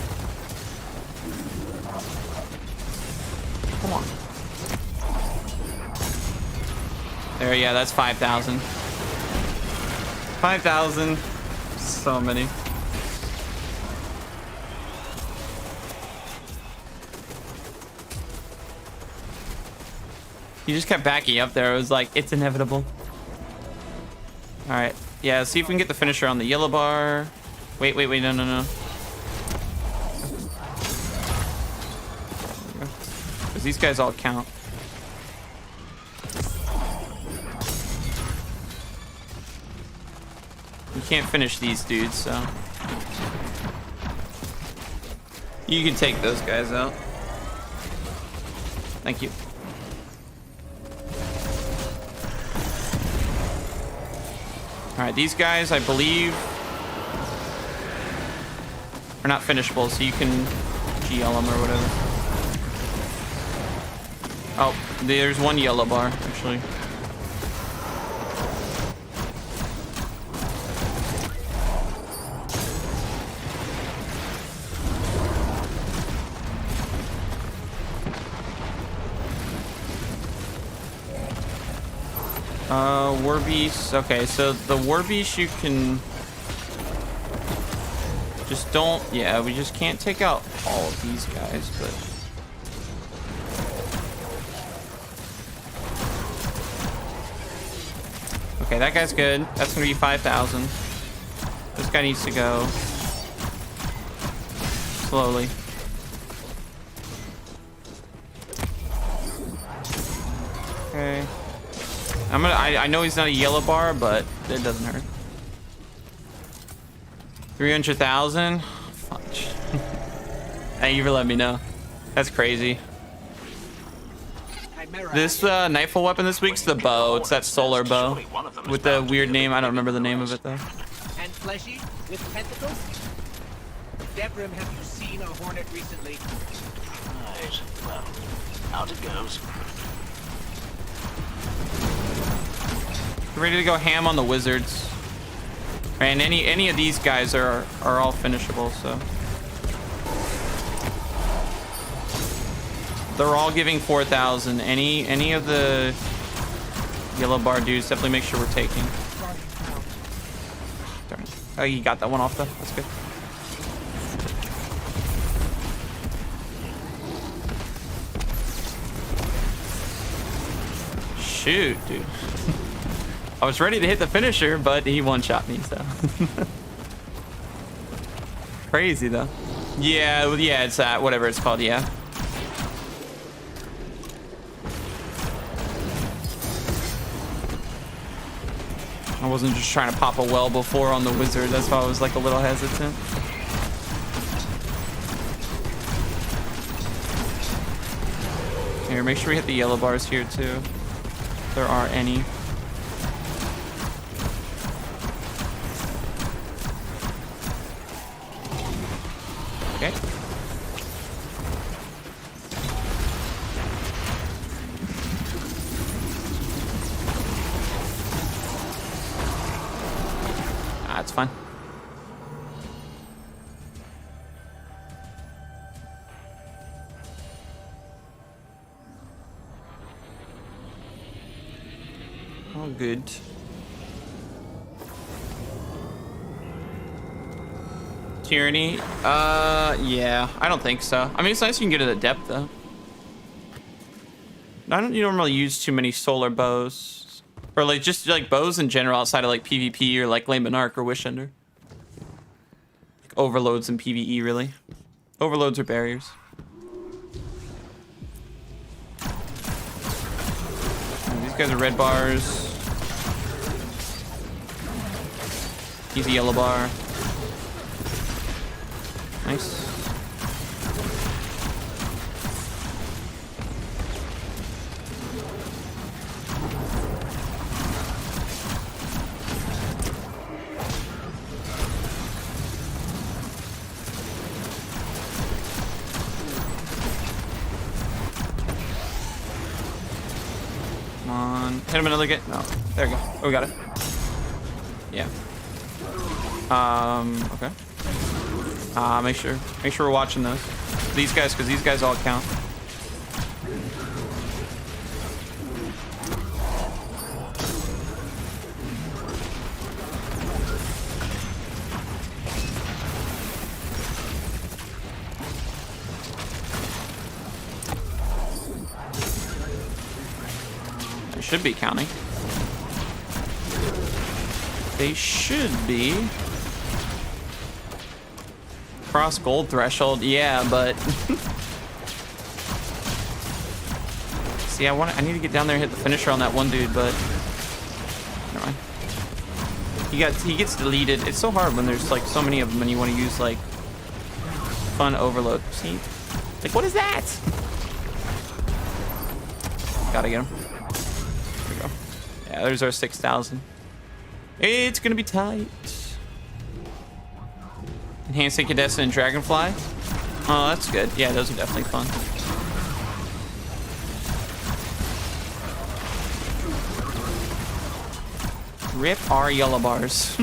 Come on. There, yeah, that's 5,000. 5,000. So many. He just kept backing up there. It was like, it's inevitable. All right. Yeah, see if we can get the finisher on the yellow bar. Wait, no. Because these guys all count. You can't finish these dudes, so. You can take those guys out. Thank you. All right, these guys, I believe, are not finishable, so you can GL them or whatever. Oh, there's one yellow bar, actually. Warbeast. Okay, so the Warbeast you can just don't. Yeah, we just can't take out all of these guys, but okay, that guy's good. That's gonna be 5,000. This guy needs to go slowly. Okay. I know he's not a yellow bar, but it doesn't hurt. 300,000? Fudge. Thank you for letting me know. That's crazy. This Nightfall weapon this week's the bow. It's that solar bow with the weird name. I don't remember the name of it though. And fleshy with tentacles? Devrim, have you seen a hornet recently? Right. Well, out it goes. Ready to go ham on the wizards. And any of these guys are all finishable, so. They're all giving 4,000. Any of the yellow bar dudes, definitely make sure we're taking. Darn it. Oh, you got that one off though. That's good. Shoot, dude. I was ready to hit the finisher, but he one-shot me, so. Crazy, though. Yeah, it's that, whatever it's called, yeah. I wasn't just trying to pop a well before on the wizard. That's why I was like a little hesitant. Here, make sure we hit the yellow bars here, too. If there are any. Okay. That's fine. All good. Tyranny? Yeah. I don't think so. I mean, it's nice you can get it at depth, though. I don't normally use too many solar bows. Or, like, just, like, bows in general outside of, like, PvP or, like, Layman Arc or Wishender. Like, overloads in PvE, really. Overloads are barriers. And these guys are red bars. Easy yellow bar. Nice. Come on. Hit him another get. No. There we go. Oh, we got it. Yeah. Okay. Make sure we're watching those. These guys, because these guys all count. They should be counting. They should be. Cross gold threshold, yeah, but see, I need to get down there and hit the finisher on that one dude, but never mind. He gets deleted. It's so hard when there's like so many of them and you want to use like fun overload. See, like what is that? Gotta get him. There we go. Yeah, there's our 6,000. It's gonna be tight. Enhanced Incandescent and Dragonfly. Oh, that's good. Yeah, those are definitely fun. Rip our yellow bars.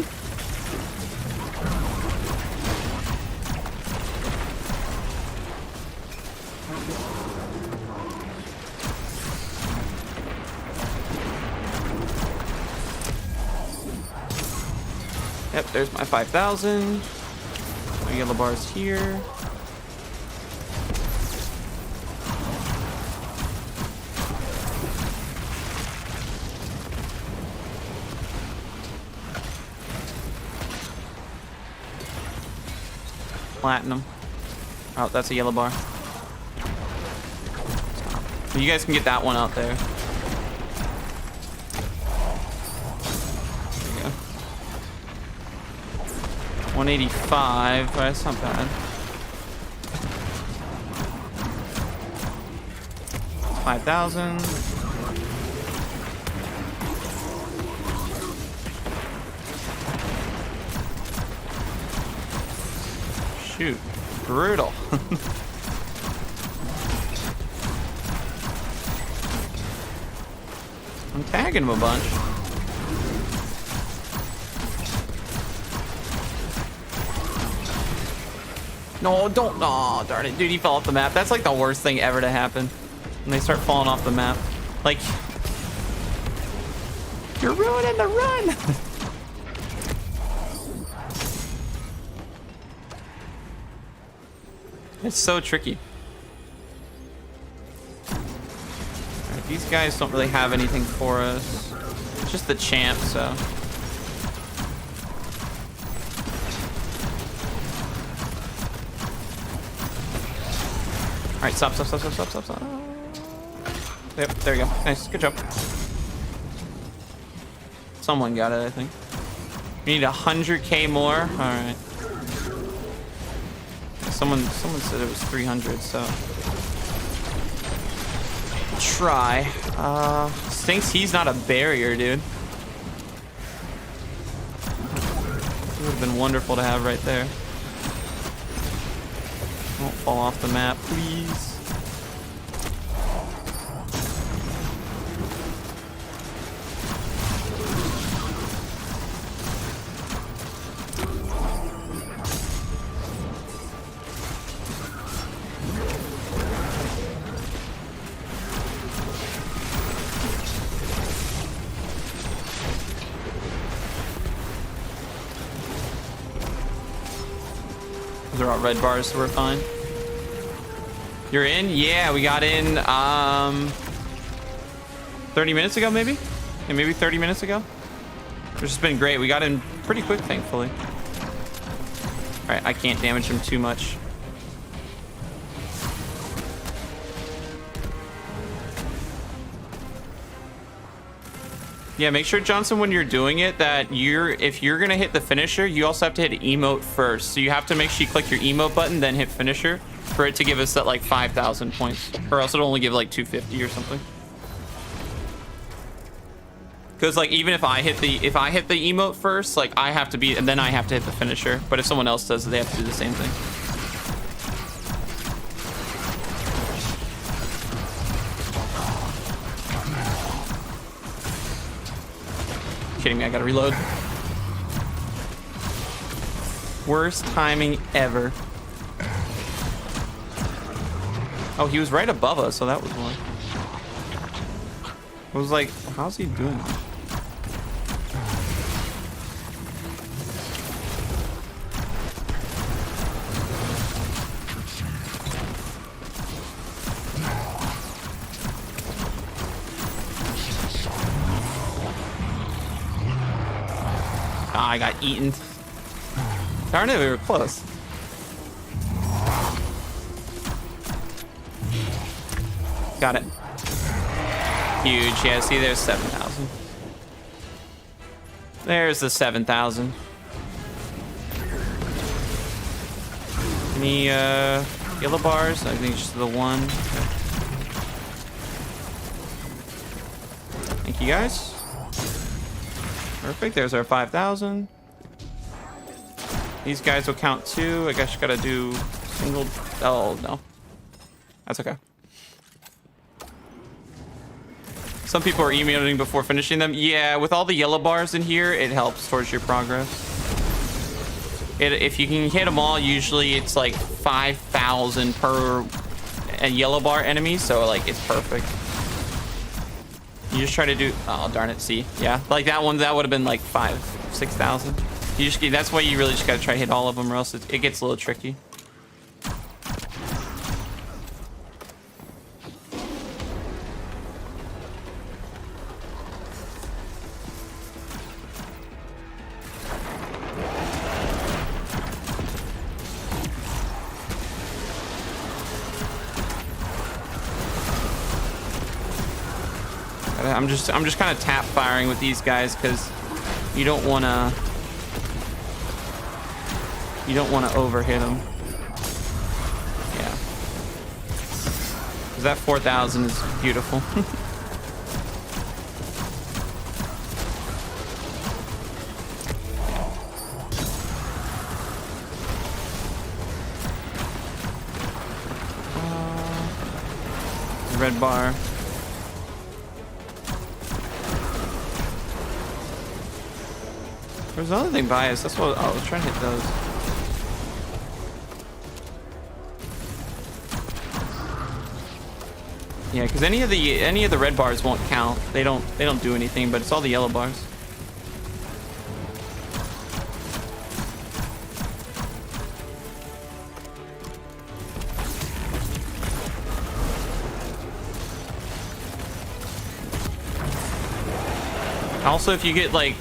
Yep, there's my 5,000. Yellow bars here. Platinum. Oh, that's a yellow bar. You guys can get that one out there. There you go. 185, but that's not bad. 5,000. Shoot, brutal. I'm tagging him a bunch. No, don't. Oh, darn it. Dude, he fell off the map. That's like the worst thing ever to happen. When they start falling off the map. Like, you're ruining the run. It's so tricky. Alright, these guys don't really have anything for us. It's just the champ, so. Alright, stop. Yep, there we go. Nice, good job. Someone got it, I think. We need 100k more. Alright. Someone said it was 300, so. Try. Stinks he's not a barrier, dude. It would have been wonderful to have right there. Don't fall off the map, please. are all red bars, so we're fine. You're in? Yeah, we got in 30 minutes ago, maybe? Yeah, maybe 30 minutes ago. Which has been great. We got in pretty quick, thankfully. All right, I can't damage him too much. Yeah, make sure, Johnson, when you're doing it, that if you're gonna hit the finisher, you also have to hit emote first. So you have to make sure you click your emote button, then hit finisher for it to give us that like 5,000 points, or else it'll only give like 250 or something. Because like even if I hit the emote first, like I have to be, and then I have to hit the finisher. But if someone else does it, they have to do the same thing. Kidding me, I gotta reload. Worst timing ever. Oh, he was right above us, so that was one. I was like, how's he doing that? I got eaten. Darn it, we were close. Got it. Huge. Yeah, see, there's 7,000. There's the 7,000. Any yellow bars? I think just the one. Okay. Thank you, guys. Perfect. There's our 5,000. These guys will count too. I guess you gotta do single. Oh no, that's okay. Some people are emoting before finishing them. Yeah, with all the yellow bars in here, it helps towards your progress. If you can hit them all, usually it's like 5,000 per yellow bar enemy, so like it's perfect. You just try to do, oh darn it, see, yeah, like that one, that would have been like 6,000. You just, that's why you really just gotta try to hit all of them, or else it gets a little tricky. I'm just kind of tap firing with these guys because you don't want to overhit them. Yeah, because that 4,000 is beautiful. Red bar. There's another thing by us. That's what I was trying to hit those. Yeah, because any of the red bars won't count. They don't do anything, but it's all the yellow bars. Also, if you get like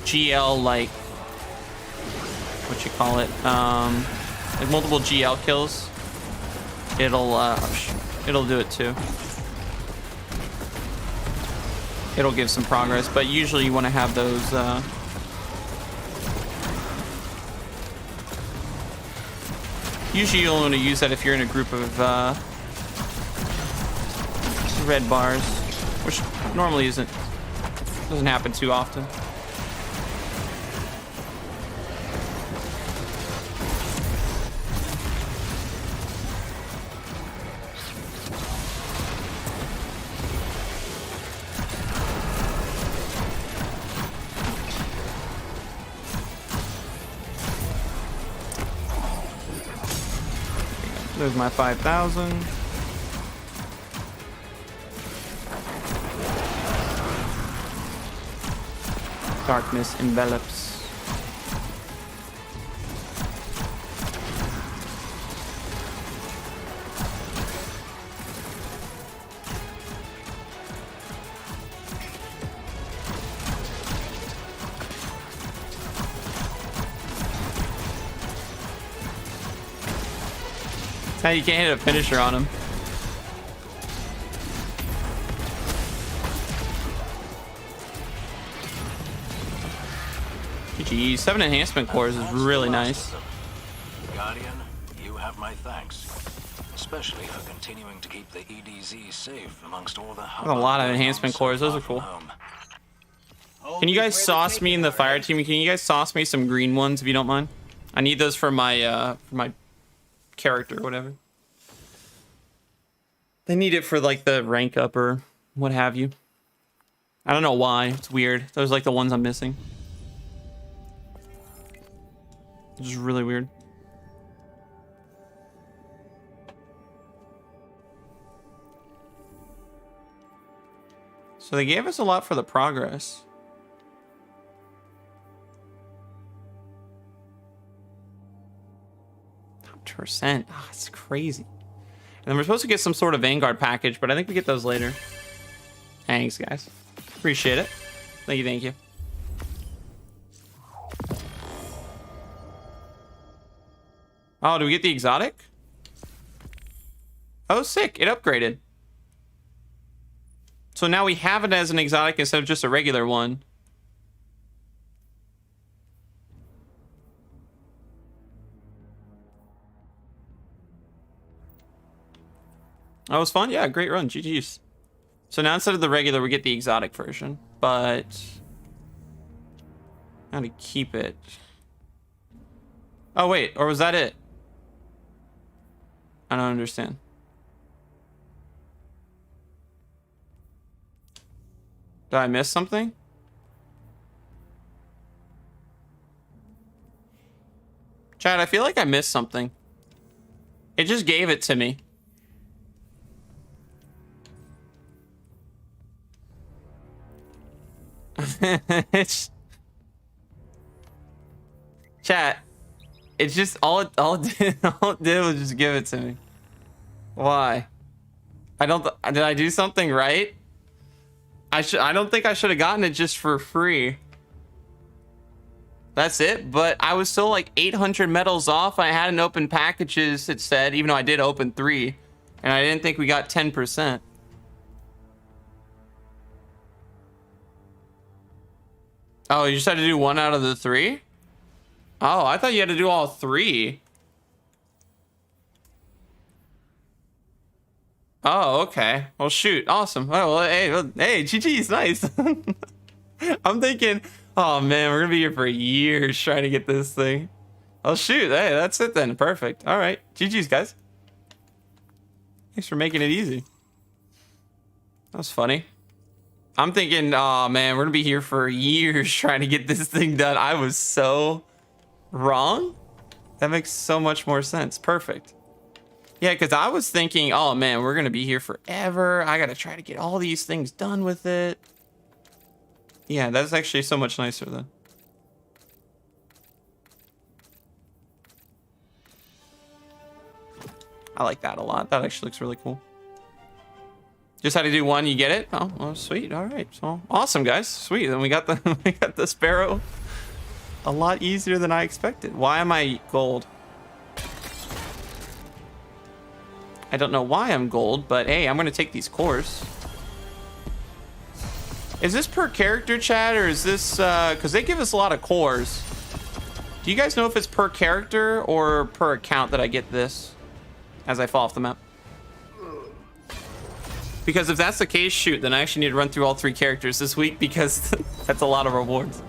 GL, like what you call it, like multiple GL kills, it'll do it too. It'll give some progress, but usually you want to have those usually you only want to use that if you're in a group of red bars, which normally doesn't happen too often. There's my 5,000. Darkness envelops. Now you can't hit a finisher on him. GG. 7 enhancement cores is really nice. Guardian, you have my thanks. Especially for continuing to keep the EDZ safe amongst all the... There's a lot of enhancement cores. Those are cool. Can you guys sauce me in the fire team? Can you guys sauce me some green ones if you don't mind? I need those for my character or whatever. They need it for like the rank up or what have you. I don't know why. It's weird. Those are like the ones I'm missing. It's just really weird. So they gave us a lot for the progress. %. Oh, it's crazy. And then we're supposed to get some sort of Vanguard package, but I think we get those later. Thanks, guys. Appreciate it. Thank you, thank you. Oh, do we get the exotic? Oh, sick. It upgraded. So now we have it as an exotic instead of just a regular one. That was fun. Yeah, great run. GG's. So now instead of the regular, we get the exotic version. But how to keep it? Oh, wait. Or was that it? I don't understand. Did I miss something? Chad, I feel like I missed something. It just gave it to me. Chat, it's just all it did was just give it to me. Why? Did I do something right? I don't think I should have gotten it just for free. That's it, but I was still like 800 medals off. I hadn't opened packages, it said, even though I did open 3, and I didn't think we got 10%. Oh, you just had to do 1 out of the 3? Oh, I thought you had to do all 3. Oh, okay. Well, shoot. Awesome. Oh, well, hey, GG's nice. I'm thinking, oh, man, we're going to be here for years trying to get this thing. Oh, shoot. Hey, that's it then. Perfect. All right. GG's, guys. Thanks for making it easy. That was funny. I'm thinking, oh, man, we're going to be here for years trying to get this thing done. I was so wrong. That makes so much more sense. Perfect. Yeah, because I was thinking, oh, man, we're going to be here forever. I got to try to get all these things done with it. Yeah, that's actually so much nicer, though. I like that a lot. That actually looks really cool. Just had to do 1, you get it? Oh, well, sweet. All right. So awesome, guys. Sweet. Then we got the Sparrow a lot easier than I expected. Why am I gold? I don't know why I'm gold, but hey, I'm going to take these cores. Is this per character, chat, or is this... because they give us a lot of cores. Do you guys know if it's per character or per account that I get this as I fall off the map? Because if that's the case, shoot, then I actually need to run through all 3 characters this week because that's a lot of rewards.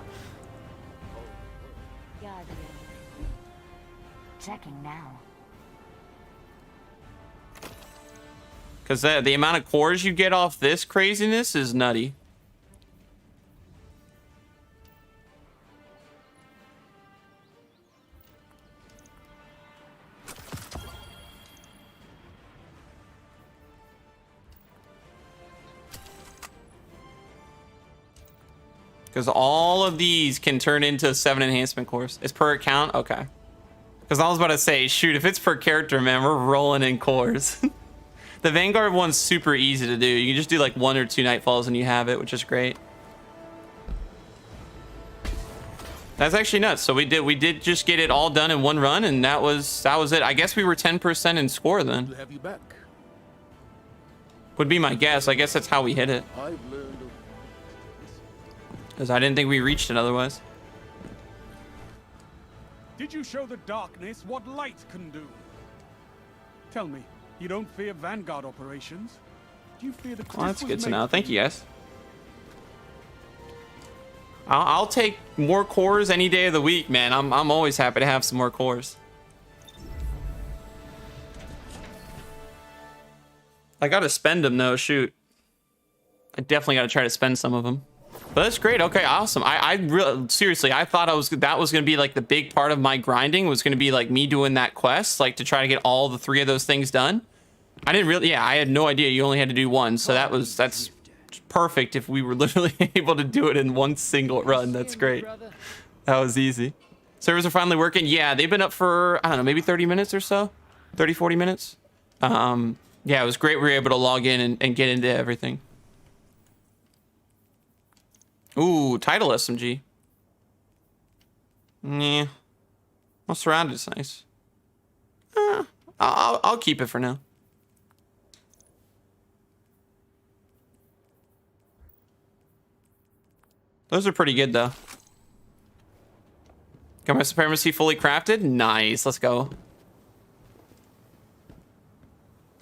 Checking now. Because the amount of cores you get off this craziness is nutty. Because all of these can turn into 7 enhancement cores. It's per account? Okay. Because I was about to say, shoot, if it's per character, man, we're rolling in cores. The Vanguard one's super easy to do. You can just do like 1 or 2 Nightfalls and you have it, which is great. That's actually nuts. So we did just get it all done in one run, and that was it. I guess we were 10% in score then. To have you back. Would be my guess. I guess that's how we hit it. I've learned Because I didn't think we reached it otherwise. Did you show the darkness what light can do? Tell me, you don't fear Vanguard operations? Do you fear the Well, that's good to know. Thank you, guys. I'll take more cores any day of the week, man. I'm always happy to have some more cores. I gotta spend them though. Shoot, I definitely gotta try to spend some of them. But that's great. Okay, awesome. I really seriously, I thought that was gonna be like the big part of my grinding was gonna be like me doing that quest, like to try to get all the 3 of those things done. I didn't really. Yeah, I had no idea you only had to do one. So that's perfect. If we were literally able to do it in one single run, that's great. That was easy. Servers are finally working. Yeah, they've been up for I don't know, maybe 30 minutes or so, 30-40 minutes. Yeah, it was great. We were able to log in and get into everything. Ooh, title SMG. Yeah. Well, surrounded is nice. I'll keep it for now. Those are pretty good, though. Got my supremacy fully crafted? Nice. Let's go.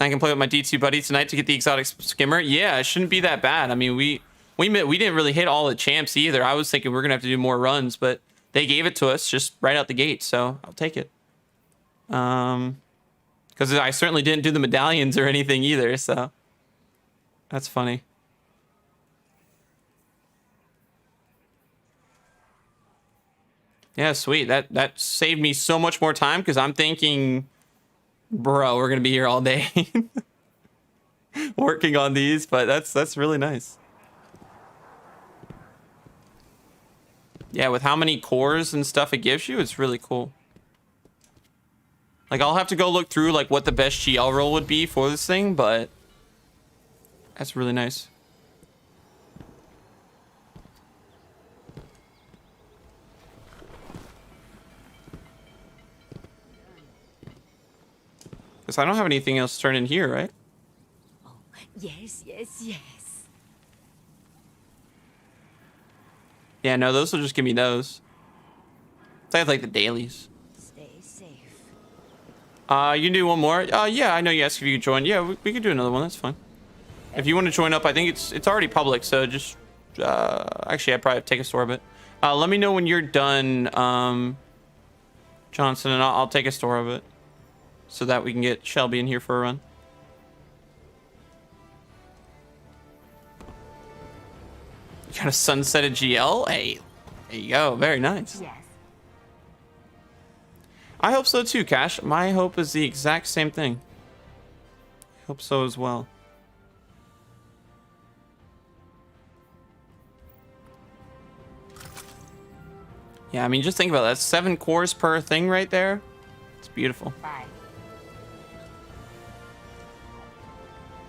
I can play with my D2 buddy tonight to get the exotic skimmer. Yeah, it shouldn't be that bad. I mean, we didn't really hit all the champs either. I was thinking we're gonna have to do more runs, but they gave it to us just right out the gate, so I'll take it. Because I certainly didn't do the medallions or anything either, so that's funny. Yeah, sweet. That saved me so much more time because I'm thinking, bro, we're gonna be here all day working on these, but that's really nice. Yeah, with how many cores and stuff it gives you, it's really cool. Like, I'll have to go look through like what the best GL roll would be for this thing, but that's really nice. Because I don't have anything else turned in here, right? Yes, yes, yes. Yeah, no, those will just give me those. I have like the dailies. Stay safe. You can do one more. Yeah, I know you asked if you could join. Yeah, we could do another one. That's fine. If you want to join up, I think it's already public. So just actually, I'd probably take a store of it. Let me know when you're done, Johnson, and I'll take a store of it, so that we can get Shelby in here for a run. You got a sunsetted GL? Hey, there you go. Very nice. Yes. I hope so too, Cash. My hope is the exact same thing. I hope so as well. Yeah, I mean, just think about that. 7 cores per thing right there. It's beautiful. Bye.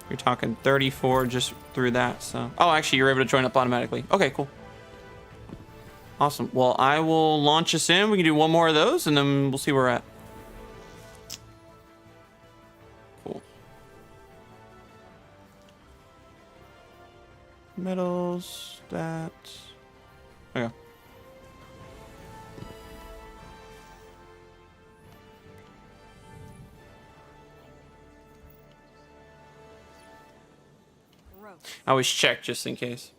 You're talking 34 just through that, so... Oh, actually, you're able to join up automatically. Okay, cool. Awesome. Well, I will launch us in. We can do one more of those, and then we'll see where we're at. Cool. Metals, that... Okay. I always check just in case.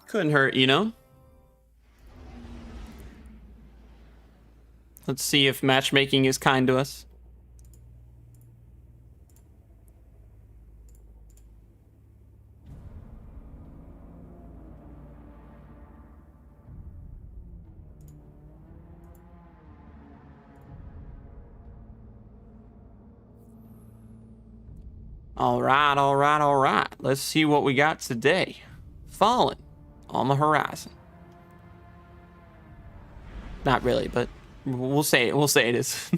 Couldn't hurt, you know? Let's see if matchmaking is kind to us. All right, all right, all right. Let's see what we got today. Fallen on the horizon. Not really, but we'll say it. We'll say it is.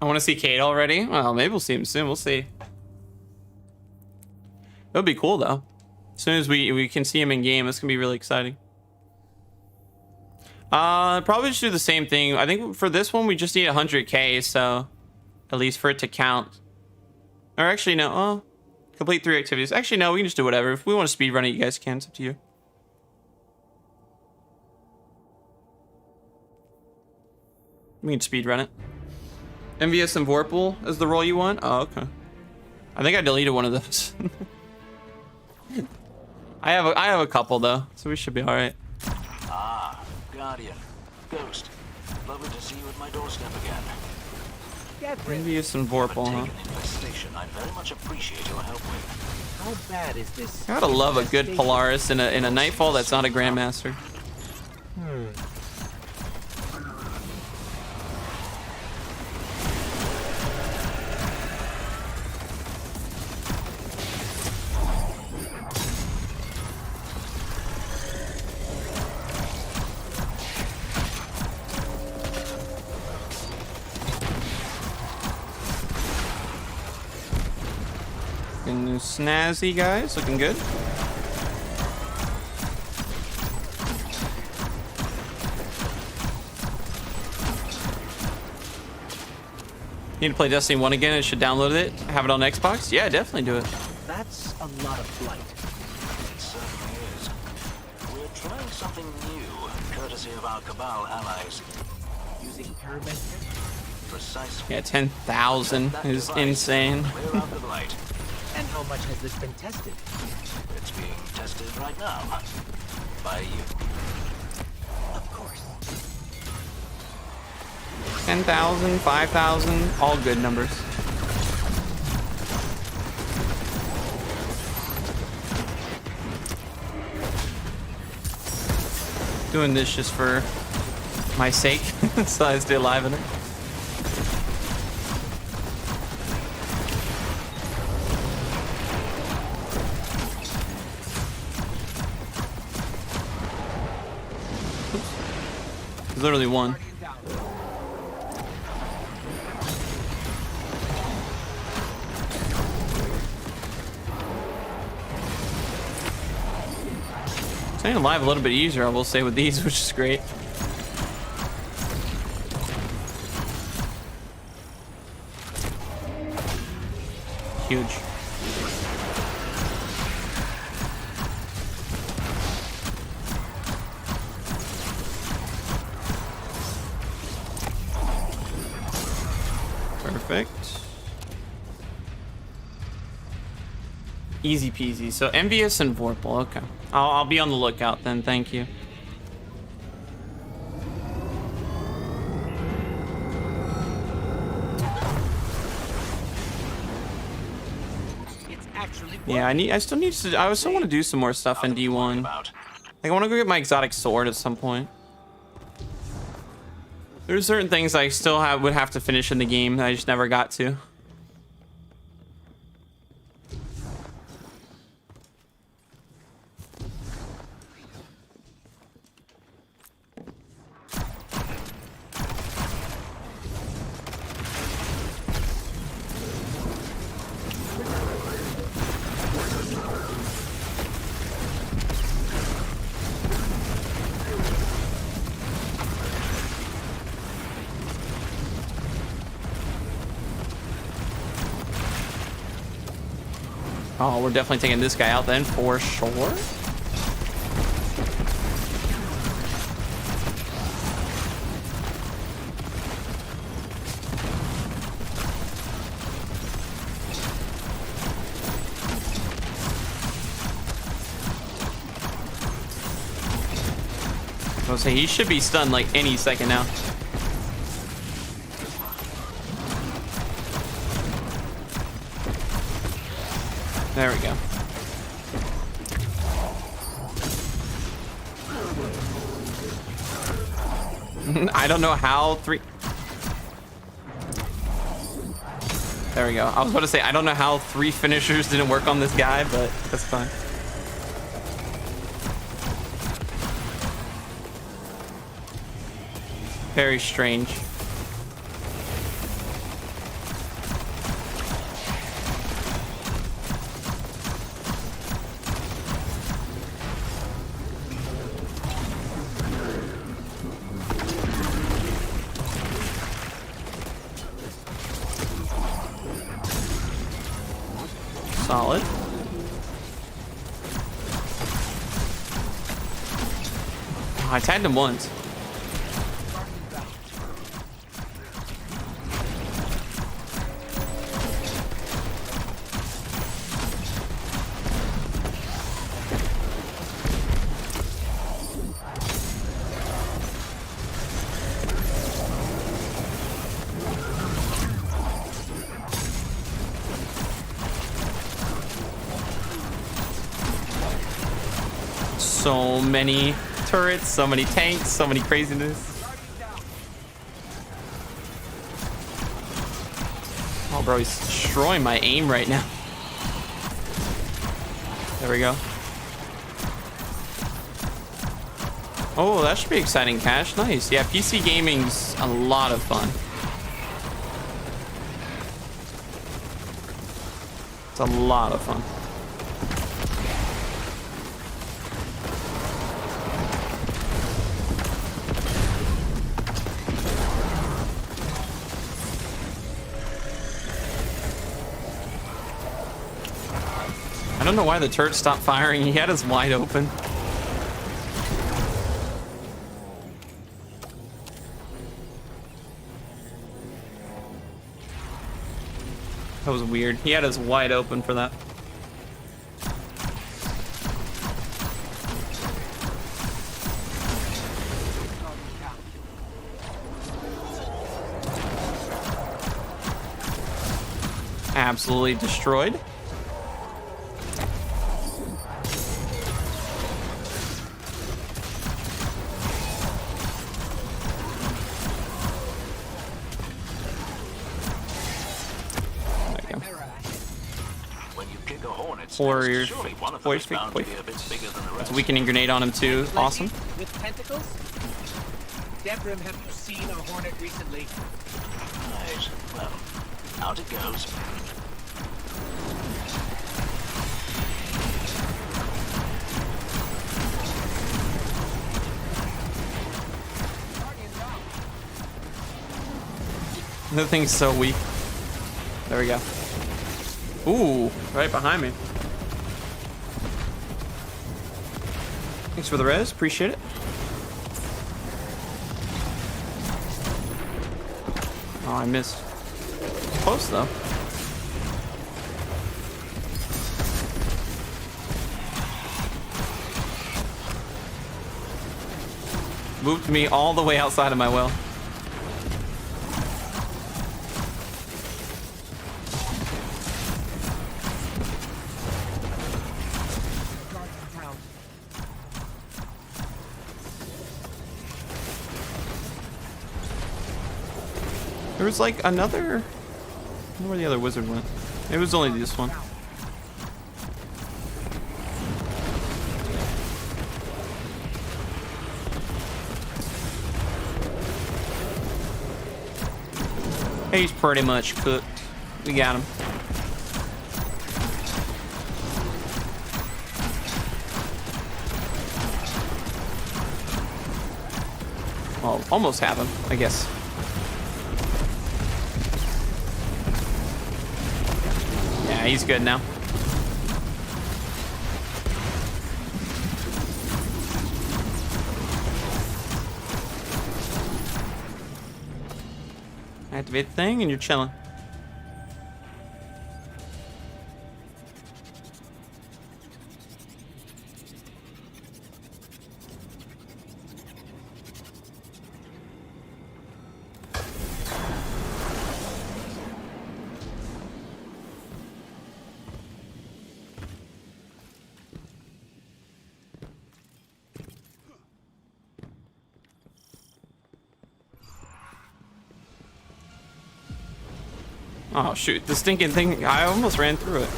I want to see Kate already. Well, maybe we'll see him soon. We'll see. It would be cool though. As soon as we can see him in game, it's gonna be really exciting. Probably just do the same thing. I think for this one we just need 100k, so at least for it to count. Or actually no, complete 3 activities. Actually no, we can just do whatever. If we want to speedrun it, you guys can. It's up to you. We can speedrun it. MVS and Vorpal is the role you want? Oh, okay. I think I deleted one of those. I have a couple though, so we should be all right. Ah, Guardian, Ghost. Lovely to see you at my doorstep again. MVS and Vorpal, huh? Infestation, I very much appreciate your help with. How bad is this? Gotta love a good Polaris in a Nightfall that's not a Grandmaster. Looking snazzy, guys. Looking good. Need to play Destiny 1 again. I should download it. Have it on Xbox? Yeah, definitely do it. That's a lot of flight. It certainly is. We're trying something new, courtesy of our Cabal allies. Using parametric? Precisely. Yeah, 10,000 is insane. Clear out the light. And how much has this been tested? It's being tested right now. By you. Of course. 10,000, 5,000, all good numbers. Doing this just for my sake, so I stay alive in it. There's literally one. Staying alive a little bit easier, I will say, with these, which is great. Huge. Perfect. Easy peasy. So MVS and Vorpal. Okay. I'll be on the lookout then. Thank you. Yeah, I still need to. I still want to do some more stuff in D1. Like, I want to go get my exotic sword at some point. There's certain things I still would have to finish in the game that I just never got to. Oh, we're definitely taking this guy out then, for sure. I was saying, he should be stunned like any second now. There we go. I don't know how There we go. I was about to say, I don't know how 3 finishers didn't work on this guy, but that's fine. Very strange. Solid. Oh, I tagged him once. So many turrets, so many tanks, so many craziness. Oh, bro, he's destroying my aim right now. There we go. Oh, that should be exciting, Cash. Nice. Yeah, PC gaming's a lot of fun. It's a lot of fun. I don't know why the turret stopped firing. He had us wide open. That was weird. He had us wide open for that. Absolutely destroyed. Warrior voice speak. It's a weakening grenade on him too. Awesome. With tentacles? Debrim, have you seen a hornet recently? Right. Well, out it goes. The thing's so weak. There we go. Ooh, right behind me. Thanks for the res, appreciate it. Oh, I missed. Close though. Moved me all the way outside of my well. There was like another... I don't know where the other wizard went. It was only this one. He's pretty much cooked. We got him. Well, almost have him, I guess. Yeah, he's good now. Activate the thing and you're chilling. Oh shoot, the stinking thing, I almost ran through it.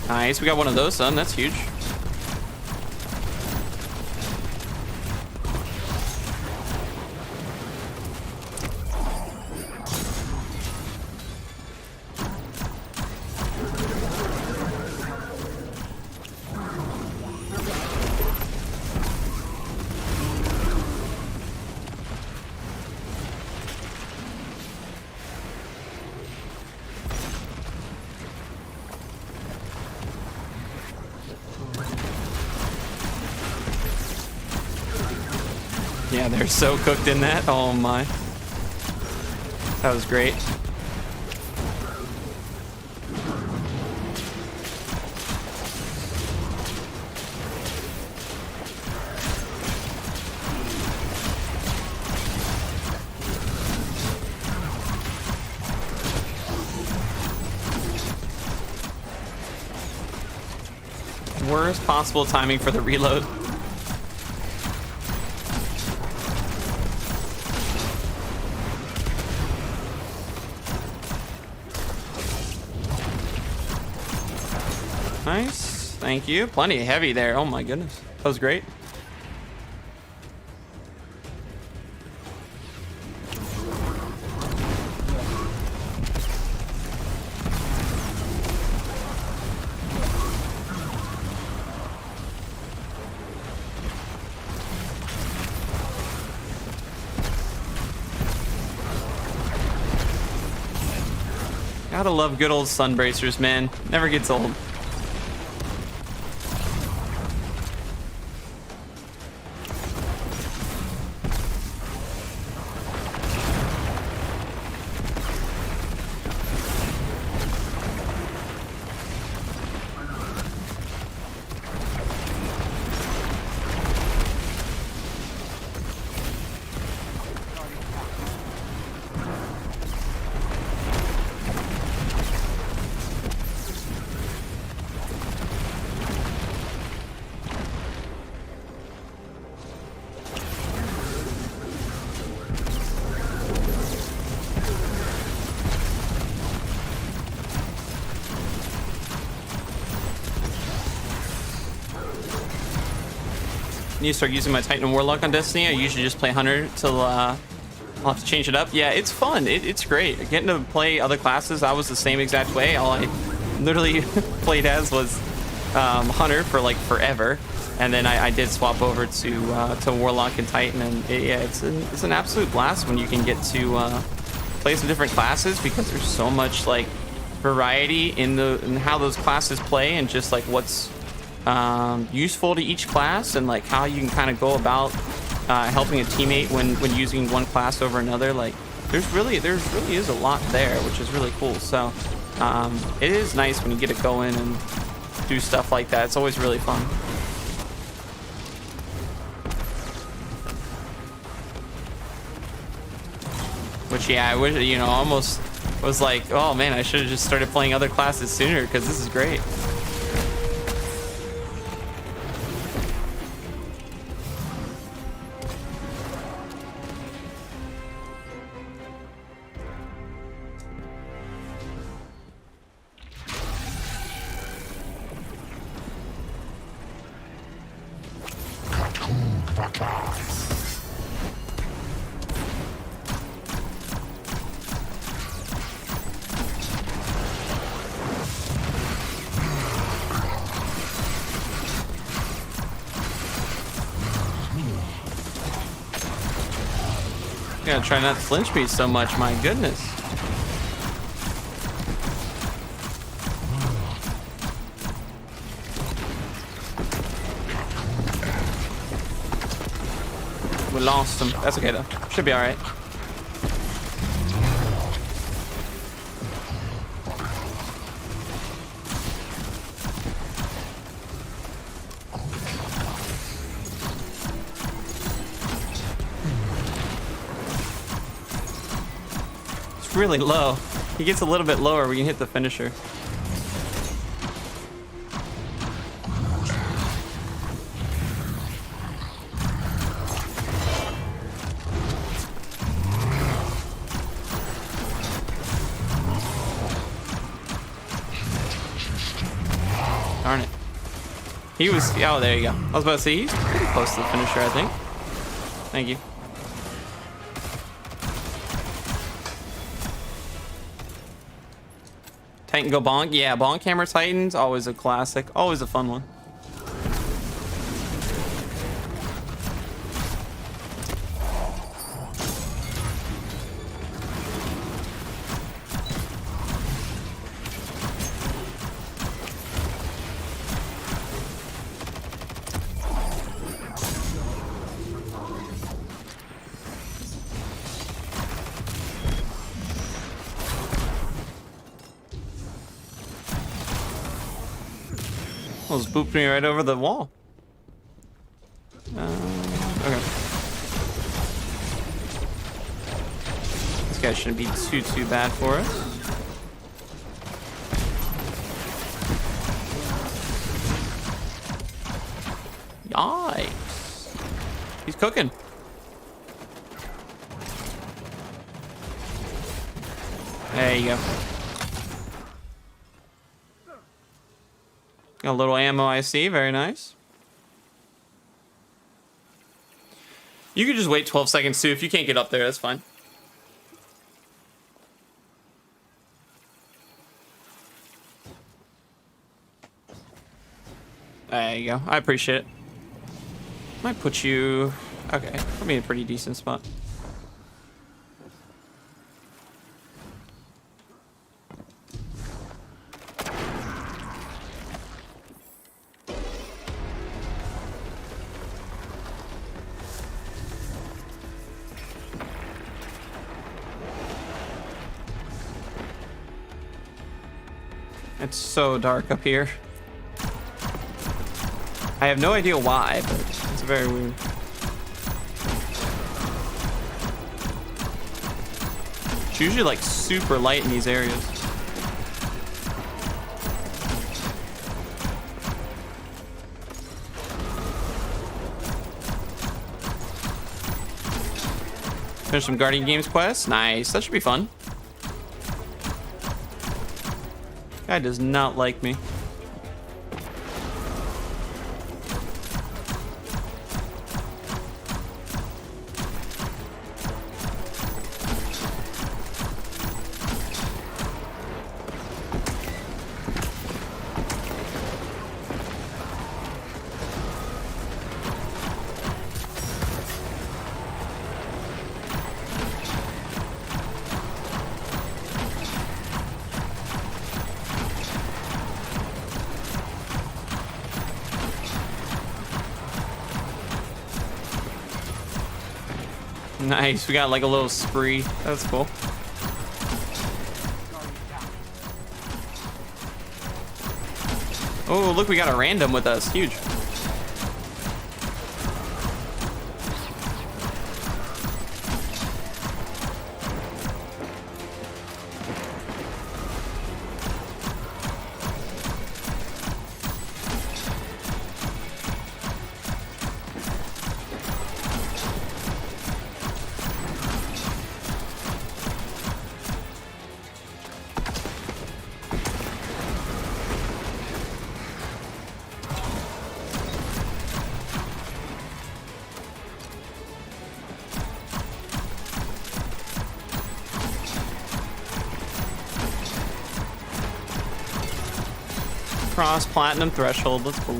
Nice, we got one of those done, that's huge. they're so cooked in that. Oh my. That was great. Worst possible timing for the reload. Nice. Thank you. Plenty of heavy there. Oh my goodness. That was great. Gotta love good old sun bracers, man. Never gets old. Need to start using my Titan and Warlock on Destiny. I usually just play Hunter till I'll have to change it up. Yeah, it's fun. It's great. Getting to play other classes, I was the same exact way. All I literally played as was Hunter for like forever, and then I did swap over to Warlock and Titan, and yeah, it's an absolute blast when you can get to play some different classes, because there's so much like variety in how those classes play, and just like what's useful to each class, and like how you can kind of go about helping a teammate when using one class over another. Like there's really is a lot there, which is really cool. So it is nice when you get to go in and do stuff like that. It's always really fun. Which, yeah, I wish, you know, almost was like, oh man, I should have just started playing other classes sooner, because this is great. Gotta try not to flinch me so much, my goodness. We lost him. That's okay though. Should be alright. Really low. He gets a little bit lower, we can hit the finisher. Darn it. He was, oh, there you go. I was about to say, he's pretty close to the finisher, I think. Thank you. Titan go bonk. Yeah, bonk hammer Titans, always a classic, always a fun one. Almost booped me right over the wall. Okay. This guy shouldn't be too bad for us. Yikes. He's cooking. There you go. Got a little ammo, I see. Very nice. You could just wait 12 seconds too. If you can't get up there, that's fine. There you go. I appreciate it. Might put you... Okay, put me in a pretty decent spot. It's so dark up here. I have no idea why, but it's very weird. It's usually like super light in these areas. There's some Guardian Games quests. Nice. That should be fun. Guy does not like me. Nice, we got like a little spree. That's cool. Oh, look, we got a random with us. Huge. Cross platinum threshold. That's cool.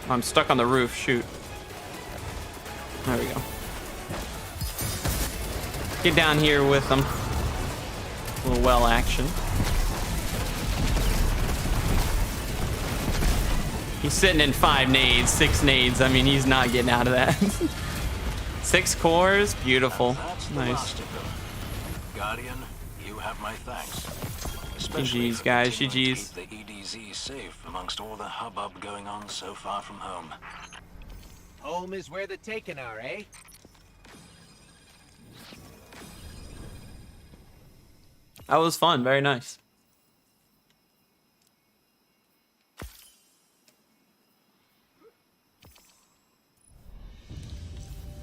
I'm stuck on the roof. Shoot. There we go. Get down here with them. A little well action. He's sitting in 5 nades, 6 nades. I mean, he's not getting out of that. 6 cores, beautiful. Nice. Guardian, you have my thanks. GG's, guys. GG's. Keep the EDZ safe amongst all the hubbub going on so far from home. Home is where the taken are, eh? That was fun. Very nice.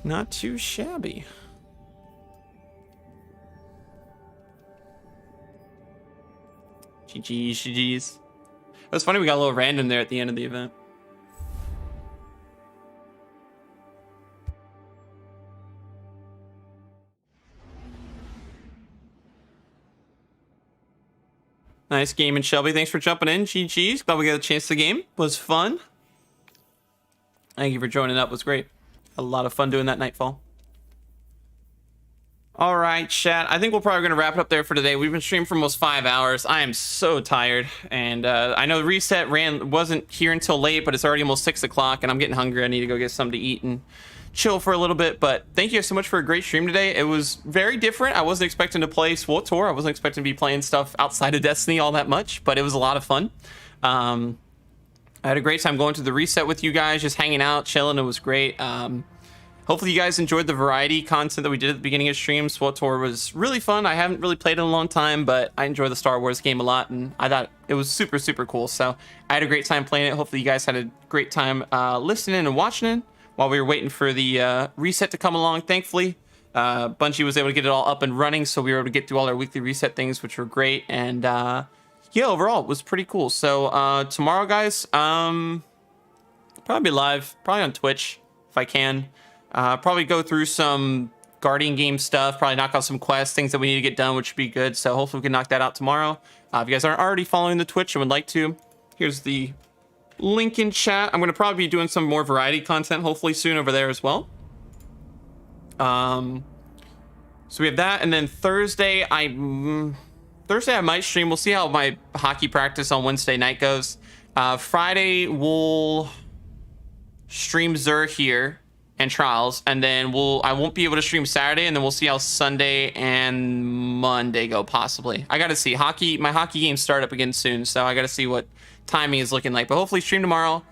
Not too shabby. GG's, GG's. It was funny we got a little random there at the end of the event. Nice game, and Shelby, thanks for jumping in. GG's. Glad we got a chance to game. Was fun. Thank you for joining up. It was great. A lot of fun doing that Nightfall. All right, chat. I think we're probably going to wrap it up there for today. We've been streaming for almost 5 hours. I am so tired. And I know the reset wasn't here until late, but it's already almost 6 o'clock, and I'm getting hungry. I need to go get something to eat and chill for a little bit. But thank you guys so much for a great stream today. It was very different. I wasn't expecting to play SWTOR. I wasn't expecting to be playing stuff outside of Destiny all that much, but it was a lot of fun. I had a great time going to the reset with you guys, just hanging out, chilling. It was great. Hopefully you guys enjoyed the variety content that we did at the beginning of stream. SWTOR was really fun. I haven't really played in a long time, but I enjoy the Star Wars game a lot, and I thought it was super, super cool. So I had a great time playing it. Hopefully you guys had a great time listening and watching it while we were waiting for the reset to come along. Thankfully, Bungie was able to get it all up and running, so we were able to get through all our weekly reset things, which were great. And yeah, overall, it was pretty cool. So tomorrow, guys, probably be live, probably on Twitch if I can. Probably go through some Guardian game stuff, probably knock out some quests, things that we need to get done, which would be good. So hopefully we can knock that out tomorrow. If you guys aren't already following the Twitch and would like to, here's the link in chat. I'm going to probably be doing some more variety content, hopefully soon over there as well. So we have that, and then Thursday I might stream. We'll see how my hockey practice on Wednesday night goes. Friday we'll stream Zur here and Trials, and then I won't be able to stream Saturday, and then we'll see how Sunday and Monday go, possibly. I gotta see. My hockey games start up again soon, so I gotta see what timing is looking like. But hopefully stream tomorrow,